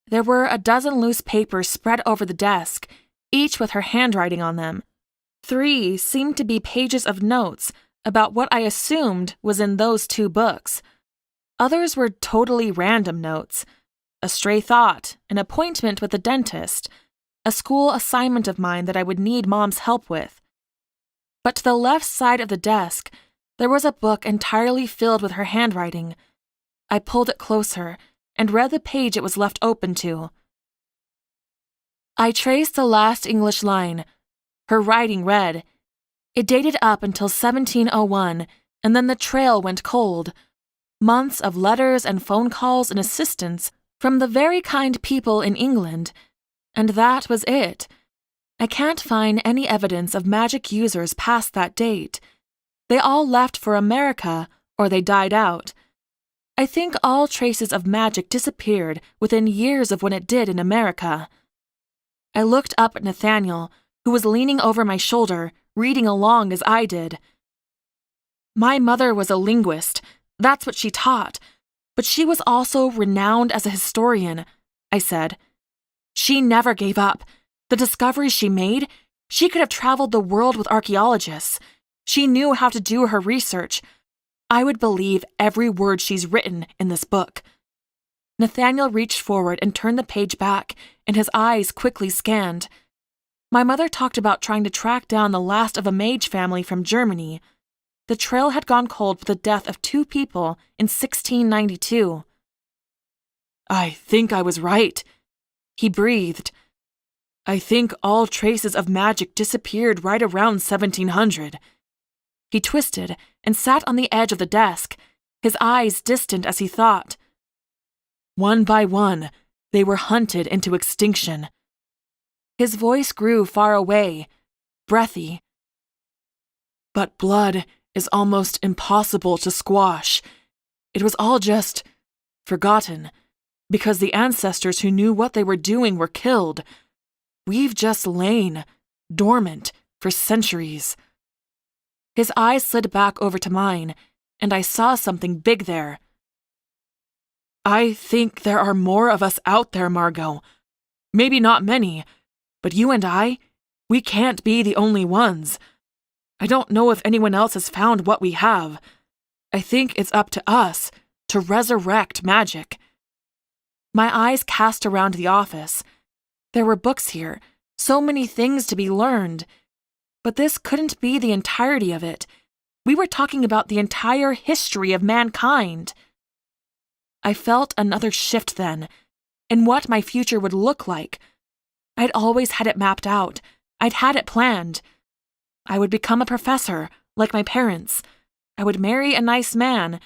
There were a dozen loose papers spread over the desk, each with her handwriting on them. 3 seemed to be pages of notes about what I assumed was in those 2 books. Others were totally random notes. A stray thought, an appointment with the dentist, a school assignment of mine that I would need Mom's help with. But to the left side of the desk, there was a book entirely filled with her handwriting. I pulled it closer and read the page it was left open to. I traced the last English line. Her writing read. It dated up until 1701, and then the trail went cold. Months of letters and phone calls and assistance from the very kind people in England. And that was it. I can't find any evidence of magic users past that date. They all left for America, or they died out. I think all traces of magic disappeared within years of when it did in America. I looked up at Nathaniel, who was leaning over my shoulder, reading along as I did. My mother was a linguist. That's what she taught. But she was also renowned as a historian, I said. She never gave up. The discoveries she made, she could have traveled the world with archaeologists. She knew how to do her research. I would believe every word she's written in this book. Nathaniel reached forward and turned the page back, and his eyes quickly scanned. My mother talked about trying to track down the last of a Mage family from Germany. The trail had gone cold with the death of 2 people in 1692. I think I was right, he breathed. I think all traces of magic disappeared right around 1700. He twisted and sat on the edge of the desk, his eyes distant as he thought. One by one, they were hunted into extinction. His voice grew far away, breathy. But blood is almost impossible to squash. It was all just forgotten, because the ancestors who knew what they were doing were killed. We've just lain dormant for centuries. His eyes slid back over to mine, and I saw something big there. I think there are more of us out there, Margot. Maybe not many, but you and I, we can't be the only ones. I don't know if anyone else has found what we have. I think it's up to us to resurrect magic. My eyes cast around the office. There were books here, so many things to be learned. But this couldn't be the entirety of it. We were talking about the entire history of mankind. I felt another shift then, in what my future would look like. I'd always had it mapped out. I'd had it planned. I would become a professor, like my parents. I would marry a nice man.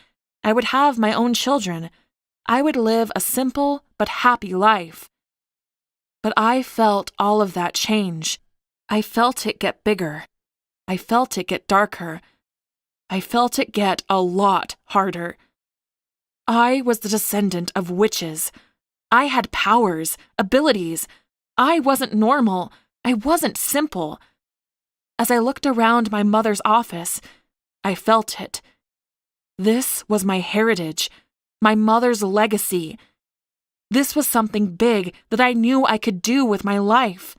I would have my own children. I would live a simple but happy life. But I felt all of that change. I felt it get bigger. I felt it get darker. I felt it get a lot harder. I was the descendant of witches. I had powers, abilities. I wasn't normal. I wasn't simple. As I looked around my mother's office, I felt it. This was my heritage, my mother's legacy. This was something big that I knew I could do with my life.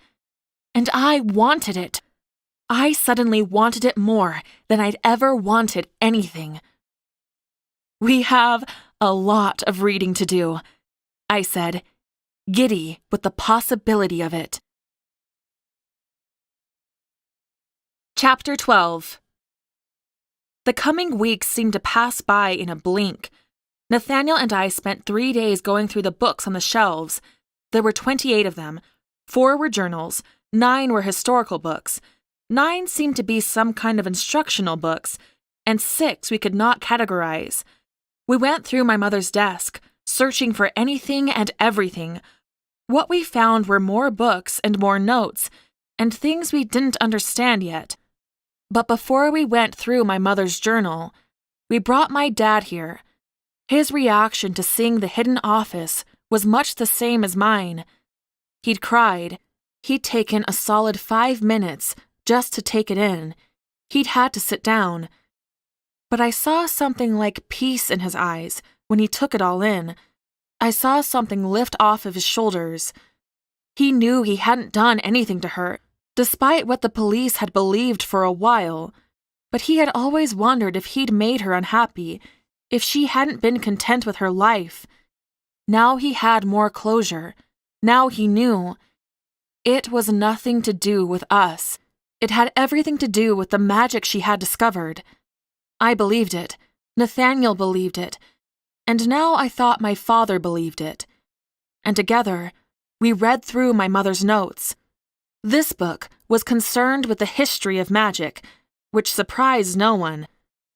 And I wanted it. I suddenly wanted it more than I'd ever wanted anything. We have a lot of reading to do, I said, giddy with the possibility of it. Chapter 12. The coming weeks seemed to pass by in a blink. Nathaniel and I spent 3 days going through the books on the shelves. There were 28 of them. 4 were journals, 9 were historical books, 9 seemed to be some kind of instructional books, and 6 we could not categorize. We went through my mother's desk, searching for anything and everything. What we found were more books and more notes, and things we didn't understand yet. But before we went through my mother's journal, we brought my dad here. His reaction to seeing the hidden office was much the same as mine. He'd cried. He'd taken a solid 5 minutes just to take it in. He'd had to sit down. But I saw something like peace in his eyes when he took it all in. I saw something lift off of his shoulders. He knew he hadn't done anything to her, despite what the police had believed for a while, but he had always wondered if he'd made her unhappy, if she hadn't been content with her life. Now he had more closure. Now he knew. It was nothing to do with us. It had everything to do with the magic she had discovered. I believed it. Nathaniel believed it. And now I thought my father believed it. And together, we read through my mother's notes. This book was concerned with the history of magic, which surprised no one.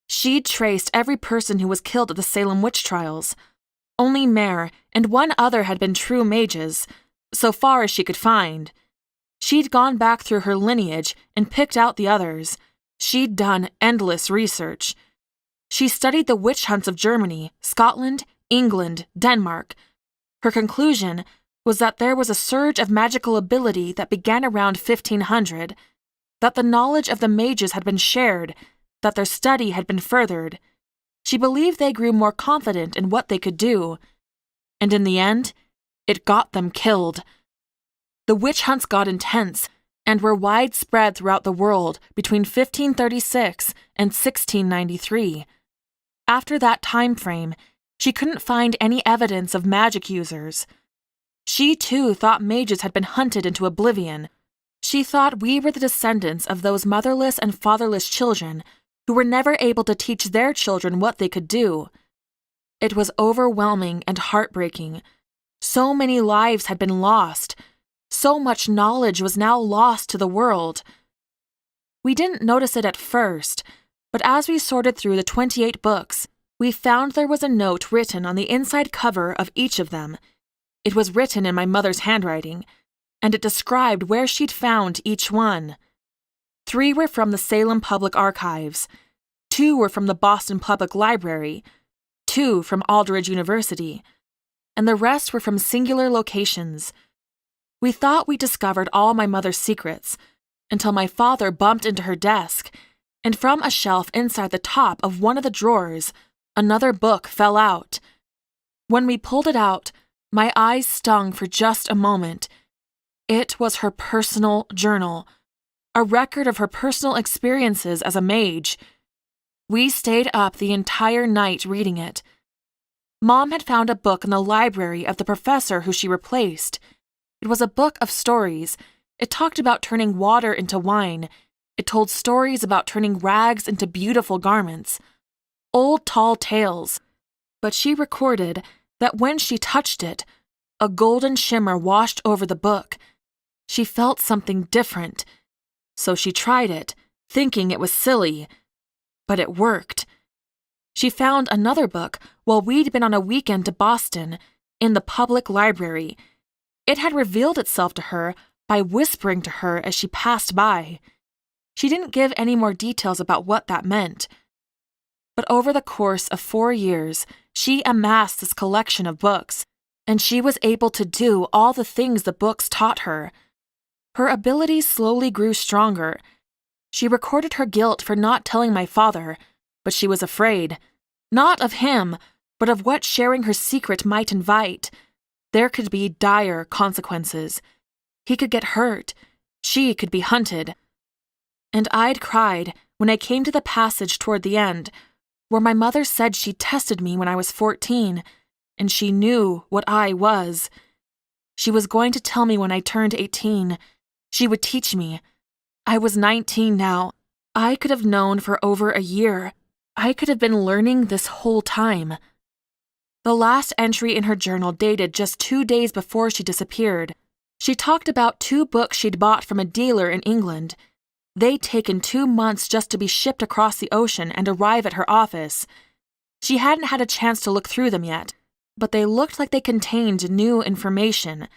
She'd traced every person who was killed at the Salem witch trials. Only Mare and one other had been true mages, so far as she could find. She'd gone back through her lineage and picked out the others. She'd done endless research. She studied the witch hunts of Germany, Scotland, England, Denmark. Her conclusion was that there was a surge of magical ability that began around 1500, that the knowledge of the mages had been shared, that their study had been furthered. She believed they grew more confident in what they could do. And in the end, it got them killed. The witch hunts got intense and were widespread throughout the world between 1536 and 1693. After that time frame, she couldn't find any evidence of magic users. She too thought mages had been hunted into oblivion. She thought we were the descendants of those motherless and fatherless children who were never able to teach their children what they could do. It was overwhelming and heartbreaking. So many lives had been lost. So much knowledge was now lost to the world. We didn't notice it at first, but as we sorted through the 28 books, we found there was a note written on the inside cover of each of them. It was written in my mother's handwriting, and it described where she'd found each one. 3 were from the Salem Public Archives, 2 were from the Boston Public Library, 2 from Aldridge University, and the rest were from singular locations. We thought we discovered all my mother's secrets, until my father bumped into her desk, and from a shelf inside the top of one of the drawers, another book fell out. When we pulled it out, my eyes stung for just a moment. It was her personal journal, a record of her personal experiences as a mage. We stayed up the entire night reading it. Mom had found a book in the library of the professor who she replaced. It was a book of stories. It talked about turning water into wine. It told stories about turning rags into beautiful garments. Old tall tales. But she recorded that when she touched it, a golden shimmer washed over the book. She felt something different. So she tried it, thinking it was silly. But it worked. She found another book while we'd been on a weekend to Boston, in the public library. It had revealed itself to her by whispering to her as she passed by. She didn't give any more details about what that meant. But over the course of 4 years, she amassed this collection of books, and she was able to do all the things the books taught her. Her abilities slowly grew stronger. She recorded her guilt for not telling my father, but she was afraid. Not of him, but of what sharing her secret might invite. There could be dire consequences. He could get hurt. She could be hunted. And I'd cried when I came to the passage toward the end, where my mother said she tested me when I was 14, and she knew what I was. She was going to tell me when I turned 18. She would teach me. I was 19 now. I could have known for over a year. I could have been learning this whole time. The last entry in her journal dated just 2 days before she disappeared. She talked about 2 books she'd bought from a dealer in England. They'd taken 2 months just to be shipped across the ocean and arrive at her office. She hadn't had a chance to look through them yet, but they looked like they contained new information.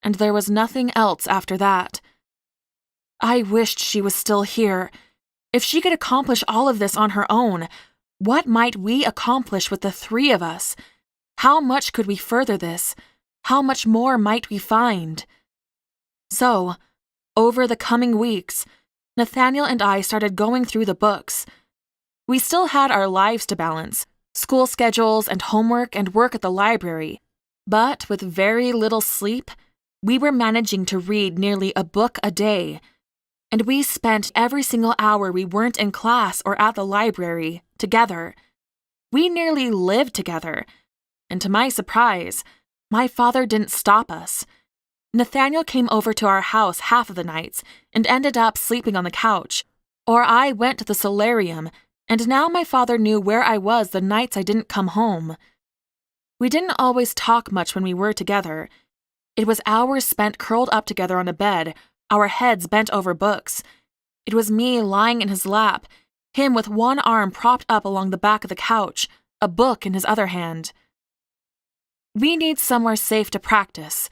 And there was nothing else after that. I wished she was still here. If she could accomplish all of this on her own, what might we accomplish with the three of us? How much could we further this? How much more might we find? So, over the coming weeks, Nathaniel and I started going through the books. We still had our lives to balance, school schedules and homework and work at the library, but with very little sleep, we were managing to read nearly a book a day, and we spent every single hour we weren't in class or at the library together. We nearly lived together, and to my surprise, my father didn't stop us. Nathaniel came over to our house half of the nights and ended up sleeping on the couch, or I went to the solarium, and now my father knew where I was the nights I didn't come home. We didn't always talk much when we were together. It was hours spent curled up together on a bed, our heads bent over books. It was me lying in his lap, him with one arm propped up along the back of the couch, a book in his other hand. "We need somewhere safe to practice,"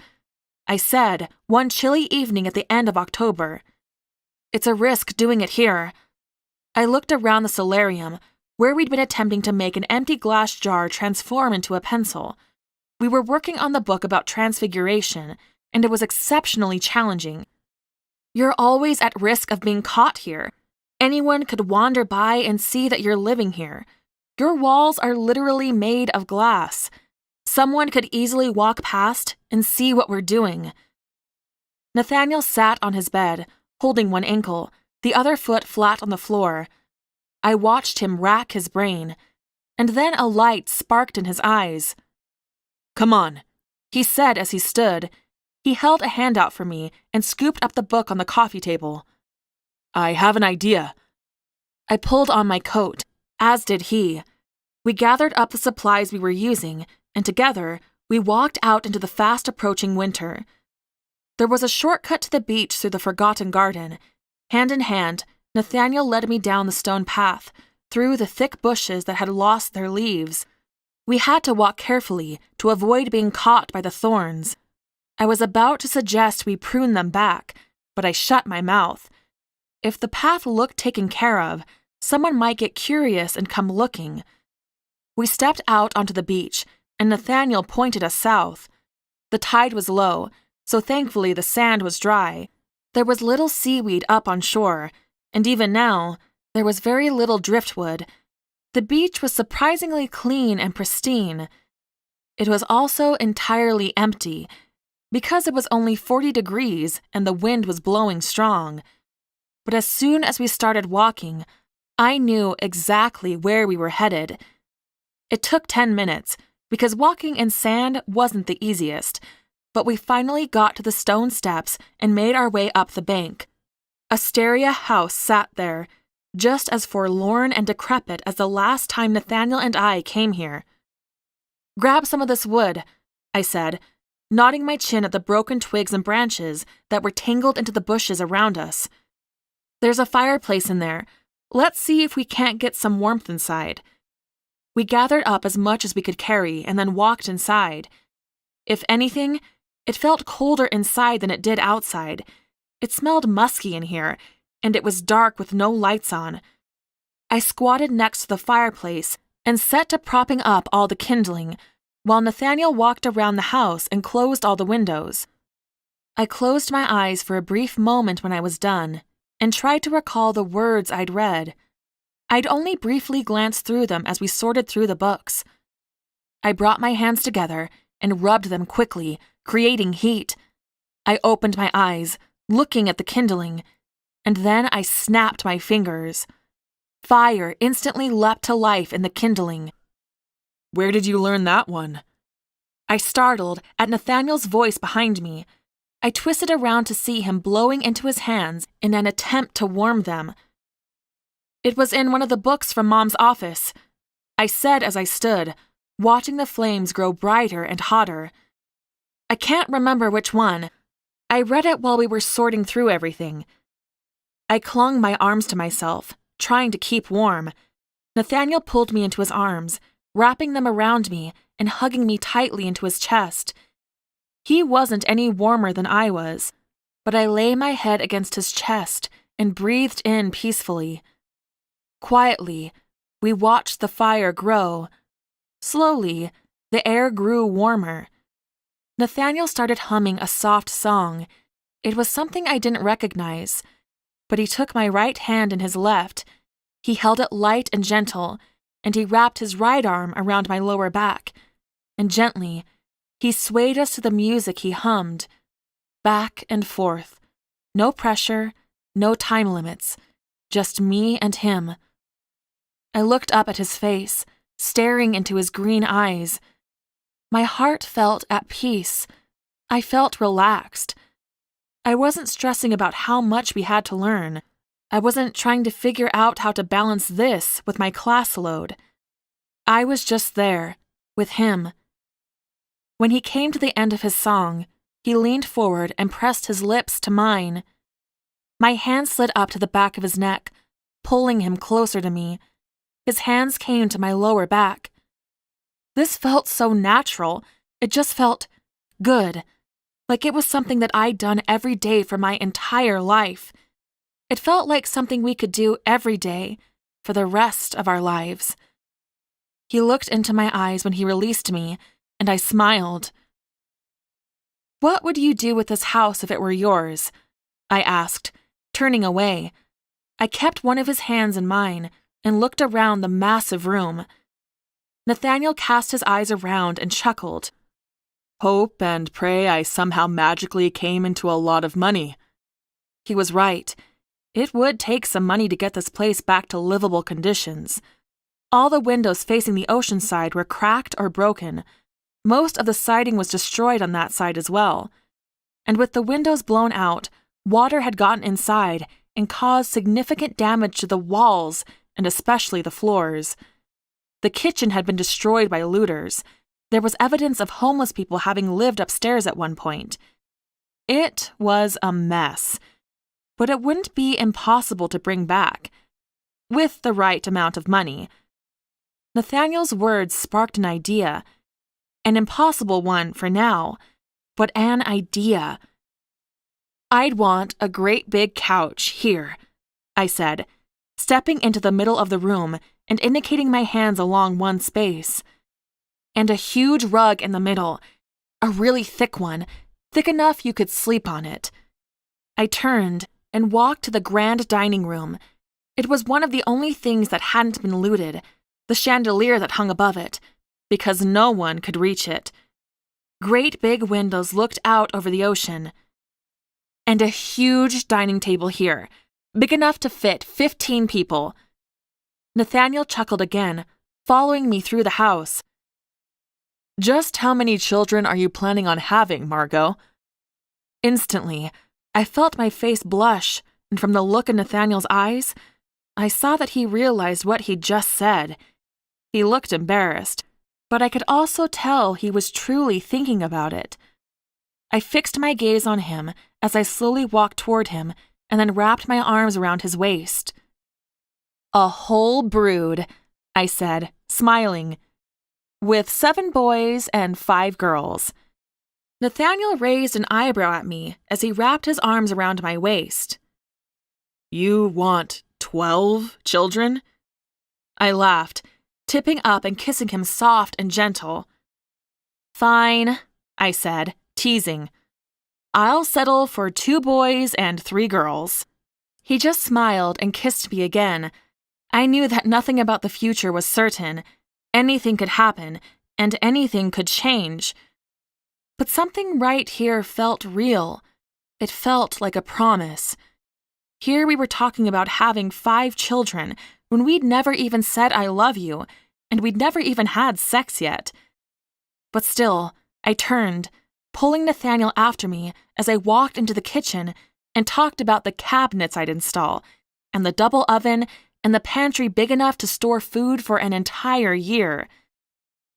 I said one chilly evening at the end of October. "It's a risk doing it here." I looked around the solarium, where we'd been attempting to make an empty glass jar transform into a pencil. We were working on the book about transfiguration, and it was exceptionally challenging. You're always at risk of being caught here. Anyone could wander by and see that you're living here. Your walls are literally made of glass. Someone could easily walk past and see what we're doing. Nathaniel sat on his bed, holding one ankle, the other foot flat on the floor. I watched him rack his brain, and then a light sparked in his eyes. "Come on," he said as he stood. He held a hand out for me and scooped up the book on the coffee table. "I have an idea." I pulled on my coat, as did he. We gathered up the supplies we were using, and together, we walked out into the fast-approaching winter. There was a shortcut to the beach through the forgotten garden. Hand in hand, Nathaniel led me down the stone path, through the thick bushes that had lost their leaves. We had to walk carefully to avoid being caught by the thorns. I was about to suggest we prune them back, but I shut my mouth. If the path looked taken care of, someone might get curious and come looking. We stepped out onto the beach, and Nathaniel pointed us south. The tide was low, so thankfully the sand was dry. There was little seaweed up on shore, and even now, there was very little driftwood. The beach was surprisingly clean and pristine. It was also entirely empty, because it was only 40 degrees and the wind was blowing strong. But as soon as we started walking, I knew exactly where we were headed. It took 10 minutes, because walking in sand wasn't the easiest, but we finally got to the stone steps and made our way up the bank. Asteria House sat there, just as forlorn and decrepit as the last time Nathaniel and I came here. "Grab some of this wood," I said, nodding my chin at the broken twigs and branches that were tangled into the bushes around us. "There's a fireplace in there. Let's see if we can't get some warmth inside." We gathered up as much as we could carry and then walked inside. If anything, it felt colder inside than it did outside. It smelled musky in here, and it was dark with no lights on. I squatted next to the fireplace and set to propping up all the kindling, while Nathaniel walked around the house and closed all the windows. I closed my eyes for a brief moment when I was done, and tried to recall the words I'd read. I'd only briefly glanced through them as we sorted through the books. I brought my hands together and rubbed them quickly, creating heat. I opened my eyes, looking at the kindling, and then I snapped my fingers. Fire instantly leapt to life in the kindling. "Where did you learn that one?" I startled at Nathaniel's voice behind me. I twisted around to see him blowing into his hands in an attempt to warm them. "It was in one of the books from Mom's office," I said as I stood, watching the flames grow brighter and hotter. "I can't remember which one. I read it while we were sorting through everything." I clung my arms to myself, trying to keep warm. Nathaniel pulled me into his arms, wrapping them around me and hugging me tightly into his chest. He wasn't any warmer than I was, but I lay my head against his chest and breathed in peacefully. Quietly, we watched the fire grow. Slowly, the air grew warmer. Nathaniel started humming a soft song. It was something I didn't recognize, but he took my right hand in his left. He held it light and gentle, and he wrapped his right arm around my lower back, and gently, he swayed us to the music he hummed, back and forth. No pressure, no time limits, just me and him. I looked up at his face, staring into his green eyes. My heart felt at peace. I felt relaxed. I wasn't stressing about how much we had to learn. I wasn't trying to figure out how to balance this with my class load. I was just there, with him. When he came to the end of his song, he leaned forward and pressed his lips to mine. My hand slid up to the back of his neck, pulling him closer to me. His hands came to my lower back. This felt so natural. It just felt good, like it was something that I'd done every day for my entire life. It felt like something we could do every day for the rest of our lives. He looked into my eyes when he released me, and I smiled. "What would you do with this house if it were yours?" I asked, turning away. I kept one of his hands in mine and looked around the massive room. Nathaniel cast his eyes around and chuckled. "Hope and pray I somehow magically came into a lot of money." He was right. It would take some money to get this place back to livable conditions. All the windows facing the ocean side were cracked or broken. Most of the siding was destroyed on that side as well. And with the windows blown out, water had gotten inside and caused significant damage to the walls and especially the floors. The kitchen had been destroyed by looters. There was evidence of homeless people having lived upstairs at one point. It was a mess, but it wouldn't be impossible to bring back, with the right amount of money. Nathaniel's words sparked an idea, an impossible one for now, but an idea. "I'd want a great big couch here," I said, stepping into the middle of the room and indicating my hands along one space. "And a huge rug in the middle, a really thick one, thick enough you could sleep on it." I turned and walked to the grand dining room. It was one of the only things that hadn't been looted, the chandelier that hung above it, because no one could reach it. Great big windows looked out over the ocean. And a huge dining table here, big enough to fit 15 people. Nathaniel chuckled again, following me through the house. "Just how many children are you planning on having, Margot?" Instantly, I felt my face blush, and from the look in Nathaniel's eyes, I saw that he realized what he'd just said. He looked embarrassed, but I could also tell he was truly thinking about it. I fixed my gaze on him as I slowly walked toward him and then wrapped my arms around his waist. "A whole brood," I said, smiling, "with 7 boys and 5 girls. Nathaniel raised an eyebrow at me as he wrapped his arms around my waist. "You want 12 children?" I laughed, tipping up and kissing him soft and gentle. "Fine," I said, teasing. "I'll settle for 2 boys and 3 girls." He just smiled and kissed me again. I knew that nothing about the future was certain. Anything could happen, and anything could change. But something right here felt real. It felt like a promise. Here we were talking about having 5 children when we'd never even said I love you, and we'd never even had sex yet. But still, I turned, pulling Nathaniel after me as I walked into the kitchen and talked about the cabinets I'd install, and the double oven, and the pantry big enough to store food for an entire year.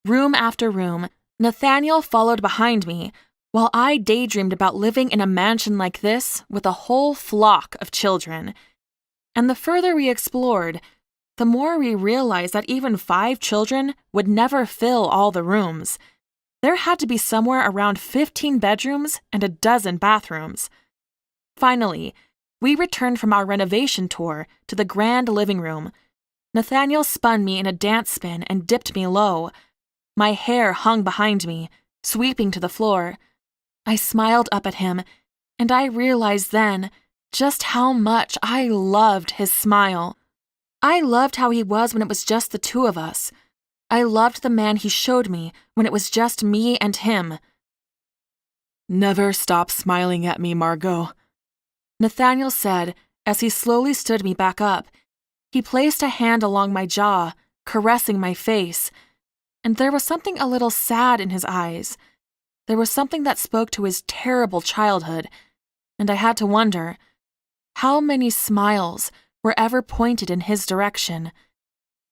Room after room, Nathaniel followed behind me, while I daydreamed about living in a mansion like this with a whole flock of children. And the further we explored, the more we realized that even 5 children would never fill all the rooms. There had to be somewhere around 15 bedrooms and a dozen bathrooms. Finally, we returned from our renovation tour to the grand living room, Nathaniel spun me in a dance spin and dipped me low. My hair hung behind me, sweeping to the floor. I smiled up at him, and I realized then just how much I loved his smile. I loved how he was when it was just the two of us. I loved the man he showed me when it was just me and him. "Never stop smiling at me, Margot," Nathaniel said as he slowly stood me back up. He placed a hand along my jaw, caressing my face, and there was something a little sad in his eyes. There was something that spoke to his terrible childhood, and I had to wonder, how many smiles were ever pointed in his direction?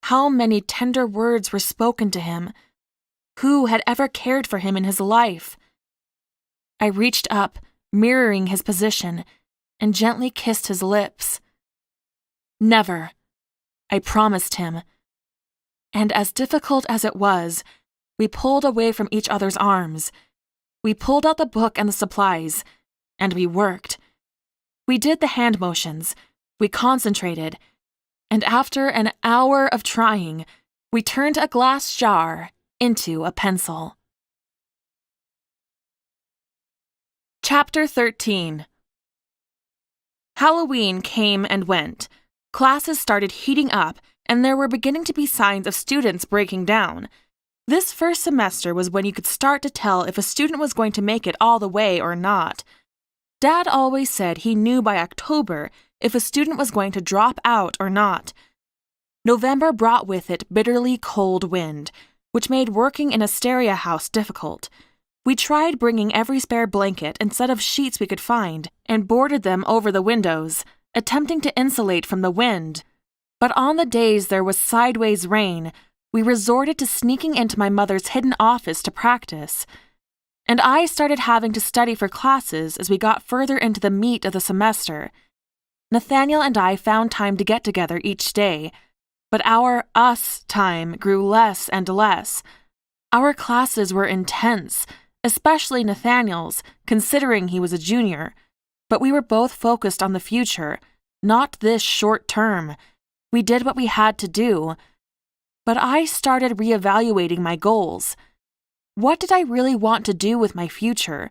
How many tender words were spoken to him? Who had ever cared for him in his life? I reached up, mirroring his position, and gently kissed his lips. "Never," I promised him. And as difficult as it was, we pulled away from each other's arms. We pulled out the book and the supplies, and we worked. We did the hand motions, we concentrated, and after an hour of trying, we turned a glass jar into a pencil. Chapter 13. Halloween came and went. Classes started heating up, and there were beginning to be signs of students breaking down. This first semester was when you could start to tell if a student was going to make it all the way or not. Dad always said he knew by October if a student was going to drop out or not. November brought with it bitterly cold wind, which made working in a Asteria house difficult. We tried bringing every spare blanket and set of sheets we could find and boarded them over the windows, attempting to insulate from the wind. But on the days there was sideways rain, we resorted to sneaking into my mother's hidden office to practice. And I started having to study for classes as we got further into the meat of the semester. Nathaniel and I found time to get together each day, but our us time grew less and less. Our classes were intense, especially Nathaniel's, considering he was a junior, but we were both focused on the future, not this short term. We did what we had to do. But I started reevaluating my goals. What did I really want to do with my future?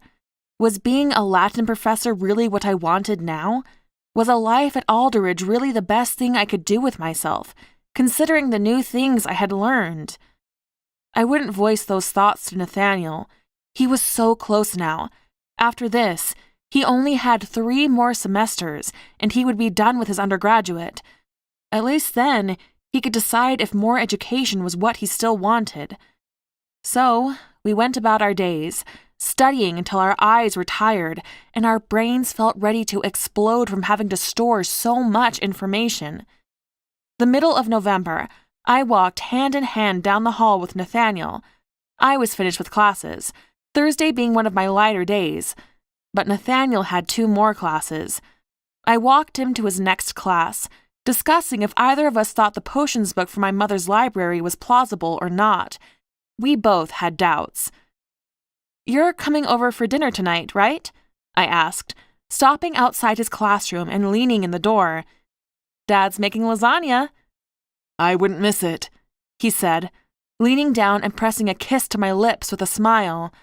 Was being a Latin professor really what I wanted now? Was a life at Alderidge really the best thing I could do with myself, considering the new things I had learned? I wouldn't voice those thoughts to Nathaniel. He was so close now. After this, he only had 3 more semesters, and he would be done with his undergraduate. At least then, he could decide if more education was what he still wanted. So, we went about our days, studying until our eyes were tired and our brains felt ready to explode from having to store so much information. The middle of November, I walked hand in hand down the hall with Nathaniel. I was finished with classes, Thursday being one of my lighter days, but Nathaniel had 2 more classes. I walked him to his next class, discussing if either of us thought the potions book from my mother's library was plausible or not. We both had doubts. "You're coming over for dinner tonight, right?" I asked, stopping outside his classroom and leaning in the door. "Dad's making lasagna." "I wouldn't miss it," he said, leaning down and pressing a kiss to my lips with a smile.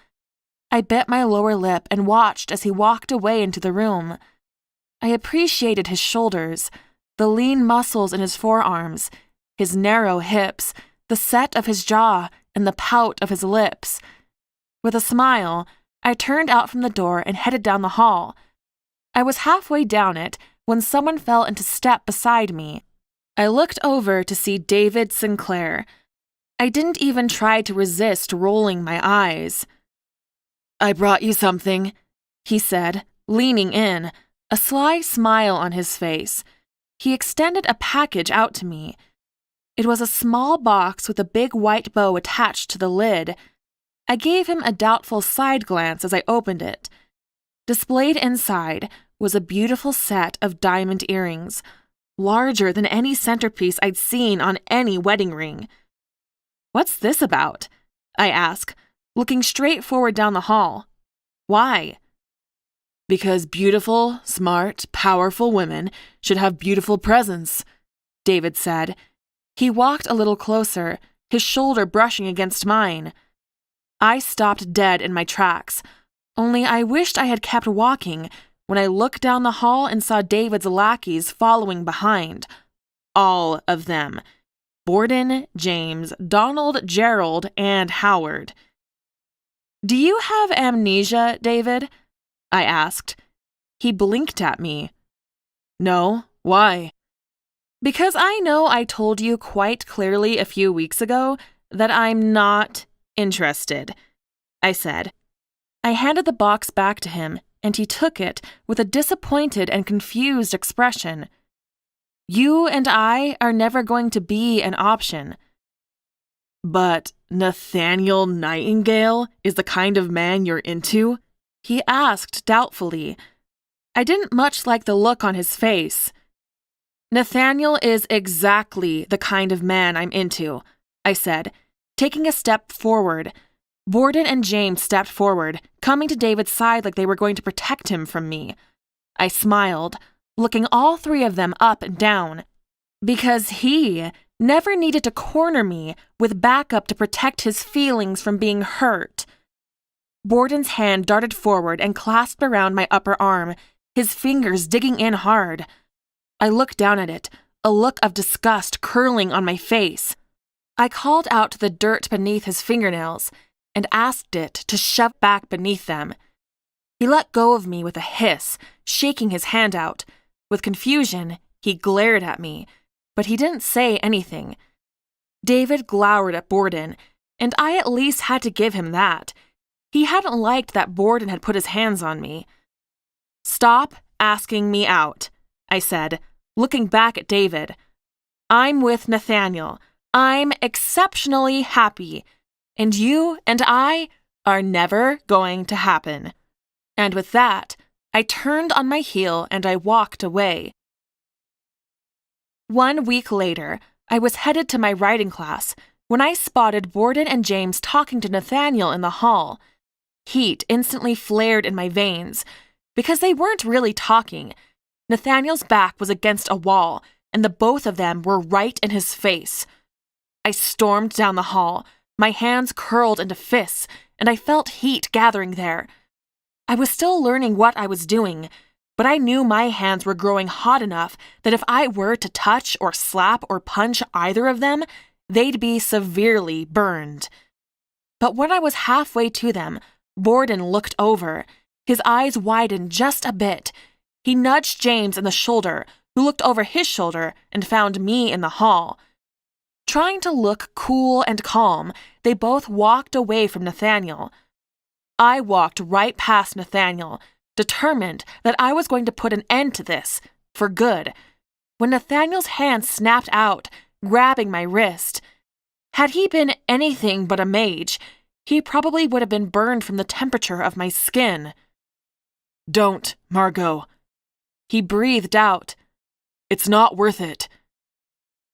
I bit my lower lip and watched as he walked away into the room. I appreciated his shoulders, the lean muscles in his forearms, his narrow hips, the set of his jaw, and the pout of his lips. With a smile, I turned out from the door and headed down the hall. I was halfway down it when someone fell into step beside me. I looked over to see David Sinclair. I didn't even try to resist rolling my eyes. "I brought you something," he said, leaning in, a sly smile on his face. He extended a package out to me. It was a small box with a big white bow attached to the lid. I gave him a doubtful side glance as I opened it. Displayed inside was a beautiful set of diamond earrings, larger than any centerpiece I'd seen on any wedding ring. "What's this about?" I asked, looking straight forward down the hall. "Why?" "Because beautiful, smart, powerful women should have beautiful presents," David said. He walked a little closer, his shoulder brushing against mine. I stopped dead in my tracks, only I wished I had kept walking when I looked down the hall and saw David's lackeys following behind. All of them. Borden, James, Donald, Gerald, and Howard. "Do you have amnesia, David?" I asked. He blinked at me. "No, why?" "Because I know I told you quite clearly a few weeks ago that I'm not interested," I said. I handed the box back to him, and he took it with a disappointed and confused expression. "You and I are never going to be an option." "But Nathaniel Nightingale is the kind of man you're into?" he asked doubtfully. I didn't much like the look on his face. "Nathaniel is exactly the kind of man I'm into," I said, taking a step forward. Borden and James stepped forward, coming to David's side like they were going to protect him from me. I smiled, looking all three of them up and down, because he never needed to corner me with backup to protect his feelings from being hurt. Borden's hand darted forward and clasped around my upper arm, his fingers digging in hard. I looked down at it, a look of disgust curling on my face. I called out to the dirt beneath his fingernails and asked it to shove back beneath them. He let go of me with a hiss, shaking his hand out. With confusion, he glared at me, but he didn't say anything. David glowered at Borden, and I at least had to give him that. He hadn't liked that Borden had put his hands on me. "Stop asking me out," I said, looking back at David. "I'm with Nathaniel. I'm exceptionally happy. And you and I are never going to happen." And with that, I turned on my heel and I walked away. 1 week later, I was headed to my writing class when I spotted Borden and James talking to Nathaniel in the hall. Heat instantly flared in my veins, because they weren't really talking. Nathaniel's back was against a wall, and the both of them were right in his face. I stormed down the hall, my hands curled into fists, and I felt heat gathering there. I was still learning what I was doing, but I knew my hands were growing hot enough that if I were to touch or slap or punch either of them, they'd be severely burned. But when I was halfway to them, Borden looked over. His eyes widened just a bit. He nudged James in the shoulder, who looked over his shoulder and found me in the hall. Trying to look cool and calm, they both walked away from Nathaniel. I walked right past Nathaniel, determined that I was going to put an end to this, for good, when Nathaniel's hand snapped out, grabbing my wrist. Had he been anything but a mage, he probably would have been burned from the temperature of my skin. "Don't, Margot," he breathed out. "It's not worth it."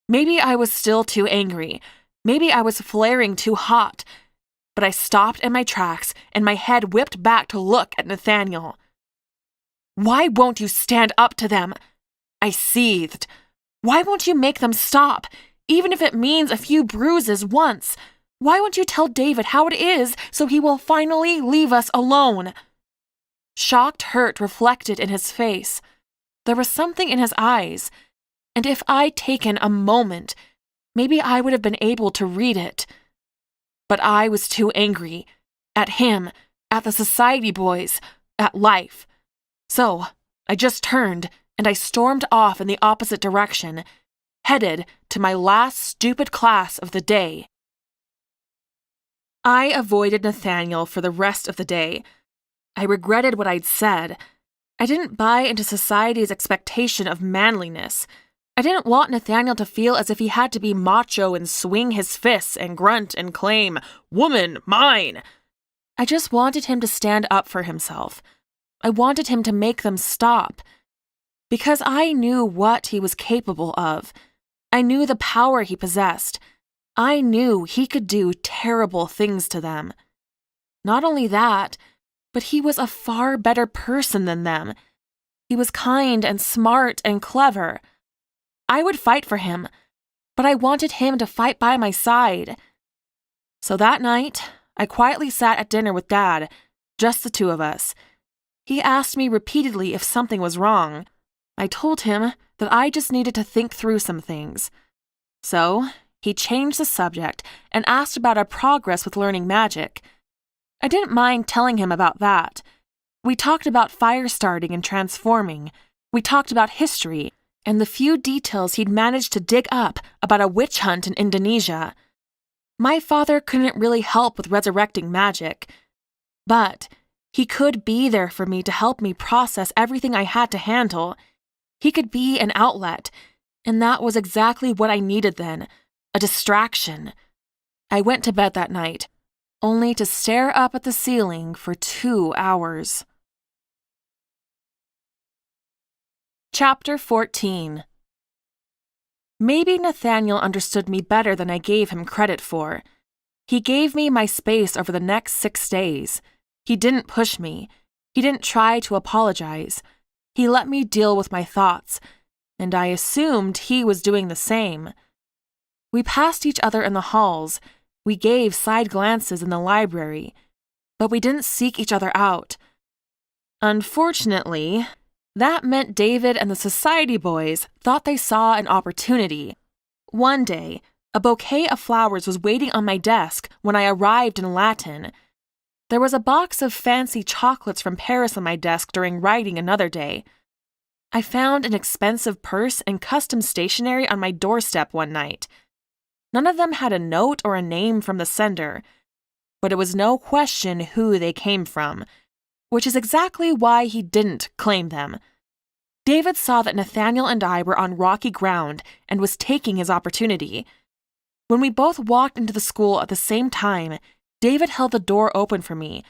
Maybe I was still too angry. Maybe I was flaring too hot. But I stopped in my tracks and my head whipped back to look at Nathaniel. "Why won't you stand up to them?" I seethed. "Why won't you make them stop, even if it means a few bruises once? Why won't you tell David how it is so he will finally leave us alone?" Shocked hurt reflected in his face. There was something in his eyes, and if I'd taken a moment, maybe I would have been able to read it. But I was too angry. At him, at the society boys, at life. So I just turned and I stormed off in the opposite direction, headed to my last stupid class of the day. I avoided Nathaniel for the rest of the day. I regretted what I'd said. I didn't buy into society's expectation of manliness. I didn't want Nathaniel to feel as if he had to be macho and swing his fists and grunt and claim, "Woman, mine!" I just wanted him to stand up for himself. I wanted him to make them stop. Because I knew what he was capable of. I knew the power he possessed. I knew he could do terrible things to them. Not only that, but he was a far better person than them. He was kind and smart and clever. I would fight for him. but I wanted him to fight by my side. So that night, I quietly sat at dinner with Dad, just the two of us. He asked me repeatedly if something was wrong. I told him that I just needed to think through some things. So, he changed the subject and asked about our progress with learning magic. I didn't mind telling him about that. We talked about fire starting and transforming. We talked about history and the few details he'd managed to dig up about a witch hunt in Indonesia. My father couldn't really help with resurrecting magic, but he could be there for me to help me process everything I had to handle. He could be an outlet, and that was exactly what I needed then, a distraction. I went to bed that night, only to stare up at the ceiling for 2 hours. Chapter 14. Maybe Nathaniel understood me better than I gave him credit for. He gave me my space over the next 6 days. He didn't push me. He didn't try to apologize. He let me deal with my thoughts, and I assumed he was doing the same. We passed each other in the halls. We gave side glances in the library, but we didn't seek each other out. Unfortunately, that meant David and the society boys thought they saw an opportunity. One day, a bouquet of flowers was waiting on my desk when I arrived in Latin. There was a box of fancy chocolates from Paris on my desk during writing another day. I found an expensive purse and custom stationery on my doorstep one night. None of them had a note or a name from the sender, but it was no question who they came from, which is exactly why he didn't claim them. David saw that Nathaniel and I were on rocky ground and was taking his opportunity. When we both walked into the school at the same time, David held the door open for me.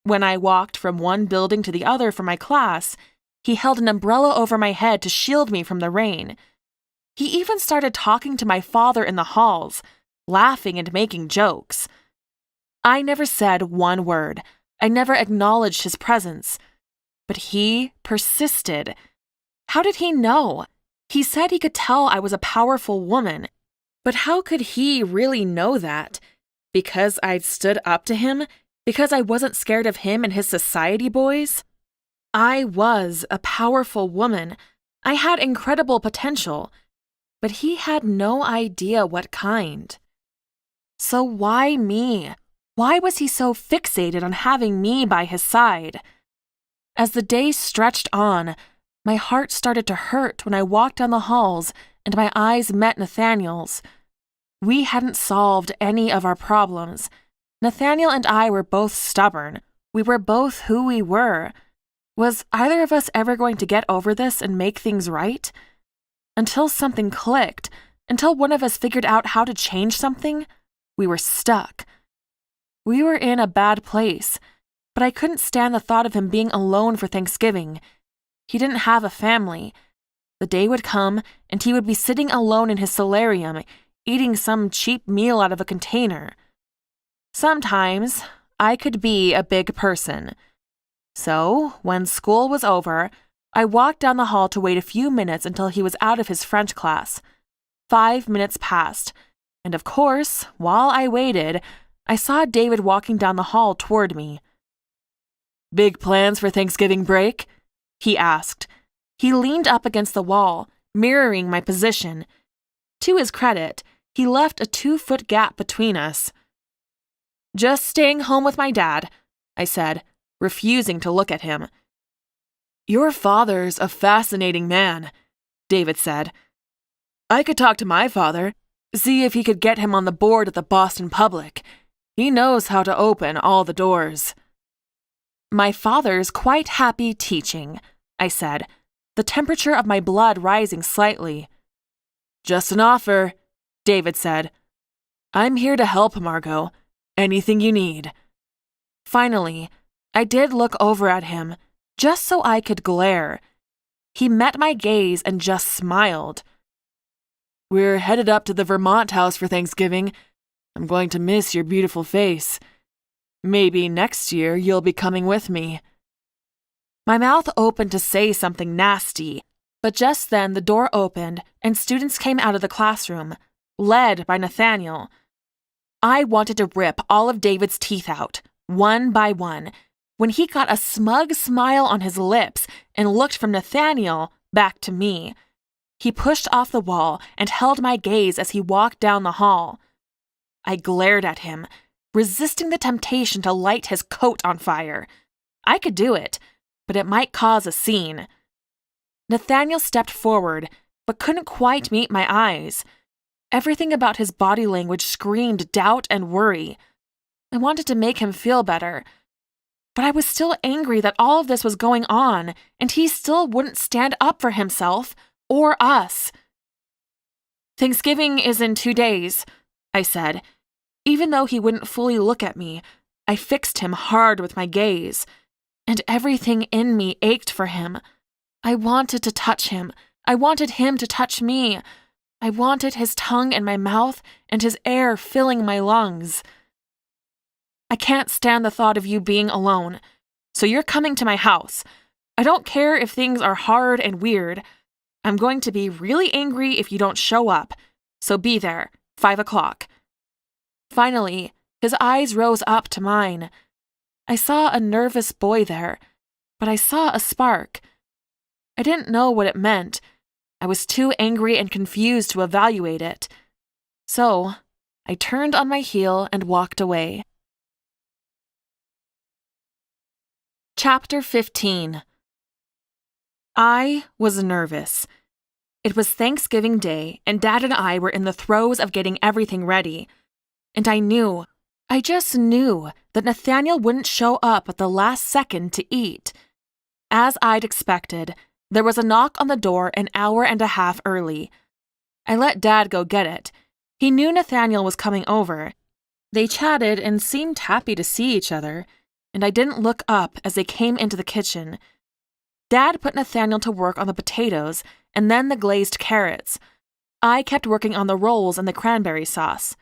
When I walked from one building to the other for my class, he held an umbrella over my head to shield me from the rain. He even started talking to my father in the halls, laughing and making jokes. I never said one word. I never acknowledged his presence. But he persisted. How did he know? He said he could tell I was a powerful woman. But how could he really know that? Because I'd stood up to him? Because I wasn't scared of him and his society boys? I was a powerful woman. I had incredible potential. But he had no idea what kind. So why me? Why was he so fixated on having me by his side? As the days stretched on, my heart started to hurt when I walked down the halls and my eyes met Nathaniel's. We hadn't solved any of our problems. Nathaniel and I were both stubborn. We were both who we were. Was either of us ever going to get over this and make things right? Until something clicked, until one of us figured out how to change something, we were stuck. We were in a bad place, but I couldn't stand the thought of him being alone for Thanksgiving. He didn't have a family. The day would come, and he would be sitting alone in his solarium, eating some cheap meal out of a container. Sometimes, I could be a big person. So, when school was over, I walked down the hall to wait a few minutes until he was out of his French class. 5 minutes passed, and of course, while I waited, I saw David walking down the hall toward me. "Big plans for Thanksgiving break?" he asked. He leaned up against the wall, mirroring my position. To his credit, he left a 2-foot gap between us. "Just staying home with my dad," I said, refusing to look at him. "Your father's a fascinating man," David said. "I could talk to my father, see if he could get him on the board at the Boston Public. He knows how to open all the doors." "My father's quite happy teaching," I said, the temperature of my blood rising slightly. "Just an offer," David said. "I'm here to help, Margot. Anything you need." Finally, I did look over at him, just so I could glare. He met my gaze and just smiled. "We're headed up to the Vermont house for Thanksgiving. I'm going to miss your beautiful face. Maybe next year you'll be coming with me." My mouth opened to say something nasty, but just then the door opened and students came out of the classroom, led by Nathaniel. I wanted to rip all of David's teeth out, one by one, when he got a smug smile on his lips and looked from Nathaniel back to me. He pushed off the wall and held my gaze as he walked down the hall. I glared at him, resisting the temptation to light his coat on fire. I could do it, but it might cause a scene. Nathaniel stepped forward, but couldn't quite meet my eyes. Everything about his body language screamed doubt and worry. I wanted to make him feel better, but I was still angry that all of this was going on, and he still wouldn't stand up for himself or us. "Thanksgiving is in 2 days," I said. Even though he wouldn't fully look at me, I fixed him hard with my gaze, and everything in me ached for him. I wanted to touch him. I wanted him to touch me. I wanted his tongue in my mouth and his air filling my lungs. "I can't stand the thought of you being alone, so you're coming to my house. I don't care if things are hard and weird. I'm going to be really angry if you don't show up, so be there, 5 o'clock. Finally, his eyes rose up to mine. I saw a nervous boy there, but I saw a spark. I didn't know what it meant. I was too angry and confused to evaluate it. So, I turned on my heel and walked away. Chapter 15. I was nervous. It was Thanksgiving Day, and Dad and I were in the throes of getting everything ready. And I just knew that Nathaniel wouldn't show up at the last second to eat. As I'd expected, there was a knock on the door an hour and a half early. I let Dad go get it. He knew Nathaniel was coming over. They chatted and seemed happy to see each other, and I didn't look up as they came into the kitchen. Dad put Nathaniel to work on the potatoes and then the glazed carrots. I kept working on the rolls and the cranberry sauce.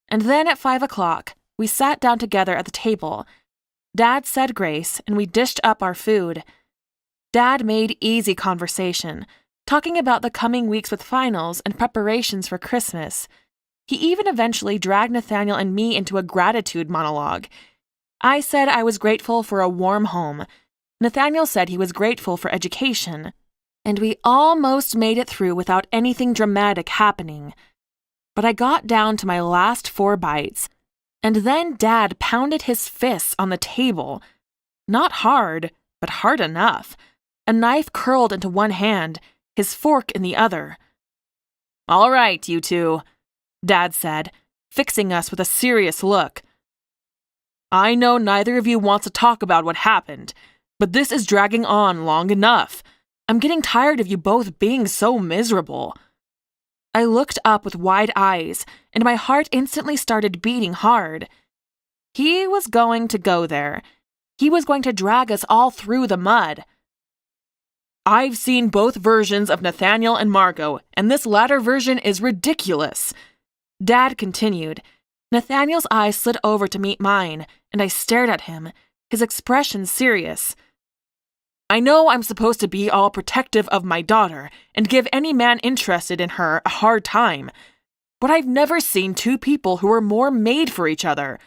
And then at 5 o'clock, we sat down together at the table. Dad said grace, and we dished up our food. Dad made easy conversation, talking about the coming weeks with finals and preparations for Christmas. He even eventually dragged Nathaniel and me into a gratitude monologue. I said I was grateful for a warm home. Nathaniel said he was grateful for education. And we almost made it through without anything dramatic happening. But I got down to my last 4 bites, and then Dad pounded his fists on the table. Not hard, but hard enough. A knife curled into one hand, his fork in the other. "All right, you two," Dad said, fixing us with a serious look. "I know neither of you wants to talk about what happened, but this is dragging on long enough. I'm getting tired of you both being so miserable." I looked up with wide eyes, and my heart instantly started beating hard. He was going to go there. He was going to drag us all through the mud. "I've seen both versions of Nathaniel and Margot, and this latter version is ridiculous," Dad continued. Nathaniel's eyes slid over to meet mine, and I stared at him, his expression serious. "I know I'm supposed to be all protective of my daughter and give any man interested in her a hard time, but I've never seen 2 people who are more made for each other.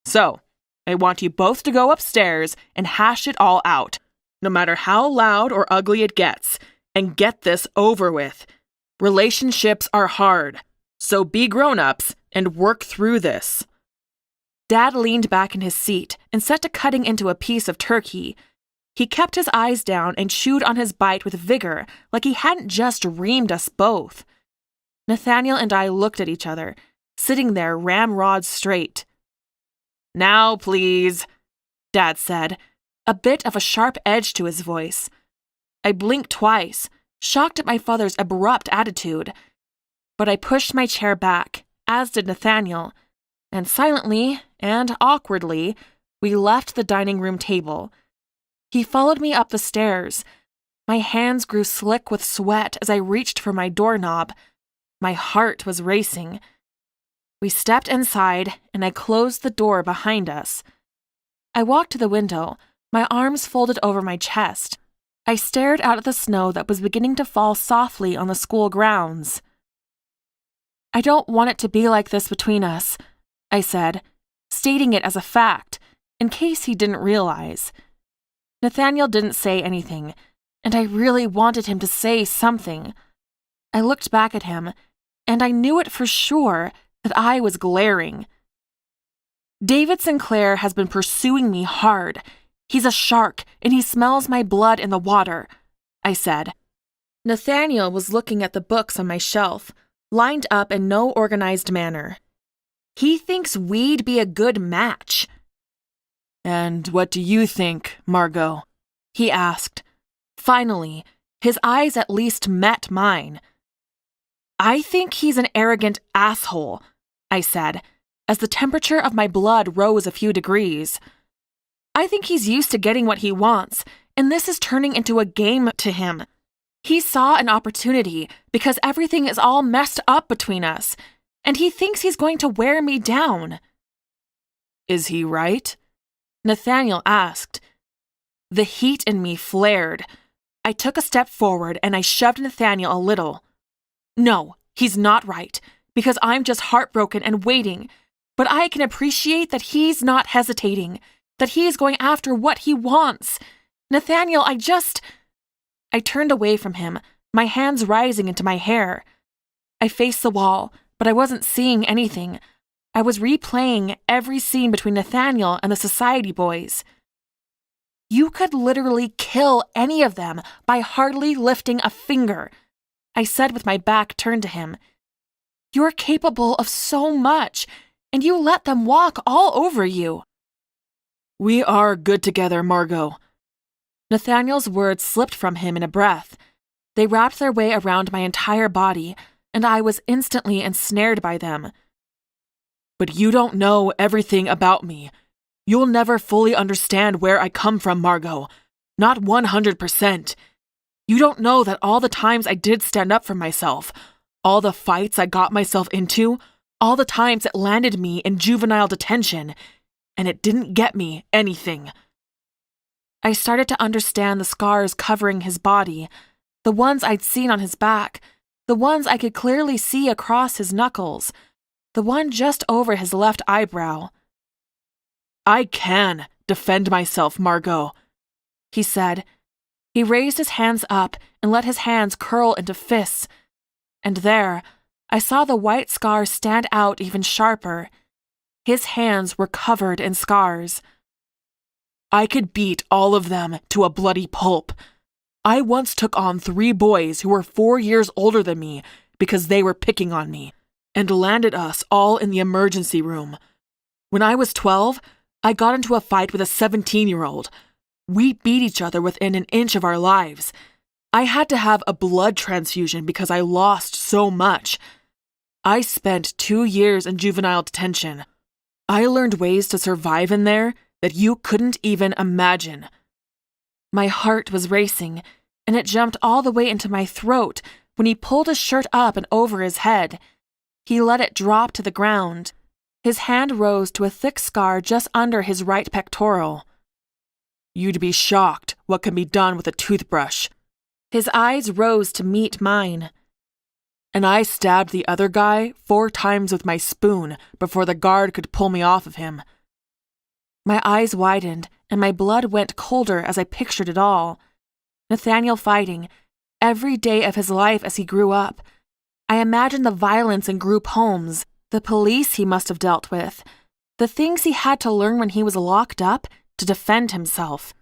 So, I want you both to go upstairs and hash it all out, no matter how loud or ugly it gets, and get this over with. Relationships are hard, so be grown-ups and work through this." Dad leaned back in his seat and set to cutting into a piece of turkey. He kept his eyes down and chewed on his bite with vigor, like he hadn't just reamed us both. Nathaniel and I looked at each other, sitting there ramrod straight. "Now, please," Dad said, a bit of a sharp edge to his voice. I blinked twice, shocked at my father's abrupt attitude. But I pushed my chair back, as did Nathaniel, and silently and awkwardly, we left the dining room table. He followed me up the stairs. My hands grew slick with sweat as I reached for my doorknob. My heart was racing. We stepped inside, and I closed the door behind us. I walked to the window, my arms folded over my chest. I stared out at the snow that was beginning to fall softly on the school grounds. I don't want it to be like this between us, I said, stating it as a fact, in case he didn't realize. Nathaniel didn't say anything, and I really wanted him to say something. I looked back at him, and I knew it for sure that I was glaring. David Sinclair has been pursuing me hard. He's a shark, and he smells my blood in the water, I said. Nathaniel was looking at the books on my shelf, lined up in no organized manner. He thinks we'd be a good match. And what do you think, Margot? He asked. Finally, his eyes at least met mine. I think he's an arrogant asshole, I said, as the temperature of my blood rose a few degrees. I think he's used to getting what he wants, and this is turning into a game to him. He saw an opportunity because everything is all messed up between us, and he thinks he's going to wear me down. Is he right? Nathaniel asked. The heat in me flared. I took a step forward and I shoved Nathaniel a little. No, he's not right, because I'm just heartbroken and waiting, but I can appreciate that he's not hesitating, that he's going after what he wants. Nathaniel, I turned away from him, my hands rising into my hair. I faced the wall, but I wasn't seeing anything. I was replaying every scene between Nathaniel and the society boys. You could literally kill any of them by hardly lifting a finger, I said with my back turned to him. You're capable of so much, and you let them walk all over you. We are good together, Margot. Nathaniel's words slipped from him in a breath. They wrapped their way around my entire body, and I was instantly ensnared by them. But you don't know everything about me. You'll never fully understand where I come from, Margot. Not 100%. You don't know that all the times I did stand up for myself, all the fights I got myself into, all the times it landed me in juvenile detention, and it didn't get me anything. I started to understand the scars covering his body, the ones I'd seen on his back, the ones I could clearly see across his knuckles, the one just over his left eyebrow. I can defend myself, Margot, he said. He raised his hands up and let his hands curl into fists, and there, I saw the white scar stand out even sharper. His hands were covered in scars. I could beat all of them to a bloody pulp. I once took on 3 boys who were 4 years older than me because they were picking on me, and landed us all in the emergency room. When I was 12, I got into a fight with a 17-year-old. We beat each other within an inch of our lives. I had to have a blood transfusion because I lost so much. I spent 2 years in juvenile detention. I learned ways to survive in there that you couldn't even imagine. My heart was racing, and it jumped all the way into my throat when he pulled his shirt up and over his head. He let it drop to the ground. His hand rose to a thick scar just under his right pectoral. You'd be shocked what can be done with a toothbrush. His eyes rose to meet mine. And I stabbed the other guy 4 times with my spoon before the guard could pull me off of him. My eyes widened, and my blood went colder as I pictured it all. Nathaniel fighting, every day of his life as he grew up. I imagined the violence in group homes, the police he must have dealt with, the things he had to learn when he was locked up to defend himself.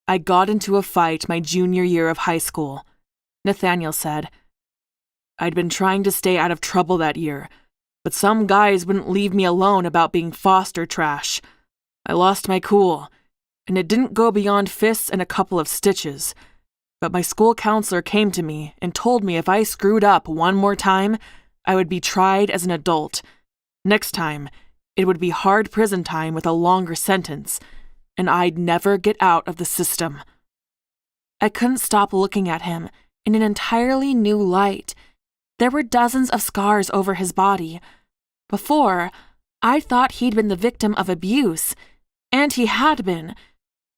I got into a fight my junior year of high school, Nathaniel said. I'd been trying to stay out of trouble that year, but some guys wouldn't leave me alone about being foster trash. I lost my cool, and it didn't go beyond fists and a couple of stitches. But my school counselor came to me and told me if I screwed up one more time, I would be tried as an adult. Next time, it would be hard prison time with a longer sentence, and I'd never get out of the system. I couldn't stop looking at him in an entirely new light. There were dozens of scars over his body. Before, I thought he'd been the victim of abuse, and he had been,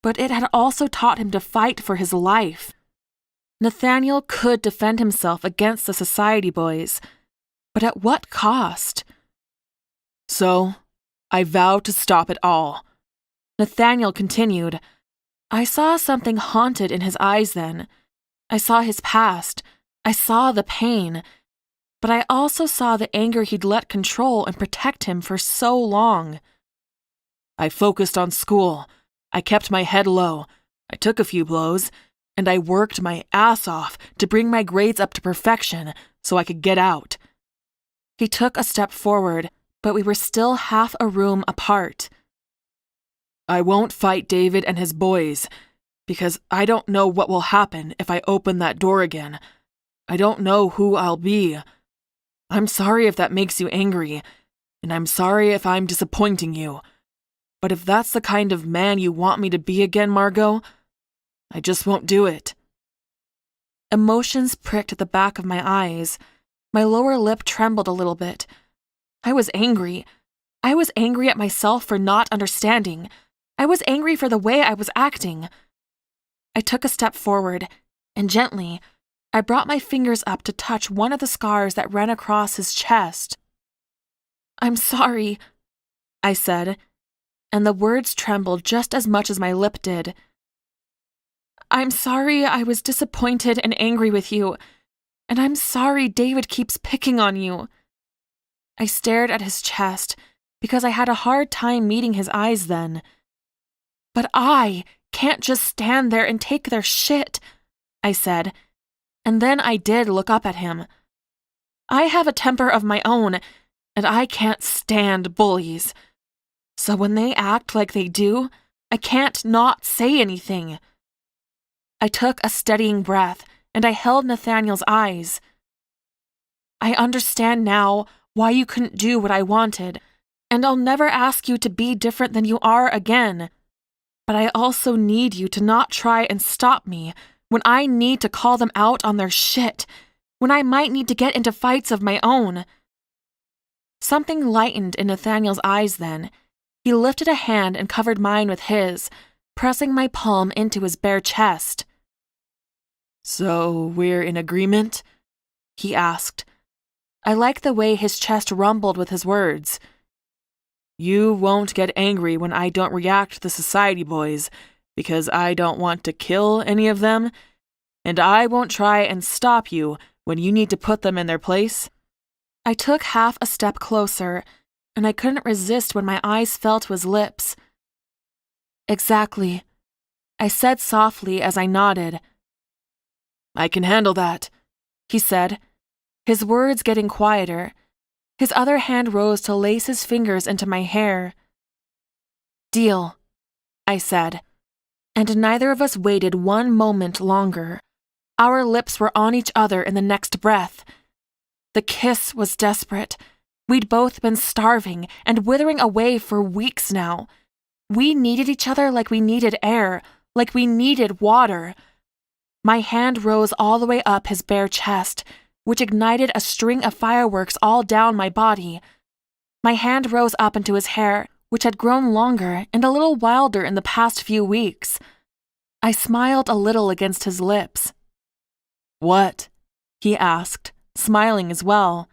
but it had also taught him to fight for his life. Nathaniel could defend himself against the society boys, But at what cost? So, I vowed to stop it all. Nathaniel continued. I saw something haunted in his eyes then. I saw his past. I saw the pain. But I also saw the anger he'd let control and protect him for so long. I focused on school. I kept my head low. I took a few blows, and I worked my ass off to bring my grades up to perfection so I could get out. He took a step forward, but we were still half a room apart. I won't fight David and his boys, because I don't know what will happen if I open that door again. I don't know who I'll be. I'm sorry if that makes you angry, and I'm sorry if I'm disappointing you. But if that's the kind of man you want me to be again, Margot, I just won't do it. Emotions pricked at the back of my eyes. My lower lip trembled a little bit. I was angry. I was angry at myself for not understanding. I was angry for the way I was acting. I took a step forward, and gently, I brought my fingers up to touch one of the scars that ran across his chest. I'm sorry, I said, and the words trembled just as much as my lip did. I'm sorry I was disappointed and angry with you, and I'm sorry David keeps picking on you. I stared at his chest because I had a hard time meeting his eyes then. But I can't just stand there and take their shit, I said, and then I did look up at him. I have a temper of my own, and I can't stand bullies. So when they act like they do, I can't not say anything. I took a steadying breath, and I held Nathaniel's eyes. I understand now why you couldn't do what I wanted, and I'll never ask you to be different than you are again. But I also need you to not try and stop me when I need to call them out on their shit, when I might need to get into fights of my own. Something lightened in Nathaniel's eyes then. He lifted a hand and covered mine with his, pressing my palm into his bare chest. So we're in agreement? He asked. I liked the way his chest rumbled with his words. You won't get angry when I don't react to the society boys, because I don't want to kill any of them, and I won't try and stop you when you need to put them in their place? I took half a step closer, and I couldn't resist when my eyes fell to his lips. Exactly, I said softly as I nodded. I can handle that, he said, his words getting quieter. His other hand rose to lace his fingers into my hair. Deal, I said, and neither of us waited one moment longer. Our lips were on each other in the next breath. The kiss was desperate. We'd both been starving and withering away for weeks now. We needed each other like we needed air, like we needed water. My hand rose all the way up his bare chest, which ignited a string of fireworks all down my body. My hand rose up into his hair, which had grown longer and a little wilder in the past few weeks. I smiled a little against his lips. What? He asked, smiling as well.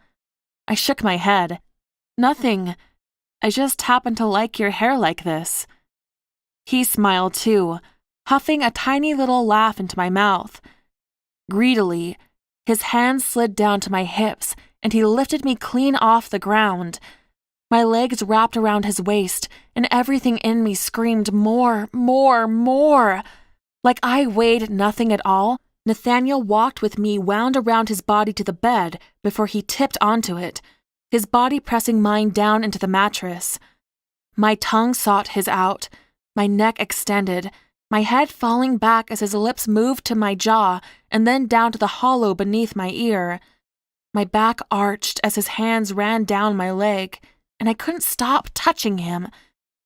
I shook my head. Nothing. I just happen to like your hair like this. He smiled too, huffing a tiny little laugh into my mouth. Greedily, his hands slid down to my hips, and he lifted me clean off the ground. My legs wrapped around his waist, and everything in me screamed more, more, more. Like I weighed nothing at all, Nathaniel walked with me wound around his body to the bed before he tipped onto it, his body pressing mine down into the mattress. My tongue sought his out, my neck extended, my head falling back as his lips moved to my jaw and then down to the hollow beneath my ear. My back arched as his hands ran down my leg, and I couldn't stop touching him.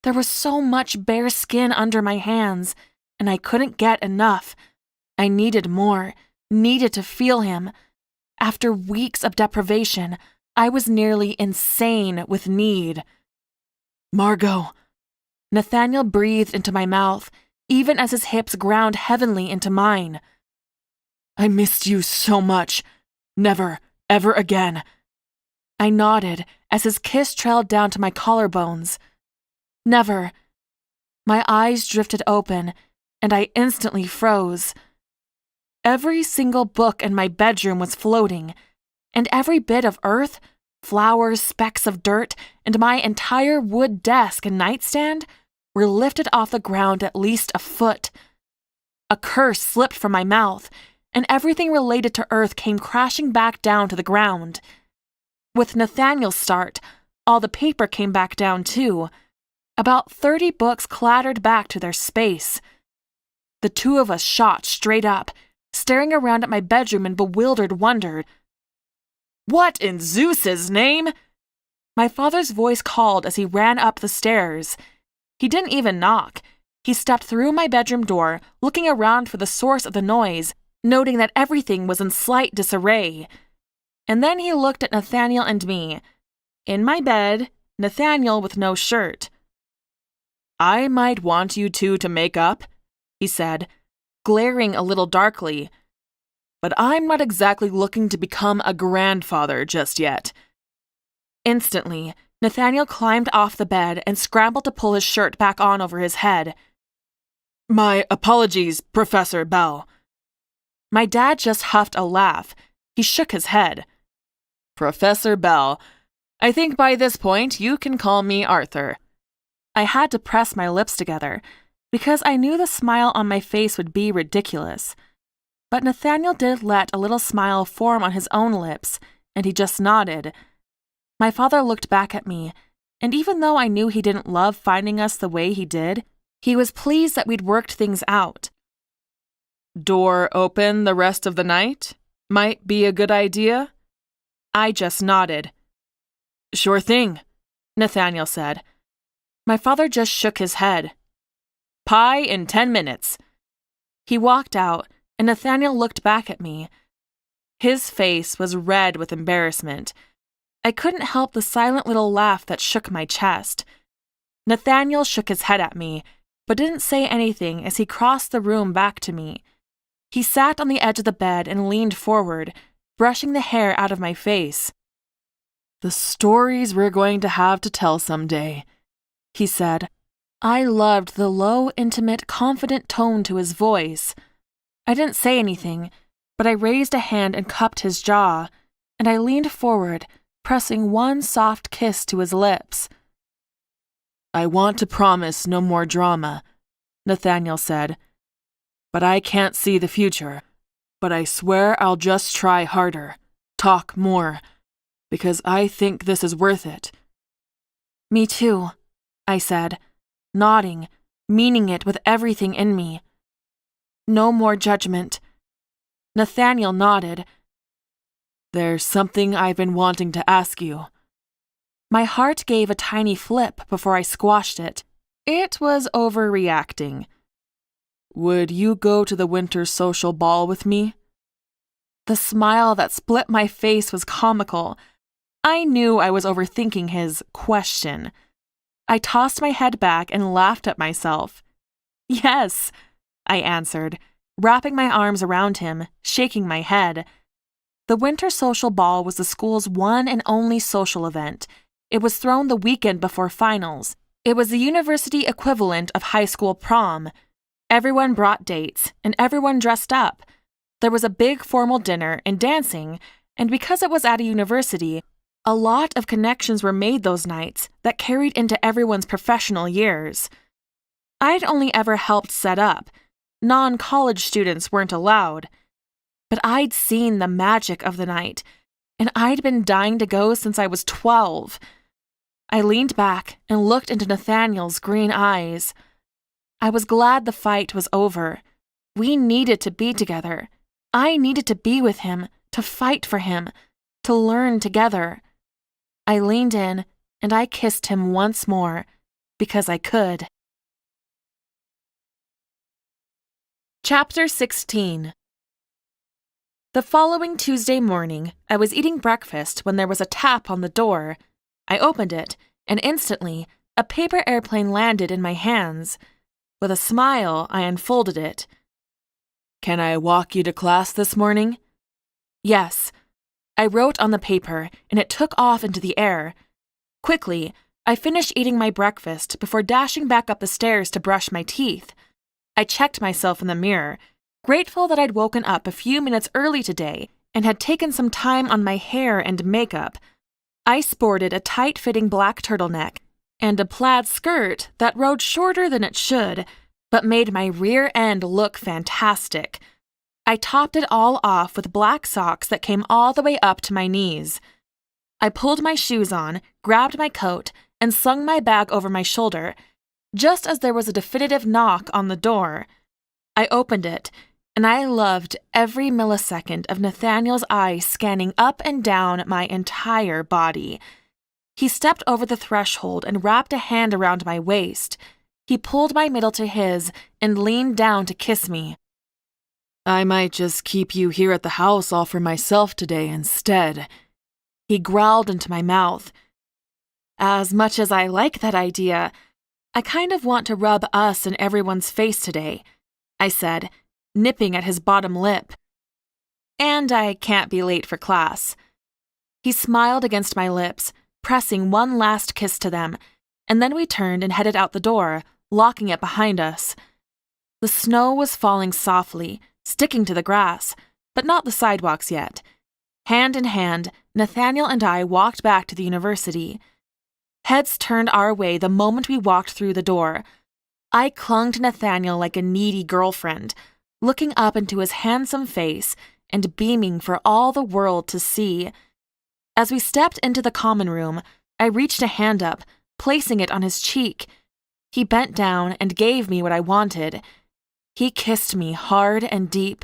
There was so much bare skin under my hands, and I couldn't get enough. I needed more, needed to feel him. After weeks of deprivation, I was nearly insane with need. Margot! Nathaniel breathed into my mouth, even as his hips ground heavenly into mine. I missed you so much. Never, ever again. I nodded as his kiss trailed down to my collarbones. Never. My eyes drifted open, and I instantly froze. Every single book in my bedroom was floating, and every bit of earth, flowers, specks of dirt, and my entire wood desk and nightstand were lifted off the ground at least a foot. A curse slipped from my mouth, and everything related to earth came crashing back down to the ground. With Nathaniel's start, all the paper came back down too. About 30 books clattered back to their space. The two of us shot straight up, staring around at my bedroom in bewildered wonder. "What in Zeus's name?" My father's voice called as he ran up the stairs. He didn't even knock. He stepped through my bedroom door, looking around for the source of the noise, noting that everything was in slight disarray. And then he looked at Nathaniel and me. In my bed, Nathaniel with no shirt. "I might want you two to make up," he said, glaring a little darkly. "But I'm not exactly looking to become a grandfather just yet." Instantly, Nathaniel climbed off the bed and scrambled to pull his shirt back on over his head. "My apologies, Professor Bell." My dad just huffed a laugh. He shook his head. "Professor Bell, I think by this point you can call me Arthur." I had to press my lips together, because I knew the smile on my face would be ridiculous. But Nathaniel did let a little smile form on his own lips, and he just nodded. My father looked back at me, and even though I knew he didn't love finding us the way he did, he was pleased that we'd worked things out. "Door open the rest of the night? Might be a good idea?" I just nodded. "Sure thing," Nathaniel said. My father just shook his head. "Pie in 10 minutes. He walked out, and Nathaniel looked back at me. His face was red with embarrassment. I couldn't help the silent little laugh that shook my chest. Nathaniel shook his head at me, but didn't say anything as he crossed the room back to me. He sat on the edge of the bed and leaned forward, brushing the hair out of my face. "The stories we're going to have to tell someday," he said. I loved the low, intimate, confident tone to his voice. I didn't say anything, but I raised a hand and cupped his jaw, and I leaned forward, pressing one soft kiss to his lips. "I want to promise no more drama," Nathaniel said. "But I can't see the future. But I swear I'll just try harder, talk more, because I think this is worth it." "Me too," I said, nodding, meaning it with everything in me. No more judgment. Nathaniel nodded. "There's something I've been wanting to ask you." My heart gave a tiny flip before I squashed it. It was overreacting. "Would you go to the winter social ball with me?" The smile that split my face was comical. I knew I was overthinking his question. I tossed my head back and laughed at myself. "Yes," I answered, wrapping my arms around him, shaking my head. The winter social ball was the school's one and only social event. It was thrown the weekend before finals. It was the university equivalent of high school prom. Everyone brought dates, and everyone dressed up. There was a big formal dinner and dancing, and because it was at a university, a lot of connections were made those nights that carried into everyone's professional years. I'd only ever helped set up. Non-college students weren't allowed. But I'd seen the magic of the night, and I'd been dying to go since I was 12. I leaned back and looked into Nathaniel's green eyes. I was glad the fight was over. We needed to be together. I needed to be with him, to fight for him, to learn together. I leaned in, and I kissed him once more, because I could. Chapter 16. The following Tuesday morning, I was eating breakfast when there was a tap on the door. I opened it, and instantly, a paper airplane landed in my hands. With a smile, I unfolded it. "Can I walk you to class this morning?" "Yes." I wrote on the paper, and it took off into the air. Quickly, I finished eating my breakfast before dashing back up the stairs to brush my teeth. I checked myself in the mirror, grateful that I'd woken up a few minutes early today and had taken some time on my hair and makeup. I sported a tight-fitting black turtleneck and a plaid skirt that rode shorter than it should, but made my rear end look fantastic. I topped it all off with black socks that came all the way up to my knees. I pulled my shoes on, grabbed my coat, and slung my bag over my shoulder, just as there was a definitive knock on the door. I opened it, and I loved every millisecond of Nathaniel's eyes scanning up and down my entire body. He stepped over the threshold and wrapped a hand around my waist. He pulled my middle to his and leaned down to kiss me. I might just keep you here at the house all for myself today instead. He growled into my mouth. As much as I like that idea, I kind of want to rub us in everyone's face today, I said, nipping at his bottom lip. And I can't be late for class. He smiled against my lips, pressing one last kiss to them, and then we turned and headed out the door, locking it behind us. The snow was falling softly, sticking to the grass, but not the sidewalks yet. Hand in hand, Nathaniel and I walked back to the university. Heads turned our way the moment we walked through the door. I clung to Nathaniel like a needy girlfriend, looking up into his handsome face and beaming for all the world to see. As we stepped into the common room, I reached a hand up, placing it on his cheek. He bent down and gave me what I wanted. He kissed me hard and deep.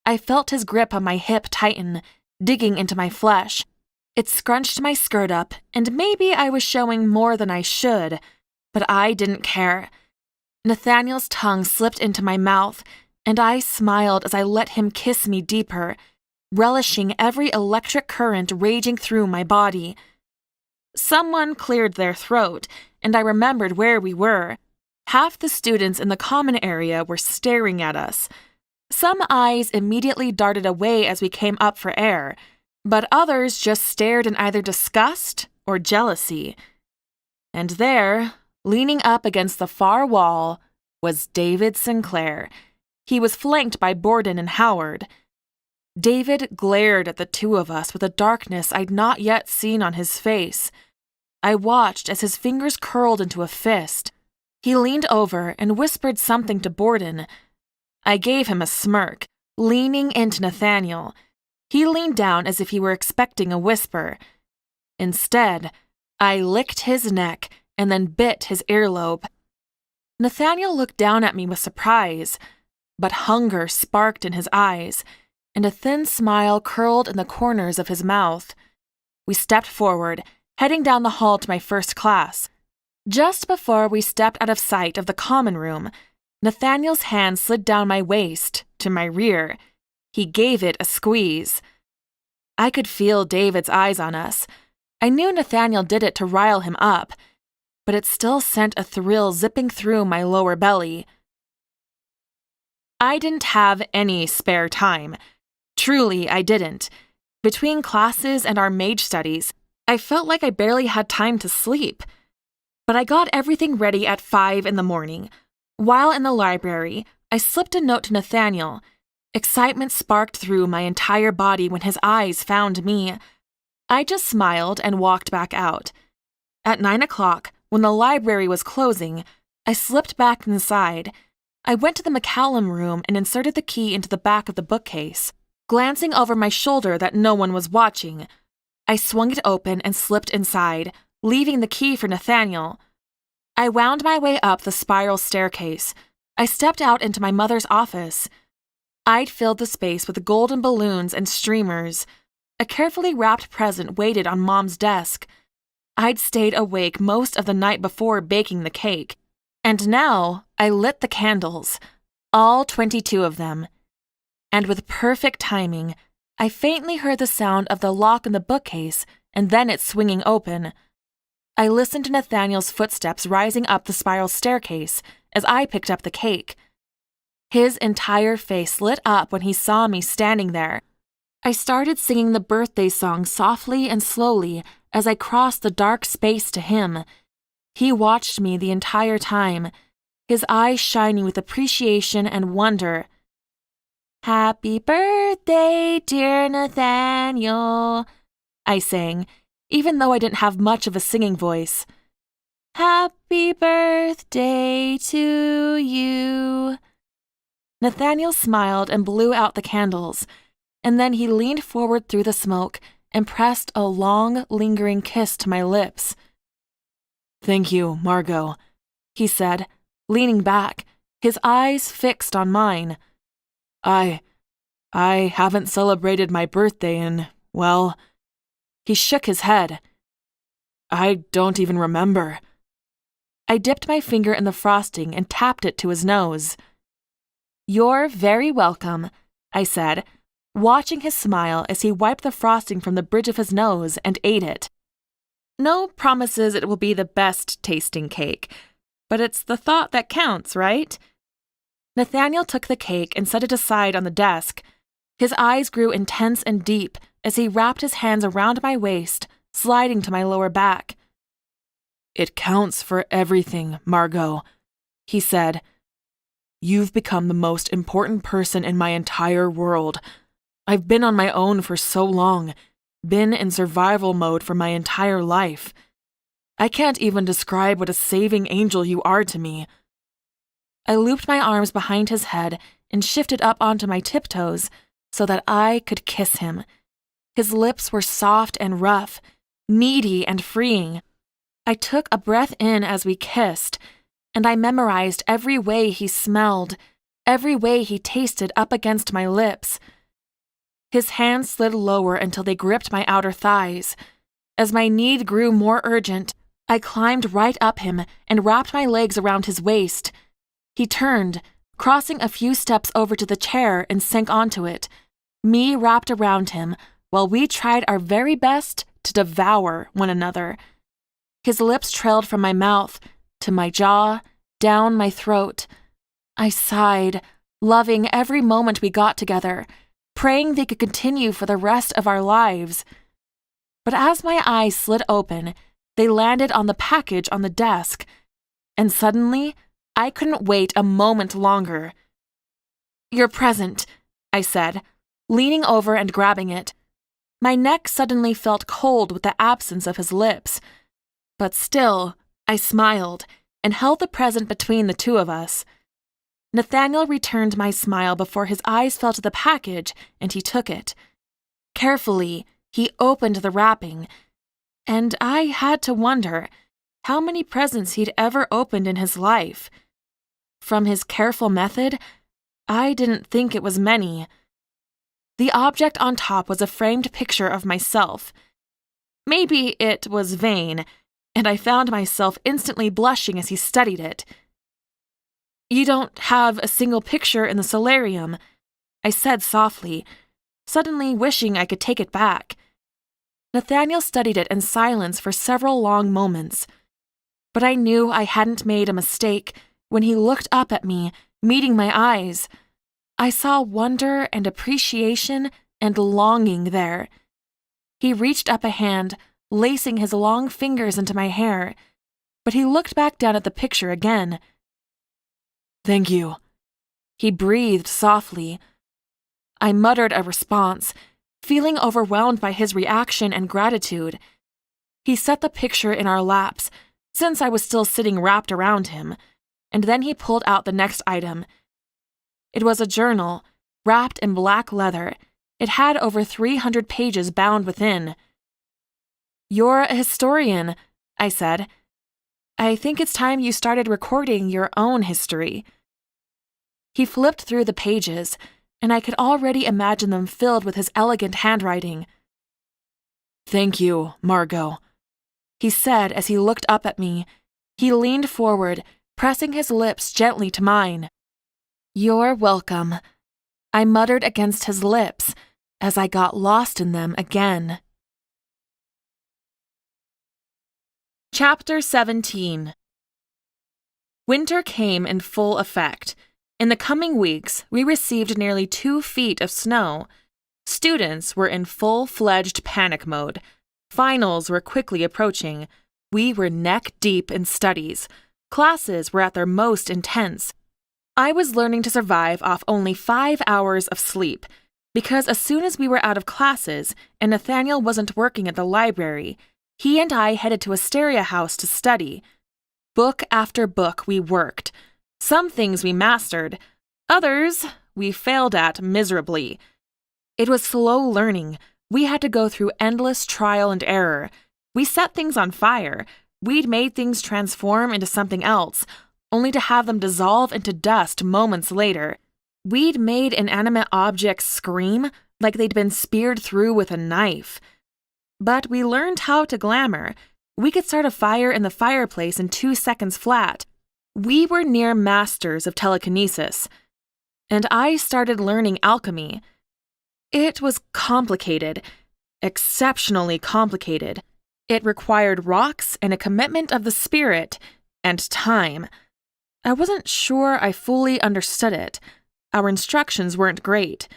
I felt his grip on my hip tighten, digging into my flesh. It scrunched my skirt up, and maybe I was showing more than I should, but I didn't care. Nathaniel's tongue slipped into my mouth, and I smiled as I let him kiss me deeper, relishing every electric current raging through my body. Someone cleared their throat, and I remembered where we were. Half the students in the common area were staring at us. Some eyes immediately darted away as we came up for air, but others just stared in either disgust or jealousy. And there, leaning up against the far wall, was David Sinclair. He was flanked by Borden and Howard. David glared at the two of us with a darkness I'd not yet seen on his face. I watched as his fingers curled into a fist. He leaned over and whispered something to Borden. I gave him a smirk, leaning into Nathaniel. He leaned down as if he were expecting a whisper. Instead, I licked his neck and then bit his earlobe. Nathaniel looked down at me with surprise, but hunger sparked in his eyes, and a thin smile curled in the corners of his mouth. We stepped forward, heading down the hall to my first class. Just before we stepped out of sight of the common room, Nathaniel's hand slid down my waist to my rear. He gave it a squeeze. I could feel David's eyes on us. I knew Nathaniel did it to rile him up, but it still sent a thrill zipping through my lower belly. I didn't have any spare time. Truly, I didn't. Between classes and our Mage studies, I felt like I barely had time to sleep. But I got everything ready at 5 a.m. While in the library, I slipped a note to Nathaniel. Excitement sparked through my entire body when his eyes found me. I just smiled and walked back out. At 9 o'clock, when the library was closing, I slipped back inside. I went to the McCallum room and inserted the key into the back of the bookcase, glancing over my shoulder that no one was watching. I swung it open and slipped inside, leaving the key for Nathaniel. I wound my way up the spiral staircase. I stepped out into my mother's office. I'd filled the space with golden balloons and streamers. A carefully wrapped present waited on Mom's desk. I'd stayed awake most of the night before baking the cake, and now I lit the candles, all 22 of them. And with perfect timing, I faintly heard the sound of the lock in the bookcase and then it swinging open. I listened to Nathaniel's footsteps rising up the spiral staircase as I picked up the cake. His entire face lit up when he saw me standing there. I started singing the birthday song softly and slowly as I crossed the dark space to him. He watched me the entire time, his eyes shining with appreciation and wonder. "Happy birthday, dear Nathaniel," I sang, even though I didn't have much of a singing voice. "Happy birthday to you." Nathaniel smiled and blew out the candles, and then he leaned forward through the smoke and pressed a long, lingering kiss to my lips. "Thank you, Margot," he said, leaning back, his eyes fixed on mine. I haven't celebrated my birthday in, well," he shook his head. "I don't even remember." I dipped my finger in the frosting and tapped it to his nose. "You're very welcome," I said, watching his smile as he wiped the frosting from the bridge of his nose and ate it. No promises it will be the best tasting cake, but it's the thought that counts, right? Nathaniel took the cake and set it aside on the desk. His eyes grew intense and deep as he wrapped his hands around my waist, sliding to my lower back. "It counts for everything, Margot," he said. "You've become the most important person in my entire world. I've been on my own for so long, been in survival mode for my entire life. I can't even describe what a saving angel you are to me." I looped my arms behind his head and shifted up onto my tiptoes so that I could kiss him. His lips were soft and rough, needy and freeing. I took a breath in as we kissed, and I memorized every way he smelled, every way he tasted up against my lips. His hands slid lower until they gripped my outer thighs. As my need grew more urgent, I climbed right up him and wrapped my legs around his waist. He turned, crossing a few steps over to the chair and sank onto it, me wrapped around him while we tried our very best to devour one another. His lips trailed from my mouth to my jaw, down my throat. I sighed, loving every moment we got together, praying they could continue for the rest of our lives. But as my eyes slid open, they landed on the package on the desk, and suddenly, I couldn't wait a moment longer. "Your present," I said, leaning over and grabbing it. My neck suddenly felt cold with the absence of his lips. But still, I smiled and held the present between the two of us. Nathaniel returned my smile before his eyes fell to the package, and he took it. Carefully, he opened the wrapping, and I had to wonder how many presents he'd ever opened in his life. From his careful method, I didn't think it was many. The object on top was a framed picture of myself. Maybe it was vain, and I found myself instantly blushing as he studied it. "You don't have a single picture in the solarium," I said softly, suddenly wishing I could take it back. Nathaniel studied it in silence for several long moments, but I knew I hadn't made a mistake when he looked up at me, meeting my eyes. I saw wonder and appreciation and longing there. He reached up a hand, lacing his long fingers into my hair, but he looked back down at the picture again. "Thank you," he breathed softly. I muttered a response, feeling overwhelmed by his reaction and gratitude. He set the picture in our laps, since I was still sitting wrapped around him, and then he pulled out the next item. It was a journal, wrapped in black leather. It had over 300 pages bound within. "You're a historian," I said. "I think it's time you started recording your own history." He flipped through the pages, and I could already imagine them filled with his elegant handwriting. "Thank you, Margot," he said as he looked up at me. He leaned forward, pressing his lips gently to mine. "You're welcome," I muttered against his lips as I got lost in them again. Chapter 17. Winter came in full effect. In the coming weeks, we received nearly 2 feet of snow. Students were in full-fledged panic mode. Finals were quickly approaching. We were neck-deep in studies. Classes were at their most intense. I was learning to survive off only 5 hours of sleep, because as soon as we were out of classes and Nathaniel wasn't working at the library, he and I headed to Asteria House to study. Book after book we worked. Some things we mastered. Others we failed at miserably. It was slow learning. We had to go through endless trial and error. We set things on fire. We'd made things transform into something else, only to have them dissolve into dust moments later. We'd made inanimate objects scream like they'd been speared through with a knife. But we learned how to glamour. We could start a fire in the fireplace in 2 seconds flat. We were near masters of telekinesis. And I started learning alchemy. It was complicated, exceptionally complicated. It required rocks and a commitment of the spirit and time. I wasn't sure I fully understood it. Our instructions weren't great.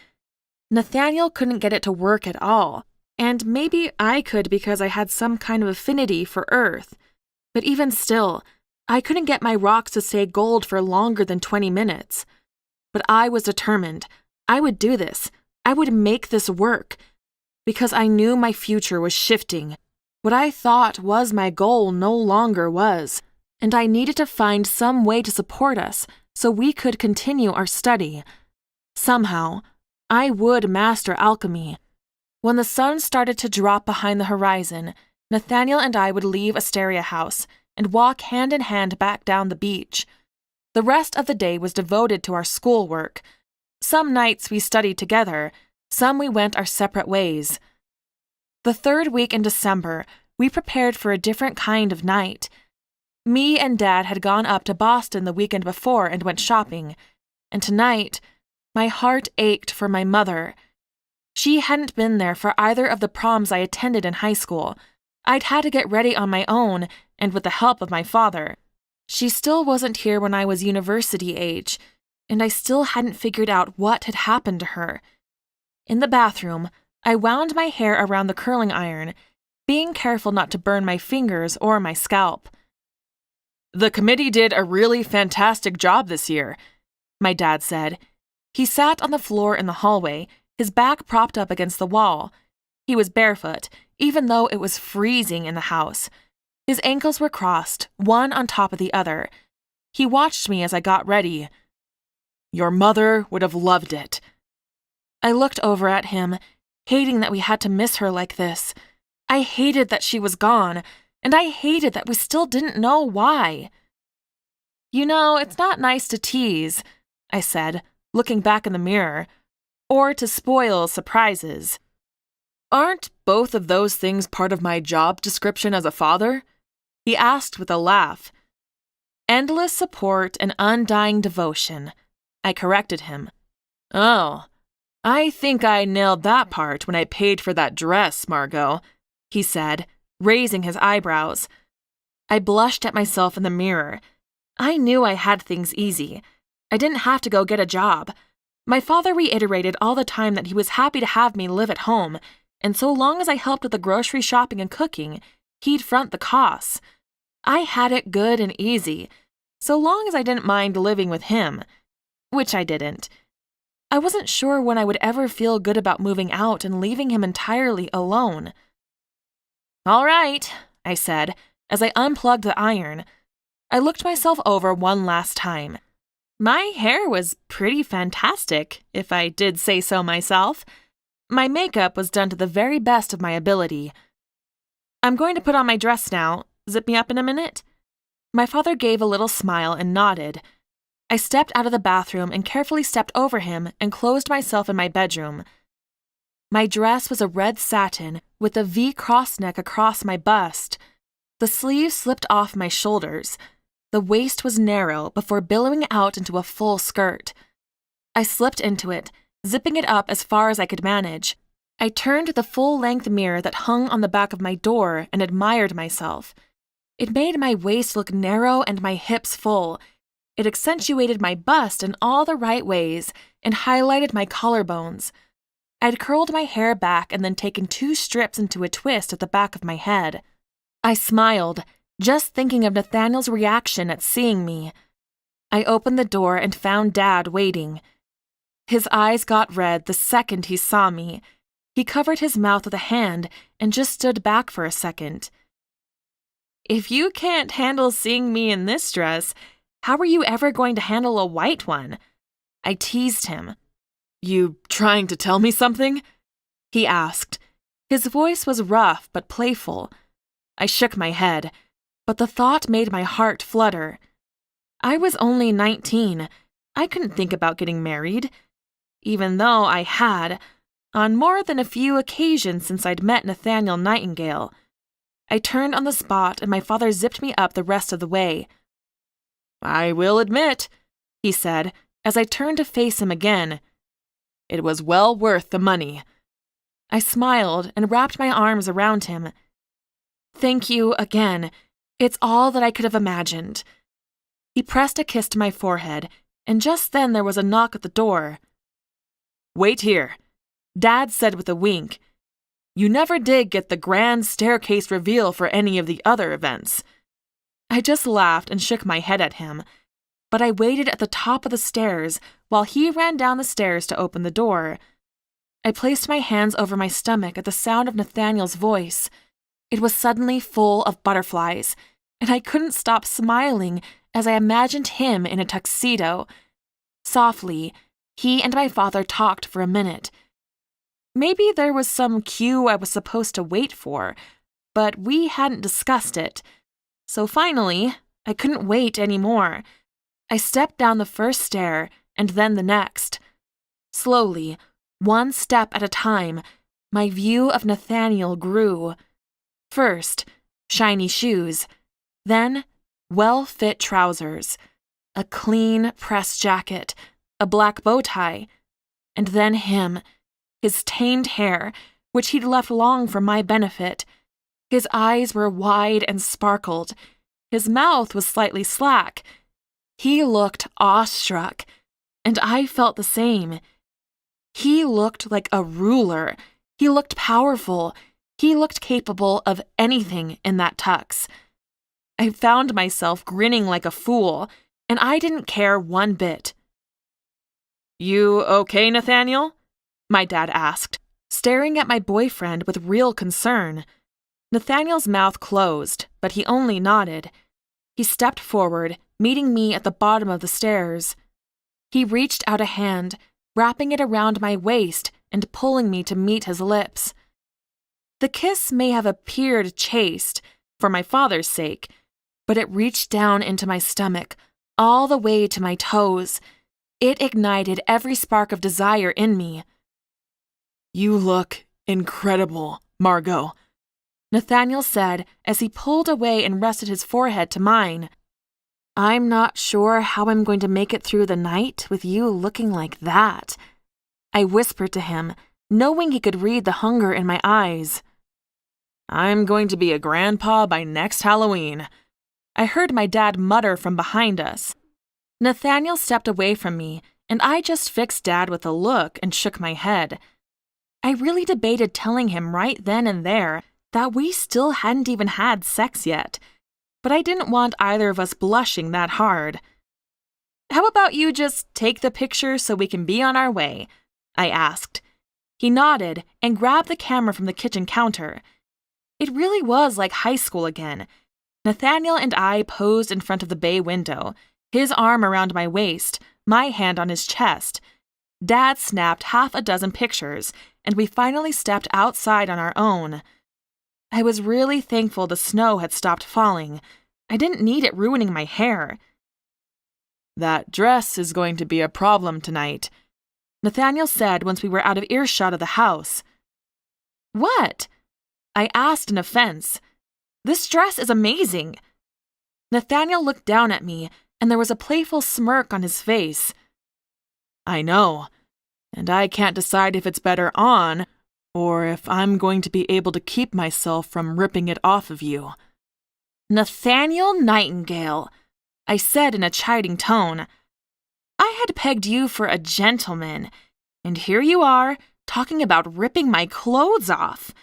Nathaniel couldn't get it to work at all, and maybe I could because I had some kind of affinity for Earth. But even still, I couldn't get my rocks to stay gold for longer than 20 minutes. But I was determined. I would do this. I would make this work. Because I knew my future was shifting. What I thought was my goal no longer was. And I needed to find some way to support us so we could continue our study. Somehow, I would master alchemy. When the sun started to drop behind the horizon, Nathaniel and I would leave Asteria House and walk hand in hand back down the beach. The rest of the day was devoted to our schoolwork. Some nights we studied together, some we went our separate ways. The 3rd week in December, we prepared for a different kind of night. Me and Dad had gone up to Boston the weekend before and went shopping, and tonight, my heart ached for my mother. She hadn't been there for either of the proms I attended in high school. I'd had to get ready on my own and with the help of my father. She still wasn't here when I was university age, and I still hadn't figured out what had happened to her. In the bathroom, I wound my hair around the curling iron, being careful not to burn my fingers or my scalp. "The committee did a really fantastic job this year," my dad said. He sat on the floor in the hallway, his back propped up against the wall. He was barefoot, even though it was freezing in the house. His ankles were crossed, one on top of the other. He watched me as I got ready. "Your mother would have loved it." I looked over at him, hating that we had to miss her like this. I hated that she was gone, and I hated that we still didn't know why. "You know, it's not nice to tease," I said, looking back in the mirror, "or to spoil surprises." "Aren't both of those things part of my job description as a father?" he asked with a laugh. "Endless support and undying devotion," I corrected him. "Oh, I think I nailed that part when I paid for that dress, Margot," he said, raising his eyebrows. I blushed at myself in the mirror. I knew I had things easy. I didn't have to go get a job. My father reiterated all the time that he was happy to have me live at home, and so long as I helped with the grocery shopping and cooking, he'd front the costs. I had it good and easy, so long as I didn't mind living with him, which I didn't. I wasn't sure when I would ever feel good about moving out and leaving him entirely alone. "All right," I said, as I unplugged the iron. I looked myself over one last time. My hair was pretty fantastic, if I did say so myself. My makeup was done to the very best of my ability. "I'm going to put on my dress now. Zip me up in a minute?" My father gave a little smile and nodded. I stepped out of the bathroom and carefully stepped over him and closed myself in my bedroom. My dress was a red satin with a V cross-neck across my bust. The sleeves slipped off my shoulders. The waist was narrow before billowing out into a full skirt. I slipped into it, zipping it up as far as I could manage. I turned to the full-length mirror that hung on the back of my door and admired myself. It made my waist look narrow and my hips full. It accentuated my bust in all the right ways and highlighted my collarbones. I'd curled my hair back and then taken 2 strips into a twist at the back of my head. I smiled, just thinking of Nathaniel's reaction at seeing me. I opened the door and found Dad waiting. His eyes got red the second he saw me. He covered his mouth with a hand and just stood back for a second. "If you can't handle seeing me in this dress, how are you ever going to handle a white one?" I teased him. "You trying to tell me something?" he asked. His voice was rough but playful. I shook my head, but the thought made my heart flutter. I was only 19. I couldn't think about getting married, even though I had, on more than a few occasions since I'd met Nathaniel Nightingale. I turned on the spot and my father zipped me up the rest of the way. "I will admit," he said, as I turned to face him again, "it was well worth the money." I smiled and wrapped my arms around him. "Thank you again. It's all that I could have imagined." He pressed a kiss to my forehead, and just then there was a knock at the door. "Wait here," Dad said with a wink. "You never did get the grand staircase reveal for any of the other events." I just laughed and shook my head at him, but I waited at the top of the stairs while he ran down the stairs to open the door. I placed my hands over my stomach at the sound of Nathaniel's voice. It was suddenly full of butterflies, and I couldn't stop smiling as I imagined him in a tuxedo. Softly, he and my father talked for a minute. Maybe there was some cue I was supposed to wait for, but we hadn't discussed it. So finally, I couldn't wait anymore. I stepped down the first stair and then the next. Slowly, one step at a time, my view of Nathaniel grew. First, shiny shoes, then well-fit trousers, a clean pressed jacket, a black bow tie, and then him, his tamed hair, which he'd left long for my benefit. His eyes were wide and sparkled. His mouth was slightly slack. He looked awestruck, and I felt the same. He looked like a ruler. He looked powerful. He looked capable of anything in that tux. I found myself grinning like a fool, and I didn't care one bit. "You okay, Nathaniel?" my dad asked, staring at my boyfriend with real concern. Nathaniel's mouth closed, but he only nodded. He stepped forward, meeting me at the bottom of the stairs. He reached out a hand, wrapping it around my waist and pulling me to meet his lips. The kiss may have appeared chaste, for my father's sake, but it reached down into my stomach, all the way to my toes. It ignited every spark of desire in me. "You look incredible, Margot," Nathaniel said as he pulled away and rested his forehead to mine. "I'm not sure how I'm going to make it through the night with you looking like that," I whispered to him, knowing he could read the hunger in my eyes. "I'm going to be a grandpa by next Halloween," I heard my dad mutter from behind us. Nathaniel stepped away from me, and I just fixed Dad with a look and shook my head. I really debated telling him right then and there that we still hadn't even had sex yet, but I didn't want either of us blushing that hard. "How about you just take the picture so we can be on our way?" I asked. He nodded and grabbed the camera from the kitchen counter. It really was like high school again. Nathaniel and I posed in front of the bay window, his arm around my waist, my hand on his chest. Dad snapped half a dozen pictures, and we finally stepped outside on our own. I was really thankful the snow had stopped falling. I didn't need it ruining my hair. "That dress is going to be a problem tonight," Nathaniel said once we were out of earshot of the house. "What?" I asked in offense. "This dress is amazing." Nathaniel looked down at me, and there was a playful smirk on his face. "I know, and I can't decide if it's better on or if I'm going to be able to keep myself from ripping it off of you." "Nathaniel Nightingale," I said in a chiding tone. "I had pegged you for a gentleman, and here you are, talking about ripping my clothes off.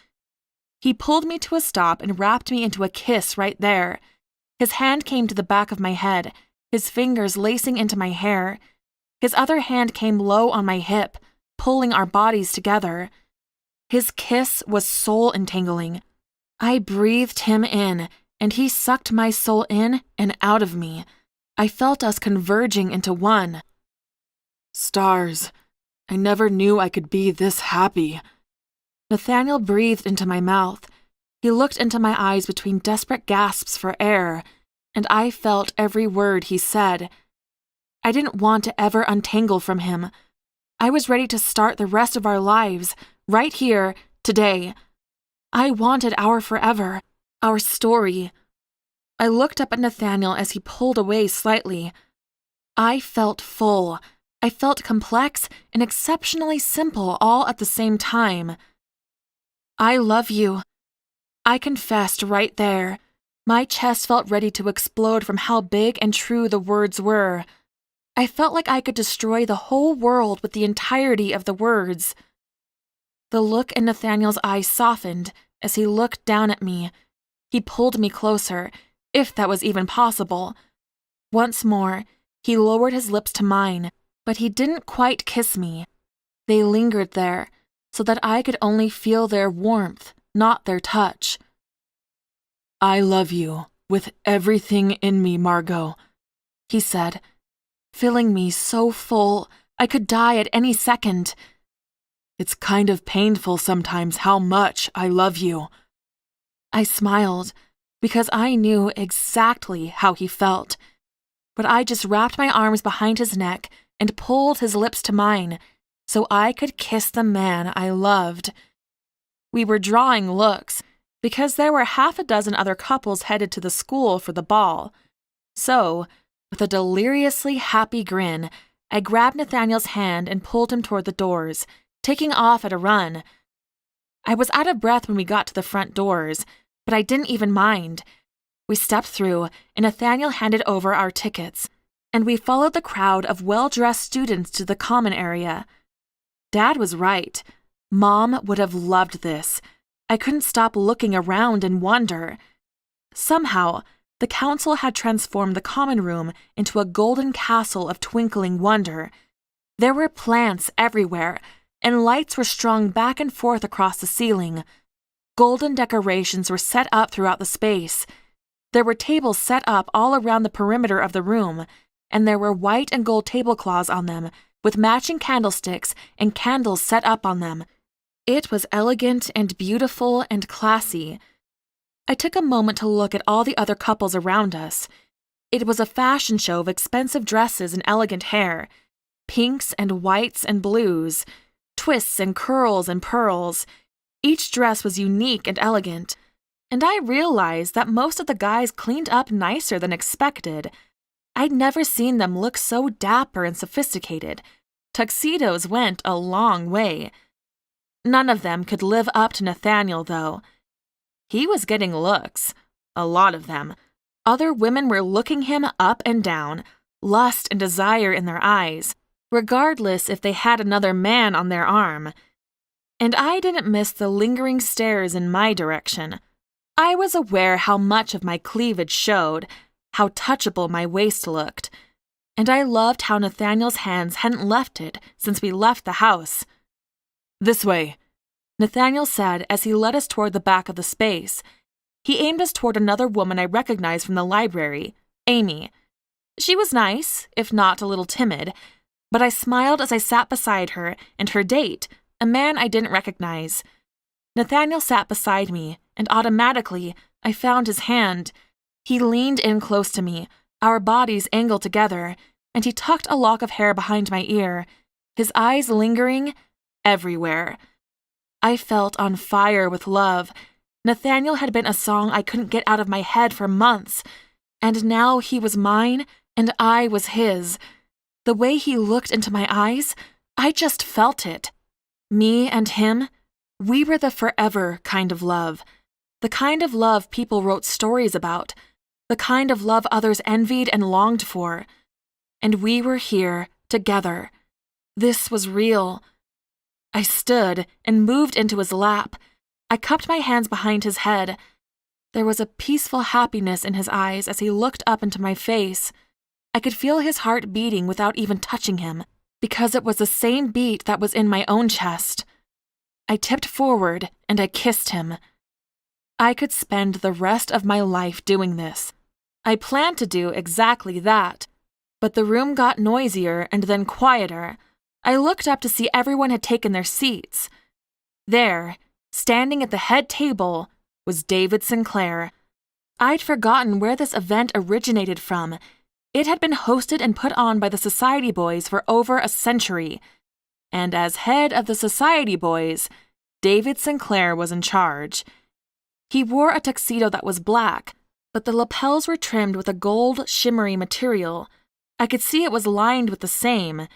He pulled me to a stop and wrapped me into a kiss right there. His hand came to the back of my head, his fingers lacing into my hair. His other hand came low on my hip, pulling our bodies together. His kiss was soul-entangling. I breathed him in, and he sucked my soul in and out of me. I felt us converging into one. Stars, I never knew I could be this happy. Nathaniel breathed into my mouth. He looked into my eyes between desperate gasps for air, and I felt every word he said. I didn't want to ever untangle from him. I was ready to start the rest of our lives, right here, today. I wanted our forever, our story. I looked up at Nathaniel as he pulled away slightly. I felt full. I felt complex and exceptionally simple all at the same time. I love you. I confessed right there. My chest felt ready to explode from how big and true the words were. I felt like I could destroy the whole world with the entirety of the words. The look in Nathaniel's eyes softened as he looked down at me. He pulled me closer, if that was even possible. Once more, he lowered his lips to mine, but he didn't quite kiss me. They lingered there, so that I could only feel their warmth, not their touch. I love you with everything in me, Margot, he said, filling me so full I could die at any second. It's kind of painful sometimes how much I love you. I smiled, because I knew exactly how he felt. But I just wrapped my arms behind his neck and pulled his lips to mine, so I could kiss the man I loved. We were drawing looks, because there were half a dozen other couples headed to the school for the ball. So, with a deliriously happy grin, I grabbed Nathaniel's hand and pulled him toward the doors, taking off at a run. I was out of breath when we got to the front doors, but I didn't even mind. We stepped through, and Nathaniel handed over our tickets, and we followed the crowd of well-dressed students to the common area. Dad was right. Mom would have loved this. I couldn't stop looking around in wonder. Somehow, the council had transformed the common room into a golden castle of twinkling wonder. There were plants everywhere, and lights were strung back and forth across the ceiling. Golden decorations were set up throughout the space. There were tables set up all around the perimeter of the room, and there were white and gold tablecloths on them, with matching candlesticks and candles set up on them. It was elegant and beautiful and classy. I took a moment to look at all the other couples around us. It was a fashion show of expensive dresses and elegant hair, pinks and whites and blues, twists and curls and pearls. Each dress was unique and elegant, and I realized that most of the guys cleaned up nicer than expected. I'd never seen them look so dapper and sophisticated. Tuxedos went a long way. None of them could live up to Nathaniel, though. He was getting looks, a lot of them. Other women were looking him up and down, lust and desire in their eyes, regardless if they had another man on their arm. And I didn't miss the lingering stares in my direction. I was aware how much of my cleavage showed, how touchable my waist looked, and I loved how Nathaniel's hands hadn't left it since we left the house. This way, Nathaniel said as he led us toward the back of the space. He aimed us toward another woman I recognized from the library, Amy. She was nice, if not a little timid, but I smiled as I sat beside her and her date, a man I didn't recognize. Nathaniel sat beside me, and automatically I found his hand. He leaned in close to me, our bodies angled together, and he tucked a lock of hair behind my ear, his eyes lingering everywhere. I felt on fire with love. Nathaniel had been a song I couldn't get out of my head for months, and now he was mine and I was his. The way he looked into my eyes, I just felt it. Me and him, we were the forever kind of love. The kind of love people wrote stories about. The kind of love others envied and longed for. And we were here, together. This was real. I stood and moved into his lap. I cupped my hands behind his head. There was a peaceful happiness in his eyes as he looked up into my face. I could feel his heart beating without even touching him, because it was the same beat that was in my own chest. I tipped forward and I kissed him. I could spend the rest of my life doing this. I planned to do exactly that. But the room got noisier and then quieter. I looked up to see everyone had taken their seats. There, standing at the head table, was David Sinclair. I'd forgotten where this event originated from. It had been hosted and put on by the Society Boys for over a century. And as head of the Society Boys, David Sinclair was in charge. He wore a tuxedo that was black, but the lapels were trimmed with a gold, shimmery material. I could see it was lined with the same.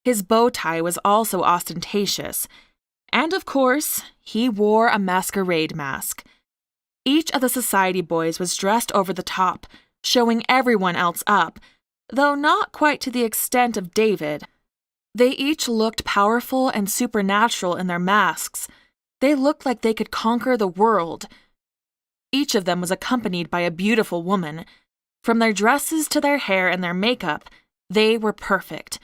His bow tie was also ostentatious. And of course, he wore a masquerade mask. Each of the Society Boys was dressed over the top, showing everyone else up, though not quite to the extent of David. They each looked powerful and supernatural in their masks. They looked like they could conquer the world. Each of them was accompanied by a beautiful woman. From their dresses to their hair and their makeup, they were perfect.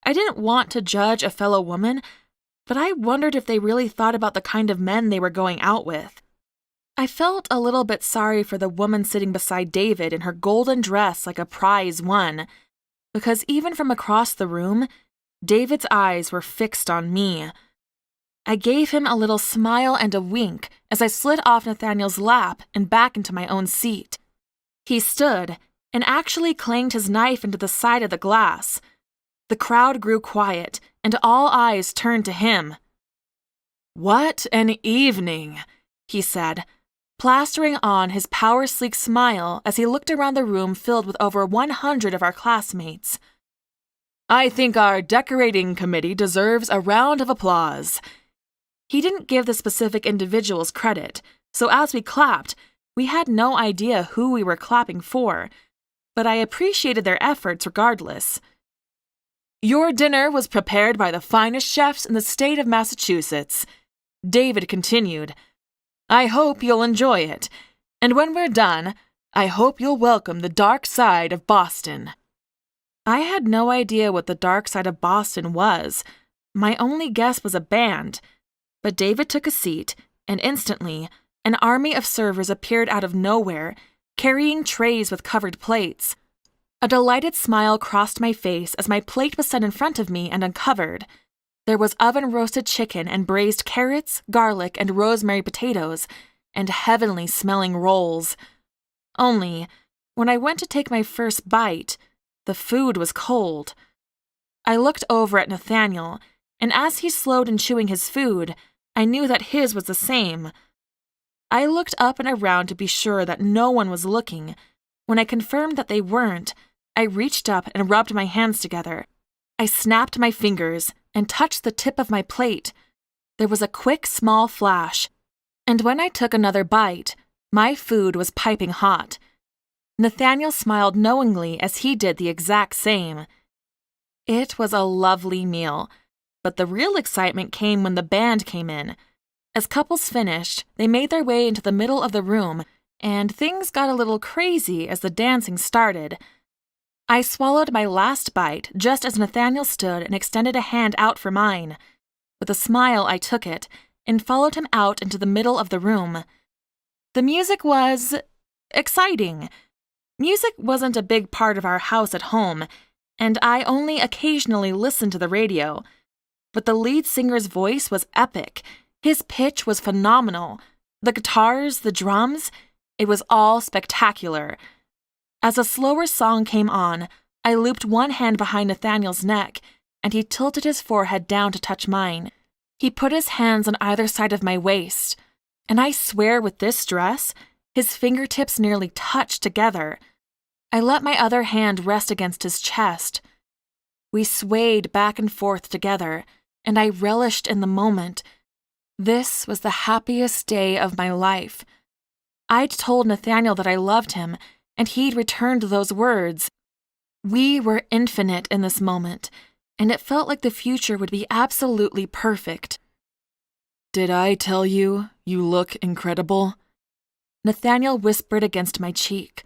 I didn't want to judge a fellow woman, but I wondered if they really thought about the kind of men they were going out with. I felt a little bit sorry for the woman sitting beside David in her golden dress like a prize won, because even from across the room, David's eyes were fixed on me. I gave him a little smile and a wink as I slid off Nathaniel's lap and back into my own seat. He stood and actually clanged his knife into the side of the glass. The crowd grew quiet, and all eyes turned to him. "What an evening," he said, plastering on his power-sleek smile as he looked around the room filled with over 100 of our classmates. "I think our decorating committee deserves a round of applause." He didn't give the specific individuals credit, so as we clapped, we had no idea who we were clapping for, but I appreciated their efforts regardless. "Your dinner was prepared by the finest chefs in the state of Massachusetts," David continued. "I hope you'll enjoy it, and when we're done, I hope you'll welcome the dark side of Boston." I had no idea what the dark side of Boston was. My only guess was a band, but David took a seat, and instantly, an army of servers appeared out of nowhere, carrying trays with covered plates. A delighted smile crossed my face as my plate was set in front of me and uncovered. There was oven-roasted chicken and braised carrots, garlic, and rosemary potatoes, and heavenly-smelling rolls. Only, when I went to take my first bite, the food was cold. I looked over at Nathaniel, and as he slowed in chewing his food, I knew that his was the same. I looked up and around to be sure that no one was looking. When I confirmed that they weren't, I reached up and rubbed my hands together. I snapped my fingers and touched the tip of my plate. There was a quick, small flash, and when I took another bite, my food was piping hot. Nathaniel smiled knowingly as he did the exact same. It was a lovely meal, but the real excitement came when the band came in. As couples finished, they made their way into the middle of the room, and things got a little crazy as the dancing started. I swallowed my last bite just as Nathaniel stood and extended a hand out for mine. With a smile, I took it and followed him out into the middle of the room. The music was exciting. Music wasn't a big part of our house at home, and I only occasionally listened to the radio. But the lead singer's voice was epic. His pitch was phenomenal. The guitars, the drums, it was all spectacular. As a slower song came on, I looped one hand behind Nathaniel's neck, and he tilted his forehead down to touch mine. He put his hands on either side of my waist, and I swear with this dress, his fingertips nearly touched together. I let my other hand rest against his chest. We swayed back and forth together, and I relished in the moment. This was the happiest day of my life. I'd told Nathaniel that I loved him, and he'd returned those words. We were infinite in this moment. and it felt like the future would be absolutely perfect. "Did I tell you you look incredible?" Nathaniel whispered against my cheek.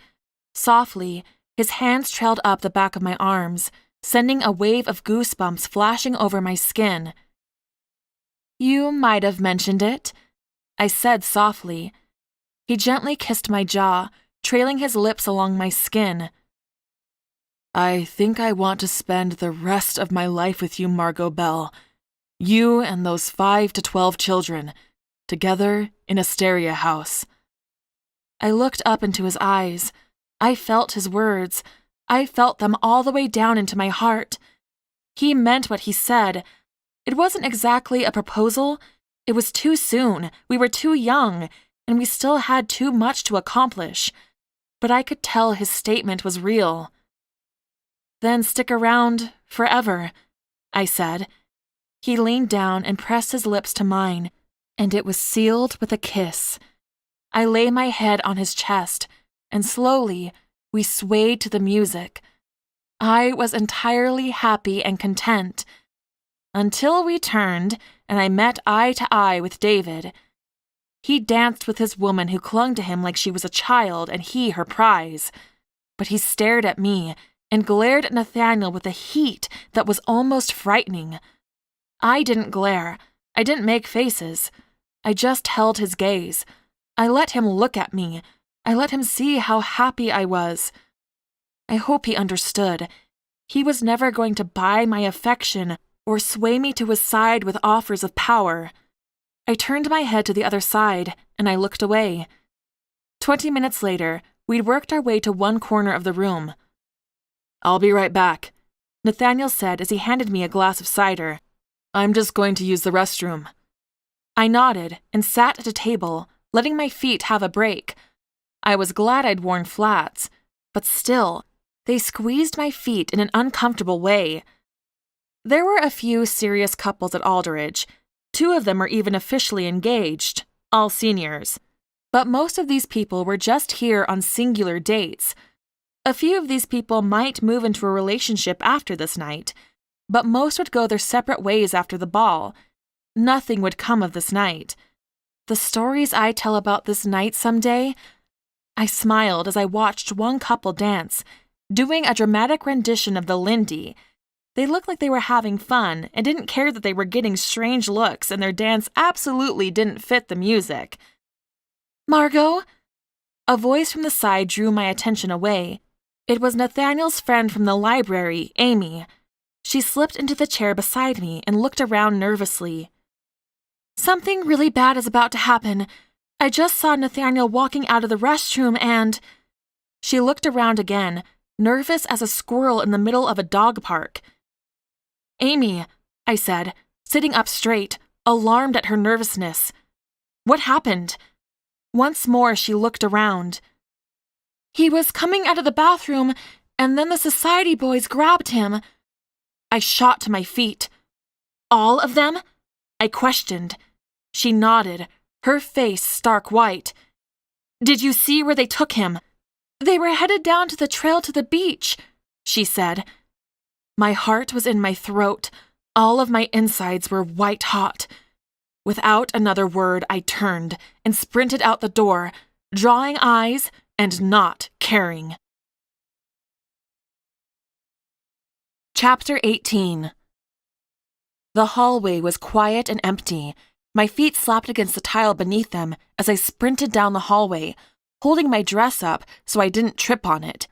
Softly, his hands trailed up the back of my arms, sending a wave of goosebumps flashing over my skin. "You might have mentioned it," I said softly. He gently kissed my jaw, trailing his lips along my skin. "I think I want to spend the rest of my life with you, Margot Bell. You and those 5 to 12 children, together in Asteria House." I looked up into his eyes. I felt his words. I felt them all the way down into my heart. He meant what he said. It wasn't exactly a proposal. It was too soon. We were too young, and we still had too much to accomplish. But I could tell his statement was real. "Then stick around forever," I said. He leaned down and pressed his lips to mine, and it was sealed with a kiss. I lay my head on his chest, and slowly we swayed to the music. I was entirely happy and content. Until we turned, and I met eye to eye with David. He danced with his woman who clung to him like she was a child and he her prize. But he stared at me and glared at Nathaniel with a heat that was almost frightening. I didn't glare. I didn't make faces. I just held his gaze. I let him look at me. I let him see how happy I was. I hope he understood. He was never going to buy my affection or sway me to his side with offers of power. I turned my head to the other side, and I looked away. 20 minutes later, we'd worked our way to one corner of the room. "I'll be right back," Nathaniel said as he handed me a glass of cider. "I'm just going to use the restroom." I nodded and sat at a table, letting my feet have a break. I was glad I'd worn flats, but still, they squeezed my feet in an uncomfortable way. There were a few serious couples at Aldridge. 2 of them were even officially engaged, all seniors. But most of these people were just here on singular dates. A few of these people might move into a relationship after this night, but most would go their separate ways after the ball. Nothing would come of this night. The stories I tell about this night someday. I smiled as I watched one couple dance, doing a dramatic rendition of the Lindy. They looked like they were having fun and didn't care that they were getting strange looks and their dance absolutely didn't fit the music. "Margot?" A voice from the side drew my attention away. It was Nathaniel's friend from the library, Amy. She slipped into the chair beside me and looked around nervously. "Something really bad is about to happen. I just saw Nathaniel walking out of the restroom and—" She looked around again, nervous as a squirrel in the middle of a dog park. "Amy," I said, sitting up straight, alarmed at her nervousness. "What happened?" Once more she looked around. "He was coming out of the bathroom, and then the society boys grabbed him." I shot to my feet. "All of them?" I questioned. She nodded, her face stark white. "Did you see where they took him?" "They were headed down to the trail to the beach," she said. My heart was in my throat. All of my insides were white hot. Without another word, I turned and sprinted out the door, drawing eyes and not caring. Chapter 18. The hallway was quiet and empty. My feet slapped against the tile beneath them as I sprinted down the hallway, holding my dress up so I didn't trip on it.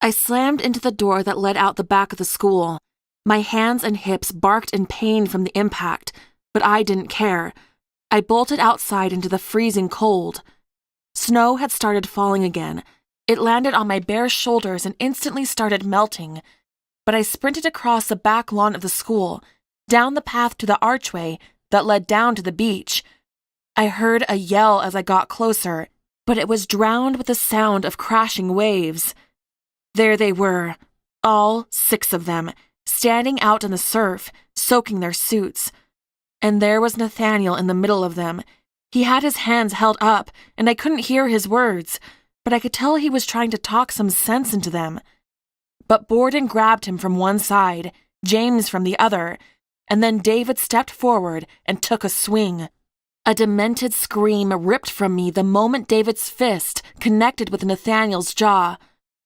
I slammed into the door that led out the back of the school. My hands and hips barked in pain from the impact, but I didn't care. I bolted outside into the freezing cold. Snow had started falling again. It landed on my bare shoulders and instantly started melting. But I sprinted across the back lawn of the school, down the path to the archway that led down to the beach. I heard a yell as I got closer, but it was drowned with the sound of crashing waves. There they were, all 6 of them, standing out in the surf, soaking their suits. And there was Nathaniel in the middle of them. He had his hands held up, and I couldn't hear his words, but I could tell he was trying to talk some sense into them. But Borden grabbed him from one side. James from the other, and then David stepped forward and took a swing. A demented scream ripped from me the moment David's fist connected with Nathaniel's jaw.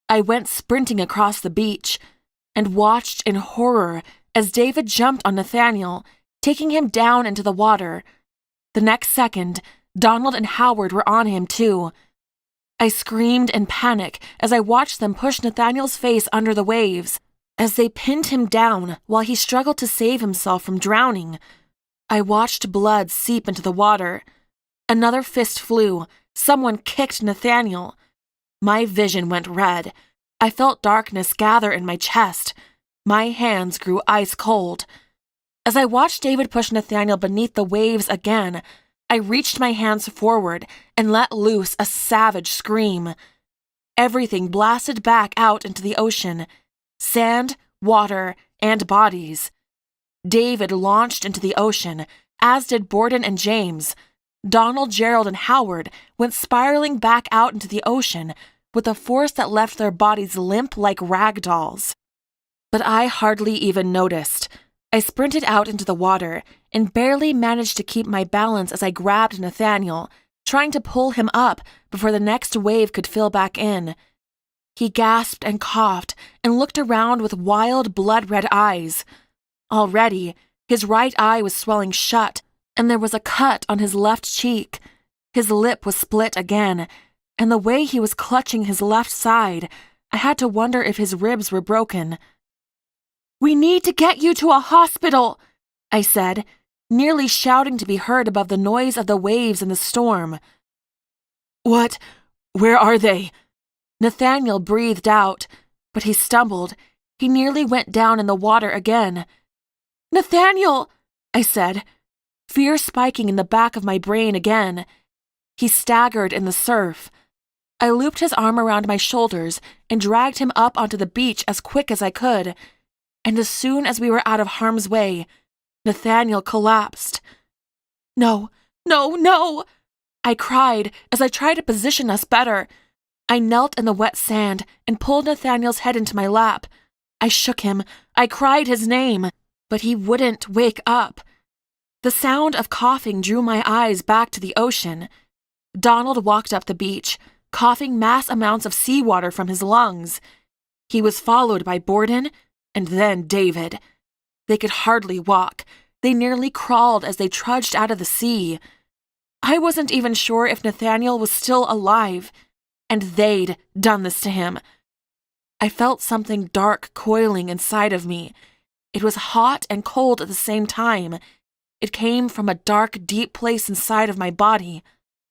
I went sprinting across the beach and watched in horror as David jumped on Nathaniel, taking him down into the water. The next second, Donald and Howard were on him too. I screamed in panic as I watched them push Nathaniel's face under the waves, as they pinned him down while he struggled to save himself from drowning. I watched blood seep into the water. Another fist flew. Someone kicked Nathaniel. My vision went red. I felt darkness gather in my chest. My hands grew ice cold. As I watched David push Nathaniel beneath the waves again, I reached my hands forward and let loose a savage scream. Everything blasted back out into the ocean. Sand, water, and bodies. David launched into the ocean, as did Borden and James. Donald, Gerald, and Howard went spiraling back out into the ocean with a force that left their bodies limp like rag dolls. But I hardly even noticed. I sprinted out into the water and barely managed to keep my balance as I grabbed Nathaniel, trying to pull him up before the next wave could fill back in. He gasped and coughed and looked around with wild, blood-red eyes. Already, his right eye was swelling shut, and there was a cut on his left cheek. His lip was split again, and the way he was clutching his left side, I had to wonder if his ribs were broken. "We need to get you to a hospital," I said, nearly shouting to be heard above the noise of the waves and the storm. "What? Where are they?" Nathaniel breathed out, but he stumbled. He nearly went down in the water again. "Nathaniel," I said, fear spiking in the back of my brain again. He staggered in the surf. I looped his arm around my shoulders and dragged him up onto the beach as quick as I could. And as soon as we were out of harm's way, Nathaniel collapsed. "No, no, no!" I cried as I tried to position us better. I knelt in the wet sand and pulled Nathaniel's head into my lap. I shook him. I cried his name, but he wouldn't wake up. The sound of coughing drew my eyes back to the ocean. Donald walked up the beach, coughing mass amounts of seawater from his lungs. He was followed by Borden and then David. They could hardly walk. They nearly crawled as they trudged out of the sea. I wasn't even sure if Nathaniel was still alive, and they'd done this to him. I felt something dark coiling inside of me. It was hot and cold at the same time. It came from a dark, deep place inside of my body,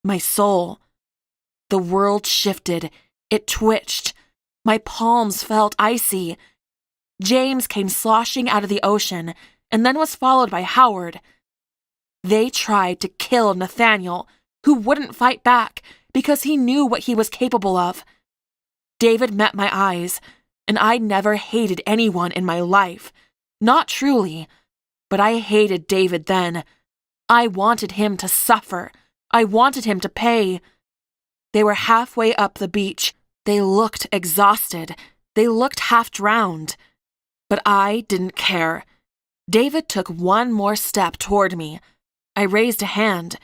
my soul. The world shifted. It twitched. My palms felt icy. James came sloshing out of the ocean, and then was followed by Howard. They tried to kill Nathaniel, who wouldn't fight back because he knew what he was capable of. David met my eyes, and I never hated anyone in my life. Not truly, but I hated David then. I wanted him to suffer. I wanted him to pay. They were halfway up the beach. They looked exhausted. They looked half-drowned. But I didn't care. David took one more step toward me. I raised a hand,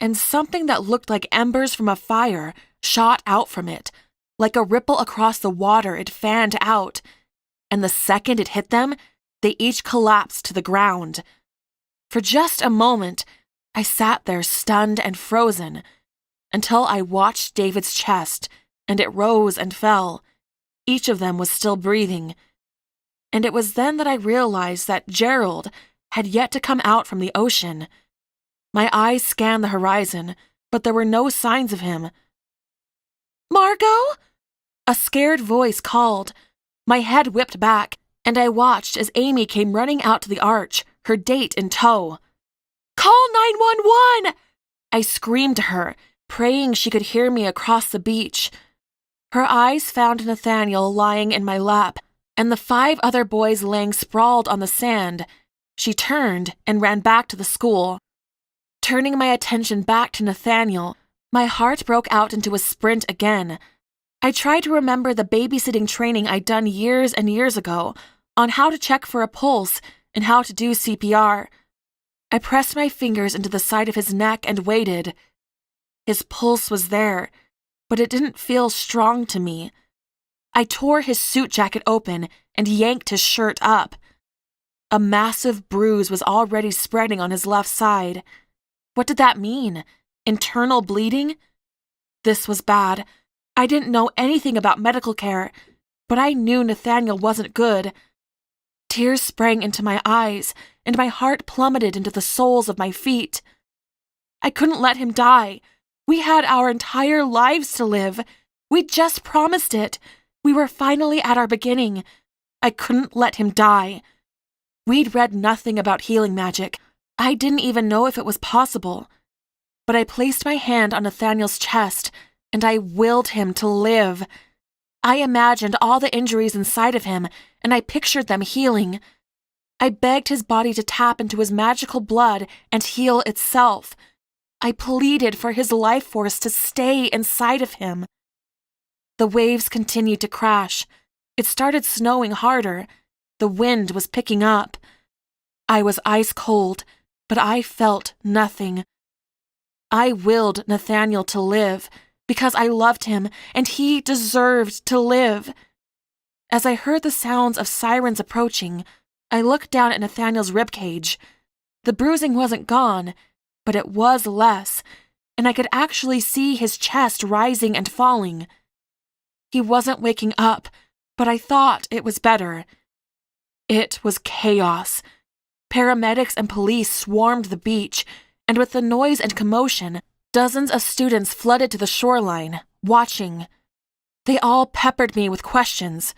and something that looked like embers from a fire shot out from it. Like a ripple across the water, it fanned out, and the second it hit them, they each collapsed to the ground. For just a moment, I sat there stunned and frozen, until I watched David's chest, and it rose and fell. Each of them was still breathing. And it was then that I realized that Gerald had yet to come out from the ocean. My eyes scanned the horizon, but there were no signs of him. "Margot?" A scared voice called. My head whipped back, and I watched as Amy came running out to the arch, her date in tow. "Call 911!" I screamed to her, praying she could hear me across the beach. Her eyes found Nathaniel lying in my lap, and the 5 other boys laying sprawled on the sand. She turned and ran back to the school. Turning my attention back to Nathaniel, my heart broke out into a sprint again. I tried to remember the babysitting training I'd done years and years ago, on how to check for a pulse and how to do CPR. I pressed my fingers into the side of his neck and waited. His pulse was there, but it didn't feel strong to me. I tore his suit jacket open and yanked his shirt up. A massive bruise was already spreading on his left side. What did that mean? Internal bleeding? This was bad. I didn't know anything about medical care, but I knew Nathaniel wasn't good. Tears sprang into my eyes, and my heart plummeted into the soles of my feet. I couldn't let him die. We had our entire lives to live. We just promised it. We were finally at our beginning. I couldn't let him die. We'd read nothing about healing magic. I didn't even know if it was possible. But I placed my hand on Nathaniel's chest, and I willed him to live. I imagined all the injuries inside of him, and I pictured them healing. I begged his body to tap into his magical blood and heal itself. I pleaded for his life force to stay inside of him. The waves continued to crash. It started snowing harder. The wind was picking up. I was ice cold, but I felt nothing. I willed Nathaniel to live because I loved him and he deserved to live. As I heard the sounds of sirens approaching, I looked down at Nathaniel's ribcage. The bruising wasn't gone, but it was less, and I could actually see his chest rising and falling. He wasn't waking up, but I thought it was better. It was chaos. Paramedics and police swarmed the beach, and with the noise and commotion, dozens of students flooded to the shoreline, watching. They all peppered me with questions.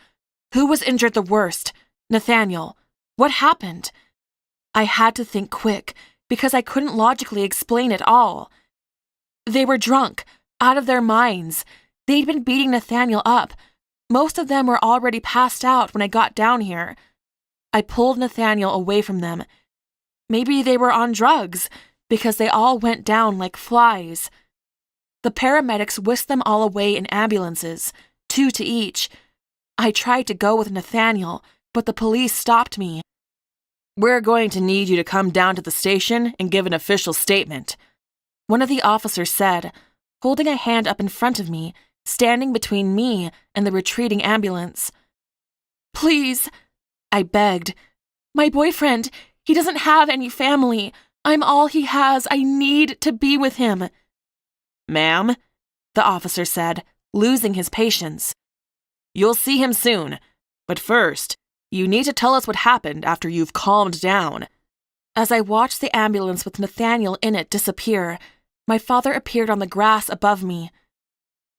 Who was injured the worst? Nathaniel. What happened? I had to think quick, because I couldn't logically explain it all. They were drunk, out of their minds. They'd been beating Nathaniel up. Most of them were already passed out when I got down here. I pulled Nathaniel away from them. Maybe they were on drugs, because they all went down like flies. The paramedics whisked them all away in ambulances, 2 to each. I tried to go with Nathaniel, but the police stopped me. We're going to need you to come down to the station and give an official statement, one of the officers said, holding a hand up in front of me, standing between me and the retreating ambulance. Please, I begged. My boyfriend, he doesn't have any family. I'm all he has. I need to be with him. Ma'am, the officer said, losing his patience. You'll see him soon, but first, you need to tell us what happened after you've calmed down. As I watched the ambulance with Nathaniel in it disappear, my father appeared on the grass above me.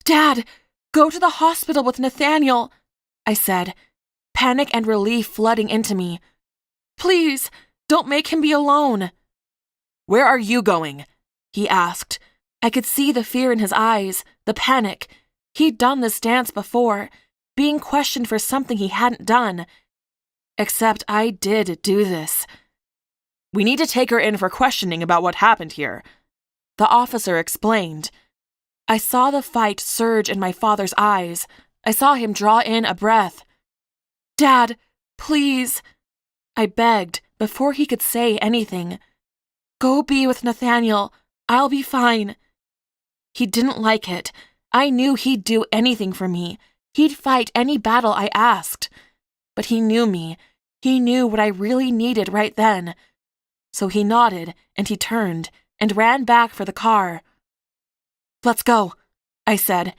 Dad, go to the hospital with Nathaniel, I said, panic and relief flooding into me. Please, don't make him be alone. Where are you going? He asked. I could see the fear in his eyes, the panic. He'd done this dance before, being questioned for something he hadn't done. Except I did do this. We need to take her in for questioning about what happened here, the officer explained. I saw the fight surge in my father's eyes. I saw him draw in a breath. Dad, please, I begged before he could say anything. Go be with Nathaniel. I'll be fine. He didn't like it. I knew he'd do anything for me. He'd fight any battle I asked. But he knew me. He knew what I really needed right then. So he nodded, and he turned, and ran back for the car. Let's go, I said,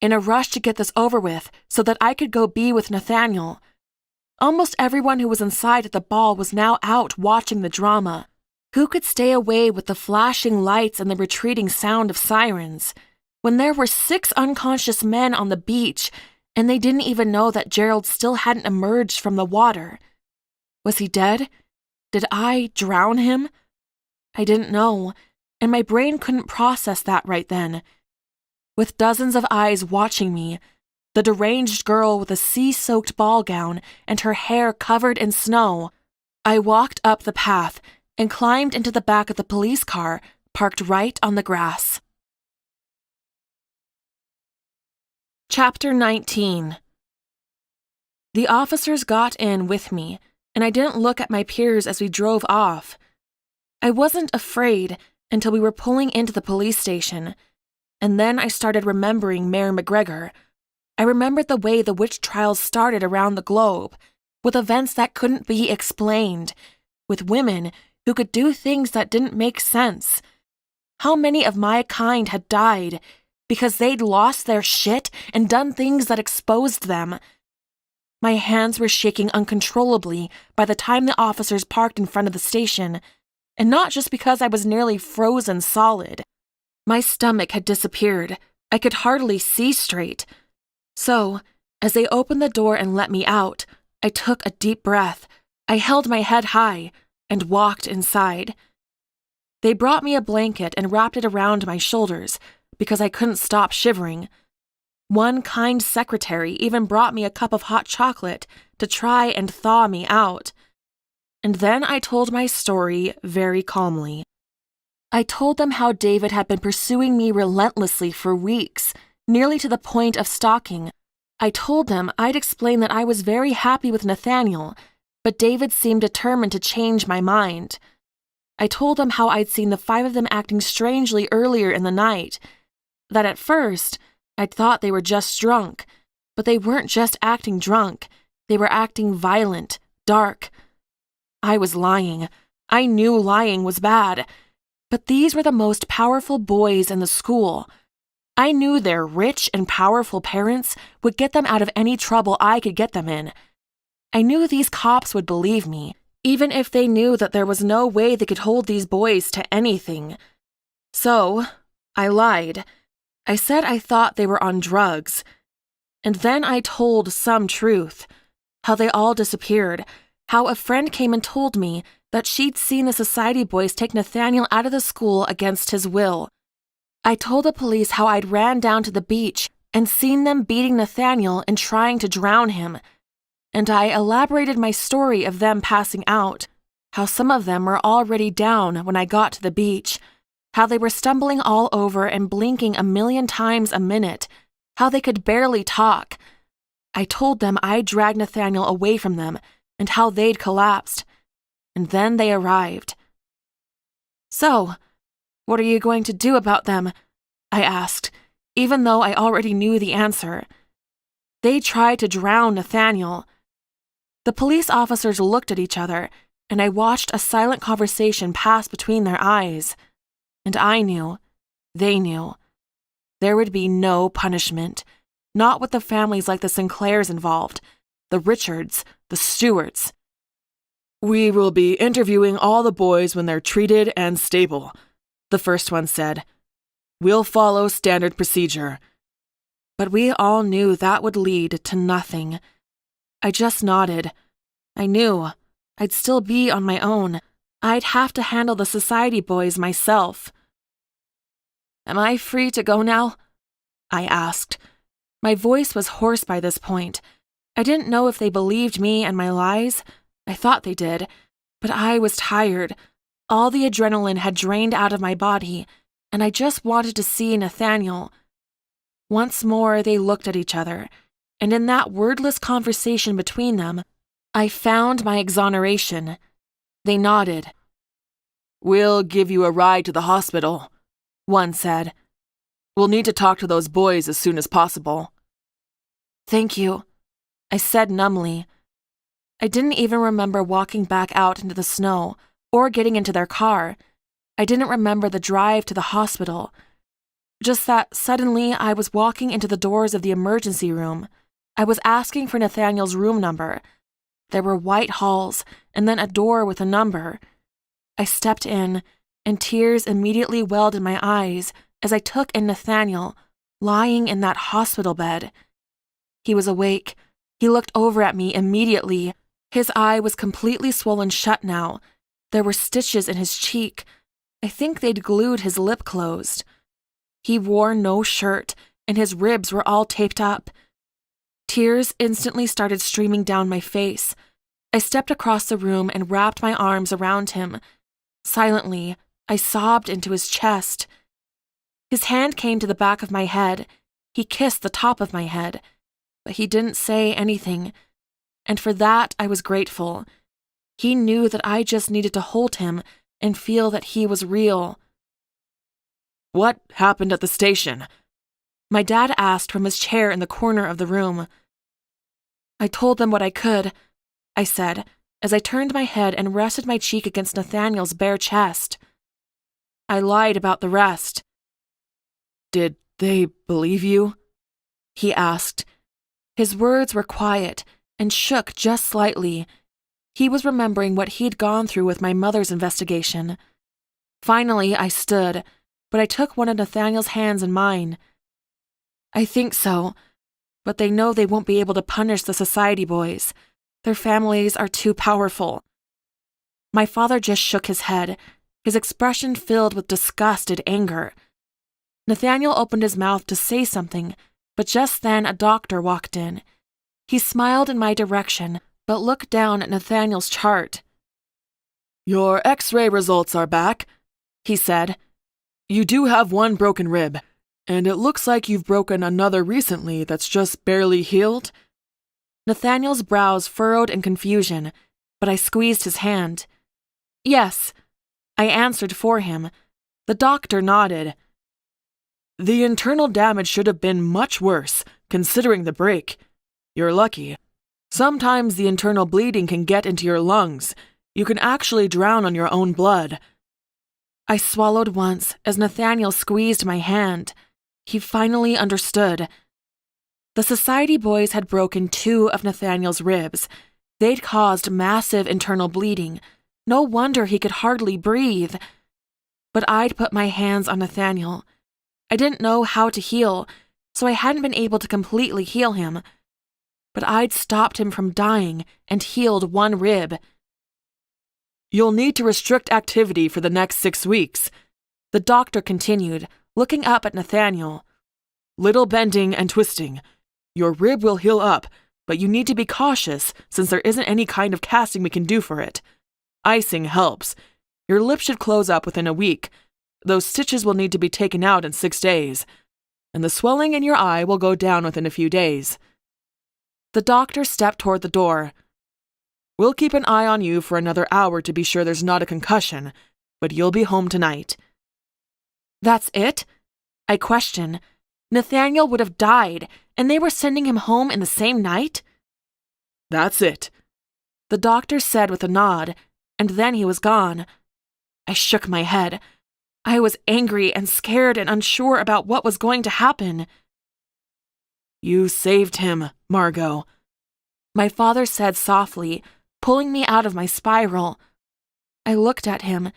in a rush to get this over with so that I could go be with Nathaniel. Almost everyone who was inside at the ball was now out watching the drama. Who could stay away with the flashing lights and the retreating sound of sirens, when there were 6 unconscious men on the beach, and they didn't even know that Gerald still hadn't emerged from the water? Was he dead? Did I drown him? I didn't know, and my brain couldn't process that right then. With dozens of eyes watching me, the deranged girl with a sea-soaked ball gown and her hair covered in snow, I walked up the path and climbed into the back of the police car parked right on the grass. Chapter 19. The officers got in with me, and I didn't look at my peers as we drove off. I wasn't afraid until we were pulling into the police station, and then I started remembering Mayor McGregor. I remembered the way the witch trials started around the globe, with events that couldn't be explained, with women who could do things that didn't make sense. How many of my kind had died because they'd lost their shit and done things that exposed them? My hands were shaking uncontrollably by the time the officers parked in front of the station, and not just because I was nearly frozen solid. My stomach had disappeared. I could hardly see straight. So, as they opened the door and let me out, I took a deep breath. I held my head high and walked inside. They brought me a blanket and wrapped it around my shoulders because I couldn't stop shivering. One kind secretary even brought me a cup of hot chocolate to try and thaw me out. And then I told my story very calmly. I told them how David had been pursuing me relentlessly for weeks, nearly to the point of stalking. I told them I'd explained that I was very happy with Nathaniel, but David seemed determined to change my mind. I told them how I'd seen the 5 of them acting strangely earlier in the night, that at first I'd thought they were just drunk, but they weren't just acting drunk, they were acting violent, dark. I was lying. I knew lying was bad, but these were the most powerful boys in the school. I knew their rich and powerful parents would get them out of any trouble I could get them in. I knew these cops would believe me, even if they knew that there was no way they could hold these boys to anything. So, I lied. I said I thought they were on drugs. And then I told some truth. How they all disappeared. How a friend came and told me that she'd seen the society boys take Nathaniel out of the school against his will. I told the police how I'd ran down to the beach and seen them beating Nathaniel and trying to drown him. And I elaborated my story of them passing out, how some of them were already down when I got to the beach, how they were stumbling all over and blinking 1,000,000 times a minute, how they could barely talk. I told them I'd dragged Nathaniel away from them and how they'd collapsed. And then they arrived. So, what are you going to do about them? I asked, even though I already knew the answer. They tried to drown Nathaniel. The police officers looked at each other, and I watched a silent conversation pass between their eyes. And I knew, they knew, there would be no punishment, not with the families like the Sinclairs involved, the Richards, the Stewarts. "We will be interviewing all the boys when they're treated and stable," the first one said. "We'll follow standard procedure." But we all knew that would lead to nothing. I just nodded. I knew. I'd still be on my own. I'd have to handle the society boys myself. "Am I free to go now?" I asked. My voice was hoarse by this point. I didn't know if they believed me and my lies. I thought they did, but I was tired. All the adrenaline had drained out of my body, and I just wanted to see Nathaniel. Once more, they looked at each other, and in that wordless conversation between them, I found my exoneration. They nodded. "We'll give you a ride to the hospital," one said. "We'll need to talk to those boys as soon as possible." "Thank you," I said numbly. I didn't even remember walking back out into the snow or getting into their car. I didn't remember the drive to the hospital. Just that suddenly I was walking into the doors of the emergency room. I was asking for Nathaniel's room number. There were white halls and then a door with a number. I stepped in, and tears immediately welled in my eyes as I took in Nathaniel, lying in that hospital bed. He was awake. He looked over at me immediately. His eye was completely swollen shut now. There were stitches in his cheek. I think they'd glued his lip closed. He wore no shirt, and his ribs were all taped up. Tears instantly started streaming down my face. I stepped across the room and wrapped my arms around him. Silently, I sobbed into his chest. His hand came to the back of my head. He kissed the top of my head, but he didn't say anything. and for that I was grateful. He knew that I just needed to hold him and feel that he was real. What happened at the station? My dad asked from his chair in the corner of the room. I told them what I could, I said, as I turned my head and rested my cheek against Nathaniel's bare chest. I lied about the rest. Did they believe you? He asked. His words were quiet and shook just slightly. He was remembering what he'd gone through with my mother's investigation. Finally, I stood, but I took one of Nathaniel's hands in mine. I think so, but they know they won't be able to punish the society boys. Their families are too powerful. My father just shook his head, his expression filled with disgusted anger. Nathaniel opened his mouth to say something, but just then a doctor walked in. He smiled in my direction, but looked down at Nathaniel's chart. Your X-ray results are back, he said. You do have one broken rib, and it looks like you've broken another recently that's just barely healed. Nathaniel's brows furrowed in confusion, but I squeezed his hand. Yes, I answered for him. The doctor nodded. The internal damage should have been much worse, considering the break. You're lucky. Sometimes the internal bleeding can get into your lungs. You can actually drown on your own blood. I swallowed once as Nathaniel squeezed my hand. He finally understood. The society boys had broken 2 of Nathaniel's ribs. They'd caused massive internal bleeding. No wonder he could hardly breathe. But I'd put my hands on Nathaniel. I didn't know how to heal, so I hadn't been able to completely heal him. But I'd stopped him from dying and healed 1 rib. You'll need to restrict activity for the next 6 weeks, the doctor continued, looking up at Nathaniel. Little bending and twisting. Your rib will heal up, but you need to be cautious since there isn't any kind of casting we can do for it. Icing helps. Your lip should close up within a week. Those stitches will need to be taken out in 6 days, and the swelling in your eye will go down within a few days. The doctor stepped toward the door. We'll keep an eye on you for another hour to be sure there's not a concussion, but you'll be home tonight. That's it? I questioned. Nathaniel would have died, and they were sending him home in the same night? That's it, the doctor said with a nod, and then he was gone. I shook my head. I was angry and scared and unsure about what was going to happen. You saved him, Margot, my father said softly, pulling me out of my spiral. I looked at him.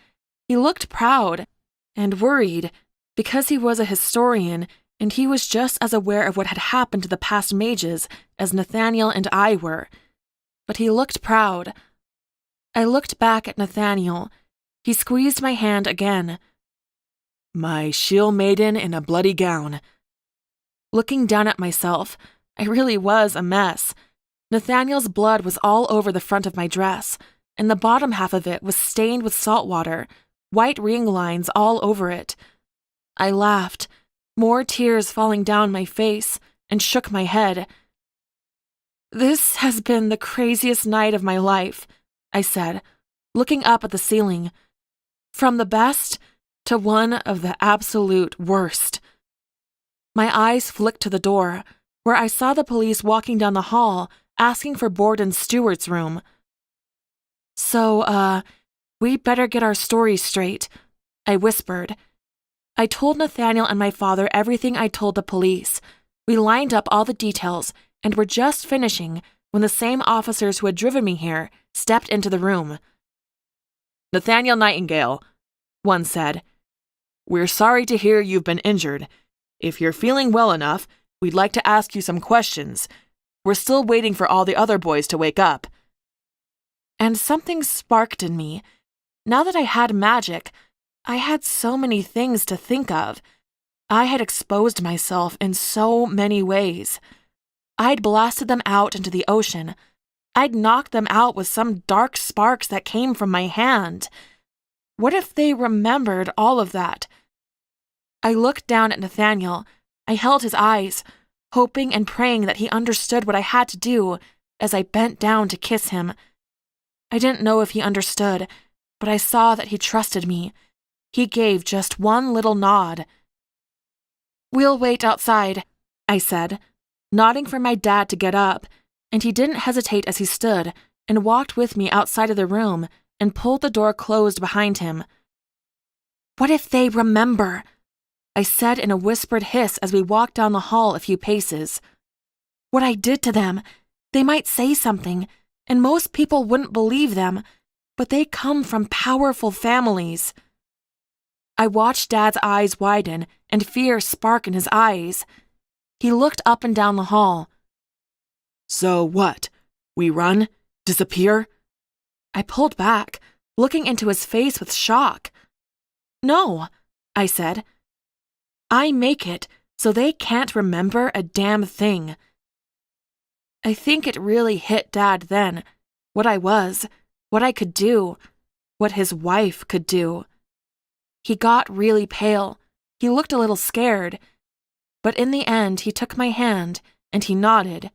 He looked proud and worried because he was a historian and he was just as aware of what had happened to the past mages as Nathaniel and I were. But he looked proud. I looked back at Nathaniel. He squeezed my hand again. My shield maiden in a bloody gown. Looking down at myself, I really was a mess. Nathaniel's blood was all over the front of my dress, and the bottom half of it was stained with salt water, white ring lines all over it. I laughed, more tears falling down my face, and shook my head. This has been the craziest night of my life, I said, looking up at the ceiling. From the best to one of the absolute worst. My eyes flicked to the door, where I saw the police walking down the hall, asking for Borden's steward's room. So, we better get our stories straight, I whispered. I told Nathaniel and my father everything I told the police. We lined up all the details and were just finishing when the same officers who had driven me here stepped into the room. Nathaniel Nightingale, one said. We're sorry to hear you've been injured. If you're feeling well enough, we'd like to ask you some questions. We're still waiting for all the other boys to wake up. And something sparked in me. Now that I had magic, I had so many things to think of. I had exposed myself in so many ways. I'd blasted them out into the ocean. I'd knocked them out with some dark sparks that came from my hand. What if they remembered all of that? I looked down at Nathaniel. I held his eyes, hoping and praying that he understood what I had to do, as I bent down to kiss him. I didn't know if he understood, but I saw that he trusted me. He gave just one little nod. "We'll wait outside," I said, nodding for my dad to get up, and he didn't hesitate as he stood and walked with me outside of the room and pulled the door closed behind him. "What if they remember?" I said in a whispered hiss as we walked down the hall a few paces. "What I did to them, they might say something, and most people wouldn't believe them, but they come from powerful families." I watched Dad's eyes widen and fear spark in his eyes. He looked up and down the hall. "So what? We run? Disappear?" I pulled back, looking into his face with shock. "No," I said. "I make it so they can't remember a damn thing." I think it really hit Dad then, what I was, what I could do, what his wife could do. He got really pale. He looked a little scared. But in the end, he took my hand and he nodded.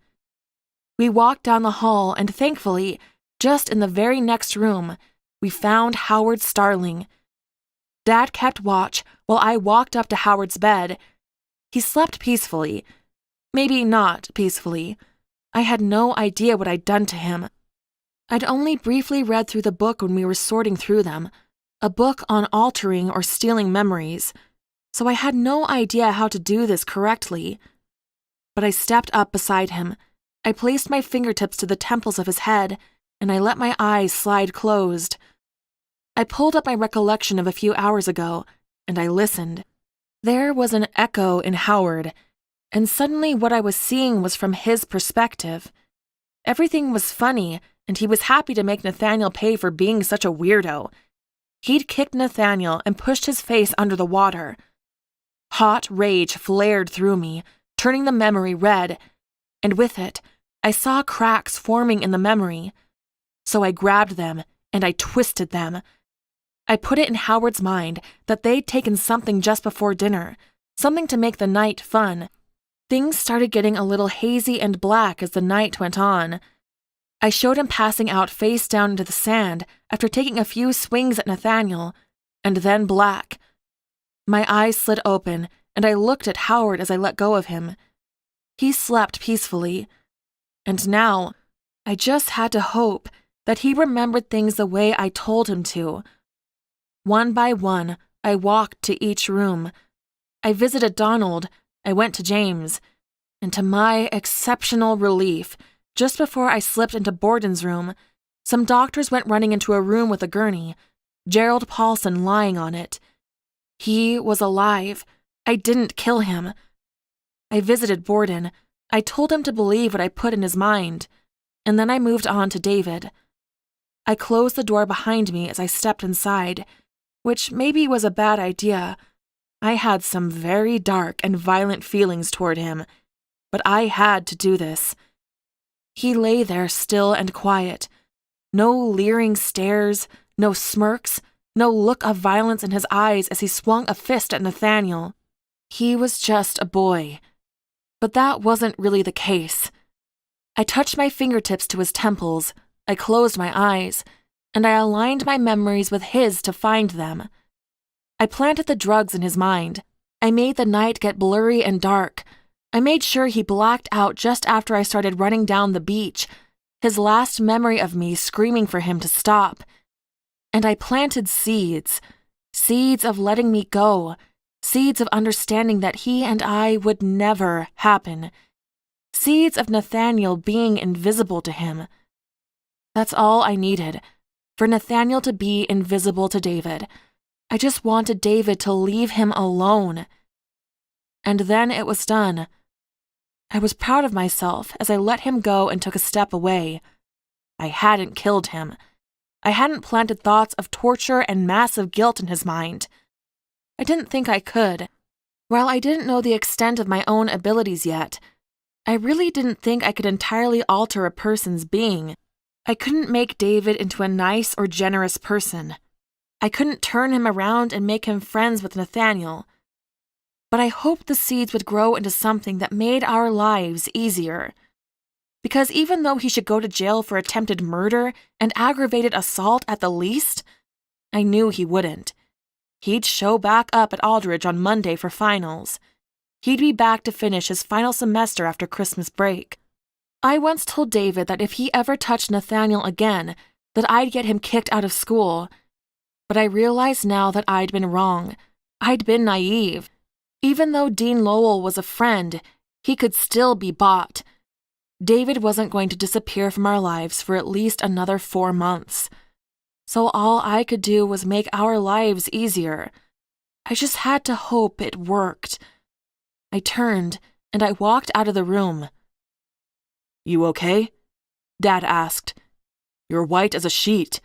We walked down the hall and thankfully, just in the very next room, we found Howard Starling. Dad kept watch while I walked up to Howard's bed. He slept peacefully. Maybe not peacefully. I had no idea what I'd done to him. I'd only briefly read through the book when we were sorting through them, a book on altering or stealing memories, so I had no idea how to do this correctly. But I stepped up beside him. I placed my fingertips to the temples of his head, and I let my eyes slide closed. I pulled up my recollection of a few hours ago, and I listened. There was an echo in Howard, and suddenly what I was seeing was from his perspective. Everything was funny, and he was happy to make Nathaniel pay for being such a weirdo. He'd kicked Nathaniel and pushed his face under the water. Hot rage flared through me, turning the memory red, and with it, I saw cracks forming in the memory. So I grabbed them, and I twisted them. I put it in Howard's mind that they'd taken something just before dinner, something to make the night fun. Things started getting a little hazy and black as the night went on. I showed him passing out face down into the sand after taking a few swings at Nathaniel, and then black. My eyes slid open, and I looked at Howard as I let go of him. He slept peacefully, and now I just had to hope that he remembered things the way I told him to. One by one, I walked to each room. I visited Donald, I went to James, and to my exceptional relief, just before I slipped into Borden's room, some doctors went running into a room with a gurney, Gerald Paulson lying on it. He was alive. I didn't kill him. I visited Borden. I told him to believe what I put in his mind, and then I moved on to David. I closed the door behind me as I stepped inside, which maybe was a bad idea. I had some very dark and violent feelings toward him, but I had to do this. He lay there still and quiet. No leering stares, no smirks, no look of violence in his eyes as he swung a fist at Nathaniel. He was just a boy. But that wasn't really the case. I touched my fingertips to his temples, I closed my eyes, and I aligned my memories with his to find them. I planted the drugs in his mind. I made the night get blurry and dark. I made sure he blacked out just after I started running down the beach, his last memory of me screaming for him to stop. And I planted seeds of letting me go, seeds of understanding that he and I would never happen, seeds of Nathaniel being invisible to him. That's all I needed, for Nathaniel to be invisible to David. I just wanted David to leave him alone. And then it was done. I was proud of myself as I let him go and took a step away. I hadn't killed him. I hadn't planted thoughts of torture and massive guilt in his mind. I didn't think I could. While I didn't know the extent of my own abilities yet, I really didn't think I could entirely alter a person's being. I couldn't make David into a nice or generous person. I couldn't turn him around and make him friends with Nathaniel. But I hoped the seeds would grow into something that made our lives easier. Because even though he should go to jail for attempted murder and aggravated assault at the least, I knew he wouldn't. He'd show back up at Aldridge on Monday for finals. He'd be back to finish his final semester after Christmas break. I once told David that if he ever touched Nathaniel again, that I'd get him kicked out of school. But I realized now that I'd been wrong. I'd been naive. Even though Dean Lowell was a friend, he could still be bought. David wasn't going to disappear from our lives for at least another 4 months. So all I could do was make our lives easier. I just had to hope it worked. I turned and I walked out of the room. "You okay?" Dad asked. "You're white as a sheet."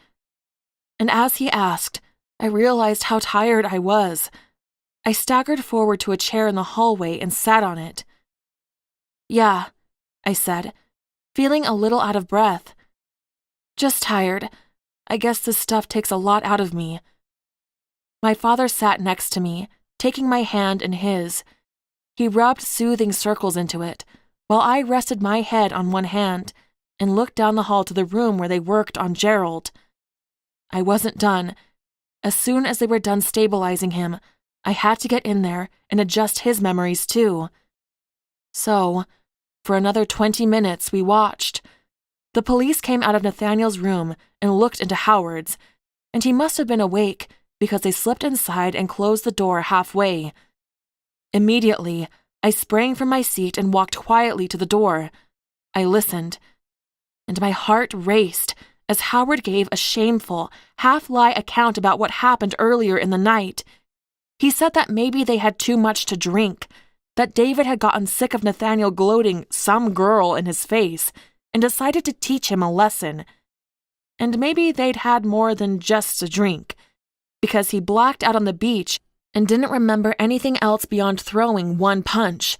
And as he asked, I realized how tired I was. I staggered forward to a chair in the hallway and sat on it. "Yeah," I said, feeling a little out of breath. "Just tired. I guess this stuff takes a lot out of me." My father sat next to me, taking my hand in his. He rubbed soothing circles into it, while I rested my head on one hand and looked down the hall to the room where they worked on Gerald. I wasn't done. As soon as they were done stabilizing him, I had to get in there and adjust his memories too. So, for another 20 minutes, we watched. The police came out of Nathaniel's room and looked into Howard's, and he must have been awake because they slipped inside and closed the door halfway. Immediately, I sprang from my seat and walked quietly to the door. I listened, and my heart raced as Howard gave a shameful, half-lie account about what happened earlier in the night. He said that maybe they had too much to drink, that David had gotten sick of Nathaniel gloating some girl in his face and decided to teach him a lesson. And maybe they'd had more than just a drink, because he blacked out on the beach and didn't remember anything else beyond throwing one punch.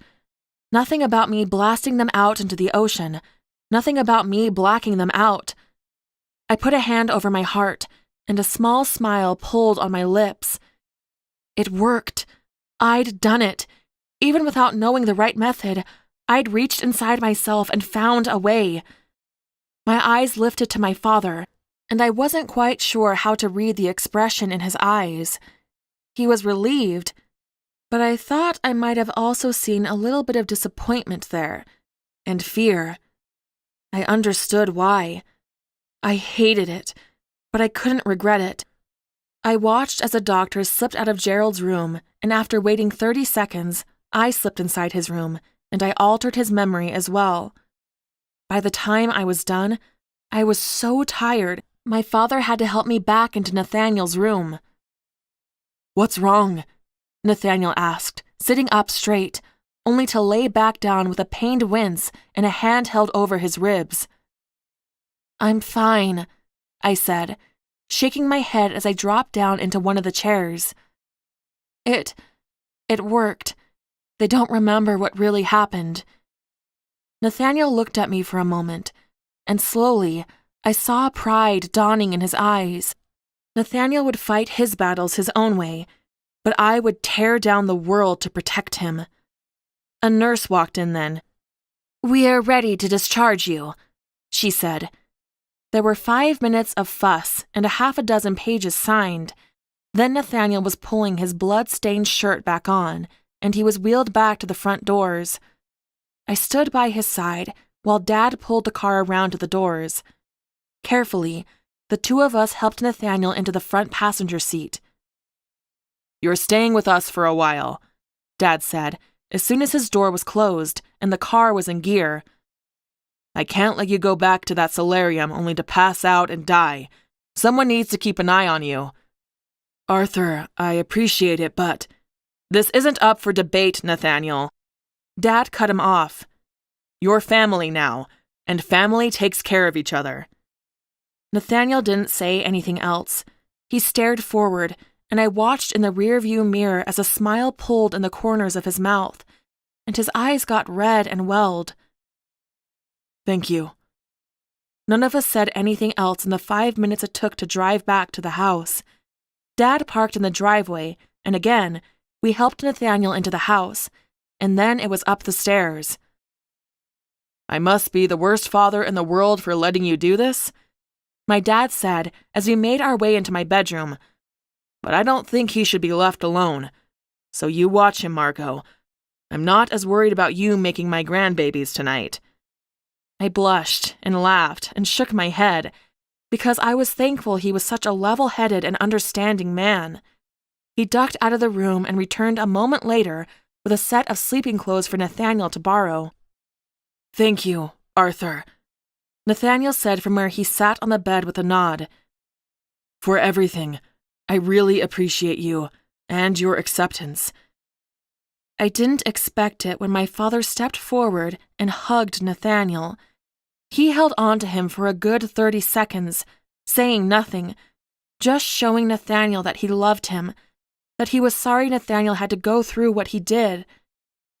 Nothing about me blasting them out into the ocean. Nothing about me blacking them out. I put a hand over my heart, and a small smile pulled on my lips. It worked. I'd done it. Even without knowing the right method, I'd reached inside myself and found a way. My eyes lifted to my father, and I wasn't quite sure how to read the expression in his eyes. He was relieved, but I thought I might have also seen a little bit of disappointment there, and fear. I understood why. I hated it, but I couldn't regret it. I watched as the doctor slipped out of Gerald's room, and after waiting 30 seconds, I slipped inside his room, and I altered his memory as well. By the time I was done, I was so tired, my father had to help me back into Nathaniel's room. "What's wrong?" Nathaniel asked, sitting up straight, only to lay back down with a pained wince and a hand held over his ribs. "I'm fine," I said, shaking my head as I dropped down into one of the chairs. It worked. They don't remember what really happened." Nathaniel looked at me for a moment, and slowly, I saw pride dawning in his eyes. Nathaniel would fight his battles his own way, but I would tear down the world to protect him. A nurse walked in then. "We are ready to discharge you," she said. There were 5 minutes of fuss and a half a dozen pages signed. Then Nathaniel was pulling his blood-stained shirt back on, and he was wheeled back to the front doors. I stood by his side while Dad pulled the car around to the doors. Carefully, the two of us helped Nathaniel into the front passenger seat. "You're staying with us for a while," Dad said, as soon as his door was closed and the car was in gear. "I can't let you go back to that solarium only to pass out and die. Someone needs to keep an eye on you." "Arthur, I appreciate it, but—" "This isn't up for debate, Nathaniel." Dad cut him off. "You're family now, and family takes care of each other." Nathaniel didn't say anything else. He stared forward, and I watched in the rearview mirror as a smile pulled in the corners of his mouth, and his eyes got red and welled. "Thank you." None of us said anything else in the 5 minutes it took to drive back to the house. Dad parked in the driveway, and again, we helped Nathaniel into the house, and then it was up the stairs. I must be the worst father in the world for letting you do this, my dad said as we made our way into my bedroom. But I don't think he should be left alone. So you watch him, Margot. I'm not as worried about you making my grandbabies tonight. I blushed and laughed and shook my head because I was thankful he was such a level-headed and understanding man. He ducked out of the room and returned a moment later with a set of sleeping clothes for Nathaniel to borrow. Thank you, Arthur, Nathaniel said from where he sat on the bed with a nod. For everything. I really appreciate you and your acceptance. I didn't expect it when my father stepped forward and hugged Nathaniel. He held on to him for a good 30 seconds, saying nothing, just showing Nathaniel that he loved him, that he was sorry Nathaniel had to go through what he did,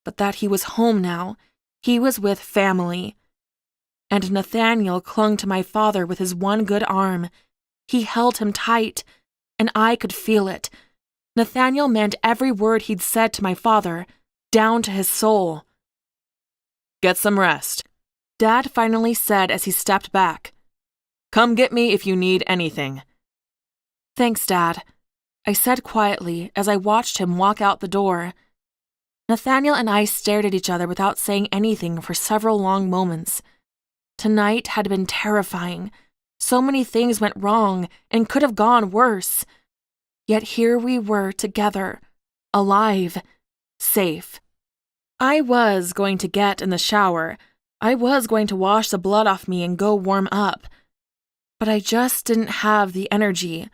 but that he was home now. He was with family. And Nathaniel clung to my father with his one good arm. He held him tight, and I could feel it. Nathaniel meant every word he'd said to my father, down to his soul. Get some rest, Dad finally said as he stepped back. Come get me if you need anything. Thanks, Dad, I said quietly as I watched him walk out the door. Nathaniel and I stared at each other without saying anything for several long moments. Tonight had been terrifying. So many things went wrong and could have gone worse. Yet here we were together, alive, safe. I was going to get in the shower. I was going to wash the blood off me and go warm up. But I just didn't have the energy.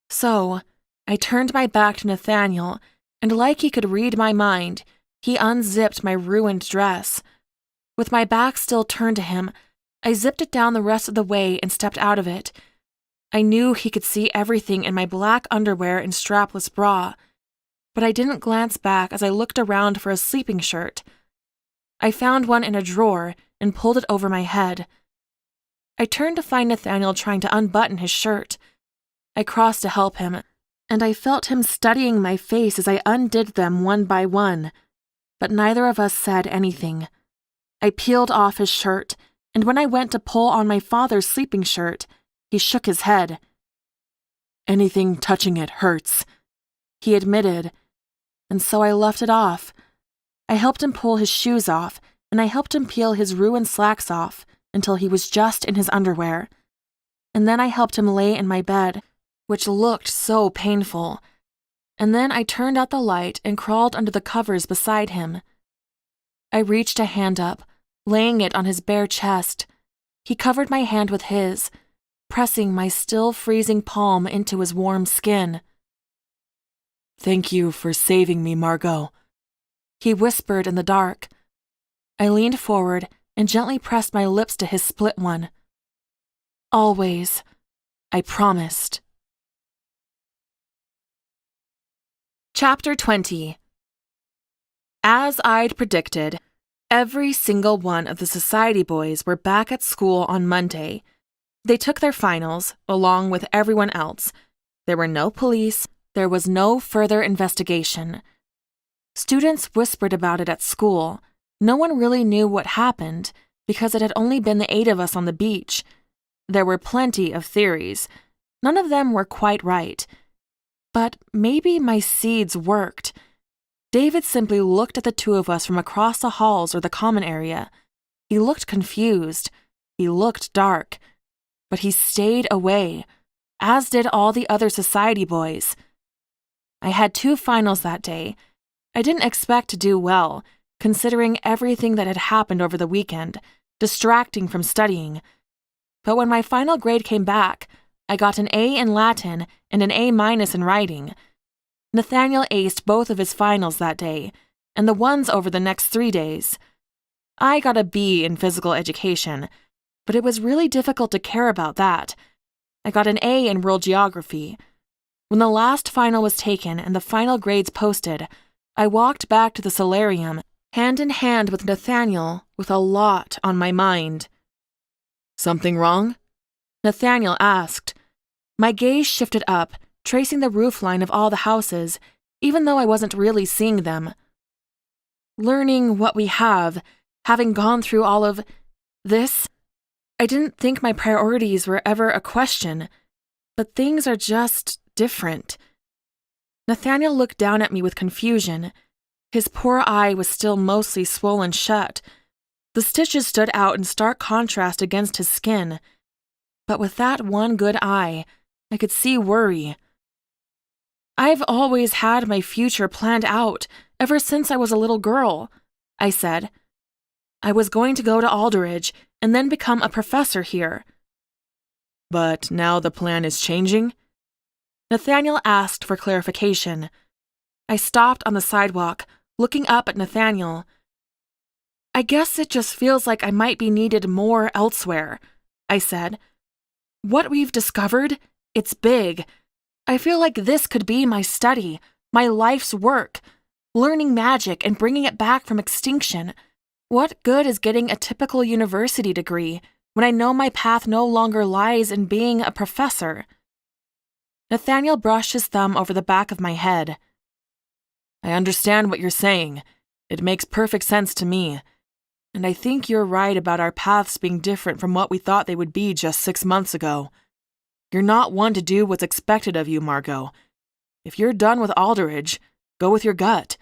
So, I turned my back to Nathaniel, and like he could read my mind, he unzipped my ruined dress. With my back still turned to him, I zipped it down the rest of the way and stepped out of it. I knew he could see everything in my black underwear and strapless bra, but I didn't glance back as I looked around for a sleeping shirt. I found one in a drawer and pulled it over my head. I turned to find Nathaniel trying to unbutton his shirt. I crossed to help him, and I felt him studying my face as I undid them one by one, but neither of us said anything. I peeled off his shirt, and when I went to pull on my father's sleeping shirt, he shook his head. Anything touching it hurts, he admitted, and so I left it off. I helped him pull his shoes off, and I helped him peel his ruined slacks off until he was just in his underwear. And then I helped him lay in my bed, which looked so painful. And then I turned out the light and crawled under the covers beside him. I reached a hand up, laying it on his bare chest. He covered my hand with his, pressing my still freezing palm into his warm skin. Thank you for saving me, Margot, he whispered in the dark. I leaned forward and gently pressed my lips to his split one. Always, I promised. Chapter 20. As I'd predicted, every single one of the society boys were back at school on Monday. They took their finals, along with everyone else. There were no police. There was no further investigation. Students whispered about it at school. No one really knew what happened because it had only been the 8 of us on the beach. There were plenty of theories. None of them were quite right. But maybe my seeds worked. David simply looked at the 2 of us from across the halls or the common area. He looked confused. He looked dark. But he stayed away, as did all the other society boys. I had 2 finals that day. I didn't expect to do well, considering everything that had happened over the weekend, distracting from studying. But when my final grade came back, I got an A in Latin and an A- in writing. Nathaniel aced both of his finals that day, and the ones over the next 3 days. I got a B in physical education, but it was really difficult to care about that. I got an A in world geography. When the last final was taken and the final grades posted, I walked back to the solarium, hand in hand with Nathaniel, with a lot on my mind. Something wrong? Nathaniel asked. My gaze shifted up, tracing the roofline of all the houses, even though I wasn't really seeing them. Learning what we have, having gone through all of this, I didn't think my priorities were ever a question, but things are just different. Nathaniel looked down at me with confusion. His poor eye was still mostly swollen shut. The stitches stood out in stark contrast against his skin. But with that one good eye, I could see worry. I've always had my future planned out, ever since I was a little girl, I said. I was going to go to Aldridge and then become a professor here. But now the plan is changing? Nathaniel asked for clarification. I stopped on the sidewalk, looking up at Nathaniel. I guess it just feels like I might be needed more elsewhere, I said. What we've discovered, it's big. I feel like this could be my study, my life's work, learning magic and bringing it back from extinction. What good is getting a typical university degree when I know my path no longer lies in being a professor? Nathaniel brushed his thumb over the back of my head. I understand what you're saying. It makes perfect sense to me. And I think you're right about our paths being different from what we thought they would be just 6 months ago. You're not one to do what's expected of you, Margot. If you're done with Aldridge, go with your gut.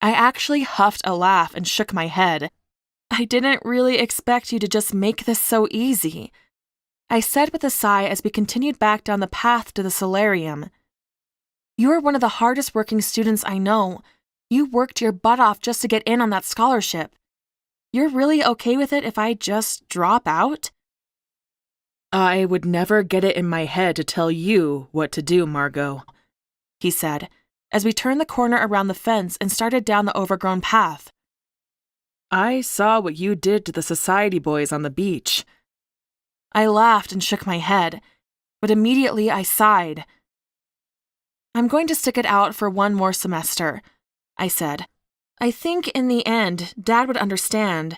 I actually huffed a laugh and shook my head. I didn't really expect you to just make this so easy, I said with a sigh as we continued back down the path to the solarium. You're one of the hardest working students I know. You worked your butt off just to get in on that scholarship. You're really okay with it if I just drop out? I would never get it in my head to tell you what to do, Margot, he said, as we turned the corner around the fence and started down the overgrown path. I saw what you did to the society boys on the beach. I laughed and shook my head, but immediately I sighed. I'm going to stick it out for one more semester, I said. I think in the end, Dad would understand,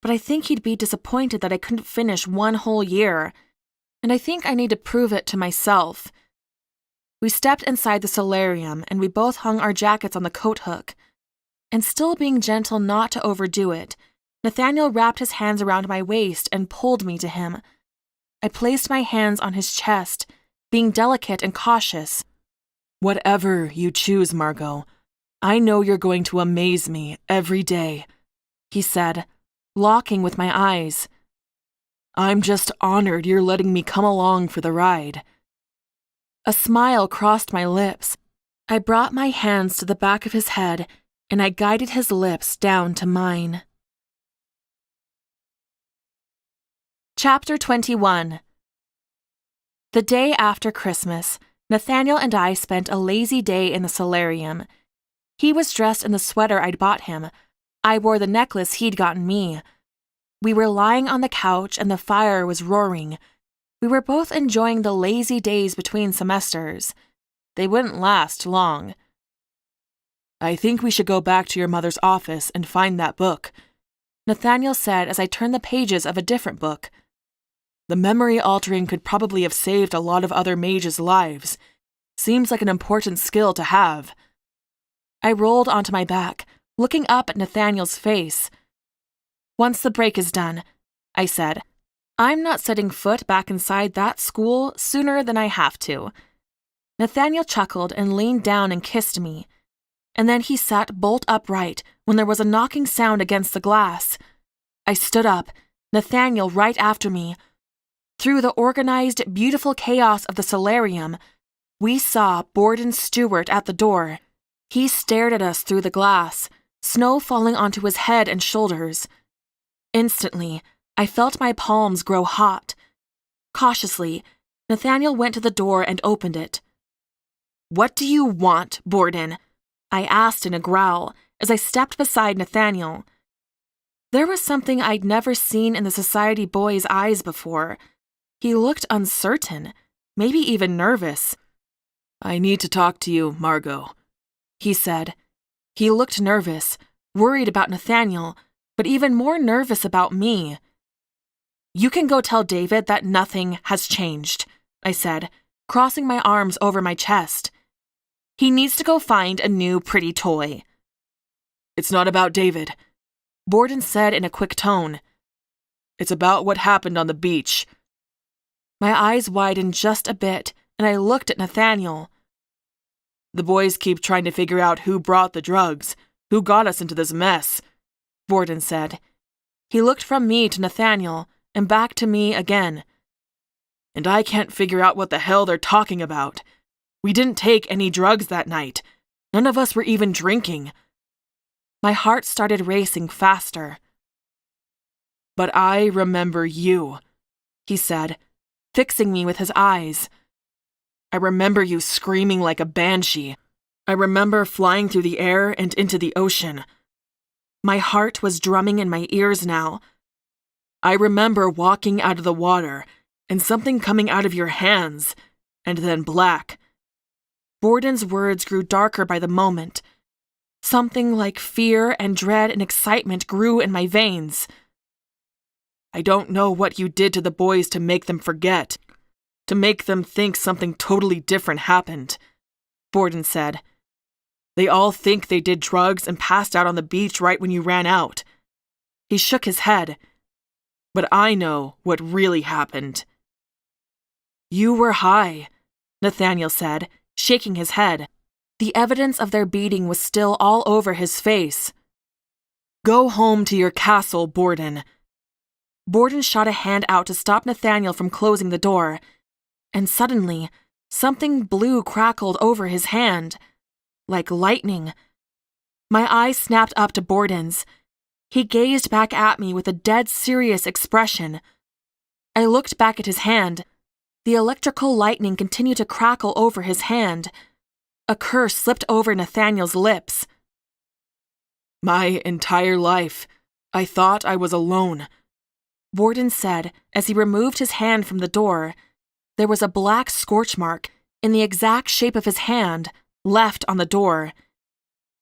but I think he'd be disappointed that I couldn't finish one whole year, and I think I need to prove it to myself. We stepped inside the solarium, and we both hung our jackets on the coat hook. And still being gentle not to overdo it, Nathaniel wrapped his hands around my waist and pulled me to him. I placed my hands on his chest, being delicate and cautious. Whatever you choose, Margot, I know you're going to amaze me every day, he said, locking with my eyes. I'm just honored you're letting me come along for the ride. A smile crossed my lips. I brought my hands to the back of his head, and I guided his lips down to mine. Chapter 21. The day after Christmas, Nathaniel and I spent a lazy day in the solarium. He was dressed in the sweater I'd bought him. I wore the necklace he'd gotten me. We were lying on the couch and the fire was roaring. We were both enjoying the lazy days between semesters. They wouldn't last long. I think we should go back to your mother's office and find that book, Nathaniel said as I turned the pages of a different book. The memory altering could probably have saved a lot of other mages' lives. Seems like an important skill to have. I rolled onto my back, looking up at Nathaniel's face. Once the break is done, I said, I'm not setting foot back inside that school sooner than I have to. Nathaniel chuckled and leaned down and kissed me. And then he sat bolt upright when there was a knocking sound against the glass. I stood up, Nathaniel right after me. Through the organized, beautiful chaos of the solarium, we saw Borden Stewart at the door. He stared at us through the glass, snow falling onto his head and shoulders. Instantly, I felt my palms grow hot. Cautiously, Nathaniel went to the door and opened it. What do you want, Borden? I asked in a growl as I stepped beside Nathaniel. There was something I'd never seen in the society boy's eyes before. He looked uncertain, maybe even nervous. I need to talk to you, Margot, he said. He looked nervous, worried about Nathaniel, but even more nervous about me. You can go tell David that nothing has changed, I said, crossing my arms over my chest. He needs to go find a new pretty toy. It's not about David. Borden said in a quick tone. It's about what happened on the beach. My eyes widened just a bit, and I looked at Nathaniel. The boys keep trying to figure out who brought the drugs, who got us into this mess, Borden said. He looked from me to Nathaniel, and back to me again. And I can't figure out what the hell they're talking about. We didn't take any drugs that night. None of us were even drinking. My heart started racing faster. But I remember you, he said, fixing me with his eyes. I remember you screaming like a banshee. I remember flying through the air and into the ocean. My heart was drumming in my ears now. I remember walking out of the water and something coming out of your hands, and then black. Borden's words grew darker by the moment. Something like fear and dread and excitement grew in my veins. I don't know what you did to the boys to make them forget, to make them think something totally different happened, Borden said. They all think they did drugs and passed out on the beach right when you ran out. He shook his head. But I know what really happened. You were high, Nathaniel said, shaking his head. The evidence of their beating was still all over his face. Go home to your castle, Borden. Borden shot a hand out to stop Nathaniel from closing the door, and suddenly, something blue crackled over his hand, like lightning. My eyes snapped up to Borden's. He gazed back at me with a dead serious expression. I looked back at his hand. The electrical lightning continued to crackle over his hand. A curse slipped over Nathaniel's lips. My entire life, I thought I was alone, Borden said as he removed his hand from the door. There was a black scorch mark, in the exact shape of his hand, left on the door.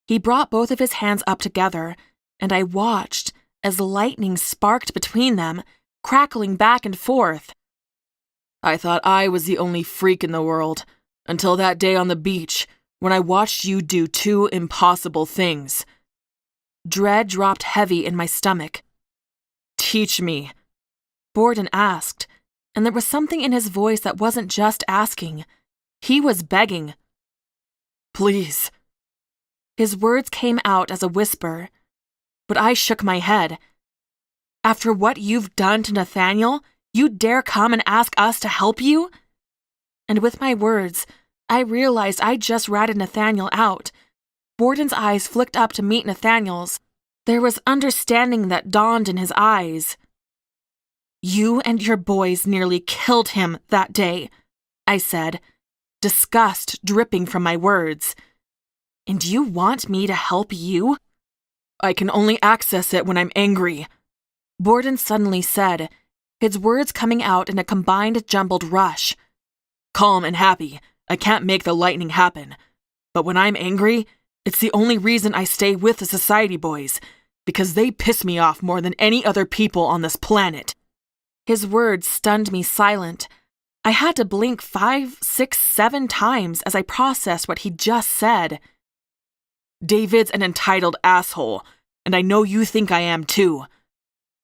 He brought both of his hands up together, and I watched as lightning sparked between them, crackling back and forth. I thought I was the only freak in the world, until that day on the beach, when I watched you do two impossible things. Dread dropped heavy in my stomach. Teach me, Borden asked, and there was something in his voice that wasn't just asking. He was begging. Please. His words came out as a whisper, but I shook my head. After what you've done to Nathaniel, you dare come and ask us to help you? And with my words, I realized I'd just ratted Nathaniel out. Borden's eyes flicked up to meet Nathaniel's. There was understanding that dawned in his eyes. You and your boys nearly killed him that day, I said, disgust dripping from my words. And you want me to help you? I can only access it when I'm angry, Borden suddenly said, his words coming out in a combined jumbled rush. Calm and happy, I can't make the lightning happen. But when I'm angry, it's the only reason I stay with the Society Boys, because they piss me off more than any other people on this planet. His words stunned me silent. I had to blink 5, 6, 7 times as I processed what he'd just said. David's an entitled asshole, and I know you think I am too,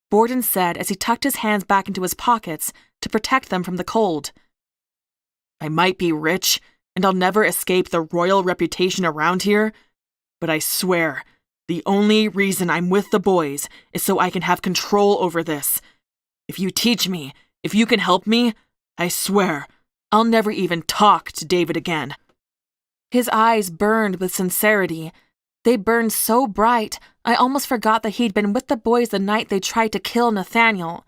Borden said as he tucked his hands back into his pockets to protect them from the cold. I might be rich, and I'll never escape the royal reputation around here, but I swear, the only reason I'm with the boys is so I can have control over this. If you teach me, if you can help me, I swear, I'll never even talk to David again. His eyes burned with sincerity. They burned so bright, I almost forgot that he'd been with the boys the night they tried to kill Nathaniel.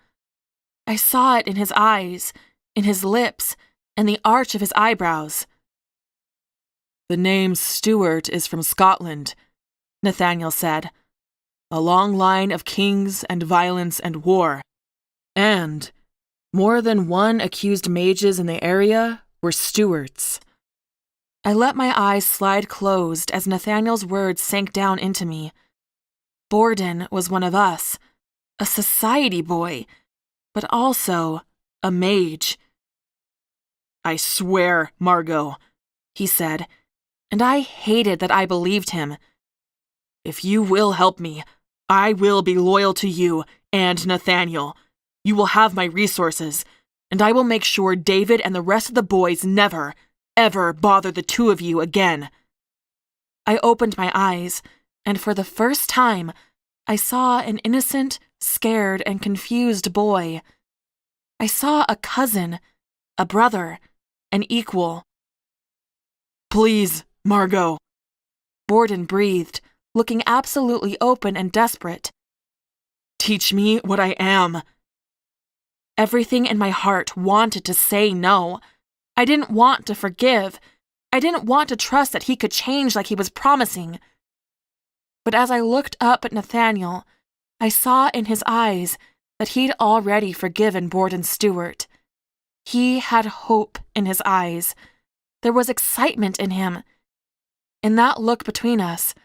I saw it in his eyes, in his lips, and the arch of his eyebrows. The name Stuart is from Scotland, Nathaniel said. A long line of kings and violence and war. And more than one accused mages in the area were Stuarts. I let my eyes slide closed as Nathaniel's words sank down into me. Borden was one of us, a society boy, but also a mage. I swear, Margot, he said, and I hated that I believed him. If you will help me, I will be loyal to you and Nathaniel. You will have my resources, and I will make sure David and the rest of the boys never, ever bother the two of you again." I opened my eyes, and for the first time, I saw an innocent, scared, and confused boy. I saw a cousin, a brother, an equal. "Please, Margot," Borden breathed, looking absolutely open and desperate. "Teach me what I am." Everything in my heart wanted to say no. I didn't want to forgive. I didn't want to trust that he could change like he was promising. But as I looked up at Nathaniel, I saw in his eyes that he'd already forgiven Borden Stewart. He had hope in his eyes. There was excitement in him. In that look between us,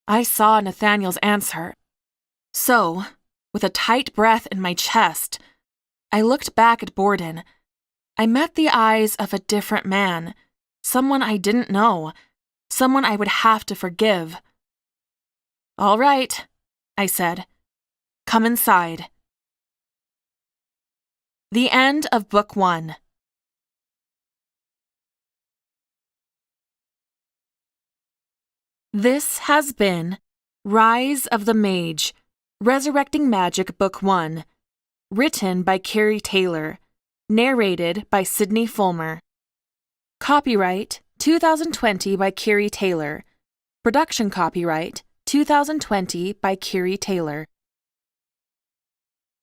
I saw Nathaniel's answer. So, with a tight breath in my chest, I looked back at Borden. I met the eyes of a different man, someone I didn't know, someone I would have to forgive. "All right," I said. "Come inside." The end of Book 1. This has been Rise of the Mage, Resurrecting Magic Book 1, written by Carrie Taylor, narrated by Sydney Fulmer. Copyright 2020 by Carrie Taylor. Production copyright 2020 by Carrie Taylor.